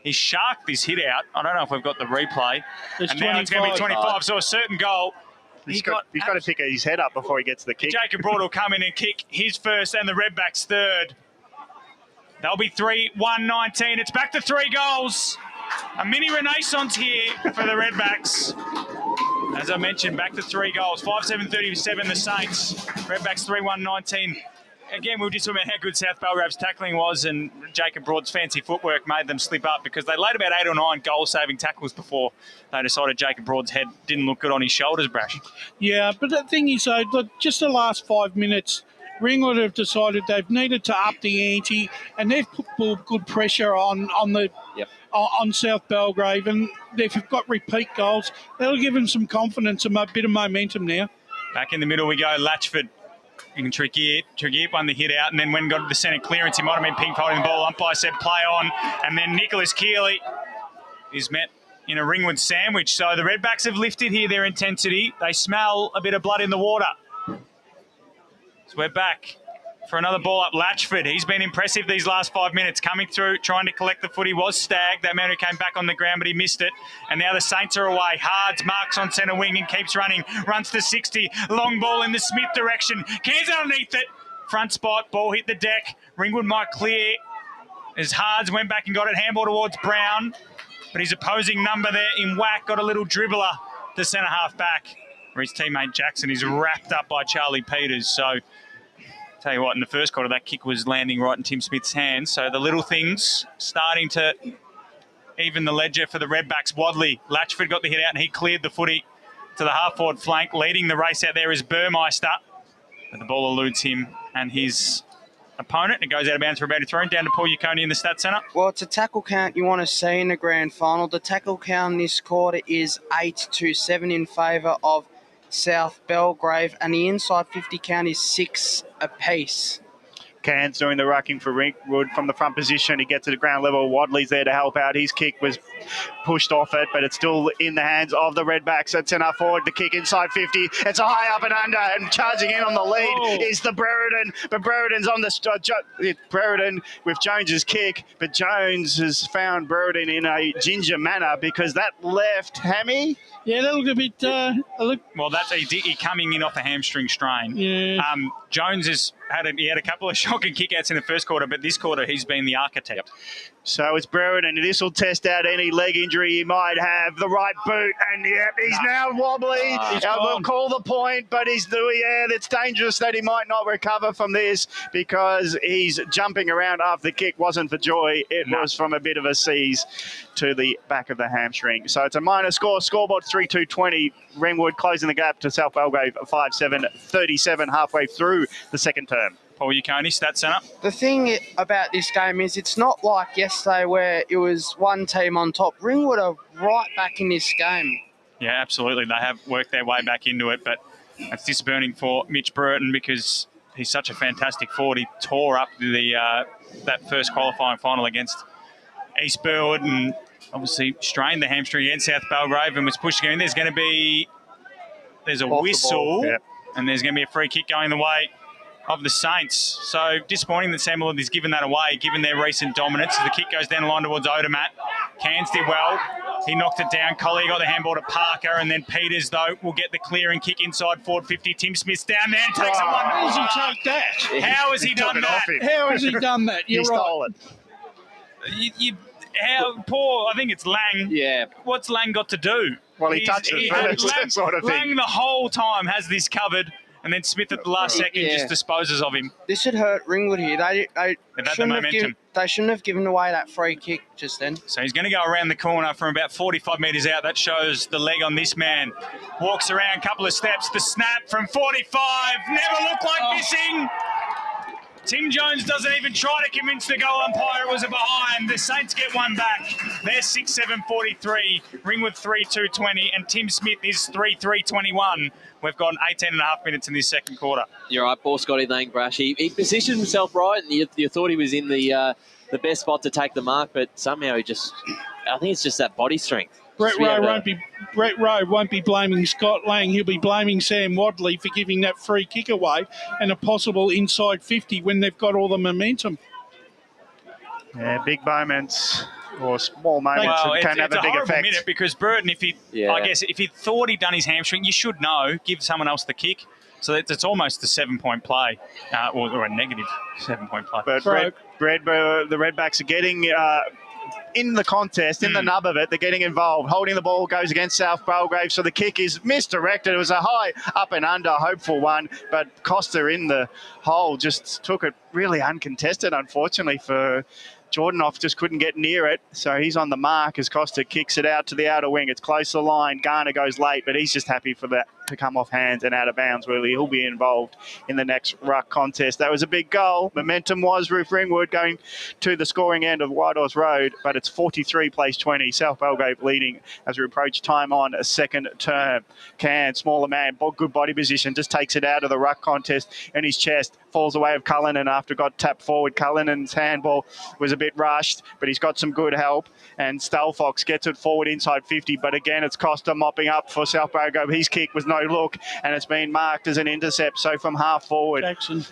He sharked this hit out. I don't know if we've got the replay. And now it's going to be 25, so a certain goal. He's got to pick his head up before he gets the kick. Jacob Broad will come in and kick his first and the Redbacks' third. They'll be 3-1-19. It's back to 3 goals. A mini renaissance here for the Redbacks. As I mentioned, back to 3 goals. 5-7-37 the Saints. Redbacks 3-1-19. Again, we were just talking about how good South Belgrave's tackling was, and Jacob Broad's fancy footwork made them slip up because they laid about 8 or 9 goal-saving tackles before they decided Jacob Broad's head didn't look good on his shoulders, Brash. Yeah, but the thing is, though, look, just the last 5 minutes, Ringwood have decided they've needed to up the ante, and they've put good pressure on South Belgrave, and they've got repeat goals. That'll give them some confidence and a bit of momentum now. Back in the middle we go, Latchford. You can tricky it, won the hit out, and then when got to the centre clearance, he might have been ping holding the ball. Umpire said play on, and then Nicholas Keeley is met in a Ringwood sandwich. So the Redbacks have lifted here their intensity. They smell a bit of blood in the water. So we're back for another ball up. Latchford, he's been impressive these last 5 minutes, coming through, trying to collect the footy. Was Stagg, that man who came back on the ground, but he missed it. And now the Saints are away. Hards marks on centre wing and keeps running. Runs to 60. Long ball in the Smith direction. Cairns underneath it. Front spot, ball hit the deck. Ringwood might clear as Hards went back and got it. Handball towards Brown. But his opposing number there in whack got a little dribbler to centre half back, where his teammate Jackson is wrapped up by Charlie Peters. So tell you what, in the first quarter, that kick was landing right in Tim Smith's hands. So the little things starting to even the ledger for the Redbacks. Wadley, Latchford got the hit out and he cleared the footy to the half-forward flank. Leading the race out there is Burmeister. But the ball eludes him and his opponent. It goes out of bounds for about a throw down to Paul Yukoni in the stat centre. Well, it's a tackle count you want to see in the grand final. The tackle count this quarter is 8-7 in favour of South Belgrave, and the inside 50 count is 6 apiece. Cairns doing the rucking for Ringwood from the front position. He gets to the ground level. Wadley's there to help out. His kick was pushed off it, but it's still in the hands of the Redbacks. It's enough forward. The kick inside 50. It's a high up and under, and charging in on the lead is the Brereton. But Brereton's on the Brereton with Jones's kick, but Jones has found Brereton in a ginger manner because that left hammy. Yeah, that looked a bit. Well, that's he coming in off a hamstring strain. Yeah. Jones had a couple of shocking kickouts in the first quarter, but this quarter he's been the architect. So it's Brereton, and this will test out any leg injury he might have. The right boot, and he's now wobbly. We'll call the point, but it's dangerous that he might not recover from this because he's jumping around after the kick. Wasn't for joy. It was from a bit of a seize to the back of the hamstring. So it's a minor score. Scoreboard 3-2-20. Ringwood closing the gap to South Belgrave 5-7-37 halfway through the second term. Paul Yukoni, Stat Centre. The thing about this game is it's not like yesterday where it was one team on top. Ringwood are right back in this game. Yeah, absolutely. They have worked their way back into it, but it's disappointing for Mitch Brereton because he's such a fantastic forward. He tore up that first qualifying final against East Burwood and obviously strained the hamstring against South Belgrave and was pushing in. There's a whistle and there's going to be a free kick going the way of the Saints. So disappointing that Samuel has given that away, given their recent dominance. As the kick goes down the line towards Odermatt. Cairns did well. He knocked it down. Collier got the handball to Parker, and then Peters, though, will get the clearing kick inside forward 50. Tim Smith's down there and takes it one. How has he take that? How has he done that? How has he done that? You're he right. stole it. Poor, I think it's Lang. Yeah. What's Lang got to do? Well, he touched it. That sort of thing. Lang the whole time has this covered. And then Smith at the last second just disposes of him. This should hurt Ringwood here. They shouldn't have given away that free kick just then. So he's going to go around the corner from about 45 metres out. That shows the leg on this man. Walks around a couple of steps. The snap from 45. Never looked like missing. Tim Jones doesn't even try to convince the goal umpire it was a behind. The Saints get one back. They're 6-7-43, Ringwood 3-2-20, and Tim Smith is 3-3-21. We've got 18 and a half minutes in this second quarter. You're right, poor Scotty Lang Brash. He positioned himself right, and you thought he was in the best spot to take the mark, but somehow I think it's just that body strength. Brett Rowe won't be blaming Scott Lang. He'll be blaming Sam Wadley for giving that free kick away and a possible inside 50 when they've got all the momentum. Yeah, big moments or small moments can have a big effect. Minute because Burton, if he thought he'd done his hamstring, you should know, give someone else the kick. So it's almost a 7-point play, or a negative 7-point play. But the Redbacks are getting in the contest, in the nub of it, they're getting involved. Holding the ball goes against South Belgrave, so the kick is misdirected. It was a high up and under, hopeful one, but Costa in the hole just took it really uncontested, unfortunately, for Jordanoff. Just couldn't get near it, so he's on the mark as Costa kicks it out to the outer wing. It's close to the line. Garner goes late, but he's just happy for that to come off hands and out of bounds. Really, he'll be involved in the next ruck contest. That was a big goal. Momentum was Ruth Ringwood going to the scoring end of Whitehorse Road, but it's 43 plays 20. South Belgrave leading as we approach time on a second term. Can, smaller man, good body position, just takes it out of the ruck contest in his chest. Falls away of Cullinan after got tapped forward. Cullinan's handball was a bit rushed, but he's got some good help. And Stalfox gets it forward inside 50, but again, it's Costa mopping up for South Belgrave. His kick was no look, and it's been marked as an intercept. So from half forward,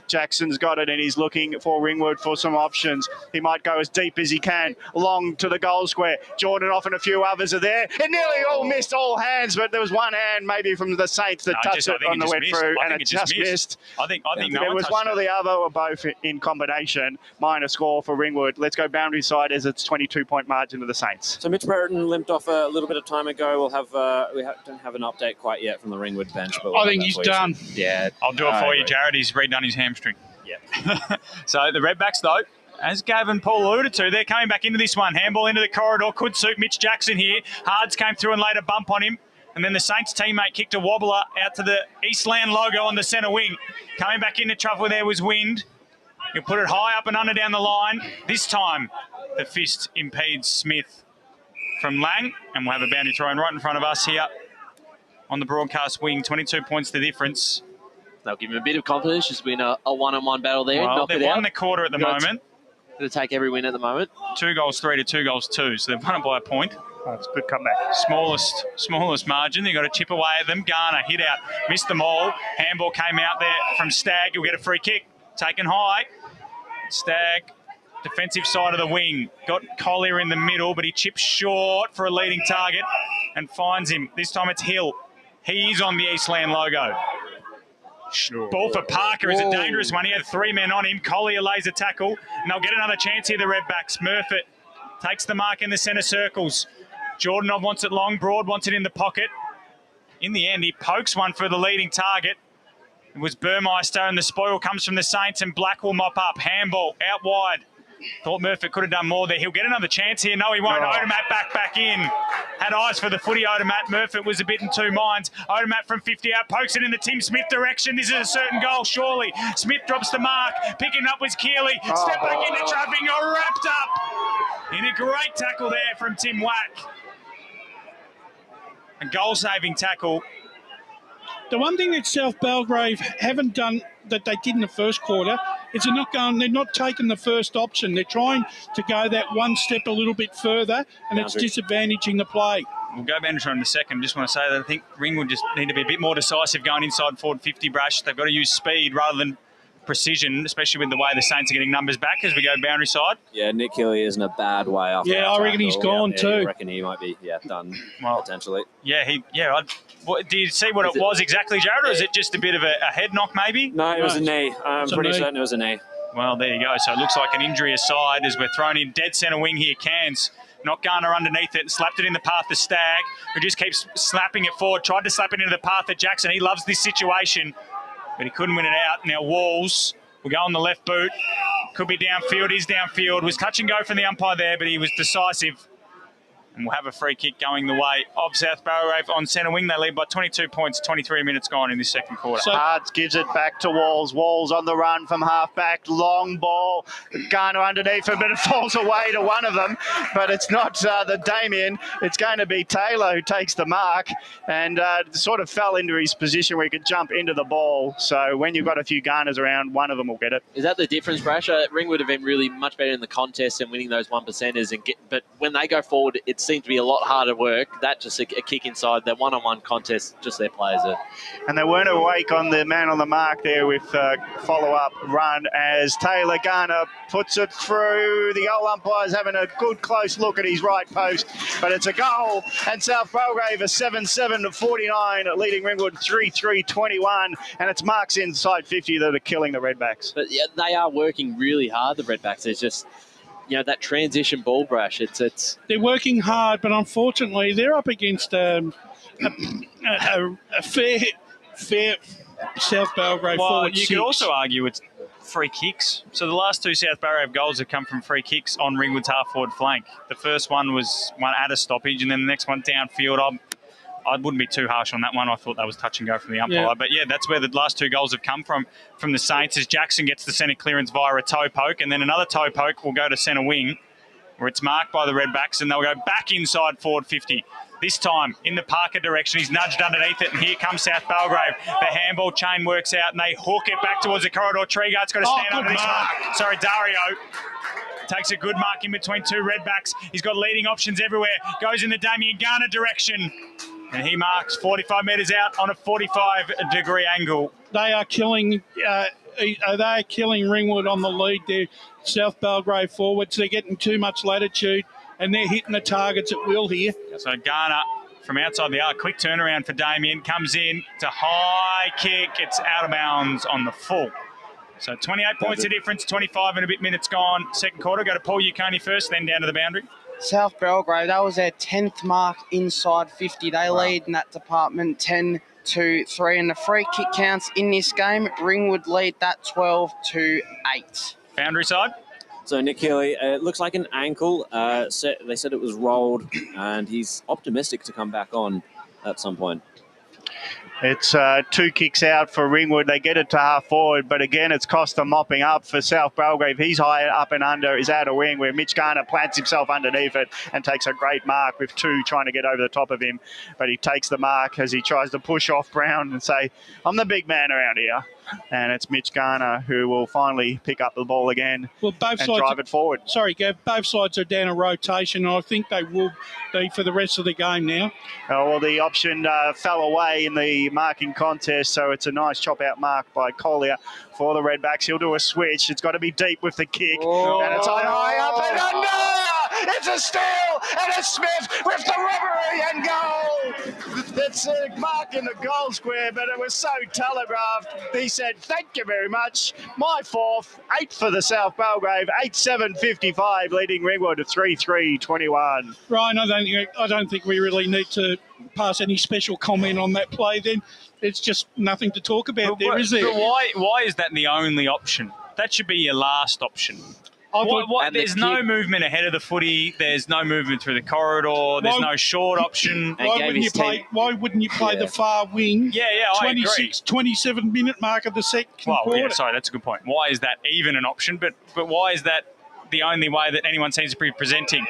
Jackson's got it, and he's looking for Ringwood for some options. He might go as deep as he can, long to the goal square. Jordanoff and a few others are there. It nearly all missed all hands, but there was one hand maybe from the Saints that touched it on the way through, and it just missed. I think there was one or the other or both in combination. Minor score for Ringwood. Let's go boundary side as it's 22-point margin to the Saints. So Mitch Brereton limped off a little bit of time ago. We'll have don't have an update quite yet from the Ringwood bench, but I think he's done. Yeah, I'll do it for you, Jared. He's redone his hamstring. Yeah. So the Redbacks, though, as Gavin Paul alluded to, they're coming back into this one. Handball into the corridor. Could suit Mitch Jackson here. Hards came through and laid a bump on him. And then the Saints teammate kicked a wobbler out to the Eastland logo on the centre wing. Coming back into trouble there was Wind. He'll put it high up and under down the line. This time, the fist impedes Smith from Lang. And we'll have a boundary thrown right in front of us here on the broadcast wing. 22 points the difference. They'll give him a bit of confidence. Just win a one-on-one battle there. Well, knock they've it won out. the quarter at the moment. Going to take every win at the moment. 2 goals 3 to 2 goals 2. So they've won it by a point. That's a good comeback. Smallest margin. They've got to chip away at them. Garner hit out. Missed them all. Handball came out there from Stagg. He'll get a free kick. Taken high. Stagg, defensive side of the wing. Got Collier in the middle, but he chips short for a leading target and finds him. This time it's Hill. He's on the Eastland logo. Ball for Parker is a dangerous one. He had 3 men on him. Collier lays a tackle, and they'll get another chance here, the Redbacks. Murfitt takes the mark in the centre circles. Jordanov wants it long. Broad wants it in the pocket. In the end, he pokes one for the leading target. It was Burmeister, and the spoil comes from the Saints, and Black will mop up. Handball out wide. Thought Murfitt could have done more there. He'll get another chance here. No, he won't. Odomat back in. Had eyes for the footy, Odomat. Murfitt was a bit in two minds. Odomat from 50 out, pokes it in the Tim Smith direction. This is a certain goal, surely. Smith drops the mark. Picking up was Keeley. Step back into traffic. Got wrapped up. In a great tackle there from Tim Wack. A goal-saving tackle. The one thing that South Belgrave haven't done that they did in the first quarter is they're not taking the first option. They're trying to go that one step a little bit further, and it's disadvantaging the play. We'll go Bandershaw in a second. Just want to say that I think Ringwood just need to be a bit more decisive going inside forward 50 Brash. They've got to use speed rather than precision, especially with the way the Saints are getting numbers back as we go boundary side. Yeah, Nick Keeley is in a bad way after that I reckon he's gone too. I reckon he might be done potentially. Yeah, do you see what it was exactly, Jared, or is it just a bit of a head knock maybe? No, it was a knee. I'm pretty certain it was a knee. Well, there you go. So it looks like an injury aside as we're thrown in dead centre wing here. Cairns, not Garner underneath it, slapped it in the path of Stagg, who just keeps slapping it forward, tried to slap it into the path of Jackson. He loves this situation, but he couldn't win it out. Now Walls will go on the left boot. Could be downfield. He's downfield. Was touch and go from the umpire there, but he was decisive. And we'll have a free kick going the way of South Belgrave on centre wing. They lead by 22 points, 23 minutes gone in this second quarter. Hards gives it back to Walls. Walls on the run from half-back. Long ball. Garner underneath it, but it falls away to one of them. But it's not the Damien. It's going to be Taylor who takes the mark and sort of fell into his position where he could jump into the ball. So when you've got a few Garners around, one of them will get it. Is that the difference, Brash? Ringwood have been really much better in the contest and winning those 1%ers. But when they go forward, it seems to be a lot harder work. That just a kick inside. That one-on-one contest, just their players are. And they weren't awake on the man on the mark there with follow-up run as Taylor Garner puts it through. The goal umpire's having a good close look at his right post, but it's a goal. And South Belgrave are 7-7-49, leading Ringwood 3-3-21. And it's marks inside 50 that are killing the Redbacks. But yeah, they are working really hard, the Redbacks. There's just, that transition ball, Brash. It's they're working hard, but unfortunately they're up against a fair South Belgrave forward. You could also argue it's free kicks. So the last two South Belgrave goals have come from free kicks on Ringwood's half-forward flank. The first one was one at a stoppage, and then the next one downfield. I wouldn't be too harsh on that one. I thought that was touch and go from the umpire. Yeah. But, that's where the last two goals have come from the Saints, as Jackson gets the centre clearance via a toe poke, and then another toe poke will go to centre wing, where it's marked by the Redbacks, and they'll go back inside forward 50. This time, in the Parker direction, he's nudged underneath it, and here comes South Belgrave. The handball chain works out, and they hook it back towards the corridor. Treeguard's got to stand under this one. Sorry, Dario takes a good mark in between two Redbacks. He's got leading options everywhere. Goes in the Damien Garner direction. And he marks 45 metres out on a 45-degree angle. They are killing Ringwood on the lead there. South Belgrave forwards, they're getting too much latitude and they're hitting the targets at will here. So Garner from outside the arc, quick turnaround for Damien, comes in, it's a high kick, it's out of bounds on the full. So 28 points of difference, 25 and a bit minutes gone. Second quarter, go to Paul Uconi first, then down to the boundary. South Belgrave, that was their 10th mark inside 50. They lead in that department 10-3, and the free kick counts in this game. Ringwood lead that 12-8. Boundary side. So Nick Healy, it looks like an ankle. They said it was rolled, and he's optimistic to come back on at some point. It's two kicks out for Ringwood. They get it to half forward, but again, it's Costa mopping up for South Belgrave. He's high up and under, is out of wing, where Mitch Garner plants himself underneath it and takes a great mark with two trying to get over the top of him. But he takes the mark as he tries to push off Brown and say, I'm the big man around here. And it's Mitch Garner who will finally pick up the ball again and drive it forward. Sorry, Gav, both sides are down a rotation. I think they will be for the rest of the game now. Well, the option fell away in the marking contest, so it's a nice chop-out mark by Collier for the Redbacks. He'll do a switch. It's got to be deep with the kick. And it's on high up and under! It's a steal! And it's Smith with the robbery and goal! It's a mark in the goal square, but it was so telegraphed. He said, thank you very much. My fourth, 8 for the South Belgrave, 8-7-55, leading Ringwood to 3-3-21. Ryan, I don't think we really need to pass any special comment on that play then. There's just nothing to talk about there, is there? But why is that the only option? That should be your last option. There's no movement ahead of the footy. There's no movement through the corridor. There's no short option. Why wouldn't you play the far wing? Yeah, I agree. 27-minute mark of the second quarter. Yeah, sorry, that's a good point. Why is that even an option? But why is that the only way that anyone seems to be presenting?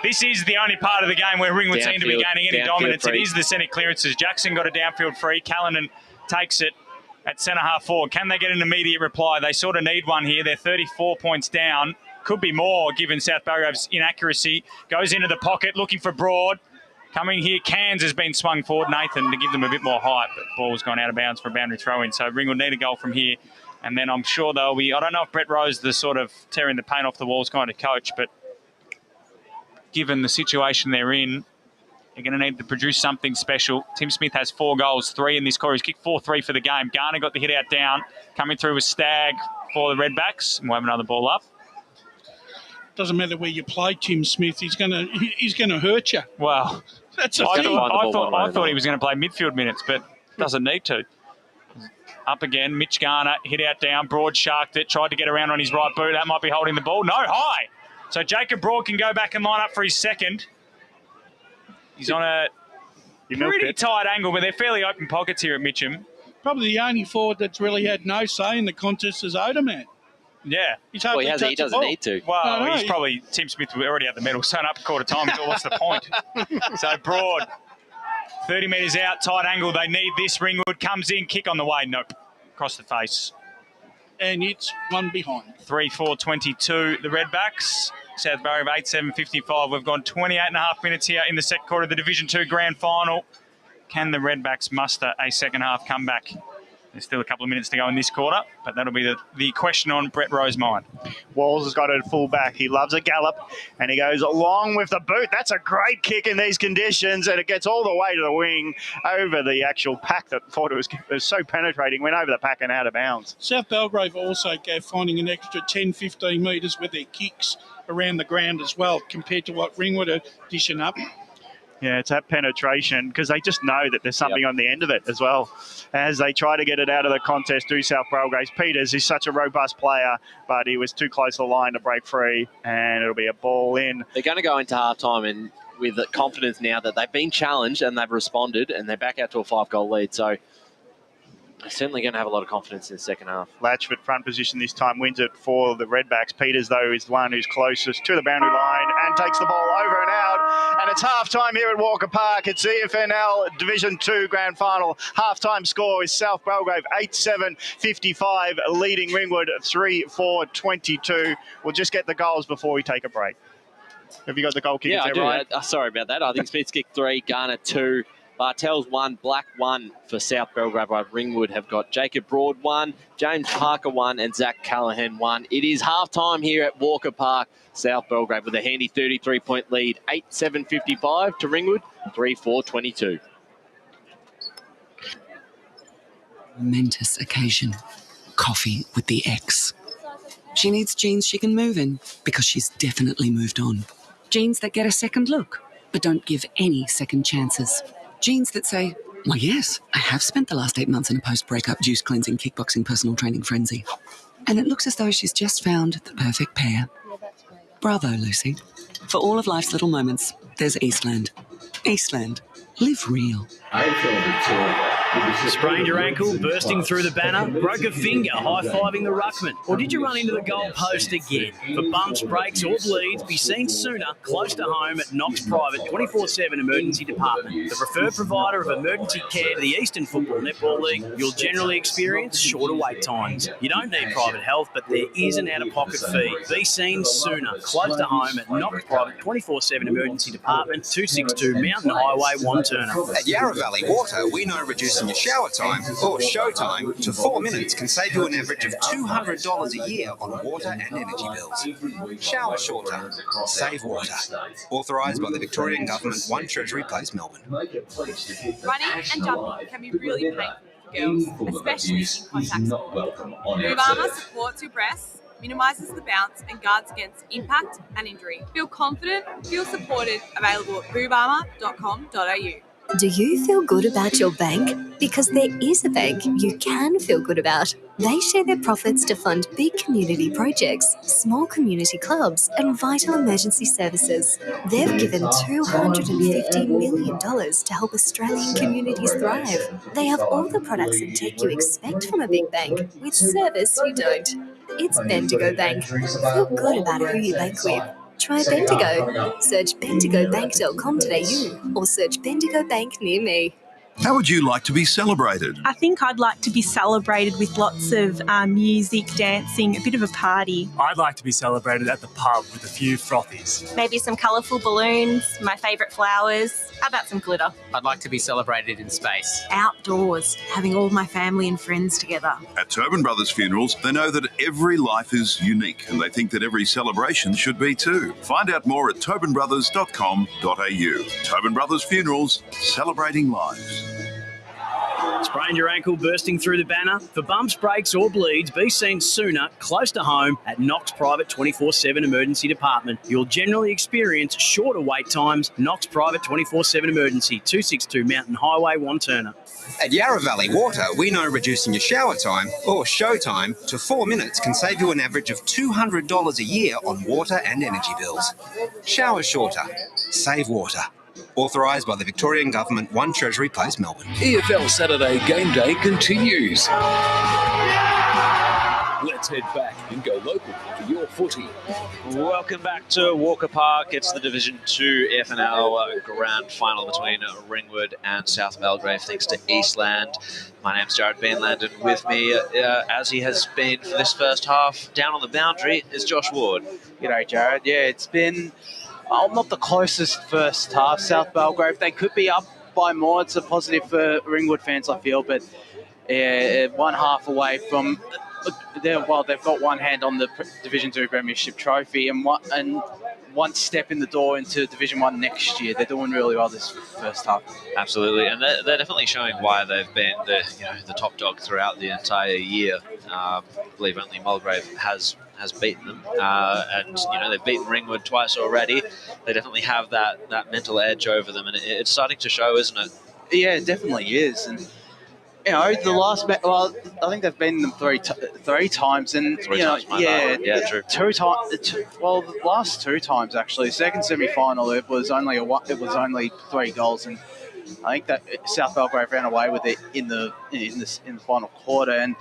This is the only part of the game where Ringwood seem to be gaining any dominance. It is the centre clearances. Jackson got a downfield free. Callanan takes it at centre half forward. Can they get an immediate reply? They sort of need one here. They're 34 points down. Could be more given South Belgrave's inaccuracy. Goes into the pocket looking for Broad. Coming here, Cairns has been swung forward, Nathan, to give them a bit more height, but ball's gone out of bounds for a boundary throw-in. So Ringwood need a goal from here. And then I'm sure they'll be, I don't know if Brett Rose, the sort of tearing the paint off the walls kind of coach, but given the situation they're in, they're going to need to produce something special. Tim Smith has 4 goals, 3 in this quarter. He's kicked 4-3 for the game. Garner got the hit out down. Coming through with Stagg for the Redbacks. And we'll have another ball up. Doesn't matter where you play Tim Smith, he's gonna hurt you. Well, that's I thought he was going to play midfield minutes, but doesn't need to. Up again, Mitch Garner hit out down, Broad sharked it, tried to get around on his right boot. That might be holding the ball. No, high. So Jacob Broad can go back and line up for his second. He's on a pretty tight angle, but they're fairly open pockets here at Mitcham. Probably the only forward that's really had no say in the contest is Odermatt. Yeah. He doesn't need to. Well, he's probably, Tim Smith already had the medal sewn up quarter time. So what's the point? So Broad, 30 metres out, tight angle. They need this. Ringwood comes in, kick on the way. Nope. Across the face. And it's one behind. 3-4-22, the Redbacks. South Belgrave 8-7-55. We've gone 28.5 minutes here in the second quarter of the Division 2 Grand Final. Can the Redbacks muster a second half comeback? There's still a couple of minutes to go in this quarter, but that'll be the question on Brett Rowe's mind. Walls has got it at full back. He loves a gallop, and he goes along with the boot. That's a great kick in these conditions, and it gets all the way to the wing over the actual pack that thought it was so penetrating, went over the pack and out of bounds. South Belgrave also finding an extra 10, 15 metres with their kicks around the ground as well, compared to what Ringwood are dishing up. Yeah, it's that penetration because they just know that there's something on the end of it as well as they try to get it out of the contest through South Belgrave. Peters is such a robust player, but he was too close to the line to break free, and it'll be a ball in. They're going to go into halftime and with confidence now that they've been challenged and they've responded, and they're back out to a 5-goal lead. So they're certainly going to have a lot of confidence in the second half. Latchford front position this time wins it for the Redbacks. Peters, though, is the one who's closest to the boundary line and takes the ball over and out. And it's half-time here at Walker Park. It's EFNL Division 2 Grand Final. Half-time score is South Belgrave 8-7-55, leading Ringwood 3-4-22. We'll just get the goals before we take a break. Have you got the goal kickers Yeah, I there, do. Ryan? Sorry about that. I think Smith's kicked 3, Garner 2. Bartels 1, Black 1 for South Belgrave. Ringwood have got Jacob Broad 1, James Parker 1, and Zach Callahan 1. It is halftime here at Walker Park. South Belgrave with a handy 33-point lead, 8-7-55 to Ringwood, 3-4-22. Momentous occasion. Coffee with the ex. She needs jeans she can move in because she's definitely moved on. Jeans that get a second look, but don't give any second chances. Jeans that say, well, yes, I have spent the last 8 months in a post-breakup juice cleansing, kickboxing, personal training frenzy. And it looks as though she's just found the perfect pair. Bravo, Lucy. For all of life's little moments, there's Eastland. Eastland. Live real. Sprained your ankle, bursting through the banner, broke a finger, high-fiving the ruckman, or did you run into the goal post again? For bumps, breaks or bleeds, be seen sooner, close to home at Knox Private 24/7 Emergency Department. The preferred provider of emergency care to the Eastern Football Netball League, you'll generally experience shorter wait times. You don't need private health, but there is an out-of-pocket fee. Be seen sooner, close to home at Knox Private 24/7 Emergency Department, 262 Mountain Highway, Wanturna. At Yarra Valley Water, we know reducing your shower time or show time to 4 minutes can save you an average of $200 a year on water and energy bills. Shower shorter, save water. Authorised by the Victorian Government, 1 Treasury Place, Melbourne. Running and jumping can be really painful for girls, especially in contact sport. Boob Armour supports your breasts, minimises the bounce and guards against impact and injury. Feel confident, feel supported, available at boobarmour.com.au. Do you feel good about your bank? Because there is a bank you can feel good about. They share their profits to fund big community projects, small community clubs, and vital emergency services. They've given $250 million to help Australian communities thrive. They have all the products and tech you expect from a big bank, with service you don't. It's Bendigo Bank. Feel good about who you bank with. Try Bendigo. Search bendigobank.com.au or search Bendigo Bank near me. How would you like to be celebrated? I think I'd like to be celebrated with lots of music, dancing, a bit of a party. I'd like to be celebrated at the pub with a few frothies. Maybe some colourful balloons, my favourite flowers. How about some glitter? I'd like to be celebrated in space. Outdoors, having all my family and friends together. At Tobin Brothers Funerals, they know that every life is unique and they think that every celebration should be too. Find out more at tobinbrothers.com.au. Tobin Brothers Funerals, celebrating lives. Sprained your ankle, bursting through the banner? For bumps, breaks or bleeds, be seen sooner, close to home at Knox Private 24/7 Emergency Department. You'll generally experience shorter wait times. Knox Private 24/7 Emergency, 262 Mountain Highway, Wanturna. At Yarra Valley Water, we know reducing your shower time or show time to 4 minutes can save you an average of $200 a year on water and energy bills. Shower shorter, save water. Authorised by the Victorian Government, 1 Treasury Place, Melbourne. EFL Saturday Game Day continues. Let's head back and go local for your footy. Welcome back to Walker Park. It's the Division 2 EFNL Grand Final between Ringwood and South Belgrave, thanks to Eastland. My name's Jared Beanland, and with me, as he has been for this first half, down on the boundary, is Josh Ward. G'day, Jared. Yeah, it's been not the closest first half. South Belgrave, they could be up by more. It's a positive for Ringwood fans, I feel, but one half away from... they've got one hand on the Division 2 Premiership trophy and one step in the door into Division 1 next year. They're doing really well this first half. Absolutely, and they're definitely showing why they've been the top dog throughout the entire year. I believe only Mulgrave has beaten them, and they've beaten Ringwood twice already. They definitely have that mental edge over them, and it's starting to show, isn't it? Yeah, it definitely is, and the last I think they've beaten them three times, and true. The last 2 times actually. Second semi-final, it was only 3 goals, and I think that South Belgrave ran away with it in the final quarter, and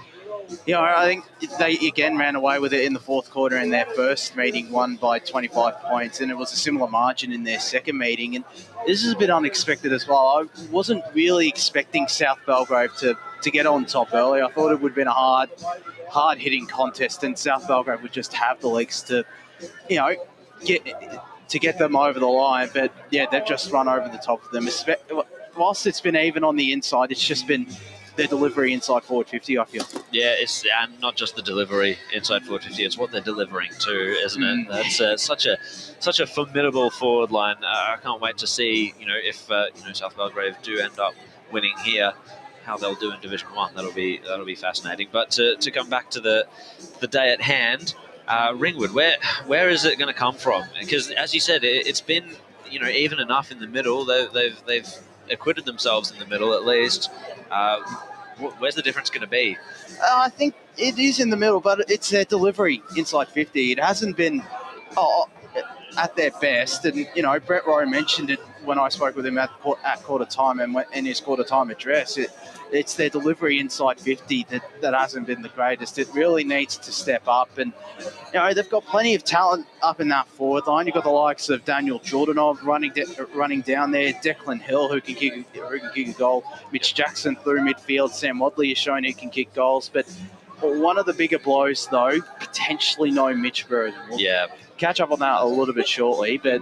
I think they again ran away with it in the fourth quarter in their first meeting, won by 25 points, and it was a similar margin in their second meeting. And this is a bit unexpected as well. I wasn't really expecting South Belgrave to get on top early. I thought it would have been a hard-hitting contest, and South Belgrave would just have the legs to, get them over the line. But yeah, they've just run over the top of them. Whilst it's been even on the inside, it's just been their delivery inside forward 50, I feel. Yeah, it's and not just the delivery inside forward 50, it's what they're delivering too, isn't it? That's such a formidable forward line. I can't wait to see, if South Belgrave do end up winning here, how they'll do in Division 1. That'll be fascinating. But to come back to the day at hand, Ringwood, where is it going to come from? Because as you said, it's been even enough in the middle. They've acquitted themselves in the middle at least. Where's the difference going to be? I think it is in the middle, but it's their delivery inside 50. It hasn't been at their best. And, Brett Rowe mentioned it when I spoke with him at quarter time and in his quarter time address. It's their delivery inside 50 that hasn't been the greatest. It really needs to step up. And, they've got plenty of talent up in that forward line. You've got the likes of Daniel Jordanov running down there, Declan Hill, who can kick a goal, Mitch Jackson through midfield, Sam Wadley has shown he can kick goals. But one of the bigger blows, though, potentially no Mitch Burden. Yeah. Catch up on that a little bit shortly, but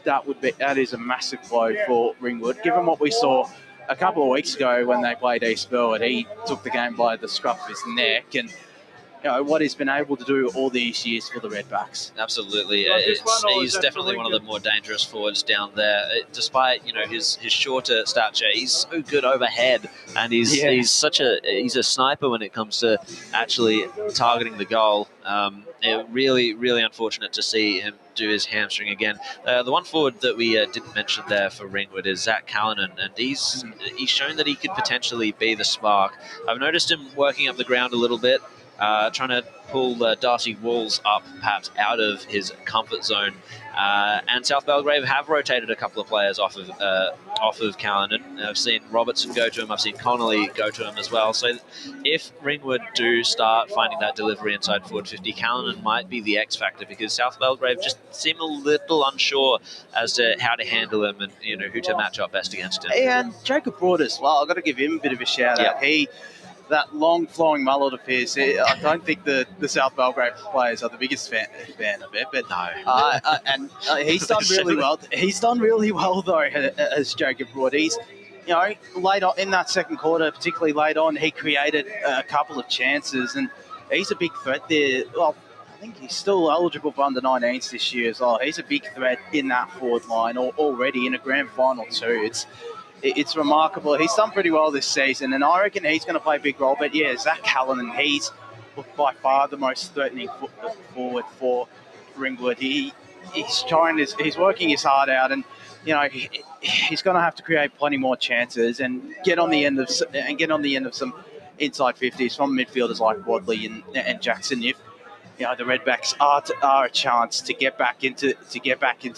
that is a massive blow for Ringwood, given what we saw a couple of weeks ago when they played East Burwood. He took the game by the scruff of his neck, and what he's been able to do all these years for the Redbacks. Absolutely, he's definitely one of the more dangerous forwards down there. Despite his shorter stature, he's so good overhead, and he's a sniper when it comes to actually targeting the goal. Really, really unfortunate to see him do his hamstring again. The one forward that we didn't mention there for Ringwood is Zach Callanan, and he's shown that he could potentially be the spark. I've noticed him working up the ground a little bit, trying to pull Darcy Walls up perhaps out of his comfort zone. And South Belgrave have rotated a couple of players off of Callanan. I've seen Robertson go to him. I've seen Connolly go to him as well. So if Ringwood do start finding that delivery inside forward 50, Callanan might be the X factor, because South Belgrave just seem a little unsure as to how to handle him and who to match up best against him. And Jacob Broad as well. I've got to give him a bit of a shout out. That long flowing mullet of his, I don't think the South Belgrave players are the biggest fan of it, but no. He's done really well. He's done really well though, as Jacob Broad. He's late on in that second quarter, particularly late on, he created a couple of chances, and he's a big threat there. Well, I think he's still eligible for under 19s this year as well. He's a big threat in that forward line already in a grand final too. It's remarkable. He's done pretty well this season, and I reckon he's going to play a big role. But yeah, Zach Callanan, he's by far the most threatening forward for Ringwood. He's working his heart out, and he's going to have to create plenty more chances and get on the end of some inside 50s from midfielders like Wadley and Jackson. If the Redbacks are a chance to get back into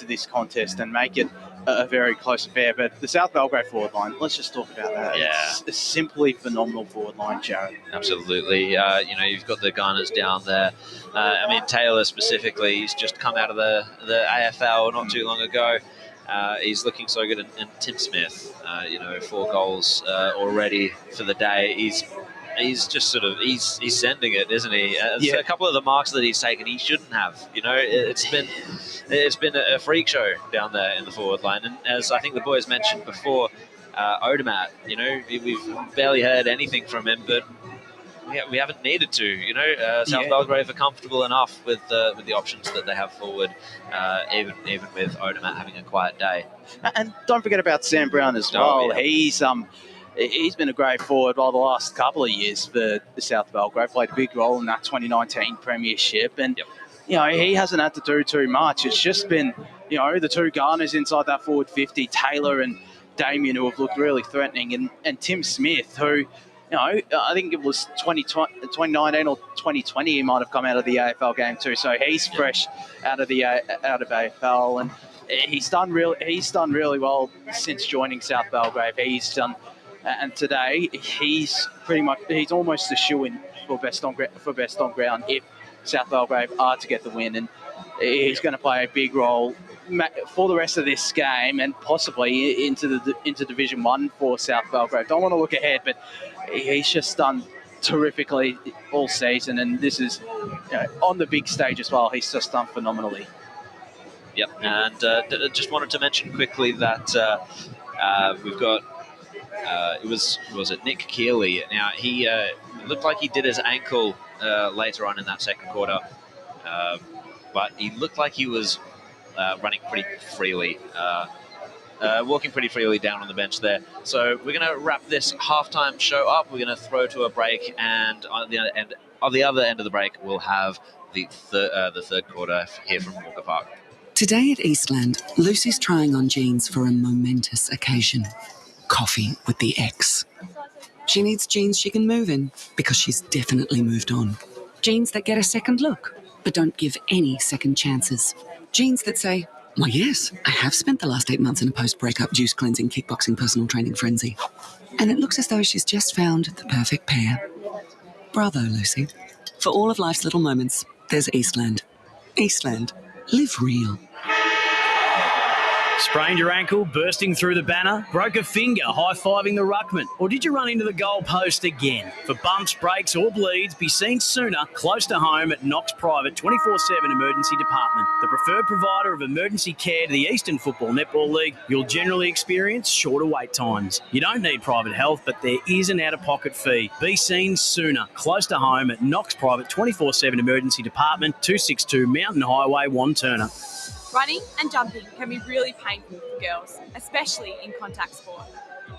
this contest and make it a very close affair. But the South Belgrave forward line, let's just talk about that. Yeah. It's a simply phenomenal forward line, Jared. Absolutely. You've got the Gunners down there. Taylor specifically, he's just come out of the AFL not too long ago. He's looking so good. And Tim Smith, 4 goals already for the day. He's just he's sending it, isn't he? A couple of the marks that he's taken, he shouldn't have. It's been a freak show down there in the forward line. And as I think the boys mentioned before, Odermatt, we've barely heard anything from him, but we haven't needed to. South Belgrave are comfortable enough with the options that they have forward, even with Odermatt having a quiet day. And don't forget about Sam Brown as well. Oh, yeah. He's been a great forward by the last couple of years for the South Belgrave. Played a big role in that 2019 premiership, and he hasn't had to do too much. It's just been the 2 Garners inside that forward 50, Taylor and Damien, who have looked really threatening, and Tim Smith, who I think it was 2019 or 2020 he might have come out of the AFL game too. So he's fresh out of AFL, and he's done really well since joining South Belgrave. And today he's almost a shoo-in for best on ground if South Belgrave are to get the win, and he's going to play a big role for the rest of this game and possibly into Division 1 for South Belgrave. Don't want to look ahead, but he's just done terrifically all season, and this is on the big stage as well. He's just done phenomenally. Yep, and just wanted to mention quickly that we've got was it Nick Keeley? Now he looked like he did his ankle later on in that second quarter, but he looked like he was running pretty freely, walking pretty freely down on the bench there. So we're going to wrap this halftime show up. We're going to throw to a break, and on the other end of the break, we'll have the third quarter here from Walker Park. Today at Eastland, Lucy's trying on jeans for a momentous occasion. Coffee with the ex. She needs jeans she can move in because she's definitely moved on. Jeans that get a second look, but don't give any second chances. Jeans that say, well, yes, I have spent the last 8 months in a post-breakup juice cleansing, kickboxing, personal training frenzy. And it looks as though she's just found the perfect pair. Bravo, Lucy. For all of life's little moments, there's Eastland. Eastland. Live real. Sprained your ankle, bursting through the banner? Broke a finger, high-fiving the ruckman? Or did you run into the goal post again? For bumps, breaks or bleeds, be seen sooner, close to home at Knox Private 24/7 Emergency Department. The preferred provider of emergency care to the Eastern Football Netball League. You'll generally experience shorter wait times. You don't need private health, but there is an out-of-pocket fee. Be seen sooner, close to home at Knox Private 24/7 Emergency Department, 262 Mountain Highway, Wanturna. Running and jumping can be really painful for girls, especially in contact sport.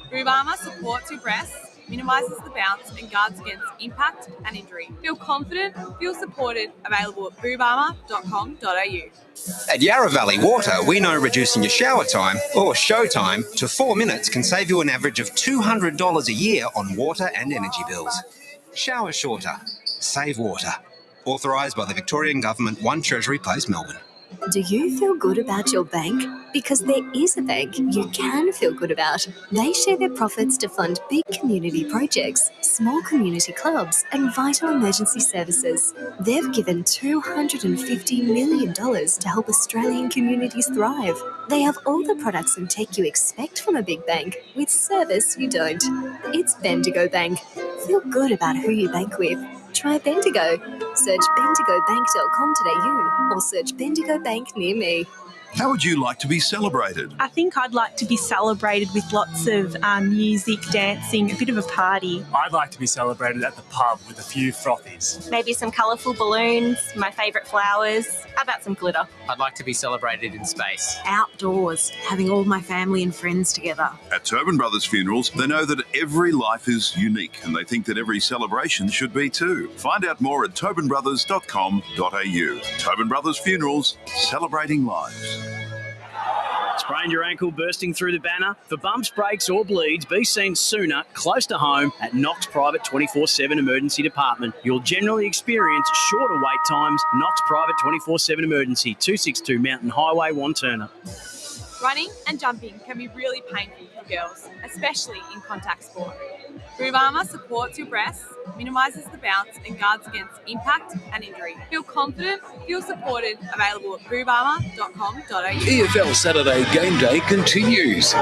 Boob Armour supports your breasts, minimises the bounce and guards against impact and injury. Feel confident, feel supported, available at boobarmour.com.au. At Yarra Valley Water, we know reducing your shower time, or show time, to 4 minutes can save you an average of $200 a year on water and energy bills. Shower shorter. Save water. Authorised by the Victorian Government, 1 Treasury Place, Melbourne. Do you feel good about your bank? Because there is a bank you can feel good about. They share their profits to fund big community projects, small community clubs, and vital emergency services. They've given $250 million to help Australian communities thrive. They have all the products and tech you expect from a big bank, with service you don't. It's Bendigo Bank. Feel good about who you bank with. Try Bendigo. Search bendigobank.com.au or search Bendigo Bank near me. How would you like to be celebrated? I think I'd like to be celebrated with lots of music, dancing, a bit of a party. I'd like to be celebrated at the pub with a few frothies. Maybe some colourful balloons, my favourite flowers. How about some glitter? I'd like to be celebrated in space. Outdoors, having all my family and friends together. At Tobin Brothers Funerals, they know that every life is unique, and they think that every celebration should be too. Find out more at tobinbrothers.com.au. Tobin Brothers Funerals, celebrating lives. Sprained your ankle, bursting through the banner? For bumps, breaks or bleeds, be seen sooner, close to home at Knox Private 24/7 Emergency Department. You'll generally experience shorter wait times. Knox Private 24/7 Emergency, 262 Mountain Highway, Wanturna. Running and jumping can be really painful for girls, especially in contact sport. Boob Armour supports your breasts, minimises the bounce and guards against impact and injury. Feel confident, feel supported, available at boobarmour.com.au. EFL Saturday Game Day continues.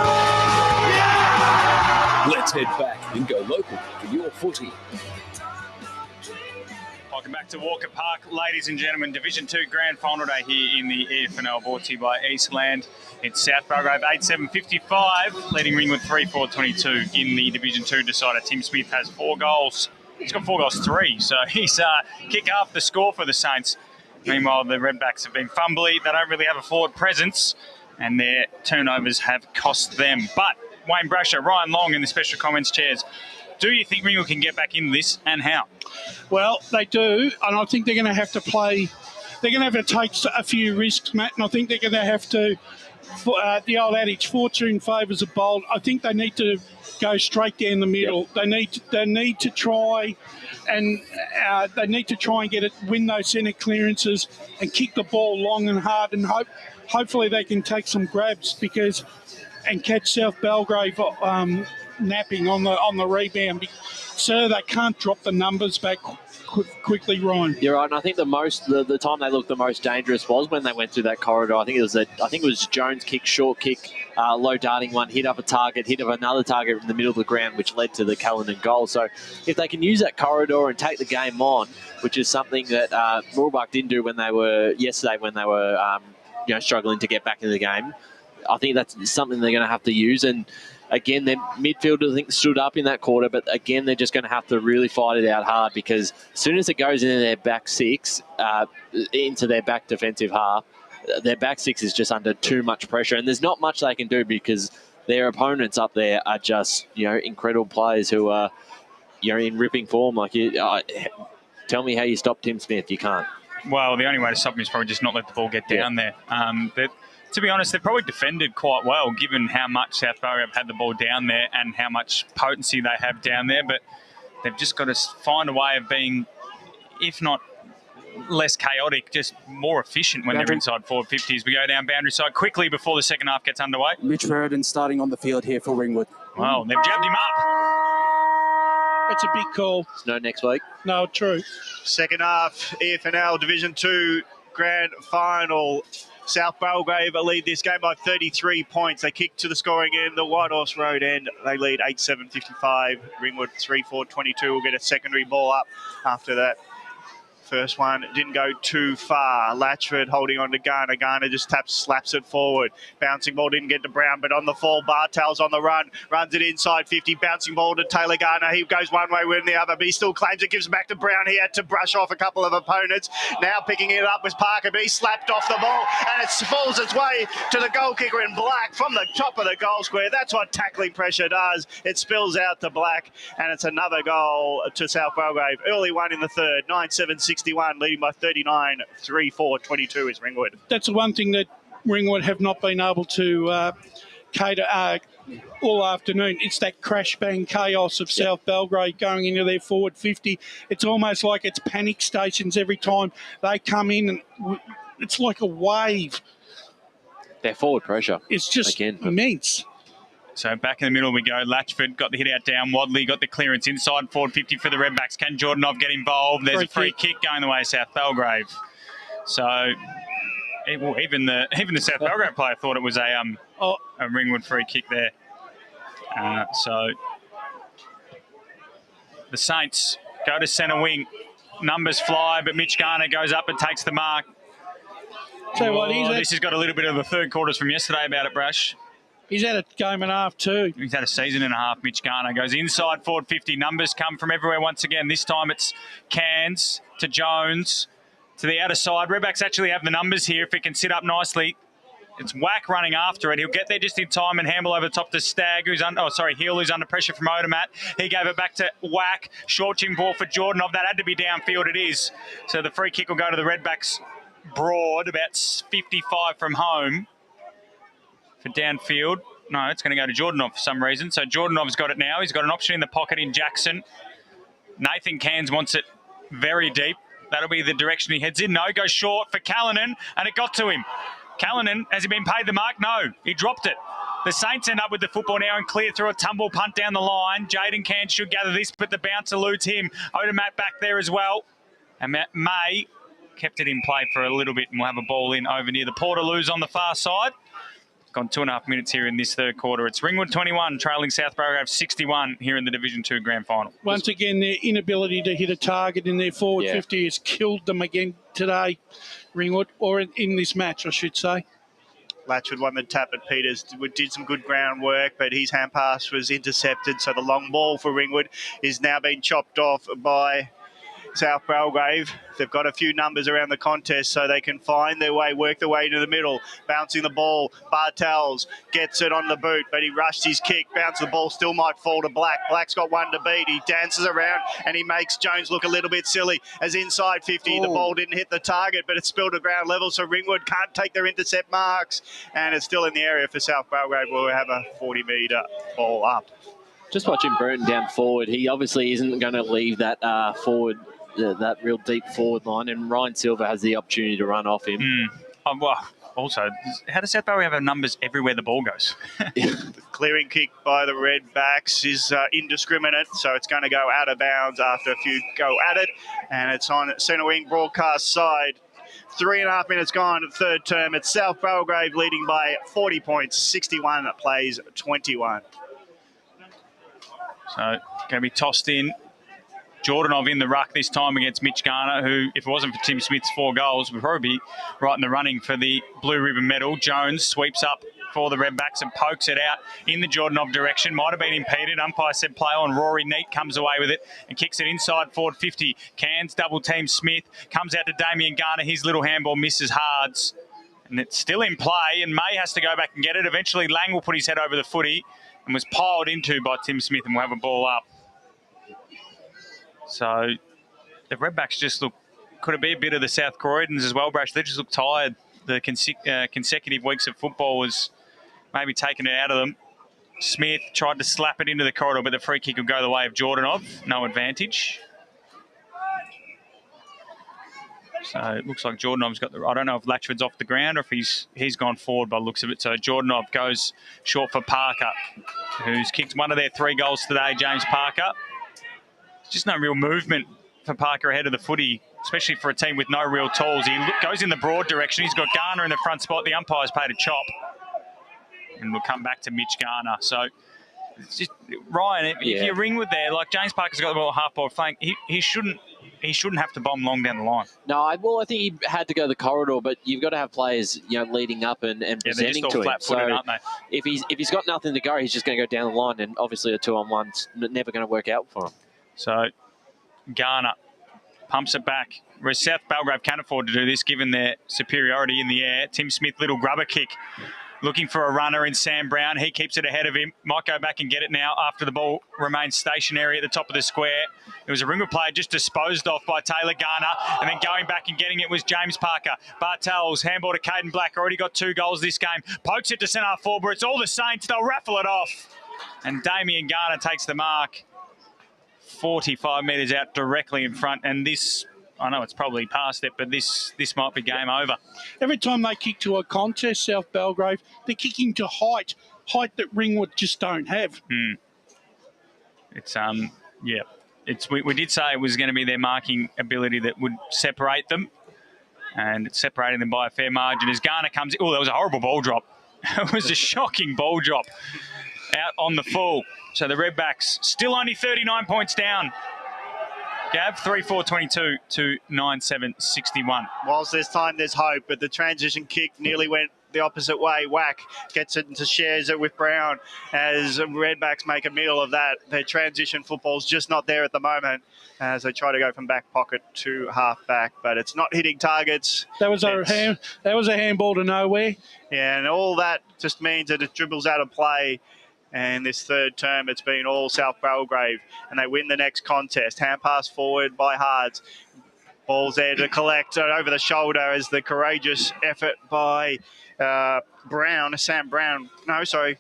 Let's head back and go local for your footy. Welcome back to Walker Park, ladies and gentlemen. Division 2 Grand Final Day here in the EFNL, brought to you by Eastland. It's South Belgrave 8-7-55, leading Ringwood 3-4-22 in the Division 2 decider. Tim Smith has 4 goals. He's got 4 goals, 3, so he's kick half the score for the Saints. Meanwhile, the Redbacks have been fumbly. They don't really have a forward presence, and their turnovers have cost them. But Wayne Brasher, Ryan Long in the special comments chairs. Do you think Ringwood can get back into this, and how? Well, they do, and I think they're going to have to play. They're going to have to take a few risks, Matt, and I think they're going to have to. The old adage, fortune favours a bold. I think they need to go straight down the middle. Yep. They need to try, and they need to try and get it, win those centre clearances, and kick the ball long and hard, and hopefully they can take some grabs and catch South Belgrave napping on the rebound. So they can't drop the numbers back quickly, Ryan. You're right, and I think the time they looked the most dangerous was when they went through that corridor. I think it was Jones' kick, short kick, low darting one, hit up a target, hit up another target in the middle of the ground, which led to the Callanan goal. So if they can use that corridor and take the game on, which is something that Mooroolbark didn't do when they were struggling to get back into the game, I think that's something they're going to have to use. And again, their midfield, I think, stood up in that quarter, but again, they're just going to have to really fight it out hard, because as soon as it goes into their back six, into their back defensive half, their back six is just under too much pressure, and there's not much they can do because their opponents up there are just, incredible players who are, in ripping form. Like, tell me how you stop Tim Smith. You can't. Well, the only way to stop him is probably just not let the ball get down there. But to be honest, they've probably defended quite well, given how much South Belgrave had the ball down there and how much potency they have down there. But they've just got to find a way of being, if not less chaotic, just more efficient when they're inside forward 50s. We go down boundary side quickly before the second half gets underway. Mitch Meriden starting on the field here for Ringwood. Well, they've jabbed him up. That's a big call. No next week. No, true. Second half, EFNL Division 2 Grand Final. South Belgrave lead this game by 33 points. They kick to the scoring end, the White Horse Road end. They lead 8-7-55. Ringwood 3-4-22 will get a secondary ball up after that. First one didn't go too far. Latchford holding on to Garner. Garner just slaps it forward. Bouncing ball didn't get to Brown, but on the fall, Bartel's on the run. Runs it inside 50. Bouncing ball to Taylor Garner. He goes one way, win the other, but he still claims it. Gives it back to Brown. He had to brush off a couple of opponents. Now picking it up was Parker, but he slapped off the ball, and it falls its way to the goal kicker in black from the top of the goal square. That's what tackling pressure does. It spills out to black, and it's another goal to South Belgrave. Early one in the third, 9-7-61, leading by 39, 3-4-22 is Ringwood. That's the one thing that Ringwood have not been able to cater all afternoon. It's that crash bang chaos of South Belgrave going into their forward 50. It's almost like it's panic stations every time they come in, and it's like a wave. Their forward pressure. It's just immense. So back in the middle we go. Latchford got the hit out down. Wadley got the clearance inside forward 50 for the Redbacks. Can Jordanov get involved? There's a free kick going the way of South Belgrave. So even the South Belgrave player thought it was a Ringwood free kick there. So the Saints go to centre wing. Numbers fly, but Mitch Garner goes up and takes the mark. This has got a little bit of the third quarters from yesterday about it, Brash. He's had a game and a half too. He's had a season and a half, Mitch Garner. Goes inside forward 50. Numbers come from everywhere once again. This time it's Cairns to Jones to the outer side. Redbacks actually have the numbers here if it can sit up nicely. It's Wack running after it. He'll get there just in time and handle over the top to Stagg, Hill, who's under pressure from Odermatt. He gave it back to Wack. Short chin ball for Jordanov. That had to be downfield. It is. So the free kick will go to the Redbacks broad, about 55 from home. For downfield. No, it's going to go to Jordanov for some reason. So Jordanov's got it now. He's got an option in the pocket in Jackson. Nathan Cairns wants it very deep. That'll be the direction he heads in. No, goes short for Callanan, and it got to him. Callanan, has he been paid the mark? No, he dropped it. The Saints end up with the football now and clear through a tumble punt down the line. Jaden Cairns should gather this, but the bounce eludes him. Over Matt back there as well. And Matt May kept it in play for a little bit, and we'll have a ball in over near the Portaloos on the far side. Gone 2.5 minutes here in this third quarter. It's Ringwood 21, trailing South Belgrave 61 here in the Division 2 Grand Final. Once again, their inability to hit a target in their forward 50 has killed them again today, Ringwood, or in this match, I should say. Latchwood won the tap at Peters, did some good groundwork, but his hand pass was intercepted, so the long ball for Ringwood is now being chopped off by South Belgrave. They've got a few numbers around the contest, so they can find their way, work their way into the middle. Bouncing the ball, Bartels gets it on the boot, but he rushed his kick. Bounce the ball, still might fall to Black. Black's got one to beat. He dances around and he makes Jones look a little bit silly as inside 50. The ball didn't hit the target, but it spilled to ground level, so Ringwood can't take their intercept marks, and it's still in the area for South Belgrave. We'll have a 40-metre ball up. Just watching Burton down forward, he obviously isn't going to leave that forward, that real deep forward line, and Ryan Silver has the opportunity to run off him. Well, also, how does South Belgrave have numbers everywhere the ball goes? The clearing kick by the Redbacks is indiscriminate, so it's going to go out of bounds after a few go at it, and it's on centre wing broadcast side. 3.5 minutes gone at third term. It's South Belgrave leading by 40 points, 61 plays 21. So, going to be tossed in. Jordanov in the ruck this time against Mitch Garner, who, if it wasn't for Tim Smith's 4 goals, would probably be right in the running for the Blue Ribbon medal. Jones sweeps up for the Redbacks and pokes it out in the Jordanov direction. Might have been impeded. Umpire said play on. Rory Neat comes away with it and kicks it inside forward 50. Cairns double team Smith. Comes out to Damien Garner. His little handball misses Hards. And it's still in play, and May has to go back and get it. Eventually, Lang will put his head over the footy and was piled into by Tim Smith, and we'll have a ball up. So the Redbacks just look, could it be a bit of the South Croydons as well, Brash? They just look tired. The consecutive weeks of football was maybe taking it out of them. Smith tried to slap it into the corridor, but the free kick would go the way of Jordanov. No advantage. So it looks like Jordanov's got the... I don't know if Latchford's off the ground or if he's gone forward by the looks of it. So Jordanov goes short for Parker, who's kicked one of their 3 goals today, James Parker. Just no real movement for Parker ahead of the footy, especially for a team with no real tools. He goes in the broad direction. He's got Garner in the front spot. The umpire's paid a chop. And we'll come back to Mitch Garner. So, it's just, Ryan, if you're Ringwood there, like James Parker's got the ball half-forward flank, he shouldn't have to bomb long down the line. No, I think he had to go the corridor, but you've got to have players, leading up and presenting to him. Flat-footed, aren't they? If he's got nothing to go, he's just going to go down the line, and obviously a 2-on-1's never going to work out for him. So Garner pumps it back. Whereas South Belgrave can't afford to do this given their superiority in the air. Tim Smith, little grubber kick. Looking for a runner in Sam Brown. He keeps it ahead of him. Might go back and get it now after the ball remains stationary at the top of the square. It was a Ringwood player just disposed of by Taylor Garner. And then going back and getting it was James Parker. Bartels, handball to Caden Black. Already got 2 goals this game. Pokes it to centre forward. It's all the Saints. They'll raffle it off. And Damien Garner takes the mark. 45 metres out directly in front, and this, I know it's probably past it, but this might be game over. Every time they kick to a contest, South Belgrave, they're kicking to height that Ringwood just don't have. It's we did say it was going to be their marking ability that would separate them, and it's separating them by a fair margin. As Garner comes, that was a horrible ball drop. It was a shocking ball drop out on the full. So the Redbacks still only 39 points down. Gav, 3-4-22 to 9-7-61. Whilst there's time, there's hope, but the transition kick nearly went the opposite way. Whack gets it into shares it with Brown as Redbacks make a meal of that. Their transition football's just not there at the moment as they try to go from back pocket to half back, but it's not hitting targets. That was a handball to nowhere. Yeah, and all that just means that it dribbles out of play. And this third term, it's been all South Belgrave, and they win the next contest. Hand pass forward by Hards. Ball's there to collect over the shoulder as the courageous effort by Brown, Sam Brown. No, sorry,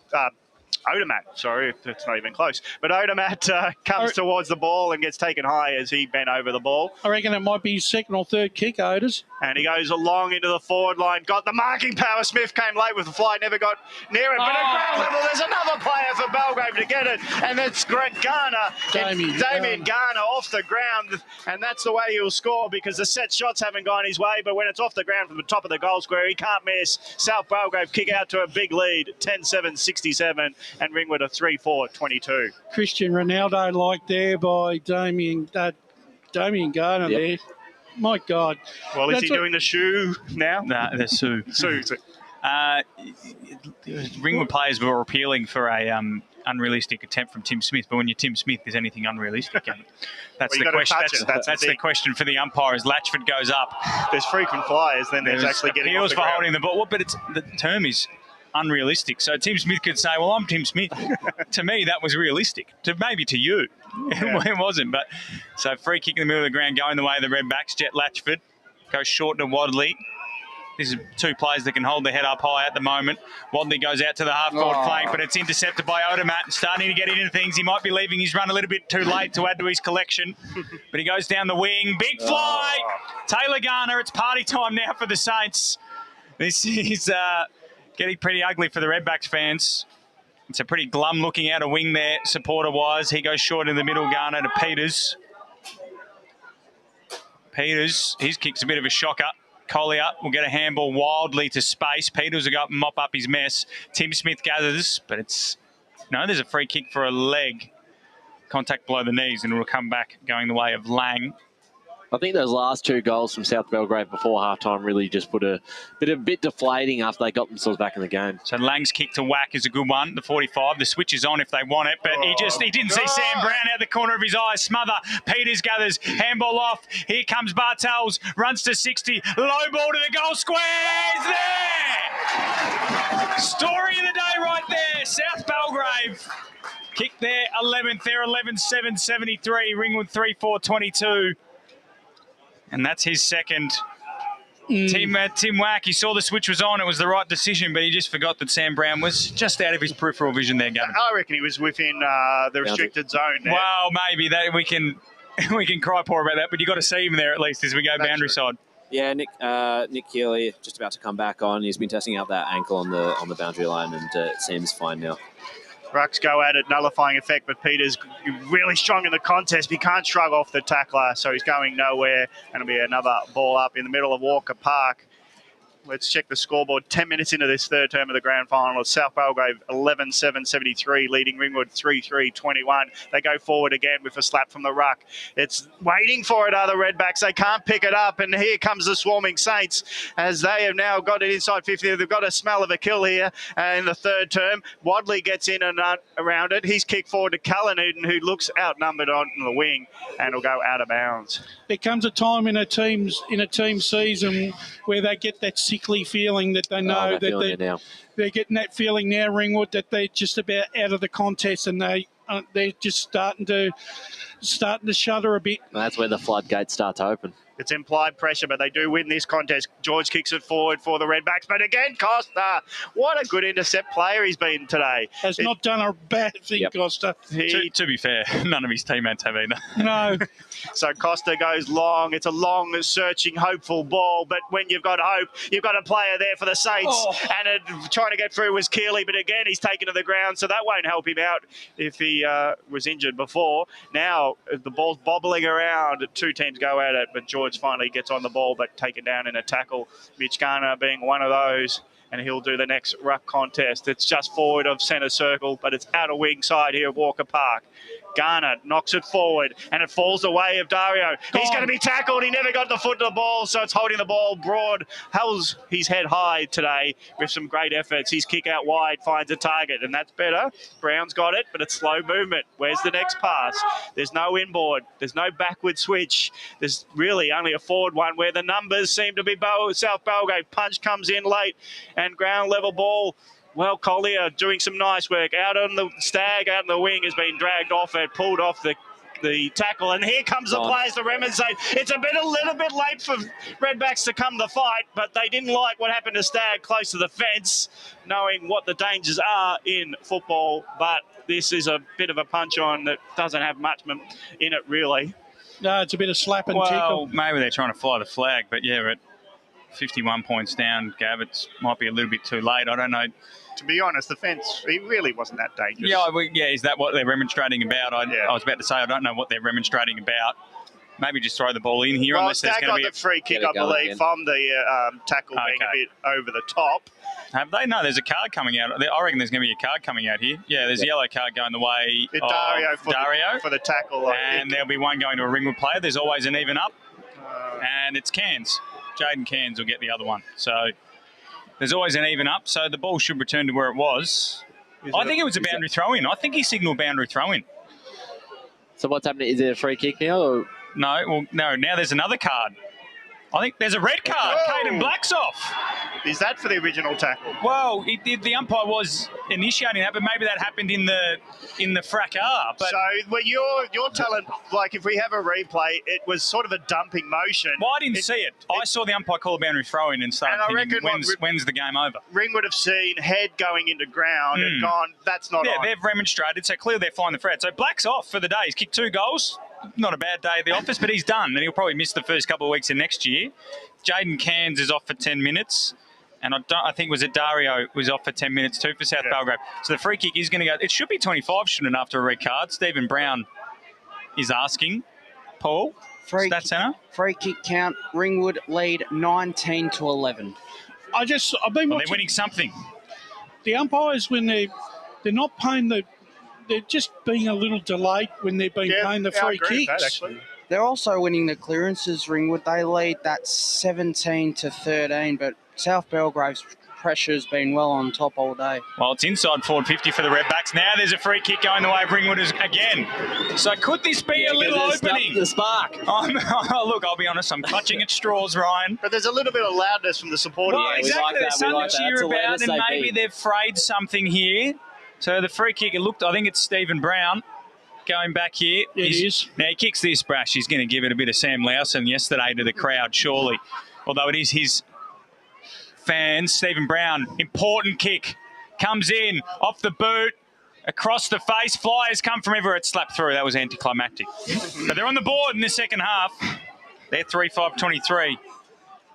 Odermatt, sorry, it's not even close. But Odermatt comes towards the ball and gets taken high as he bent over the ball. I reckon it might be his second or third kick, Oders. And he goes along into the forward line. Got the marking power. Smith came late with the fly, never got near it. But at ground level, there's another player for Belgrave to get it. And that's Grant Garner. Damien Garner off the ground. And that's the way he'll score because the set shots haven't gone his way. But when it's off the ground from the top of the goal square, he can't miss. South Belgrave kick out to a big lead, 10-7-67. And Ringwood a 3-4-22. Christian Ronaldo like there by Damien Garner there. My God. Well, is he doing the shoe now? No, the Sue. Ringwood players were appealing for a unrealistic attempt from Tim Smith, but when you're Tim Smith, is anything unrealistic? That's the question. That's the question for the umpire. As Latchford goes up, there's frequent flyers. Then there's actually getting appeals off the for ground. holding the ball. But the term is unrealistic. So Tim Smith could say, "Well, I'm Tim Smith." To me, that was realistic. Maybe to you, it wasn't. But so free kick in the middle of the ground, going the way of the Redbacks. Jet Latchford goes short to Wadley. This is two players that can hold their head up high at the moment. Wadley goes out to the half-court flank, but it's intercepted by Odermatt, starting to get into things. He might be leaving his run a little bit too late to add to his collection, but he goes down the wing. Big fly! Taylor Garner, it's party time now for the Saints. This is getting pretty ugly for the Redbacks fans. It's a pretty glum-looking out of wing there, supporter-wise. He goes short in the middle, Garner to Peters. Peters, his kick's a bit of a shocker. Collier will get a handball wildly to space. Peters will go up and mop up his mess. Tim Smith gathers, but there's a free kick for a leg. Contact below the knees, and it will come back going the way of Lang. I think those last two goals from South Belgrave before halftime really just put a bit deflating after they got themselves back in the game. So Lang's kick to Whack is a good one, the 45. The switch is on if they want it, but he didn't see Sam Brown out the corner of his eye. Smother. Peters gathers. Handball off. Here comes Bartels. Runs to 60. Low ball to the goal square. It's there! Story of the day right there. South Belgrave. Kick there. 11th there. 11-7-73. Ringwood 3-4-22. And that's his second. Tim Wack, he saw the switch was on. It was the right decision, but he just forgot that Sam Brown was just out of his peripheral vision there, Gavin. I reckon he was within the restricted zone there. Well, maybe we can cry poor about that, but you've got to see him there at least as we go boundary side. Yeah, Nick Keeley just about to come back on. He's been testing out that ankle on the boundary line, and it seems fine now. Rucks go at it, nullifying effect, but Peters really strong in the contest. He can't shrug off the tackler, so he's going nowhere. And it'll be another ball up in the middle of Walker Park. Let's check the scoreboard. 10 minutes into this third term of the grand final. South Belgrave 11-7-73, leading Ringwood 3-3-21. They go forward again with a slap from the ruck. It's waiting for it, are the Redbacks. They can't pick it up, and here comes the swarming Saints as they have now got it inside 50. They've got a smell of a kill here in the third term. Wadley gets in and around it. He's kicked forward to Cullinuden, who looks outnumbered on the wing, and will go out of bounds. There comes a time in a team season where they get that sickly feeling that they know that they're getting that feeling now, Ringwood, that they're just about out of the contest, and they're just starting to shudder a bit. That's where the floodgates start to open. It's implied pressure, but they do win this contest. George kicks it forward for the Redbacks, but again, Costa. What a good intercept player he's been today. Has not done a bad thing, Costa. To be fair, none of his teammates have either. No. So Costa goes long. It's a long, searching, hopeful ball, but when you've got hope, you've got a player there for the Saints, and trying to get through was Keeley, but again, he's taken to the ground, so that won't help him out if he was injured before. Now, the ball's bobbling around. Two teams go at it, but George finally gets on the ball, but taken down in a tackle. Mitch Garner being one of those, and he'll do the next ruck contest. It's just forward of centre circle, but it's out of wing side here at Walker Park. Garner knocks it forward, and it falls away of Dario. He's going to be tackled. He never got the foot to the ball, so it's holding the ball broad. Holds his head high today with some great efforts. His kick out wide finds a target, and that's better. Brown's got it, but it's slow movement. Where's the next pass? There's no inboard. There's no backward switch. There's really only a forward one where the numbers seem to be South Belgrave. Punch comes in late, and ground level ball. Well, Collier doing some nice work. Out on the Stag, out on the wing, has been dragged off it, pulled off the the tackle. And here comes the players to Redmond zone. It's a little bit late for Redbacks to come to the fight, but they didn't like what happened to Stag close to the fence, knowing what the dangers are in football. But this is a bit of a punch-on that doesn't have much in it, really. No, it's a bit of slap and well, tickle. Maybe they're trying to fly the flag, but yeah, at 51 points down, Gav, it might be a little bit too late. I don't know. To be honest, the fence, it really wasn't that dangerous. Yeah, is that what they're remonstrating about? I was about to say, I don't know what they're remonstrating about. Maybe just throw the ball in here. Well, unless there's Stag going to got be the free kick, I believe, from the tackle being a bit over the top. Have they? No, there's a card coming out. I reckon there's going to be a card coming out here. Yeah, there's a yellow card going the way of Dario for the tackle. And there'll be one going to a Ringwood player. There's always an even up. And it's Cairns. Jaden Cairns will get the other one. So there's always an even up. So the ball should return to where it was. I think it was a boundary throw-in. I think he signalled boundary throw-in. So what's happening? Is it a free kick now? Or? No, now there's another card. I think there's a red card. Caden Black's off. Is that for the original tackle? Well, the umpire was initiating that, but maybe that happened in the fracas. But so, well, you're telling, like, if we have a replay, it was sort of a dumping motion. Well, I didn't see it. I saw the umpire call a boundary throw-in and started thinking, when's the game over? Ring would have seen head going into ground and gone, that's not on. Yeah, they've remonstrated, so clearly they're flying the flag. So Black's off for the day. He's kicked 2 goals. Not a bad day at the office, but he's done, and he'll probably miss the first couple of weeks of next year. Jaden Cairns is off for 10 minutes, and I think Dario was off for 10 minutes too for South Belgrave. So the free kick is going to go. It should be 25, shouldn't it, after a red card? Stephen Brown is asking. Paul, Stats Centre. Free kick count. Ringwood lead 19-11. I've been watching. They're winning something. The umpires, when they're not paying they're just being a little delayed when they've been paying the free kicks. They're also winning the clearances, Ringwood. They lead that 17-13, but South Belgrave's pressure's been well on top all day. Well, it's inside forward 50 for the Redbacks. Now there's a free kick going the way of Ringwood again. So could this be a little opening? The spark. Look, I'll be honest, I'm clutching at straws, Ryan. But there's a little bit of loudness from the supporters. Well, exactly. There's something to cheer about, and maybe they've frayed something here. So the free kick, I think it's Stephen Brown going back here. It is. Now he kicks this brash. He's going to give it a bit of Sam Lowson yesterday to the crowd, surely. Although it is his fans. Stephen Brown, important kick. Comes in, off the boot, across the face. Flyers come from everywhere. It slapped through. That was anticlimactic. But they're on the board in the second half. They're 3-5-23.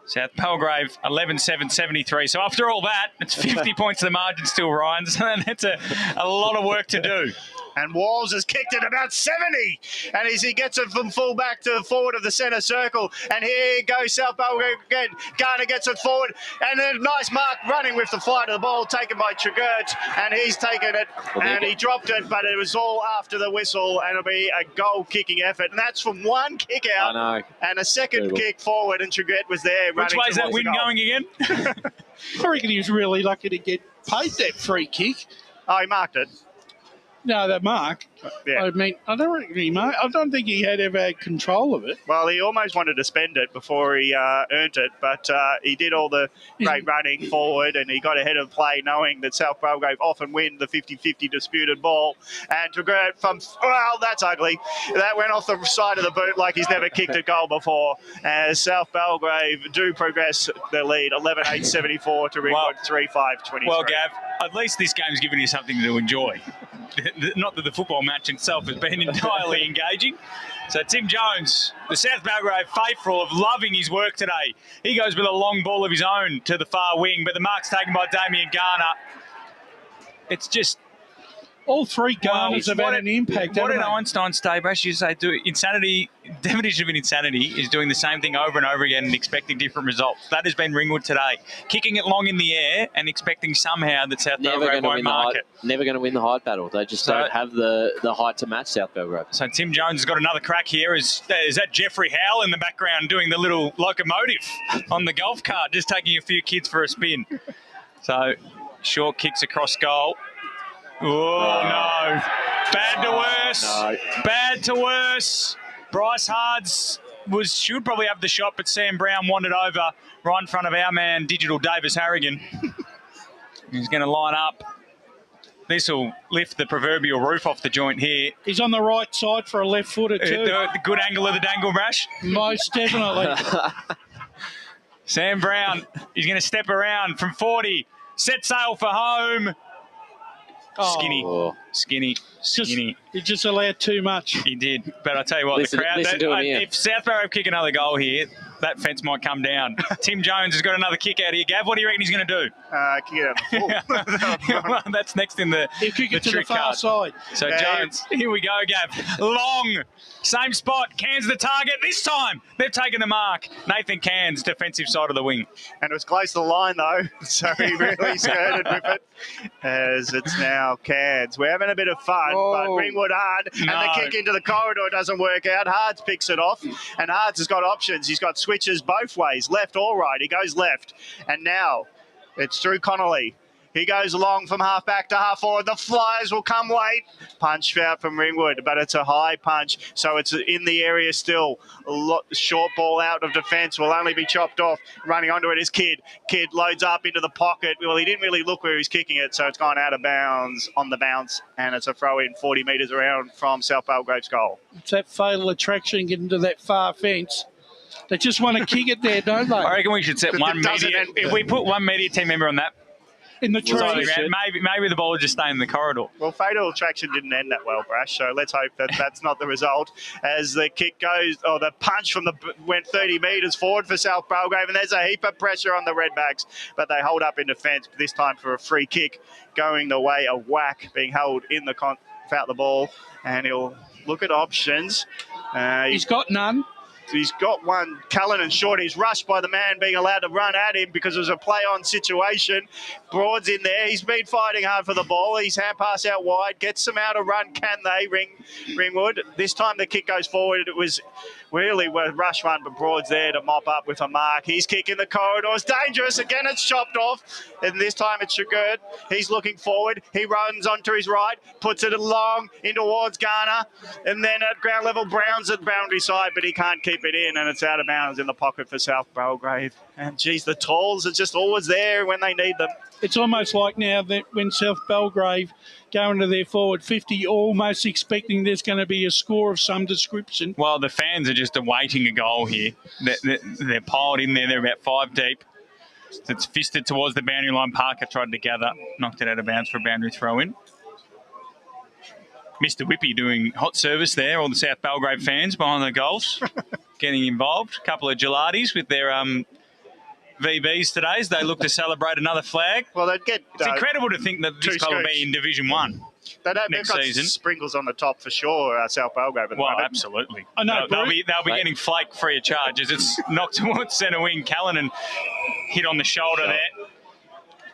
South Belgrave, 11-7-73. So after all that, it's 50 points to the margin still, Ryan. So that's a lot of work to do. And Walls has kicked it about 70. And as he gets it from full back to the forward of the centre circle. And here goes South Belgrave again. Garner gets it forward. And a nice mark running with the flight of the ball taken by Trigert. And he's taken it. And he dropped it, but it was all after the whistle. And it'll be a goal-kicking effort. And that's from one kick out. I know. And a second kick forward. And Trigert was there. Which way is that win going again? I reckon he was really lucky to get paid that free kick. Oh, he marked it. No, that mark. Yeah. I mean, I don't think he had ever had control of it. Well, he almost wanted to spend it before he earned it, but he did all the great running forward and he got ahead of play knowing that South Belgrave often win the 50-50 disputed ball. And Trigert that's ugly. That went off the side of the boot like he's never kicked a goal before. As South Belgrave do progress their lead, 11-8-74 to Ringwood, 3-5-23. Well, Gav, at least this game's given you something to enjoy. Not that the football match itself has been entirely engaging. So Tim Jones, the South Belgrave faithful, of loving his work today. He goes with a long ball of his own to the far wing, but the mark's taken by Damien Garner. It's just... All three Garners have had an impact. What did Einstein say, Brash? You say, insanity, definition of insanity is doing the same thing over and over again and expecting different results. That has been Ringwood today. Kicking it long in the air and expecting somehow that South Belgrave won't mark it. Never going to win the height battle. They just don't have the height to match South Belgrave. So Tim Jones has got another crack here. Is that Jeffrey Howell in the background doing the little locomotive on the golf cart, just taking a few kids for a spin. So short kicks across goal. Oh, no. Bad to worse. No. Bad to worse. Bryce Hards should probably have the shot, but Sam Brown wandered over right in front of our man, Digital Davis Harrigan. He's going to line up This will lift the proverbial roof off the joint here. He's on the right side for a left footer too. The good angle of the dangle, Brash. Most definitely. Sam Brown, he's going to step around from 40. Set sail for home. Skinny. He just allowed too much. He did. But I tell you what, the crowd, if South Barrow kick another goal here, that fence might come down. Tim Jones has got another kick out here. Gav, what do you reckon he's going to do? Kick it out the full. Well, that's next in the He'll kick it to the trick far card. side. So Jones, here we go, Gav. Long, same spot. Cairns the target. This time, they've taken the mark. Nathan Cairns, defensive side of the wing. And it was close to the line, though, so he really skirted with it, as it's now Cairns. We're having a bit of fun, but Ringwood hard, and the kick into the corridor doesn't work out. Hards picks it off, and Hards has got options. He's got switches both ways, left or right. He goes left, and now it's through Connolly. He goes long from half back to half forward. The Flyers will come late. Punch out from Ringwood, but it's a high punch, so it's in the area still. Short ball out of defence will only be chopped off. Running onto it is Kidd. Kidd loads up into the pocket. Well, he didn't really look where he was kicking it, so it's gone out of bounds on the bounce, and it's a throw in 40 metres around from South Belgrave's goal. It's that fatal attraction getting to that far fence. They just want to kick it there, don't they? I reckon we should set one media. If we put one media team member on that, in the trees, maybe the ball will just stay in the corridor. Well, fatal attraction didn't end that well, Brash, so let's hope that that's not the result. As the kick goes, or the punch went 30 metres forward for South Belgrave, and there's a heap of pressure on the Redbacks, but they hold up in defence, this time for a free kick, going the way of Whack, being held in the without the ball, and he'll look at options. He's got none. He's got one, Cullinan short. He's rushed by the man being allowed to run at him because it was a play-on situation. Broad's in there. He's been fighting hard for the ball. He's hand pass out wide. Gets them out of run. Can they, Ringwood? This time the kick goes forward. It was really a rush run, but Broad's there to mop up with a mark. He's kicking the corridor. It's dangerous. Again, it's chopped off. And this time it's Shagurt. He's looking forward. He runs onto his right, puts it long in towards Garner. And then at ground level, Brown's at boundary side, but he can't keep it in, and it's out of bounds in the pocket for South Belgrave. And, geez, the tolls are just always there when they need them. It's almost like now that when South Belgrave go into their forward 50, almost expecting there's going to be a score of some description. Well, the fans are just awaiting a goal here. They're piled in there. They're about 5 deep. It's fisted towards the boundary line. Parker tried to gather, knocked it out of bounds for a boundary throw-in. Mr. Whippy doing hot service there, all the South Belgrave fans behind the goals, getting involved. A couple of gelatis with their VBs today as they look to celebrate another flag. Well, they'd get... It's incredible to think that this club will be in Division 1 next season. Sprinkles on the top for sure, South Belgrave. Well, absolutely. I know, they'll be getting flake free of charge as it's knocked towards centre wing. Callanan hit on the shoulder there.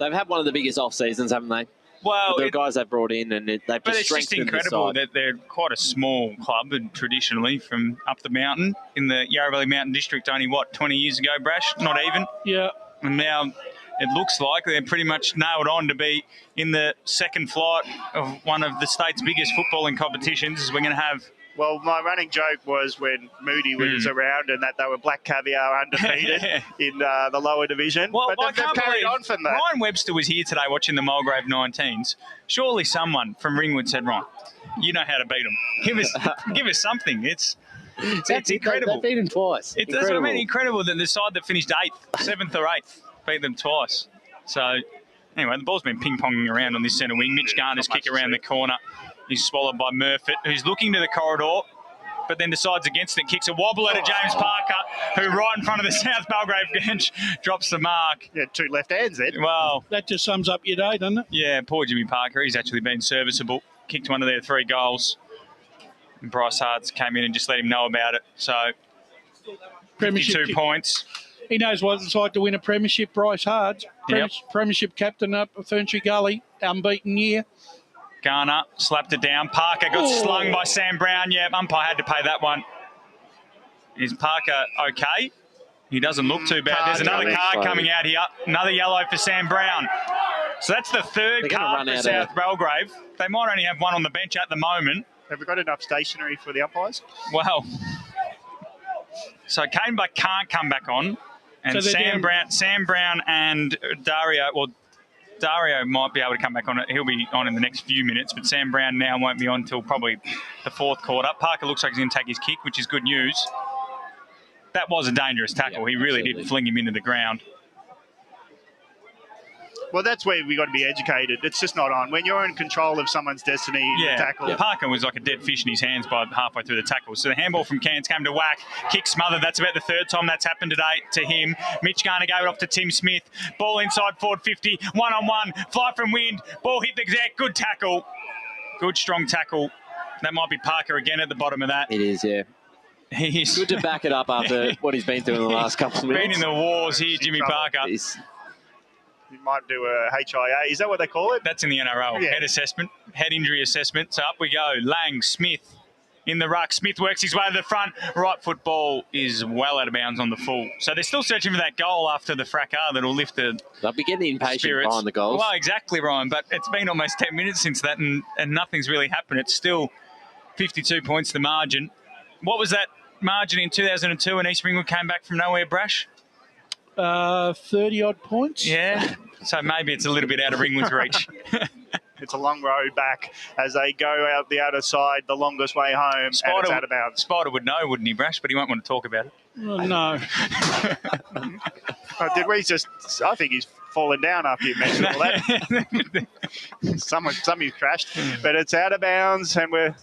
They've had one of the biggest off seasons, haven't they? Well, the guys they've brought in, and they've just strengthened the side. But it's just incredible that they're quite a small club, and traditionally from up the mountain in the Yarra Valley Mountain District. Only 20 years ago, Brash? Not even. Yeah. And now it looks like they're pretty much nailed on to be in the second flight of one of the state's biggest footballing competitions. As we're going to have. Well, my running joke was when Moody was around and that they were Black Caviar undefeated in the lower division. Well, but they've carried on from that. Ryan Webster was here today watching the Mulgrave 19s. Surely someone from Ringwood said, Ryan, you know how to beat them. Give us something. It's incredible. They beat them twice. That's what I mean. Incredible that the side that finished 7th or 8th beat them twice. So, anyway, the ball's been ping-ponging around on this centre wing. Mitch Garner's kick around the corner. He's swallowed by Murfitt, who's looking to the corridor, but then decides against it, kicks a wobble at James Parker, who right in front of the South Belgrave bench drops the mark. Yeah, 2 left hands then. Well, that just sums up your day, doesn't it? Yeah, poor Jimmy Parker. He's actually been serviceable. Kicked one of their 3 goals. And Bryce Hards came in and just let him know about it. So, 52 points. He knows what it's like to win a premiership, Bryce Hards. Premiership captain up at Ferntree Gully, unbeaten year. Garner slapped it down. Parker got slung by Sam Brown. Yeah, umpire had to pay that one. Is Parker okay? He doesn't look too bad. There's another card coming out here. Another yellow for Sam Brown. So that's the 3rd card for South Belgrave. They might only have one on the bench at the moment. Have we got enough stationery for the umpires? Well, so Cadenbuck can't come back on. And so Sam Brown and Dario, well, Dario might be able to come back on it. He'll be on in the next few minutes, but Sam Brown now won't be on until probably the fourth quarter. Parker looks like he's going to take his kick, which is good news. That was a dangerous tackle. He really did fling him into the ground. Well, that's where we got to be educated. It's just not on. When you're in control of someone's destiny, the tackle. Parker was like a dead fish in his hands by halfway through the tackle. So the handball from Cairns came to whack. Kick smothered. That's about the third time that's happened today to him. Mitch Garner gave it off to Tim Smith. Ball inside forward 50. 1-on-1. Fly from wind. Ball hit the exec. Good tackle. Good, strong tackle. That might be Parker again at the bottom of that. It is, yeah. He's good to back it up after what he's been through in the last couple of minutes. Been in the wars here, Jimmy Parker. You might do a HIA. Is that what they call it? That's in the NRL. Yeah. Head assessment, head injury assessment. So up we go. Lang, Smith in the ruck. Smith works his way to the front. Right foot ball is well out of bounds on the full. So they're still searching for that goal after the fracas that'll lift the They'll be getting impatient spirits behind the goals. Well, exactly, Ryan. But it's been almost 10 minutes since that and nothing's really happened. It's still 52 points the margin. What was that margin in 2002 when East Ringwood came back from nowhere, Brash? 30-odd points. Yeah, so maybe it's a little bit out of Ringwood's reach. It's a long road back as they go out the outer side, the longest way home, and it's out of bounds. Spider would know, wouldn't he, Brash? But he won't want to talk about it. Oh, no. Did we just... I think he's fallen down after you mentioned all that. Somebody's crashed. But it's out of bounds, and we're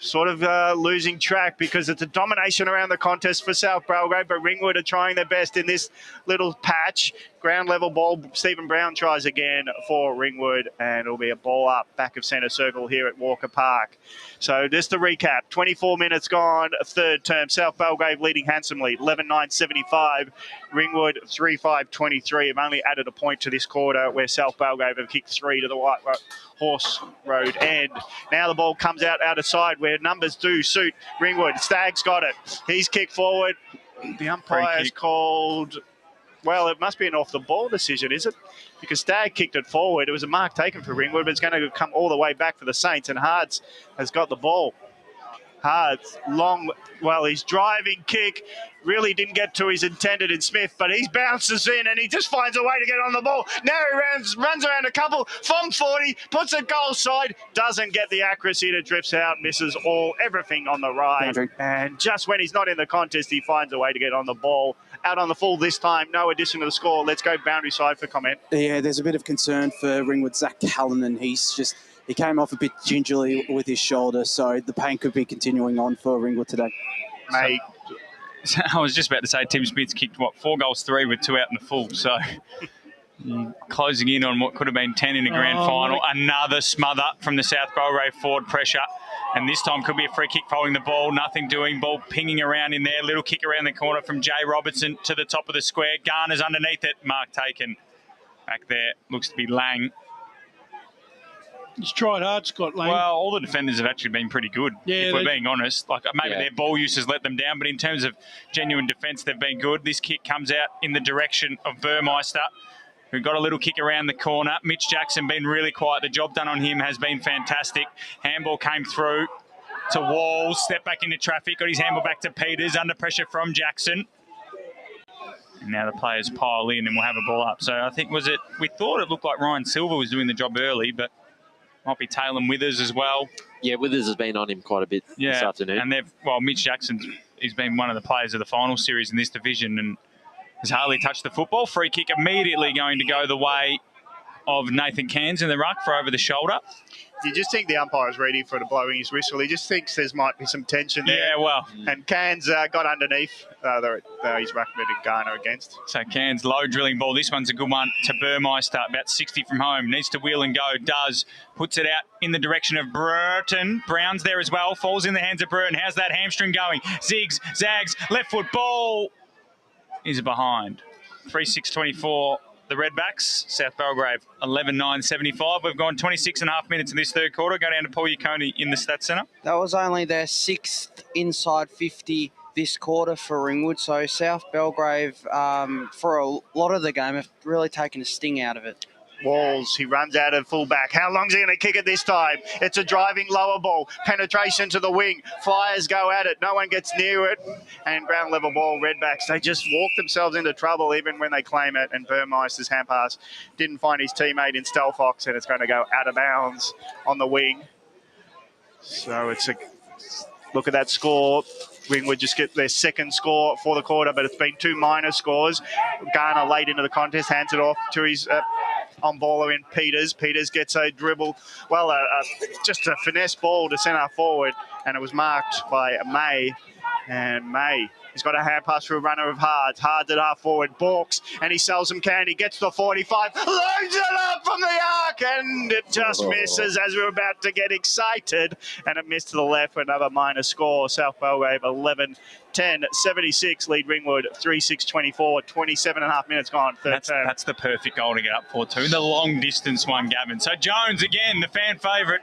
sort of losing track because it's a domination around the contest for South Belgrave, but Ringwood are trying their best in this little patch. Ground level ball, Stephen Brown tries again for Ringwood, and it'll be a ball up back of centre circle here at Walker Park. So just to recap, 24 minutes gone, third term. South Belgrave leading handsomely, 11-9-75. Ringwood 3-5-23. Have only added a point to this quarter where South Belgrave have kicked 3 to the White Horse Road end. Now the ball comes out of side where numbers do suit Ringwood. Stagg's got it. He's kicked forward. The umpire's called... Well, it must be an off-the-ball decision, is it? Because Stagg kicked it forward. It was a mark taken for Ringwood, but it's going to come all the way back for the Saints, and Hards has got the ball. Hards, long, well, his driving kick really didn't get to his intended in Smith, but he bounces in and he just finds a way to get on the ball. Now he runs around a couple from 40, puts a goal side, doesn't get the accuracy, and it drifts out, misses everything on the right. And just when he's not in the contest, he finds a way to get on the ball. Out on the full this time, no addition to the score. Let's go boundary side for comment. Yeah, there's a bit of concern for Ringwood. Zach Callanan, he came off a bit gingerly with his shoulder, so the pain could be continuing on for Ringwood today. Mate. So I was just about to say Tim Smith's kicked, 4 goals, 3 with 2 out in the full. So closing in on what could have been 10 in a grand final. Another smother from the South Belgrave forward pressure. And this time could be a free kick following the ball. Nothing doing. Ball pinging around in there. Little kick around the corner from Jay Robertson to the top of the square. Garner's underneath it. Mark taken. Back there. Looks to be Lang. He's tried hard, Scott Lang. Well, all the defenders have actually been pretty good, if we're being honest. Like maybe their ball use has let them down, but in terms of genuine defence, they've been good. This kick comes out in the direction of Burmeister, who got a little kick around the corner. Mitch Jackson been really quiet. The job done on him has been fantastic. Handball came through to Walls, stepped back into traffic, got his handball back to Peters, under pressure from Jackson. And now the players pile in and we'll have a ball up. So I think, we thought it looked like Ryan Silver was doing the job early, but might be Taylor Withers as well. Yeah, Withers has been on him quite a bit this afternoon. And Mitch Jackson, he's been one of the players of the final series in this division and has hardly touched the football. Free kick immediately going to go the way of Nathan Cairns in the ruck for over the shoulder. You just think the umpire's ready for the blowing his whistle. He just thinks there might be some tension there. Yeah, well. And Cairns got underneath. He's recommended Garner against. So Cairns, low drilling ball. This one's a good one to Burmeister, about 60 from home. Needs to wheel and go. Does. Puts it out in the direction of Burton. Brown's there as well. Falls in the hands of Burton. How's that hamstring going? Zigs, zags, left foot ball is behind. 3-6-24. The Redbacks, South Belgrave, 11-9-75. We've gone 26 and a half minutes in this third quarter. Go down to Paul Yacone in the Stats Centre. That was only their 6th inside 50 this quarter for Ringwood. So South Belgrave, for a lot of the game, have really taken a sting out of it. Walls, he runs out of fullback. How long's he going to kick it this time? It's a driving lower ball. Penetration to the wing. Flyers go at it. No one gets near it. And ground level ball, Redbacks. They just walk themselves into trouble even when they claim it. And Burmeister's hand pass didn't find his teammate in Stelfox, and it's going to go out of bounds on the wing. So it's a look at that score. Ringwood just get their second score for the quarter, but it's been 2 minor scores. Garner late into the contest, hands it off to his on-baller in Peters. Peters gets a dribble, just a finesse ball to centre forward, and it was marked by May. And May, he's got a hand pass for a runner of Hards. Hards at half forward, balks, and he sells some candy, gets to the 45, loads it up from the arc, and it just misses as we were about to get excited, and it missed to the left for another minor score. South Belgrave 11-10, 76 lead Ringwood 3-6-24, 27.5 minutes gone. That's the perfect goal to get up for too. The long distance one, Gavin. So Jones again, the fan favourite.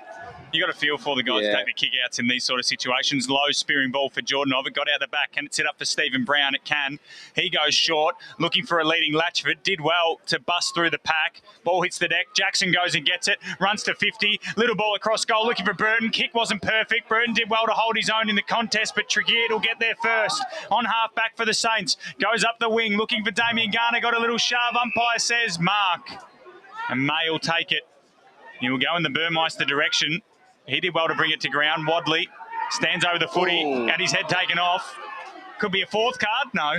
You got to feel for the guys to take the kick-outs in these sort of situations. Low spearing ball for Jordanov. It got out the back. Can it set up for Stephen Brown? It can. He goes short, looking for a leading Latchford. Did well to bust through the pack. Ball hits the deck. Jackson goes and gets it. Runs to 50. Little ball across goal, looking for Burton. Kick wasn't perfect. Burton did well to hold his own in the contest, but Tregear will get there first. On half back for the Saints. Goes up the wing, looking for Damien Garner. Got a little shove. Umpire says mark. And May will take it. He will go in the Burmeister direction. He did well to bring it to ground. Wadley stands over the footy, had his head taken off. Could be a fourth card. No.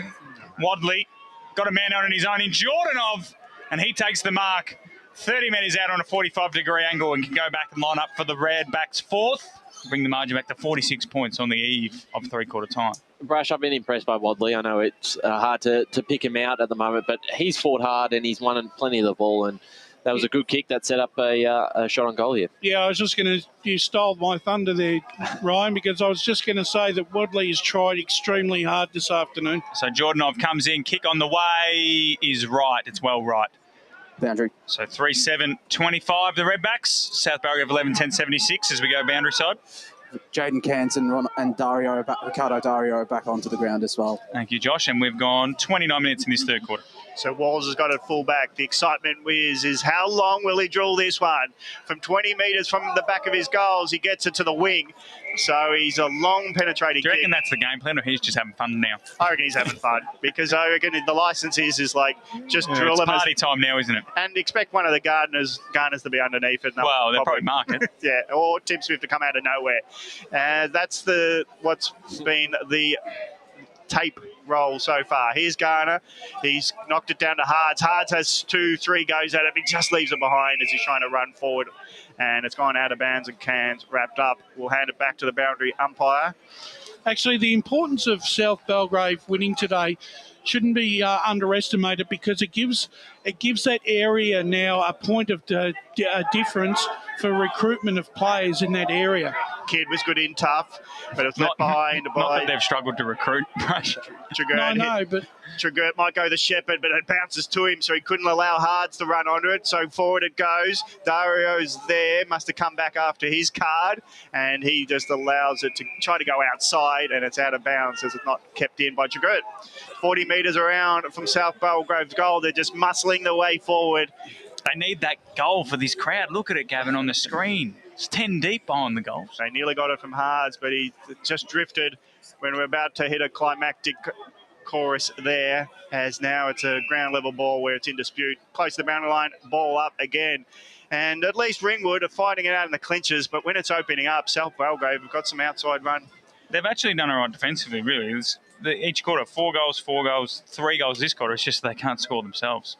Wadley got a man out on his own in Jordanov, and he takes the mark. 30 metres out on a 45-degree angle and can go back and line up for the Redbacks fourth. Bring the margin back to 46 points on the eve of three-quarter time. Brash, I've been impressed by Wadley. I know it's hard to pick him out at the moment, but he's fought hard and he's won plenty of the ball, and that was a good kick that set up a shot on goal here. Yeah, I was just going to... You stole my thunder there, Ryan, because I was just going to say that Wadley has tried extremely hard this afternoon. So Jordanov comes in, kick on the way is right. It's well right. Boundary. So 3-7-25 the Redbacks. South Belgrave 11-10-76 as we go boundary side. Jaden Canton and Ricardo Dario are back onto the ground as well. Thank you, Josh. And we've gone 29 minutes in this third quarter. So Walls has got it full back. The excitement is how long will he drill this one? From 20 metres from the back of his goals, he gets it to the wing. So he's a long penetrating kick. Do you reckon kick. that's the game plan, or he's just having fun now? I reckon he's having fun because I reckon the licence is like just drill it's him. Party time now, isn't it? And expect one of the Garners to be underneath it. Well, they'll probably mark it. Yeah, or Tim Swift to come out of nowhere. That's what's been the tape roll so far. Here's Garner. He's knocked it down to Hards. Hards has 2-3 goes at it. He just leaves it behind as he's trying to run forward. And it's gone out of bounds and cans wrapped up. We'll hand it back to the boundary umpire. Actually, the importance of South Belgrave winning today shouldn't be underestimated because it gives that area now a point of difference for recruitment of players in that area. Kid was good in tough, but it's left behind by... Not that they've struggled to recruit. But... Trigert might go the shepherd, but it bounces to him, so he couldn't allow Hards to run onto it. So forward it goes. Dario's there, must have come back after his card, and he just allows it to try to go outside, and it's out of bounds as it's not kept in by Trigert. 40 metres around from South Belgrave's goal. They're just muscling their way forward. They need that goal for this crowd. Look at it, Gavin, on the screen. It's 10 deep behind the goal. They nearly got it from Hards, but he just drifted when we're about to hit a climactic chorus there, as now it's a ground level ball where it's in dispute. Close to the boundary line, ball up again. And at least Ringwood are fighting it out in the clinches, but when it's opening up, South Belgrave have got some outside run. They've actually done all right defensively, really. Each quarter, 4 goals, 3 goals this quarter. It's just they can't score themselves.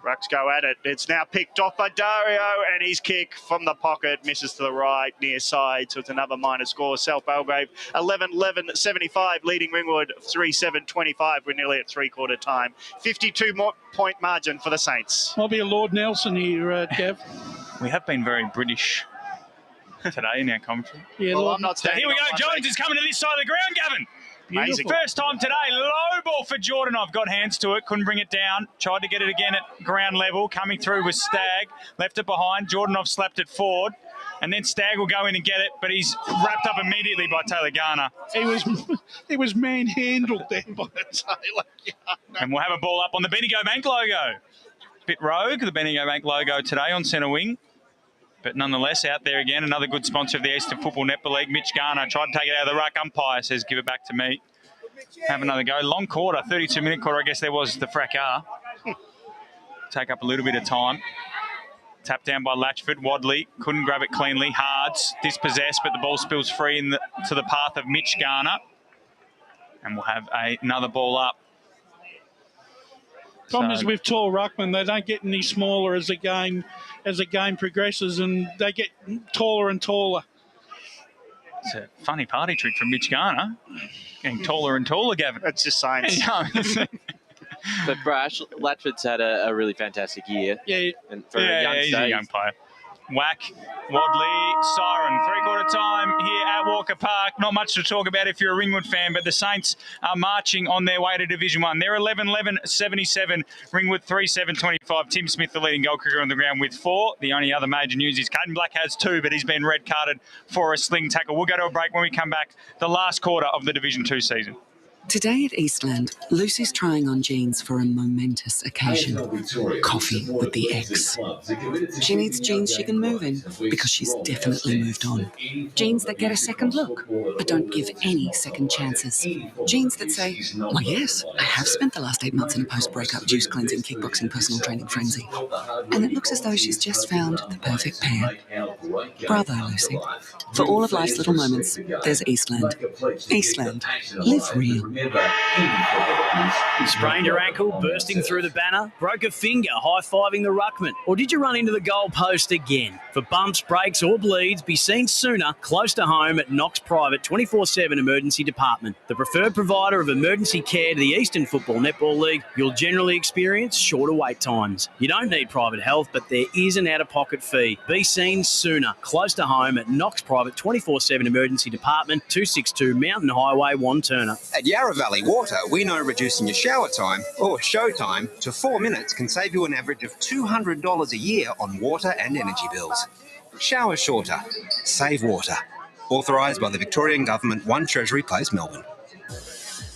Rucks go at it. It's now picked off by Dario, and his kick from the pocket misses to the right, near side. So it's another minor score. South Belgrave 11-11-75, leading Ringwood 3-7-25. We're nearly at three-quarter time. 52-point margin for the Saints. Might be a Lord Nelson here, Gav. We have been very British today in our commentary. Yeah, well, I'm not so here we go. Jones is coming to this side of the ground, Gavin. Amazing. First time today, low ball for Jordanov. Got hands to it, couldn't bring it down. Tried to get it again at ground level. Coming through was Stagg. Left it behind. Jordanov slapped it forward. And then Stagg will go in and get it, but he's wrapped up immediately by Taylor Garner. He was manhandled there by Taylor Garner. And we'll have a ball up on the Bendigo Bank logo. bit rogue, the Bendigo Bank logo today on centre wing. But nonetheless, out there again, another good sponsor of the Eastern Football Netball League. Mitch Garner tried to take it out of the ruck. Umpire says, give it back to me. Have another go. Long quarter, 32-minute quarter. I guess there was the fracas. Take up a little bit of time. Tapped down by Latchford. Wadley couldn't grab it cleanly. Hards dispossessed, but the ball spills free to the path of Mitch Garner. And we'll have another ball up. Problem is with tall ruckmen, they don't get any smaller as the game progresses, and they get taller and taller. It's a funny party trick from Mitch Garner. Getting taller and taller, Gavin. That's just science. But Brash, Latford's had a really fantastic year. Yeah, and for a young he's stage. a young player. Whack, Wadley, siren, three-quarter time here at Walker Park. Not much to talk about if you're a Ringwood fan, but the Saints are marching on their way to Division 1. They're 11-11-77, Ringwood 3-7-25. Tim Smith, the leading goal kicker on the ground with 4. The only other major news is Caden Black has 2, but he's been red-carded for a sling tackle. We'll go to a break. When we come back, the last quarter of the Division 2 season. Today at Eastland, Lucy's trying on jeans for a momentous occasion. Coffee with the ex. She needs jeans she can move in because she's definitely moved on. Jeans that get a second look, but don't give any second chances. Jeans that say, "Why yes, I have spent the last 8 months in a post-breakup juice cleansing, kickboxing, personal training frenzy." And it looks as though she's just found the perfect pair. Bravo, Lucy. For all of life's little moments, there's Eastland. Eastland. Live real. Sprained your ankle, bursting through the banner? Broke a finger, high-fiving the ruckman? Or did you run into the goal post again? For bumps, breaks or bleeds, be seen sooner, close to home at Knox Private 24/7 Emergency Department. The preferred provider of emergency care to the Eastern Football Netball League, you'll generally experience shorter wait times. You don't need private health, but there is an out-of-pocket fee. Be seen sooner, close to home at Knox Private 24/7 Emergency Department, 262 Mountain Highway, Wanturna. At Yarra Valley Water, we know reducing your shower time, or show time, to 4 minutes can save you an average of $200 a year on water and energy bills. Shower shorter. Save water. Authorised by the Victorian Government, 1 Treasury Place, Melbourne.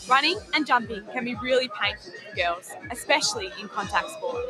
Running and jumping can be really painful for girls, especially in contact sport.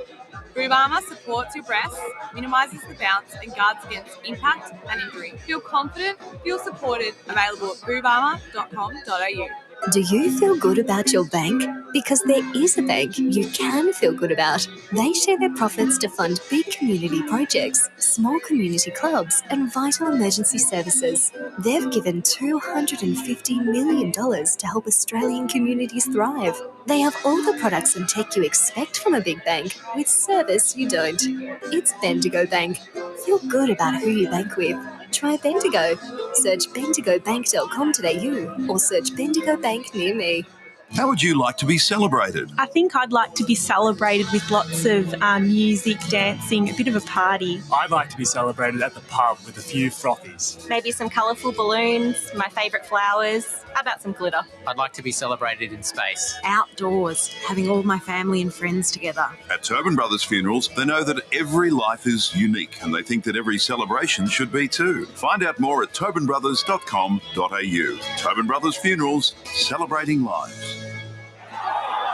Boob Armour supports your breasts, minimises the bounce and guards against impact and injury. Feel confident, feel supported, available at boobarmour.com.au. Do you feel good about your bank? Because there is a bank you can feel good about. They share their profits to fund big community projects, small community clubs, and vital emergency services. They've given $250 million to help Australian communities thrive. They have all the products and tech you expect from a big bank, with service you don't. It's Bendigo Bank. Feel good about who you bank with. Try Bendigo. Search bendigobank.com.au or search Bendigo Bank near me. How would you like to be celebrated? I think I'd like to be celebrated with lots of music, dancing, a bit of a party. I'd like to be celebrated at the pub with a few frothies. Maybe some colourful balloons, my favourite flowers. How about some glitter? I'd like to be celebrated in space. Outdoors, having all my family and friends together. At Tobin Brothers Funerals, they know that every life is unique and they think that every celebration should be too. Find out more at tobinbrothers.com.au. Tobin Brothers Funerals, celebrating lives.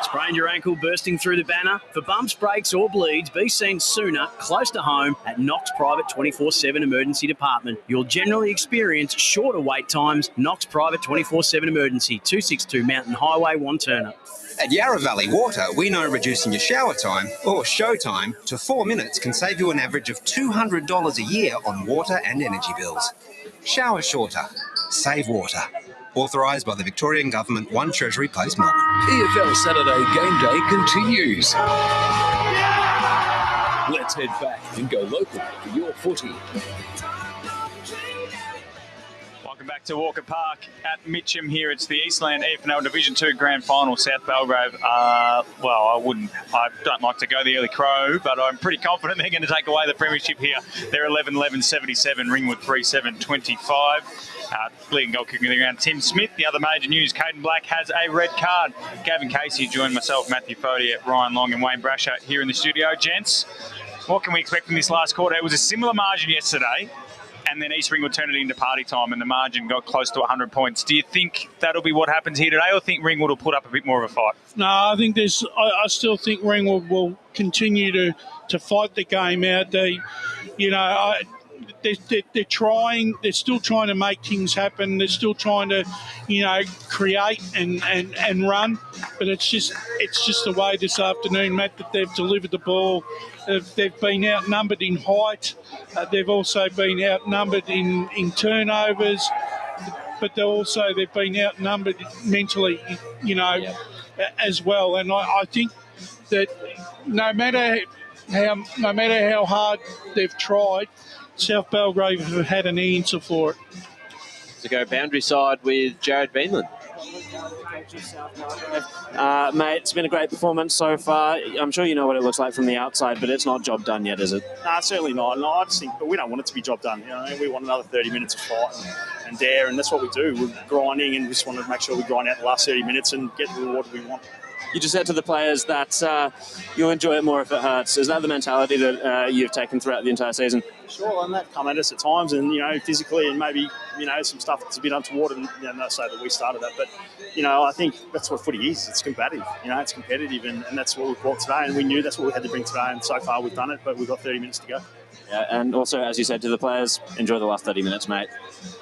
Sprained your ankle, bursting through the banner? For bumps, breaks or bleeds, be seen sooner, close to home at Knox Private 24/7 Emergency Department. You'll generally experience shorter wait times. Knox Private 24/7 Emergency, 262 Mountain Highway, Wanturna. At Yarra Valley Water, we know reducing your shower time, or show time, to 4 minutes can save you an average of $200 a year on water and energy bills. Shower shorter. Save water. Authorised by the Victorian Government, 1 Treasury Place, Melbourne. EFL Saturday Game Day continues. Let's head back and go local for your footy. Welcome back to Walker Park at Mitcham here. It's the Eastland EFNL Division 2 Grand Final. South Belgrave, I don't like to go the early crow, but I'm pretty confident they're going to take away the premiership here. They're 11-11-77, Ringwood 3-7-25. Leading goal kicking the ground, Tim Smith. The other major news, Caden Black has a red card. Gavin Casey joined myself, Matthew Fodier, Ryan Long and Wayne Brasher here in the studio. Gents, what can we expect from this last quarter? It was a similar margin yesterday, and then East Ringwood turned it into party time and the margin got close to 100 points. Do you think that'll be what happens here today, or think Ringwood will put up a bit more of a fight? No, I think I still think Ringwood will continue to fight the game out. They're trying. They're still trying to make things happen. They're still trying to, create and run. But it's just the way this afternoon, Matt, that they've delivered the ball. They've been outnumbered in height. They've also been outnumbered in turnovers. But they've been outnumbered mentally, as well. And I think that no matter how hard they've tried, South Belgrave have had an answer for it. To go boundary side with Jared Beanland. Mate, it's been a great performance so far. I'm sure you know what it looks like from the outside, but it's not job done yet, is it? Nah, certainly not. No, I just think, but we don't want it to be job done. We want another 30 minutes of fight and dare, and that's what we do. We're grinding, and we just want to make sure we grind out the last 30 minutes and get the reward we want. You just said to the players that you'll enjoy it more if it hurts. Is that the mentality that you've taken throughout the entire season? Sure, and that come at us at times, and physically, and maybe some stuff that's a bit untoward, and not say that we started that, but I think that's what footy is. It's combative, it's competitive, and that's what we've brought today, and we knew that's what we had to bring today, and so far we've done it, but we've got 30 minutes to go. Yeah, and also, as you said to the players, enjoy the last 30 minutes, mate.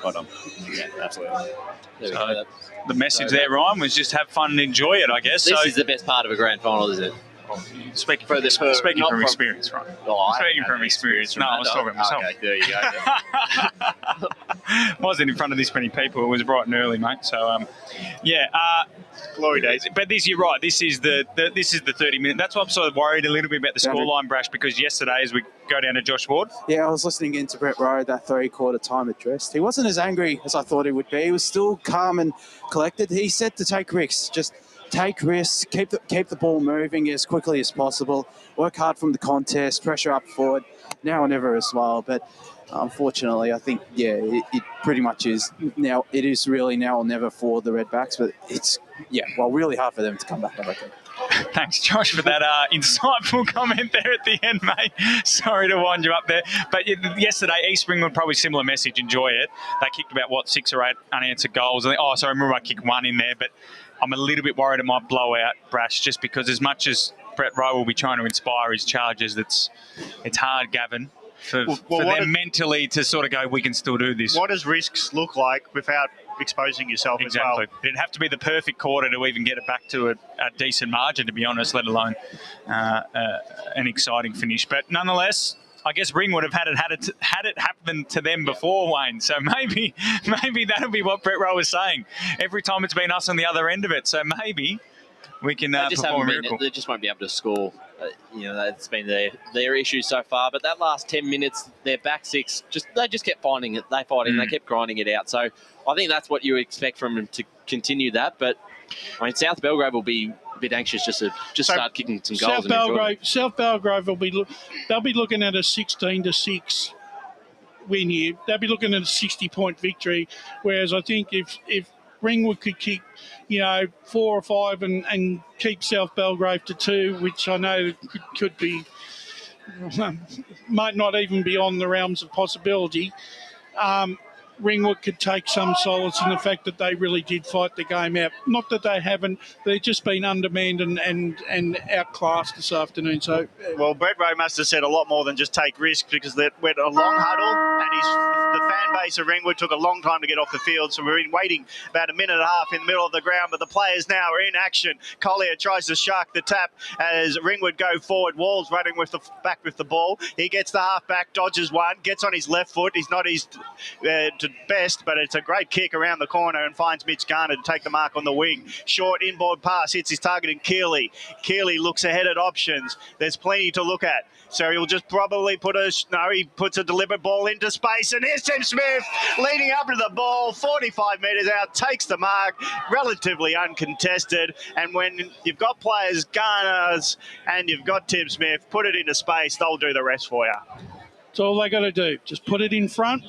Well done. Yeah, absolutely. There we go. The message there, Ryan, was just have fun and enjoy it, I guess. This is the best part of a grand final, isn't it? Speaking from experience, right? Speaking from experience. No, I was talking about myself. Okay, there you go. Wasn't in front of this many people. It was bright and early, mate. So, glory days. But you're right. This is the 30 minute. That's why I'm sort of worried a little bit about the scoreline, Brash, because yesterday, as we go down to Josh Ward. Yeah, I was listening into Brett Rowe, that 3/4 time address. He wasn't as angry as I thought he would be. He was still calm and collected. He said to take risks, just take risks, keep the ball moving as quickly as possible, work hard from the contest, pressure up forward, now or never as well. But unfortunately, I think, it pretty much is now. It is really now or never for the Redbacks, but it's, really hard for them to come back, I reckon. Thanks, Josh, for that insightful comment there at the end, mate. Sorry to wind you up there. But yesterday, East Ringwood, probably similar message, enjoy it. They kicked about, 6 or 8 unanswered goals. Remember I kicked 1 in there, but I'm a little bit worried it might blow out, Brash, just because as much as Brett Rowe will be trying to inspire his charges, it's hard, Gavin, for them mentally to sort of go, we can still do this. What does risks look like without exposing yourself as well? It'd have to be the perfect quarter to even get it back to a decent margin, to be honest, let alone an exciting finish. But nonetheless, I guess Ringwood have had it happen to them before, Wayne. So maybe that'll be what Brett Rowe was saying. Every time it's been us on the other end of it. So maybe we can perform a miracle. They just won't be able to score. That's been their issue so far. But that last 10 minutes, their back six, they just kept finding it. They they kept grinding it out. So I think that's what you expect from them to continue that. But South Belgrave will be a bit anxious just to start kicking some goals. South Belgrave they'll be looking at a 16-6 win here. They'll be looking at a 60-point victory. Whereas I think if Ringwood could kick, 4 or 5 and keep South Belgrave to 2, which I know could be, might not even be on the realms of possibility. Ringwood could take some solace in the fact that they really did fight the game out. Not that they haven't; they've just been undermanned and outclassed this afternoon. So, well, Brett Rowe must have said a lot more than just take risks, because they went a long huddle, and the fan base of Ringwood took a long time to get off the field. So we're waiting about a minute and a half in the middle of the ground, but the players now are in action. Collier tries to shark the tap as Ringwood go forward. Wall's running back with the ball. He gets the half back, dodges one, gets on his left foot. He's not his best, but it's a great kick around the corner and finds Mitch Garner to take the mark on the wing. Short inboard pass hits his target in Keeley. Keeley looks ahead at options. There's plenty to look at. So he'll just probably he puts a deliberate ball into space, and here's Tim Smith leading up to the ball, 45 metres out, takes the mark, relatively uncontested. And when you've got players, Garners, and you've got Tim Smith, put it into space, they'll do the rest for you. That's all they got to do. Just put it in front.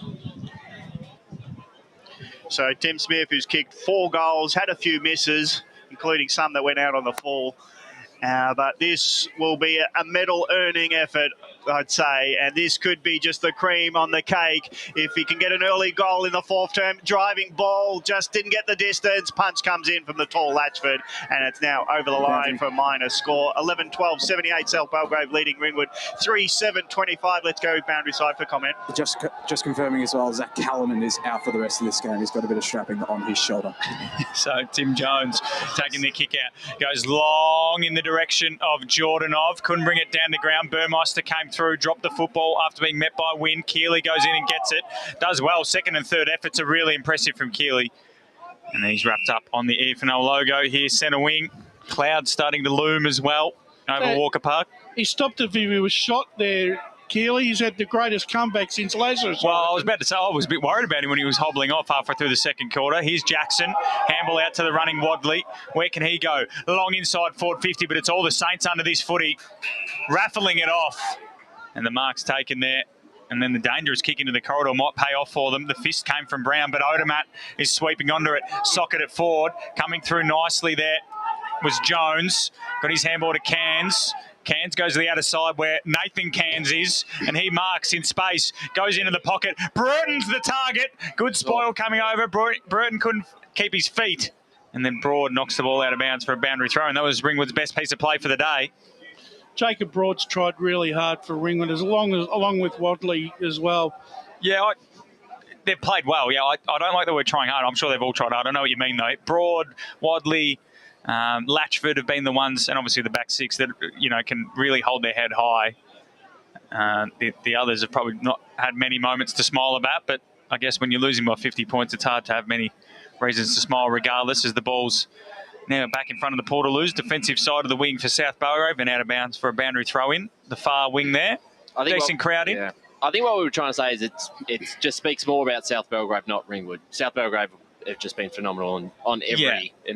So Tim Smith, who's kicked 4 goals, had a few misses, including some that went out on the full. But this will be a medal-earning effort I'd say, and this could be just the cream on the cake if he can get an early goal in the fourth term. Driving ball, just didn't get the distance. Punch comes in from the tall Latchford, and it's now over the line for a minor score. 11-12, 78 South Belgrave leading Ringwood. 3-7-25. Let's go boundary side for comment. Just confirming as well, Zach Callanan is out for the rest of this game. He's got a bit of strapping on his shoulder. So Tim Jones taking the kick out. Goes long in the direction of Jordanov. Couldn't bring it down the ground. Burmeister came through, dropped the football after being met by Wynn. Keeley goes in and gets it. Does well. Second and third efforts are really impressive from Keeley. And he's wrapped up on the EFNL logo here. Centre wing. Clouds starting to loom as well over Walker Park. He stopped it if he was shot there, Keeley. He's had the greatest comeback since Lazarus. Well, I was about to say, I was a bit worried about him when he was hobbling off halfway through the second quarter. Here's Jackson. Handball out to the running Wadley. Where can he go? Long inside forward 50, but it's all the Saints under this footy. Raffling it off. And the mark's taken there. And then the dangerous kick into the corridor might pay off for them. The fist came from Brown, but Odermatt is sweeping onto it. Socket it forward. Coming through nicely there was Jones. Got his handball to Cairns. Cairns goes to the outer side where Nathan Cairns is, and he marks in space, goes into the pocket. Burton's the target. Good spoil coming over. Burton couldn't keep his feet. And then Broad knocks the ball out of bounds for a boundary throw, and that was Ringwood's best piece of play for the day. Jacob Broad's tried really hard for Ringwood, along with Wadley as well. Yeah, they've played well. Yeah, I don't like the word trying hard. I'm sure they've all tried hard. I know what you mean, though. Broad, Wadley, Latchford have been the ones, and obviously the back six that can really hold their head high. The others have probably not had many moments to smile about, but I guess when you're losing by 50 points, it's hard to have many reasons to smile regardless, as the ball's now back in front of the Portaloos, defensive side of the wing for South Belgrave, and out of bounds for a boundary throw-in. The far wing there. Decent crowd in. Yeah. I think what we were trying to say is it just speaks more about South Belgrave, not Ringwood. South Belgrave have just been phenomenal in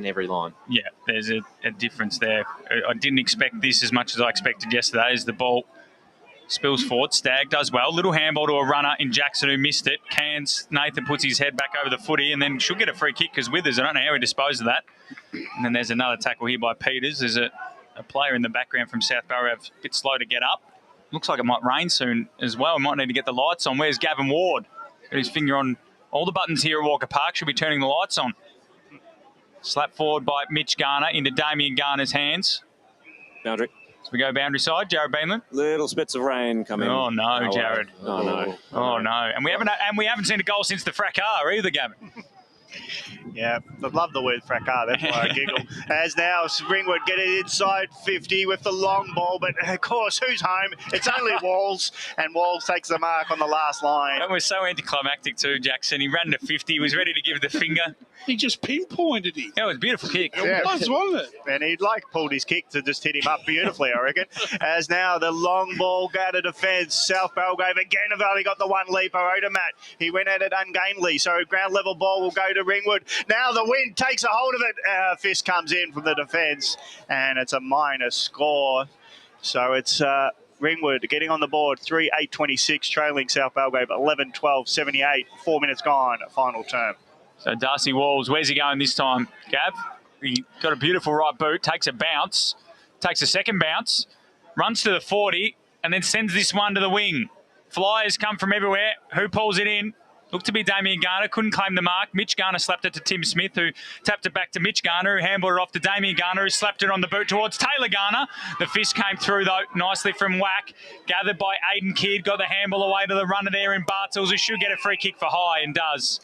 every line. Yeah, there's a difference there. I didn't expect this as much as I expected yesterday, as the ball spills forward. Stagg does well. Little handball to a runner in Jackson who missed it. Nathan puts his head back over the footy and then should get a free kick because Withers, I don't know how he disposed of that. And then there's another tackle here by Peters. There's a player in the background from South Belgrave, a bit slow to get up. Looks like it might rain soon as well. We might need to get the lights on. Where's Gavin Ward? Got his finger on all the buttons here at Walker Park. Should be turning the lights on. Slap forward by Mitch Garner into Damien Garner's hands. Boundary. So we go boundary side. Jared Beanland. Little spits of rain coming. Oh no, Jared. Oh no. Oh no. And we haven't seen a goal since the fracas either, Gavin. Yeah, I love the word fracas, that's why I giggle. As now Ringwood get it inside 50 with the long ball, but of course, who's home? It's only Walls, and Walls takes the mark on the last line. That was so anticlimactic too, Jackson. He ran to 50, he was ready to give the finger. He just pinpointed it. That was a beautiful kick. It was, wasn't it? And he'd pulled his kick to just hit him up beautifully, I reckon. As now the long ball go to defence. South Belgrave again have only got the one leaper. Odermatt, he went at it ungainly, so ground level ball will go to Ringwood. Now the wind takes a hold of it. Fist comes in from the defence, and it's a minor score. So it's Ringwood getting on the board, 3-8-26, trailing South Belgrave, 11-12, 78, 4 minutes gone, final term. So Darcy Walls, where's he going this time, Gav? He got a beautiful right boot, takes a bounce, takes a second bounce, runs to the 40, and then sends this one to the wing. Flyers come from everywhere. Who pulls it in? Looked to be Damien Garner, couldn't claim the mark. Mitch Garner slapped it to Tim Smith, who tapped it back to Mitch Garner, who handballed it off to Damien Garner, who slapped it on the boot towards Taylor Garner. The fist came through, though, nicely from Whack. Gathered by Aiden Kidd, got the handball away to the runner there in Bartels, who should get a free kick for high, and does.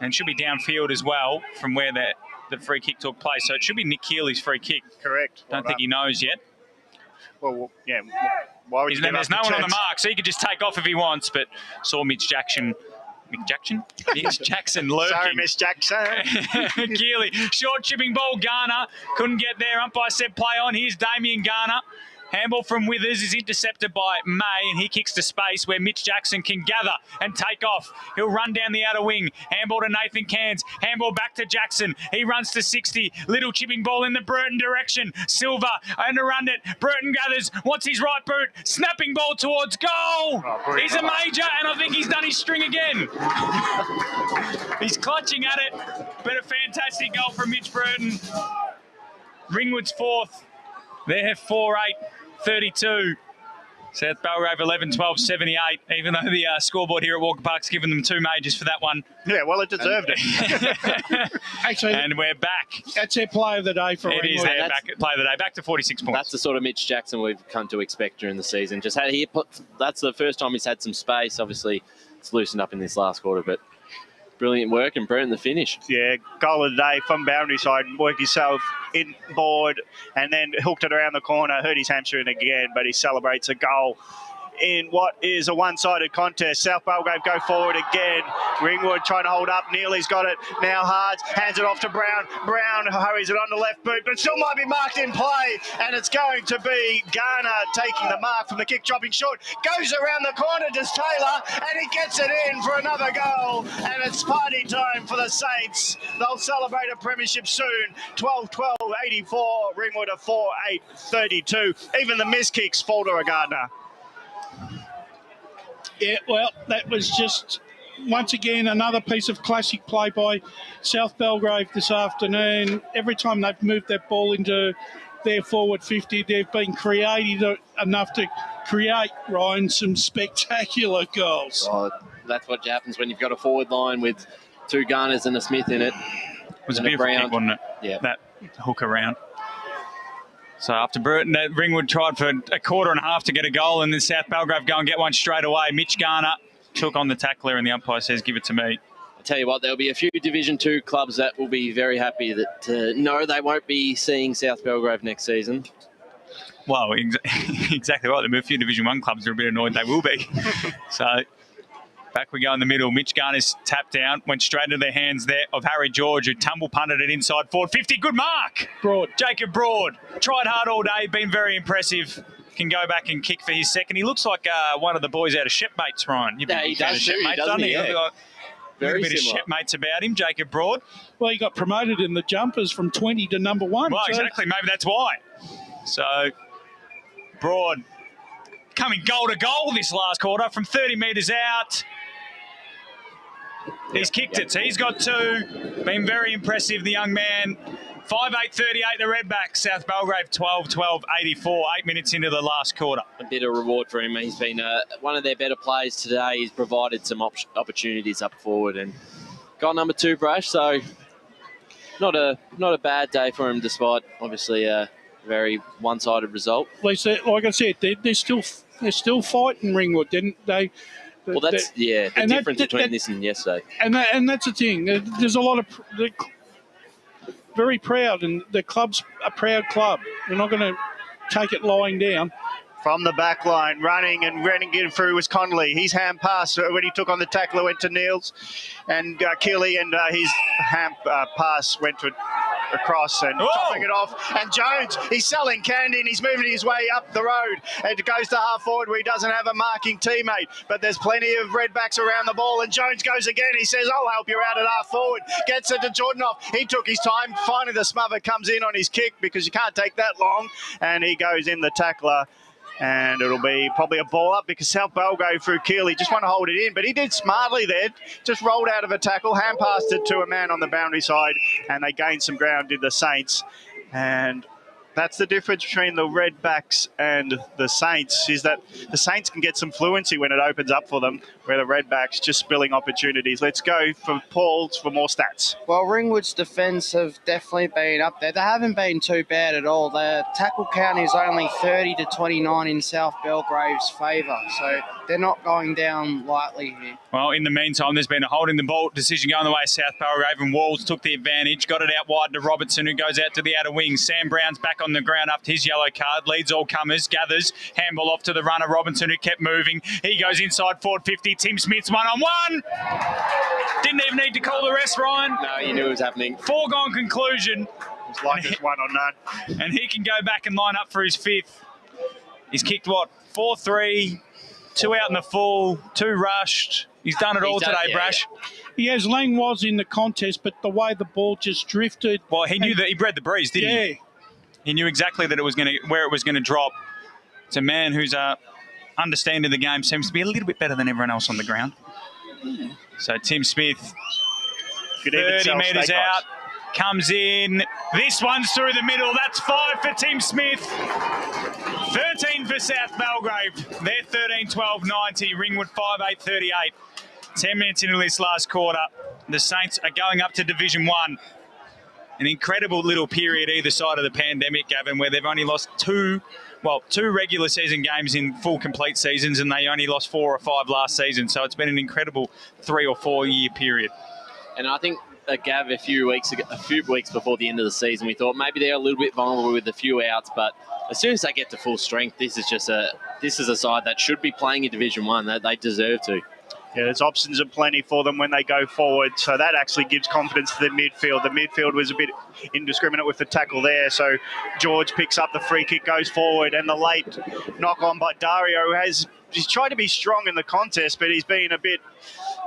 And should be downfield as well from where the free kick took place. So it should be Nick Keeley's free kick. Correct. Don't think he knows yet. Well, yeah. Why would there's no one on the mark, so he could just take off if he wants, but saw Mitch Jackson lurking. Sorry, Miss Jackson. Keeley, short chipping ball, Garner. Couldn't get there. Umpire said play on. Here's Damien Garner. Handball from Withers is intercepted by May, and he kicks to space where Mitch Jackson can gather and take off. He'll run down the outer wing. Handball to Nathan Cairns. Handball back to Jackson. He runs to 60. Little chipping ball in the Burton direction. Silva and around it. Burton gathers. Wants his right boot. Snapping ball towards goal. He's a major, and I think he's done his string again. He's clutching at it, but a fantastic goal from Mitch Burton. Ringwood's fourth. They're 4-8-32. South Belgrave 11-12-78, even though the scoreboard here at Walker Park's given them 2 majors for that one. Yeah, well, it deserved it. Actually, and we're back. That's their play of the day for It Ringwood. is their play of the day. Back to 46 points. That's the sort of Mitch Jackson we've come to expect during the season. That's the first time he's had some space. Obviously, it's loosened up in this last quarter, but brilliant work and burnt the finish. Yeah, goal of the day from boundary side. Worked himself in board and then hooked it around the corner. Hurt his hamstring again, but he celebrates a goal in what is a one-sided contest. South Belgrave go forward again. Ringwood trying to hold up. Neely's got it. Now Hards hands it off to Brown. Brown hurries it on the left boot, but still might be marked in play. And it's going to be Garner taking the mark from the kick, dropping short. Goes around the corner, does Taylor, and he gets it in for another goal. And it's party time for the Saints. They'll celebrate a premiership soon. 12-12-84. Ringwood a 4-8-32. Even the miss kicks fall to a Gardner. Yeah, well, that was just, once again, another piece of classic play by South Belgrave this afternoon. Every time they've moved that ball into their forward 50, they've been creative enough to create, Ryan, some spectacular goals. Oh, that's what happens when you've got a forward line with 2 Garners and a Smith in it. It was a beautiful kick, wasn't it? Yeah. That hook around. So after Burton, Ringwood tried for a quarter and a half to get a goal, and then South Belgrave go and get one straight away. Mitch Garner took on the tackler, and the umpire says, give it to me. I tell you what, there'll be a few Division 2 clubs that will be very happy that no, they won't be seeing South Belgrave next season. Well, exactly right. There'll be a few Division 1 clubs that are a bit annoyed they will be. So back we go in the middle. Mitch Garner's tapped down, went straight into the hands there of Harry George, who tumble punted it inside forward. 50, good mark. Broad. Jacob Broad. Tried hard all day, been very impressive. Can go back and kick for his second. He looks like one of the boys out of Shipmates, Ryan. You've been he does too, doesn't he? Yeah. Very bit similar. of Shipmates about him, Jacob Broad. Well, he got promoted in the jumpers from 20 to number 1. Well, exactly. Maybe that's why. So, Broad coming goal to goal this last quarter from 30 metres out. He's kicked it, so he's got 2. Been very impressive, the young man. 5-8-38, the Redbacks. South Belgrave 12-12-84, 8 minutes into the last quarter. A bit of reward for him. He's been one of their better players today. He's provided some opportunities up forward and got number 2 brush, so not a bad day for him, despite obviously a very one-sided result. Like I said, they're still fighting Ringwood, didn't they? Well, that's the difference between this and yesterday. And that's the thing. There's a lot of very proud, and the club's a proud club. We're not going to take it lying down. From the back line, running it through was Connolly. His hand pass when he took on the tackler went to Niels and Keeley, and his hand pass went across and topping it off. And Jones, he's selling candy and he's moving his way up the road. And it goes to half forward where he doesn't have a marking teammate, but there's plenty of Redbacks around the ball. And Jones goes again. He says, I'll help you out at half forward. Gets it to Jordanoff. He took his time. Finally, the smother comes in on his kick because you can't take that long. And he goes in the tackler. And it'll be probably a ball up because South Belgrave through Keeley just want to hold it in. But he did smartly there, just rolled out of a tackle, hand passed it to a man on the boundary side, and they gained some ground, did the Saints. And that's the difference between the Redbacks and the Saints, is that the Saints can get some fluency when it opens up for them, where the Redbacks just spilling opportunities. Let's go for Paul for more stats. Well, Ringwood's defence have definitely been up there. They haven't been too bad at all. The tackle count is only 30-29 in South Belgrave's favour, so they're not going down lightly here. Well, in the meantime, there's been a holding the ball decision going the way of South Belgrave, and Walls took the advantage, got it out wide to Robertson, who goes out to the outer wing. Sam Brown's back on the ground after his yellow card, leads all comers, gathers, handball off to the runner, Robinson, who kept moving. He goes inside forward 50, Tim Smith's one-on-one. Didn't even need to call the rest, Ryan. No, you knew it was happening. Foregone conclusion. It's like it's 1 on none. And he can go back and line up for his 5th. He's kicked, 4-3, 2 out in the full, 2 rushed. He's done it all today, Brash. Yeah. Yes, Lang was in the contest, but the way the ball just drifted. Well, he knew that he bred the breeze, didn't he? Yeah. He knew exactly that where it was going to drop. It's a man who's understanding the game, seems to be a little bit better than everyone else on the ground. So Tim Smith, 30 metres out, comes in. This one's through the middle. That's 5 for Tim Smith. 13-5 for South Belgrave. They're 13-12-90. Ringwood 5-8-38. 10 minutes into this last quarter. The Saints are going up to Division 1. An incredible little period either side of the pandemic, Gavin, where they've only lost two regular season games in full complete seasons, and they only lost 4 or 5 last season. So it's been an incredible 3 or 4 year period. And I think, Gav, a few weeks before the end of the season, we thought maybe they're a little bit vulnerable with a few outs, but as soon as they get to full strength, this is a side that should be playing in Division 1, that they deserve to. Yeah, there's options aplenty for them when they go forward, so that actually gives confidence to the midfield. The midfield was a bit indiscriminate with the tackle there, so George picks up the free kick, goes forward, and the late knock-on by Dario he's tried to be strong in the contest, but he's been a bit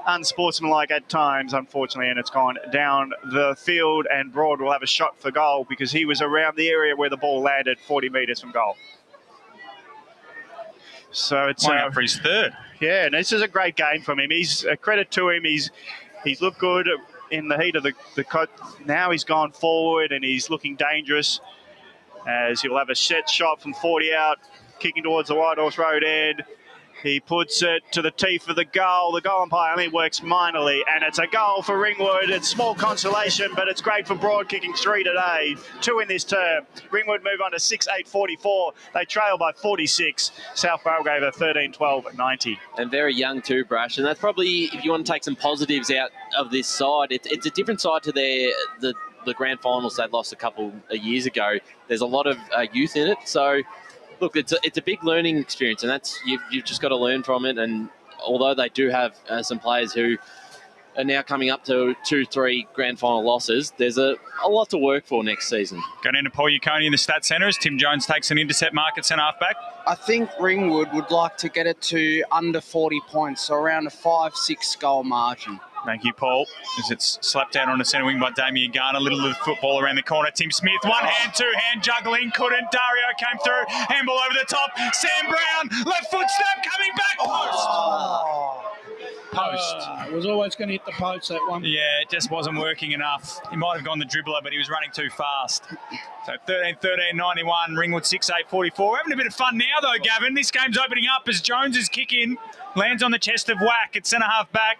unsportsmanlike at times, unfortunately, and it's gone down the field, and Broad will have a shot for goal because he was around the area where the ball landed, 40 metres from goal. So it's for his third. Yeah, and this is a great game from him. He's a credit to him. He's looked good in the heat of the cut. Now he's gone forward and he's looking dangerous as he'll have a set shot from 40 out, kicking towards the White Horse Road end. He puts it to the teeth of the goal. The goal umpire only works minorly, and it's a goal for Ringwood. It's small consolation, but it's great for Broad, kicking 3 today, 2 in this term. Ringwood move on to 6-8-44. They trail by 46. South Belgrave are 13-12-90. And very young too, Brash. And that's probably, if you want to take some positives out of this side, it's a different side to the grand finals they lost a couple of years ago. There's a lot of youth in it, so look, it's a big learning experience, and that's you've just got to learn from it. And although they do have some players who are now coming up to 2-3 grand final losses, there's a lot to work for next season. Going into Paul Yukoni in the stat centre as Tim Jones takes an intercept mark at centre half back. I think Ringwood would like to get it to under 40 points, so around a 5-6 goal margin. Thank you, Paul. As it's slapped out on the centre wing by Damien Garner. Little of the football around the corner. Tim Smith, one hand, 2 hand juggling. Couldn't. Dario came through. Handball over the top. Sam Brown, left foot snap, coming back. Post. It was always going to hit the post, that one. Yeah, it just wasn't working enough. He might have gone the dribbler, but he was running too fast. So 13-13-91, Ringwood 6-8-44. We're having a bit of fun now, though, Gavin. This game's opening up as Jones's kick in lands on the chest of Whack at centre half back.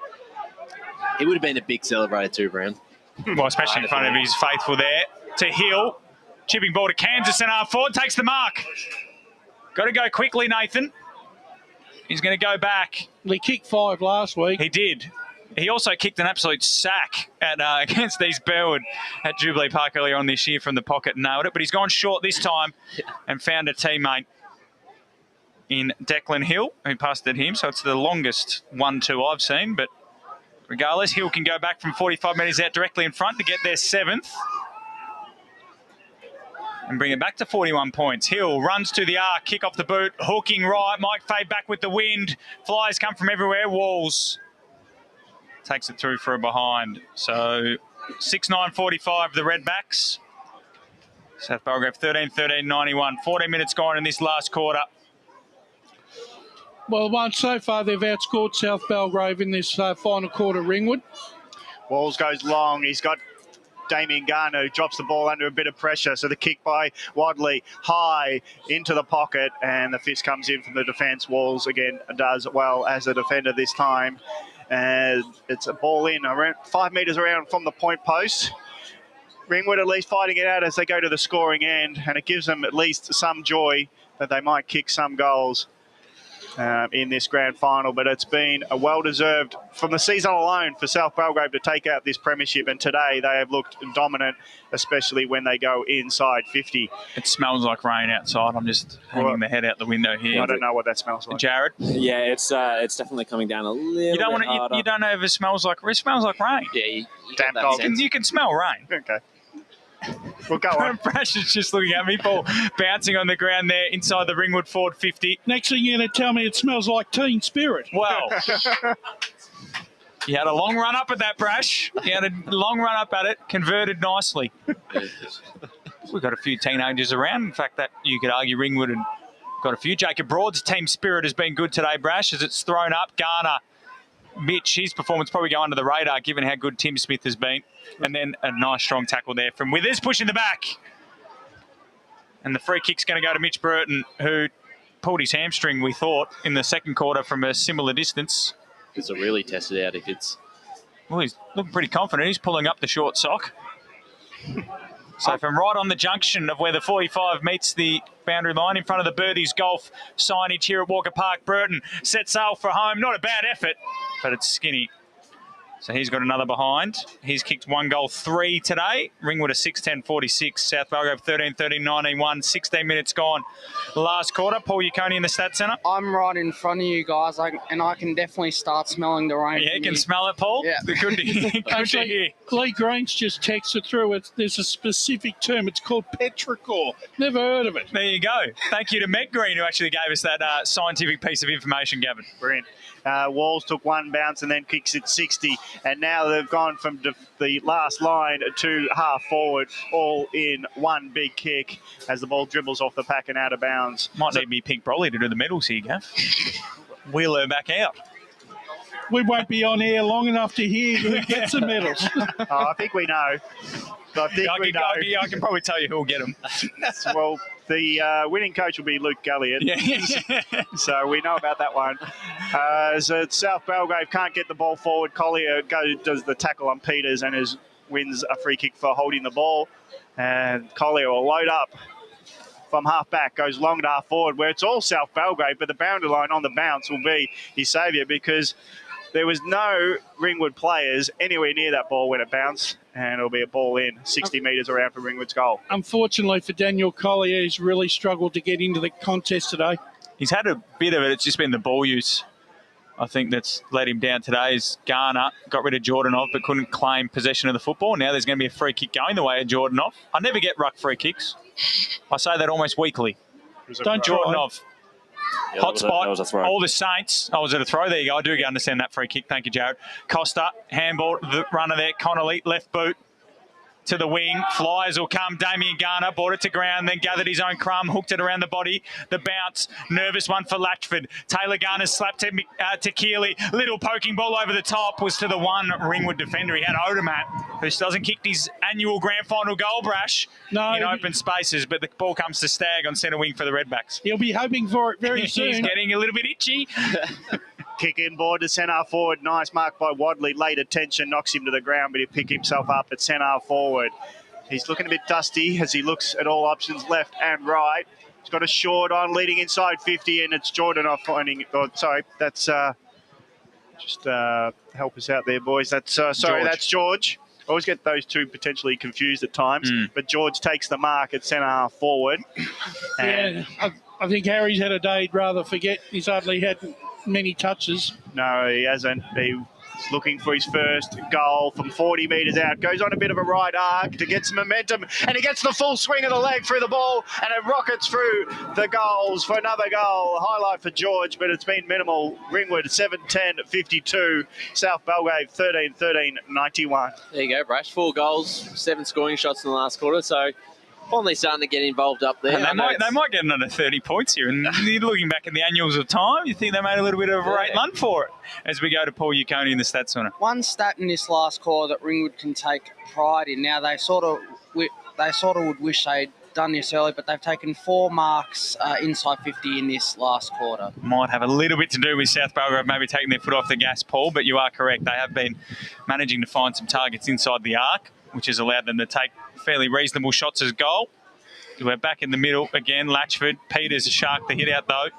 It would have been a big celebrator too, Brown. Well, especially in front of his faithful there. To Hill. Chipping ball to Kansas, centre half forward. Takes the mark. Got to go quickly, Nathan. He's going to go back. He kicked 5 last week. He did. He also kicked an absolute sack at against East Burwood at Jubilee Park earlier on this year from the pocket and nailed it. But he's gone short this time and found a teammate in Declan Hill who passed at him. So it's the longest 1-2 I've seen. But regardless, Hill can go back from 45 metres out directly in front to get their 7th. And bring it back to 41 points. Hill runs to the arc, kick off the boot, hooking right, might fade back with the wind. Flies come from everywhere, Walls takes it through for a behind. So 6-9-45 the Redbacks. South Belgrave 13-13-91. 14 minutes gone in this last quarter. Well, so far they've outscored South Belgrave in this final quarter, Ringwood. Walls goes long. He's got Damien Garner, who drops the ball under a bit of pressure. So the kick by Wadley, high into the pocket, and the fist comes in from the defence. Walls, again, does well as a defender this time. And it's a ball in, around 5 metres around from the point post. Ringwood at least fighting it out as they go to the scoring end, and it gives them at least some joy that they might kick some goals in this grand final. But it's been a well-deserved, from the season alone, for South Belgrave to take out this premiership, and today they have looked dominant, especially when they go inside 50. It smells like rain outside. I'm just hanging the head out the window here. I don't know what that smells like. Jared? Yeah, it's definitely coming down a little bit harder. You don't know if it smells like rain. Yeah, damn dog. You can smell rain. Okay. We'll go on. Brash is just looking at me, ball bouncing on the ground there inside the Ringwood forward 50. Next thing you're going to tell me it smells like Teen Spirit. Well, you had a long run up at that, Brash. You had a long run up at it, converted nicely. We've got a few teenagers around. In fact, that you could argue Ringwood and got a few. Jacob Broad's team spirit has been good today, Brash, as it's thrown up. Garner, Mitch, his performance probably go under the radar given how good Tim Smith has been. And then a nice strong tackle there from Withers, pushing the back. And the free kick's going to go to Mitch Burton, who pulled his hamstring, we thought, in the second quarter from a similar distance. This will really test it out if it's... Well, he's looking pretty confident. He's pulling up the short sock. So from right on the junction of where the 45 meets the boundary line in front of the Birdies Golf signage here at Walker Park, Burton sets sail for home. Not a bad effort, but it's skinny. So he's got another behind. He's kicked 1 goal 3 today. Ringwood a 6-10-46. South Belgrave 13-13-19-1. 16 minutes gone. Last quarter. Paul Yukoni in the Stats Centre. I'm right in front of you guys, and I can definitely start smelling the rain. Yeah, you can smell it, Paul. Yeah. Good to hear. Good to hear. Lee Green's just texted through. There's a specific term. It's called petrichor. Never heard of it. There you go. Thank you to Meg Green, who actually gave us that scientific piece of information, Gavin. Brilliant. Walls took 1 bounce and then kicks it 60. And now they've gone from the last line to half forward, all in one big kick as the ball dribbles off the pack and out of bounds. Might need me Pink Brolly to do the medals here, Gav. Wheel her back out. We won't be on air long enough to hear who gets the medals. I think we know. I can probably tell you who will get them. Well, the winning coach will be Luke Galliot. Yeah. So we know about that one. So South Belgrave can't get the ball forward. Collier does the tackle on Peters and wins a free kick for holding the ball. And Collier will load up from half back, goes long to half forward, where it's all South Belgrave, but the boundary line on the bounce will be his saviour because there was no Ringwood players anywhere near that ball when it bounced, and it'll be a ball in 60 metres around for Ringwood's goal. Unfortunately for Daniel Collier, he's really struggled to get into the contest today. He's had a bit of it. It's just been the ball use, I think, that's let him down today. Is Garner got rid of Jordanov but couldn't claim possession of the football. Now there's going to be a free kick going the way of Jordanov. I never get ruck free kicks. I say that almost weekly. Don't Jordanov. Yeah, Hot spot, that was a throw. all the Saints. Oh, was it a throw? There you go. I do understand that free kick. Thank you, Jared. Costa, handball, the runner there. Connolly, left boot to the wing. Flyers will come. Damien Garner brought it to ground, then gathered his own crumb, hooked it around the body. The bounce, nervous one for Latchford. Taylor Garner slapped to Keeley. Little poking ball over the top was to the one Ringwood defender. He had Odermatt, who doesn't kick his annual grand final goal brash in open spaces, but the ball comes to Stagg on centre wing for the Redbacks. He'll be hoping for it very soon. He's getting a little bit itchy. Kick in board to centre forward. Nice mark by Wadley. Late attention knocks him to the ground, but he'll pick himself up at centre forward. He's looking a bit dusty as he looks at all options left and right. He's got a short on leading inside 50, and it's Jordan off finding. Oh, sorry, that's just help us out there, boys. That's that's George. I always get those two potentially confused at times, but George takes the mark at centre forward. And I think Harry's had a day he'd rather forget. He's hardly had many touches. No, he hasn't. He's looking for his first goal from 40 metres out. Goes on a bit of a right arc to get some momentum, and he gets the full swing of the leg through the ball, and it rockets through the goals for another goal. Highlight for George, but it's been minimal. Ringwood 7-10-52. South Belgrave 13-13-91. There you go, Brash. 4 goals, 7 scoring shots in the last quarter, so finally starting to get involved up there. And they might get another 30 points here. And looking back at the annuals of time, you think they made a little bit of a rate run for it as we go to Paul Yukoni in the Stats Centre. One stat in this last quarter that Ringwood can take pride in. Now, they sort of would wish they'd done this early, but they've taken 4 marks inside 50 in this last quarter. Might have a little bit to do with South Belgrave maybe taking their foot off the gas, Paul, but you are correct. They have been managing to find some targets inside the arc, which has allowed them to take fairly reasonable shots as goal. We're back in the middle again. Latchford. Peters a shark the hit out though.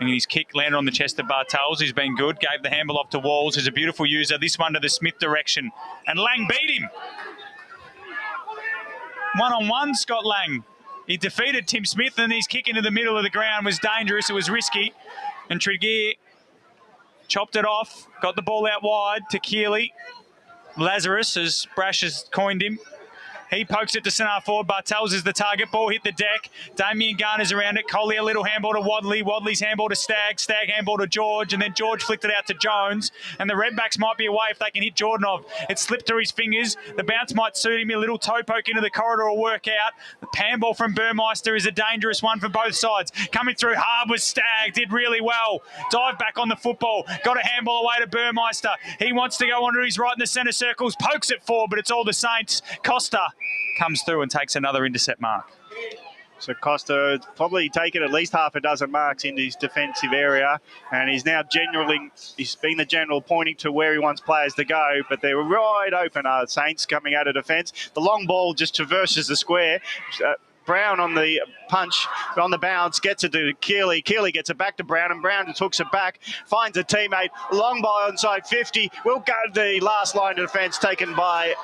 And his kick landed on the chest of Bartels, who's been good. Gave the handball off to Walls, who's a beautiful user. This one to the Smith direction. And Lang beat him. 1-on-1, Scott Lang. He defeated Tim Smith, and his kick into the middle of the ground was dangerous. It was risky. And Tregear chopped it off. Got the ball out wide to Keeley. Lazarus, as Brash has coined him. He pokes it to centre forward. Bartels is the target. Ball hit the deck. Damien Garner's around it. Collier, little handball to Wadley. Wadley's handball to Stagg. Stagg handball to George. And then George flicked it out to Jones. And the Redbacks might be away if they can hit Jordanov. It slipped through his fingers. The bounce might suit him. A little toe poke into the corridor will work out. The handball from Burmeister is a dangerous one for both sides. Coming through hard was Stagg. Did really well. Dive back on the football. Got a handball away to Burmeister. He wants to go onto his right in the centre circles. Pokes it forward, but it's all the Saints. Costa comes through and takes another intercept mark. So Costa has probably taken at least half a dozen marks into his defensive area, and he's now he's been the general pointing to where he wants players to go, but they're right open, Saints coming out of defence. The long ball just traverses the square. Brown on the punch, on the bounce, gets it to Keeley. Keeley gets it back to Brown, and Brown just hooks it back, finds a teammate. Long ball inside 50. Will go to the last line of defence taken by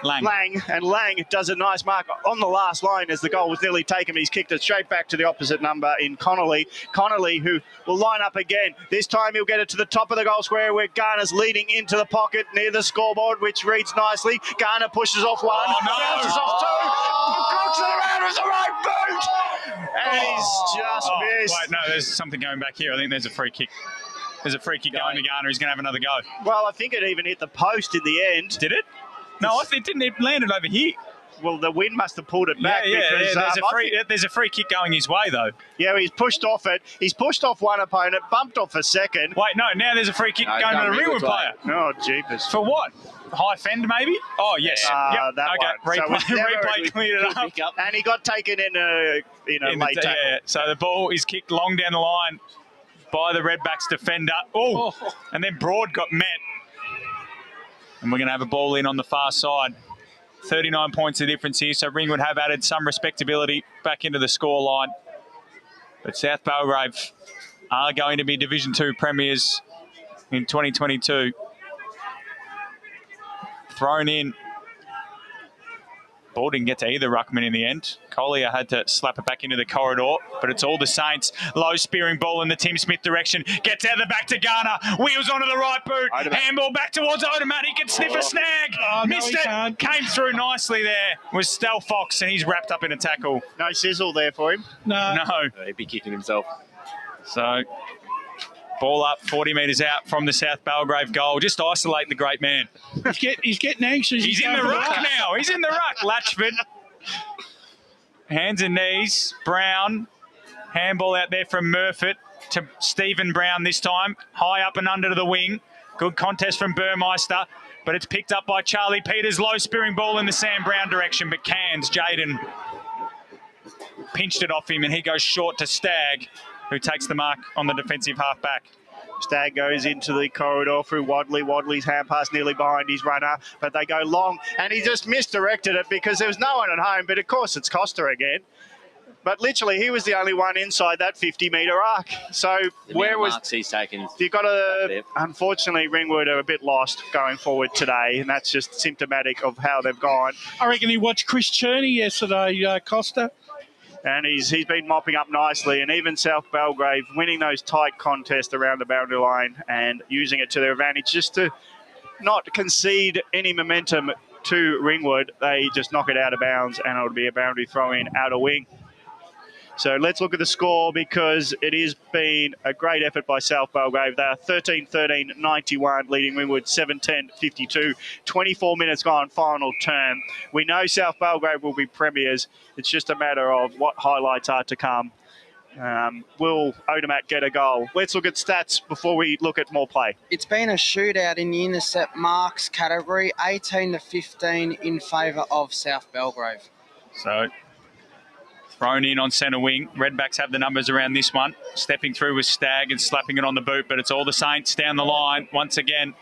Lang. And Lang does a nice mark on the last line as the goal was nearly taken. He's kicked it straight back to the opposite number in Connolly. Connolly, who will line up again. This time he'll get it to the top of the goal square where Garner's leading into the pocket near the scoreboard, which reads nicely. Garner pushes off one, bounces off two, crooks it around with the right boot, and he's just missed. Wait, no, there's something going back here. I think there's a free kick. There's a free kick going to Garner. He's going to have another go. Well, I think it even hit the post in the end. Did it? No, it didn't. It landed over here. Well, the wind must have pulled it back. There's a free kick going his way, though. Yeah, he's pushed off it. He's pushed off one opponent, bumped off a second. Wait, no, now there's a free kick going to the Ringwood player. Oh, jeepers. For what? High fend, maybe? Oh, yes. That okay, one. replay cleared it up. And he got taken in a late tackle. Yeah, so the ball is kicked long down the line by the Redbacks defender. Oh, and then Broad got met. And we're going to have a ball in on the far side. 39 points the difference here, so Ringwood have added some respectability back into the scoreline. But South Belgrave are going to be Division 2 premiers in 2022. Thrown in. Ball didn't get to either ruckman in the end. Collier had to slap it back into the corridor, but it's all the Saints. Low spearing ball in the Tim Smith direction. Gets out of the back to Garner. Wheels onto the right boot. Handball back towards Odermatt. He can sniff a snag. Missed it. Can't. Came through nicely there. Was Stel Fox, and he's wrapped up in a tackle. No sizzle there for him. No. He'd be kicking himself. So, ball up 40 metres out from the South Belgrave goal. Just isolate the great man. He's getting anxious. He's in the ruck now. He's in the ruck. Latchford. Hands and knees. Brown. Handball out there from Murfitt to Stephen Brown this time. High up and under to the wing. Good contest from Burmeister. But it's picked up by Charlie Peters. Low spearing ball in the Sam Brown direction. But Cairns, Jaden, pinched it off him, and he goes short to Stagg, who takes the mark on the defensive half-back. Stagg goes into the corridor through Wadley. Wadley's hand pass nearly behind his runner, but they go long, and he just misdirected it because there was no one at home, but of course it's Costa again. But literally, he was the only one inside that 50-metre arc. So where was... marks he's taken. You've got to... Unfortunately, Ringwood are a bit lost going forward today, and that's just symptomatic of how they've gone. I reckon he watched Chris Cherney yesterday, Costa. And he's been mopping up ringly, and even South Belgrave winning those tight contests around the boundary line and using it to their advantage just to not concede any momentum to Ringwood. They just knock it out of bounds, and it'll be a boundary throw-in out of wing. So let's look at the score, because it has been a great effort by South Belgrave. They are 13-13-91, leading Ringwood 7-10-52. 24 minutes gone, final term. We know South Belgrave will be premiers. It's just a matter of what highlights are to come. Will Odermatt get a goal? Let's look at stats before we look at more play. It's been a shootout in the intercept marks category, 18-15 in favour of South Belgrave. So... thrown in on centre wing. Redbacks have the numbers around this one. Stepping through with Stagg and slapping it on the boot, but it's all the Saints down the line once again.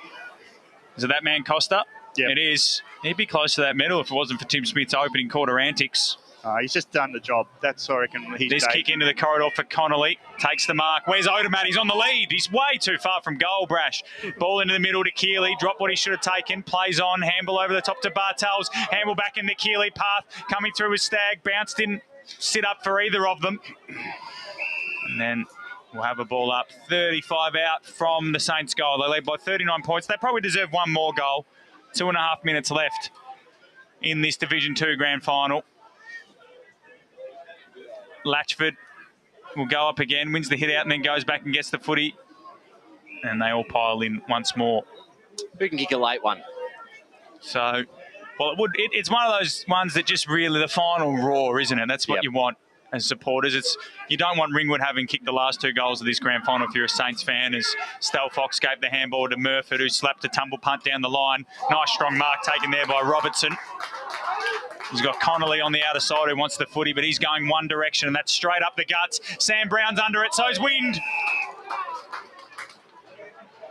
Is it that man Costa? Yep. It is. He'd be close to that medal if it wasn't for Tim Smith's opening quarter antics. He's just done the job. That's, I reckon, he's This kick into the corridor for Connolly. Takes the mark. Where's Odermatt? He's on the lead. He's way too far from goal, Brash. Ball into the middle to Keeley. Drop what he should have taken. Plays on. Handball over the top to Bartels. Handball back in the Keeley path. Coming through with Stagg. Bounced in. Sit up for either of them. And then we'll have a ball up. 35 out from the Saints goal. They lead by 39 points. They probably deserve one more goal. 2.5 minutes left in this Division 2 Grand Final. Latchford will go up again, wins the hit out, and then goes back and gets the footy. And they all pile in once more. Who can kick a late one? So... well, it's one of those ones that just really the final roar, isn't it? That's what you want as supporters. You don't want Ringwood having kicked the last 2 goals of this grand final if you're a Saints fan, as Stel Fox gave the handball to Murfitt, who slapped a tumble punt down the line. Nice strong mark taken there by Robertson. He's got Connolly on the outer side who wants the footy, but he's going one direction, and that's straight up the guts. Sam Brown's under it, so is Wind.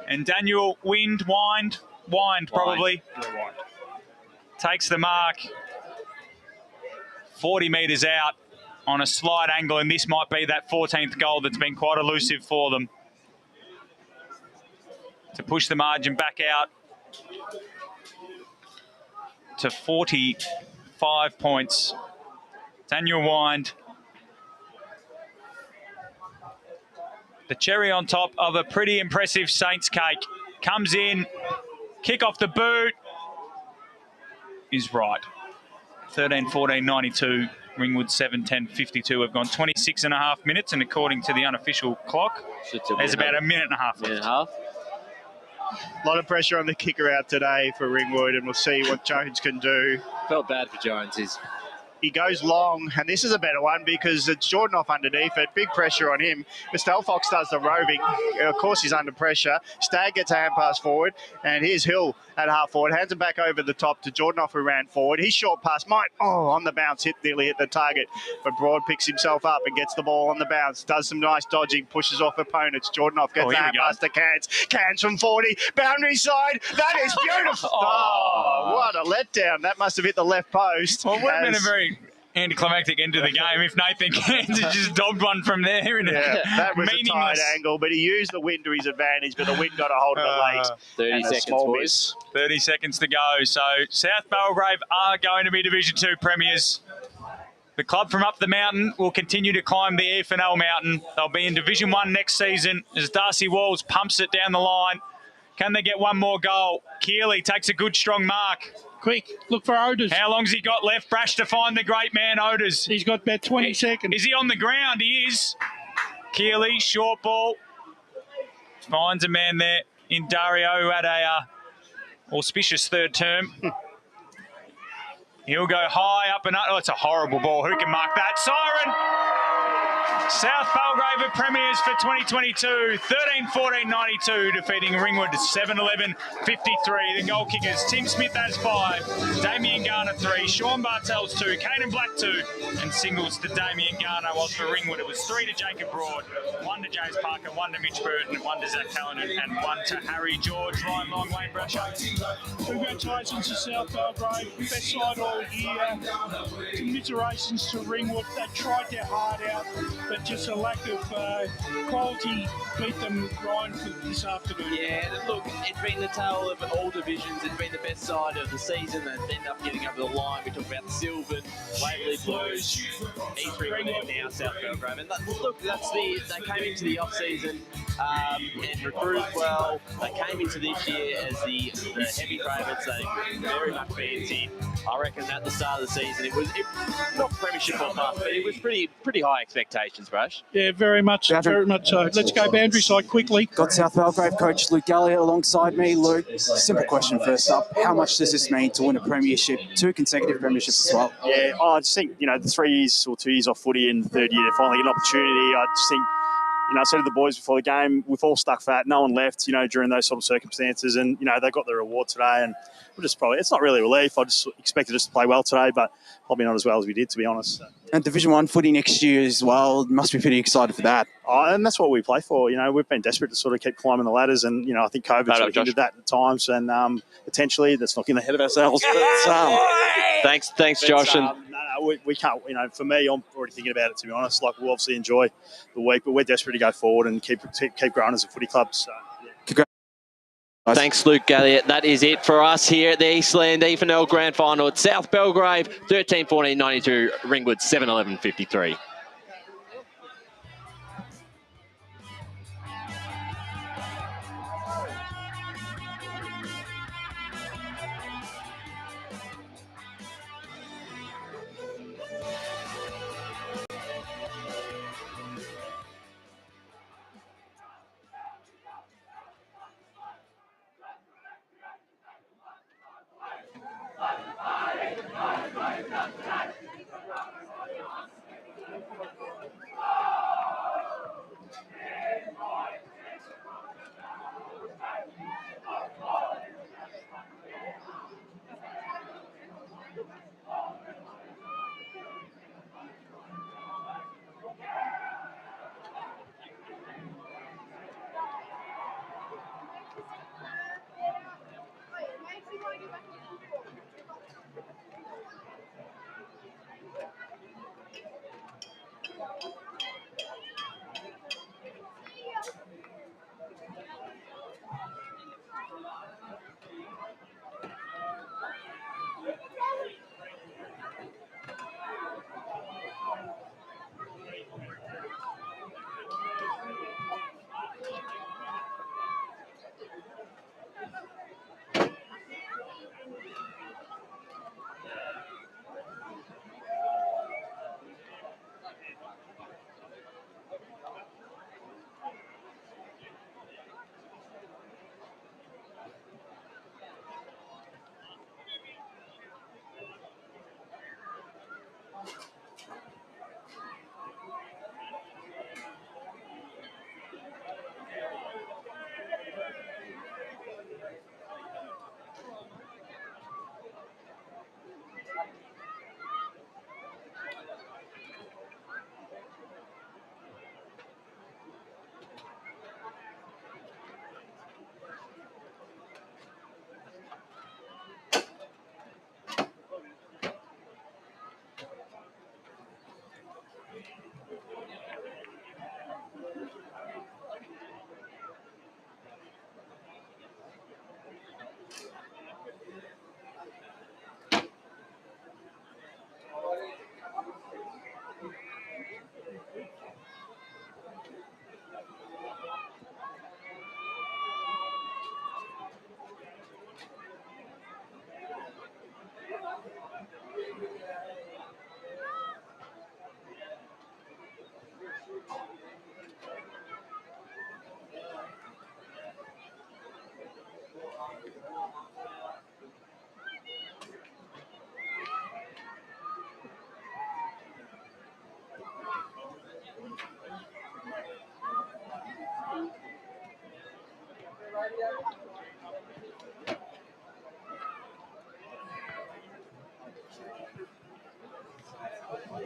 And Daniel Wind, Wind probably, takes the mark. 40 metres out on a slight angle, and this might be that 14th goal that's been quite elusive for them to push the margin back out to 45 points. Daniel Wind, the cherry on top of a pretty impressive Saints cake, comes in, kick off the boot, is right. 13-14-92, Ringwood 7-10-52. We've gone 26 and a half minutes, and according to the unofficial clock, there's about a minute and a half left. A lot of pressure on the kicker out today for Ringwood, and we'll see what Jones can do. Felt bad for Jones. He goes long, and this is a better one because it's Jordan off underneath it. Big pressure on him. Mr. Fox does the roving. Of course, he's under pressure. Stagg gets a hand pass forward, and here's Hill at half forward. Hands it back over the top to Jordan, who ran forward. His short pass might, on the bounce, nearly hit the target. But Broad picks himself up and gets the ball on the bounce. Does some nice dodging, pushes off opponents. Jordan gets a hand pass to Cans. Cans from 40, boundary side. That is beautiful. What a letdown. That must have hit the left post. Well, it would have been a very anticlimactic end to the game if Nathan Cans had just dogged one from there. That was a tight angle, but he used the wind to his advantage, but the wind got a hold of it late. 30 seconds, boys. 30 seconds to go. So South Belgrave are going to be Division 2 premiers. The club from up the mountain will continue to climb the EFNL mountain. They'll be in Division 1 next season as Darcy Walls pumps it down the line. Can they get one more goal? Keeley takes a good, strong mark. Quick, look for Otis. How long's he got left? Brash to find the great man, Otis. He's got about 20 seconds. Is he on the ground? He is. Keeley, short ball. Finds a man there in Dario, who had a auspicious third term. He'll go high up and up. Oh, it's a horrible ball. Who can mark that? Siren! South Belgrave are premiers for 2022. 13-14-92, defeating Ringwood 7-11-53. The goal kickers, Tim Smith has 5, Damien Garner 3, Sean Bartels 2, Caden Black 2, and singles to Damien Garner, whilst for Ringwood it was 3 to Jacob Broad, 1 to James Parker, 1 to Mitch Burton, 1 to Zach Callanan, and 1 to Harry George. Ryan Long, Wayne Brasher. Congratulations to South Belgrave. Best side all year. Commiserations to Ringwood. They tried their heart out, but just a lack of quality beat them, Ryan, for this afternoon. Yeah, look, it's been the tale of all divisions. It's been the best side of the season that ended up getting over the line. We talk about the Sylvan, Waverley Blues, East Ringwood, and now South Belgrave. And look, they came into the off-season and recruited well. They came into this year as the heavy favourites. They very much fancy. I reckon at the start of the season, it was not premiership or bust, but it was pretty high expectations, Brash. Yeah, very much so. Let's go boundary side quickly. Got South Belgrave coach Luke Gallagher alongside me. Luke, simple question first up. How much does this mean to win a premiership, 2 consecutive premierships as well? Yeah, I just think, the 3 years or 2 years off footy in the third year, finally get an opportunity. I just think, I said to the boys before the game, we've all stuck fat. No one left, during those sort of circumstances. And, they got their reward today. And we're just it's not really a relief. I just expected us to play well today, but probably not as well as we did, to be honest. And Division 1 footy next year as well. Must be pretty excited for that. And that's what we play for. We've been desperate to sort of keep climbing the ladders. And, I think COVID sort of hindered that at times. And potentially, that's not getting ahead of ourselves. But, Thanks, Josh. We can't, for me, I'm already thinking about it, to be honest. We'll obviously enjoy the week, but we're desperate to go forward and keep growing as a footy club. So, yeah. Thanks, Luke Galliot. That is it for us here at the Eastland EFNL Grand Final at South Belgrave, 13-14-92, Ringwood 7-11-53.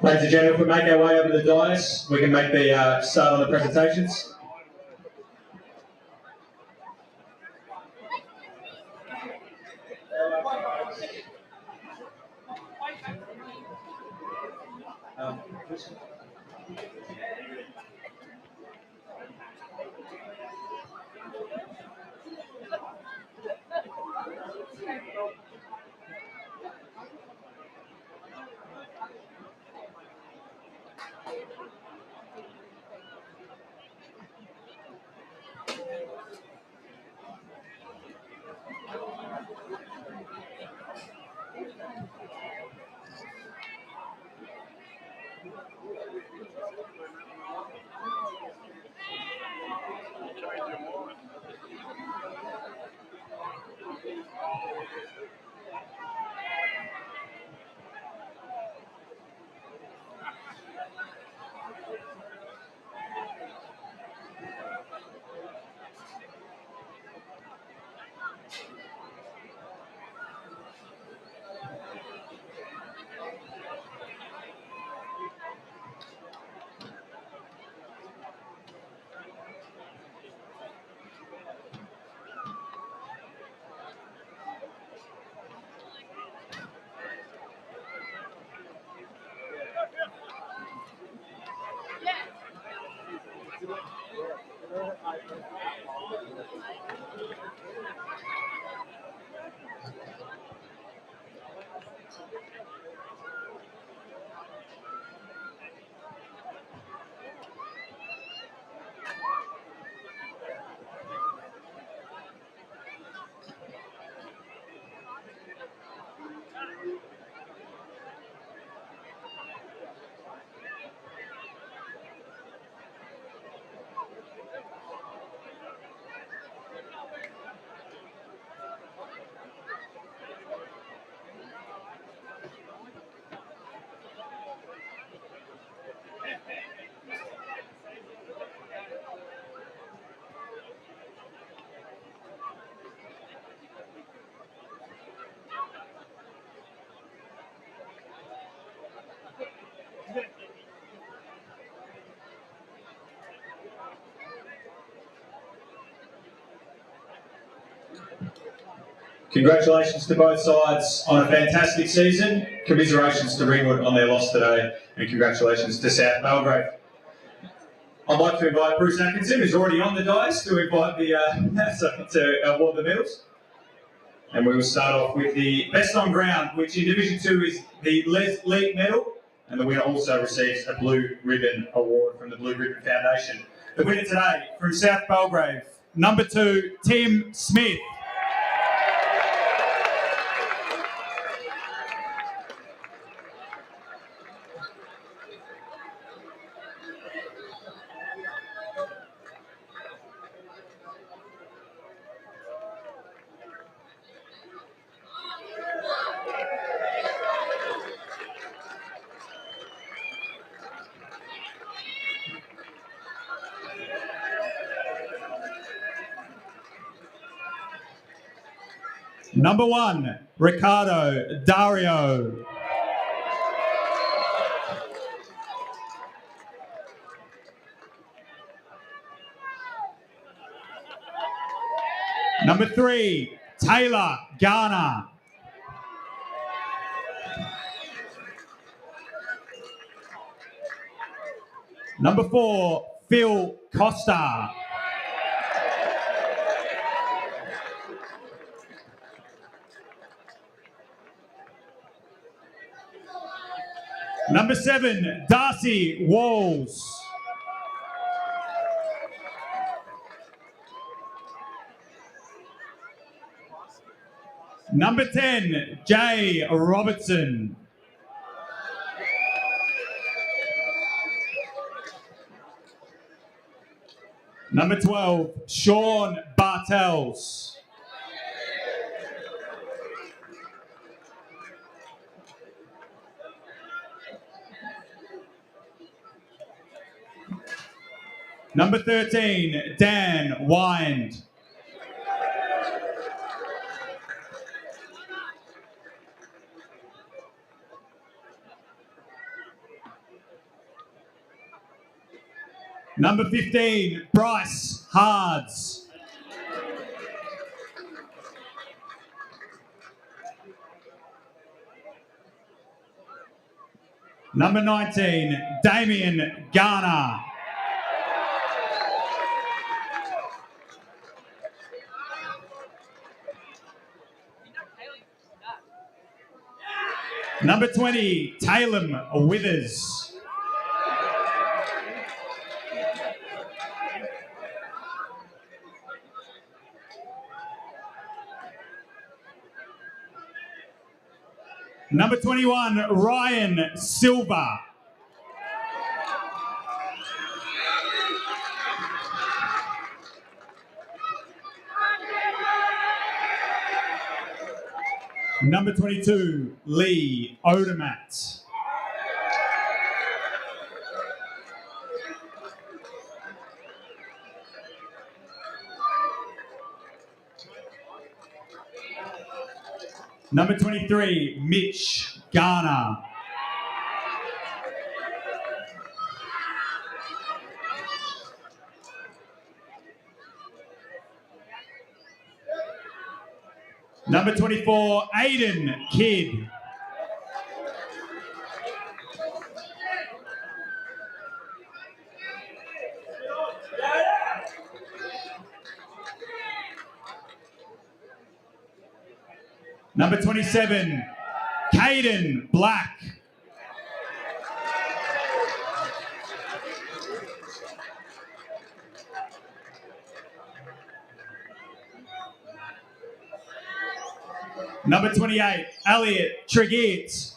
Ladies and gentlemen, if we make our way over to the dais, we can make the start on the presentations. Congratulations to both sides on a fantastic season. Commiserations to Ringwood on their loss today, and congratulations to South Belgrave. I'd like to invite Bruce Atkinson, who's already on the dais, to invite the to award the medals. And we will start off with the best on ground, which in Division 2 is the Les League medal, and the winner also receives a Blue Ribbon award from the Blue Ribbon Foundation. The winner today from South Belgrave, number 2, Tim Smith. Number 1, Ricardo Dario. Number 3, Taylor Garner. Number 4, Phil Costa. Number 7, Darcy Walls. Number 10, Jay Robertson. Number 12, Sean Bartels. Number 13, Dan Wind. Number 15, Bryce Hards. Number 19, Damien Garner. Number 20, Talem Withers. Number 21, Ryan Silver. Number 22, Lee Odermatt. Number 23, Mitch Garner. Number 24, Aiden Kidd. Number 27, Caden Black. Number 28, Elliot Triggett.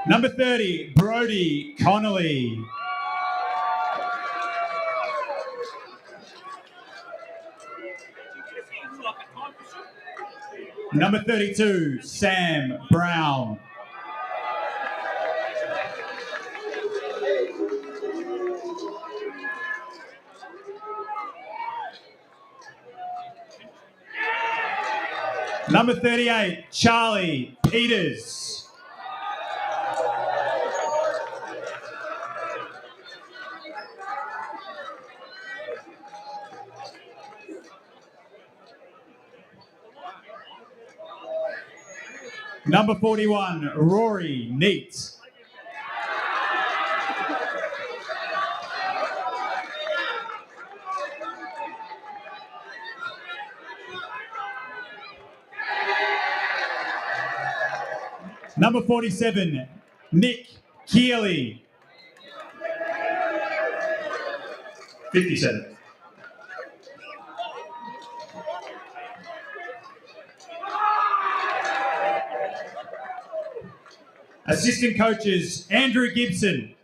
Number 30, Brody Connolly. Number 32, Sam Brown. Number 38, Charlie Peters. Number 41, Rory Neat. Number 47, Nick Keeley. 57. Assistant coaches, Andrew Gibson.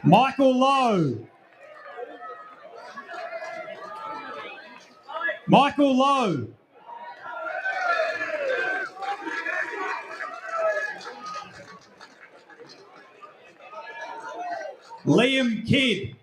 Michael Lowe. Michael Lowe. Liam Kidd.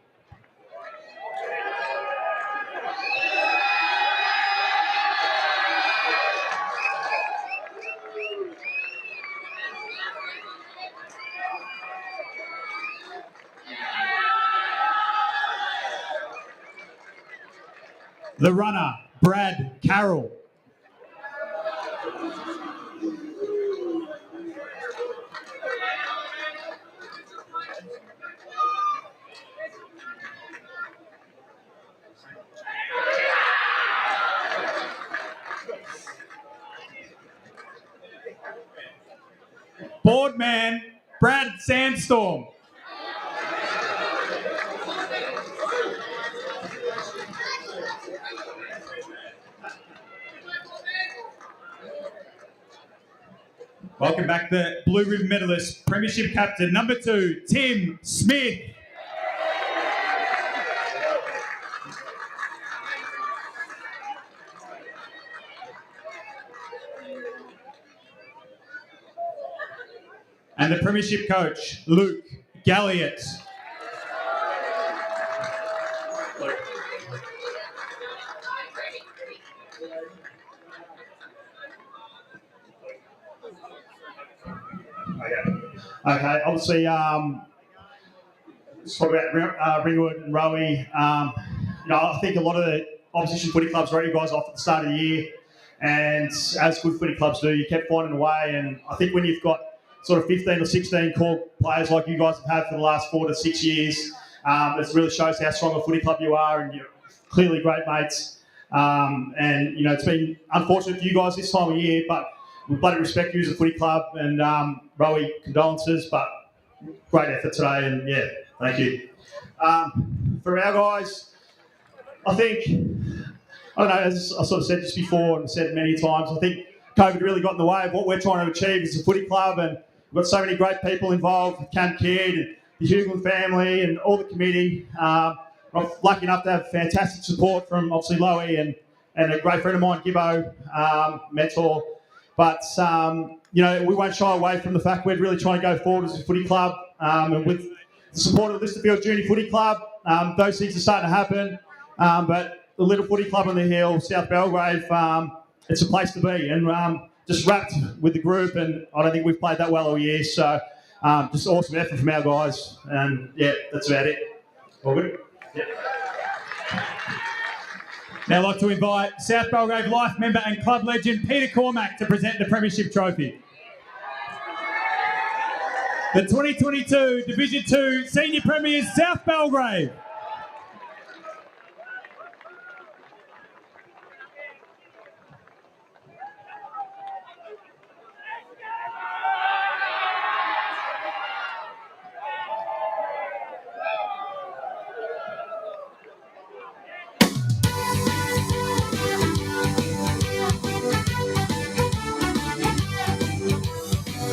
The runner, Brad Carroll. Boardman, Brad Sandstorm. Welcome back the Blue Ribbon medalist, Premiership captain, number 2, Tim Smith. And the Premiership coach, Luke Galliot. Okay, obviously, let's talk about Ringwood and Rowie. I think a lot of the opposition footy clubs wrote you guys off at the start of the year, and as good footy clubs do, you kept finding a way. And I think when you've got sort of 15 or 16 core players like you guys have had for the last 4 to 6 years, it really shows how strong a footy club you are, and you're clearly great mates. It's been unfortunate for you guys this time of year, but we bloody respect you as a footy club, and Rowie, condolences, but great effort today, and yeah, thank you. For our guys, I think, I don't know, as I sort of said just before and said many times, I think COVID really got in the way of what we're trying to achieve as a footy club, and we've got so many great people involved, Cam Kidd and the Hughlin family and all the committee. I'm lucky enough to have fantastic support from obviously Loey and a great friend of mine, Gibbo, mentor. But, we won't shy away from the fact we're really trying to go forward as a footy club. And with the support of the Listerfield Junior Footy Club, those things are starting to happen. But the little footy club on the hill, South Belgrave, it's a place to be. And just wrapped with the group, and I don't think we've played that well all year. So just awesome effort from our guys. And, yeah, that's about it. All good? Yeah. Now I'd like to invite South Belgrave Life member and club legend Peter Cormack to present the Premiership Trophy. The 2022 Division 2 Senior Premiers South Belgrave.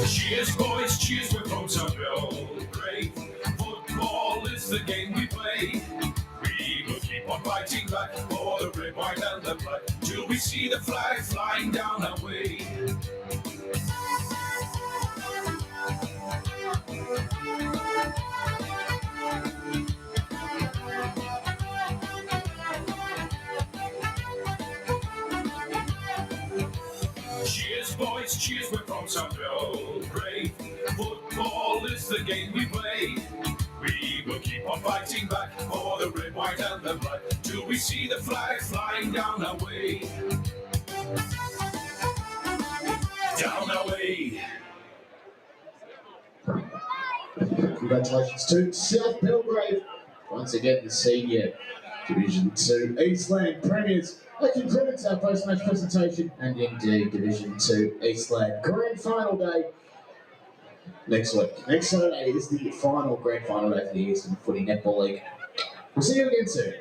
Cheers, boys, cheers, we're from South Belgrave. Football is the game we play. We will keep on fighting back for the red, white, and the black till we see the flag flying down our way. Cheers, boys, cheers, we're from South Belgrave. Football is the game we play. We will keep on fighting back for the red, white, and the black till we see the flag flying down our way. Down our way. Congratulations to South Belgrave. Once again, the Senior Division 2 Eastland Premiers. That concludes our post-match presentation, and indeed Division 2 Eastland Grand Final Day next week. Next Saturday is the final Grand Final Day for the Eastern Footy Netball League. We'll see you again soon.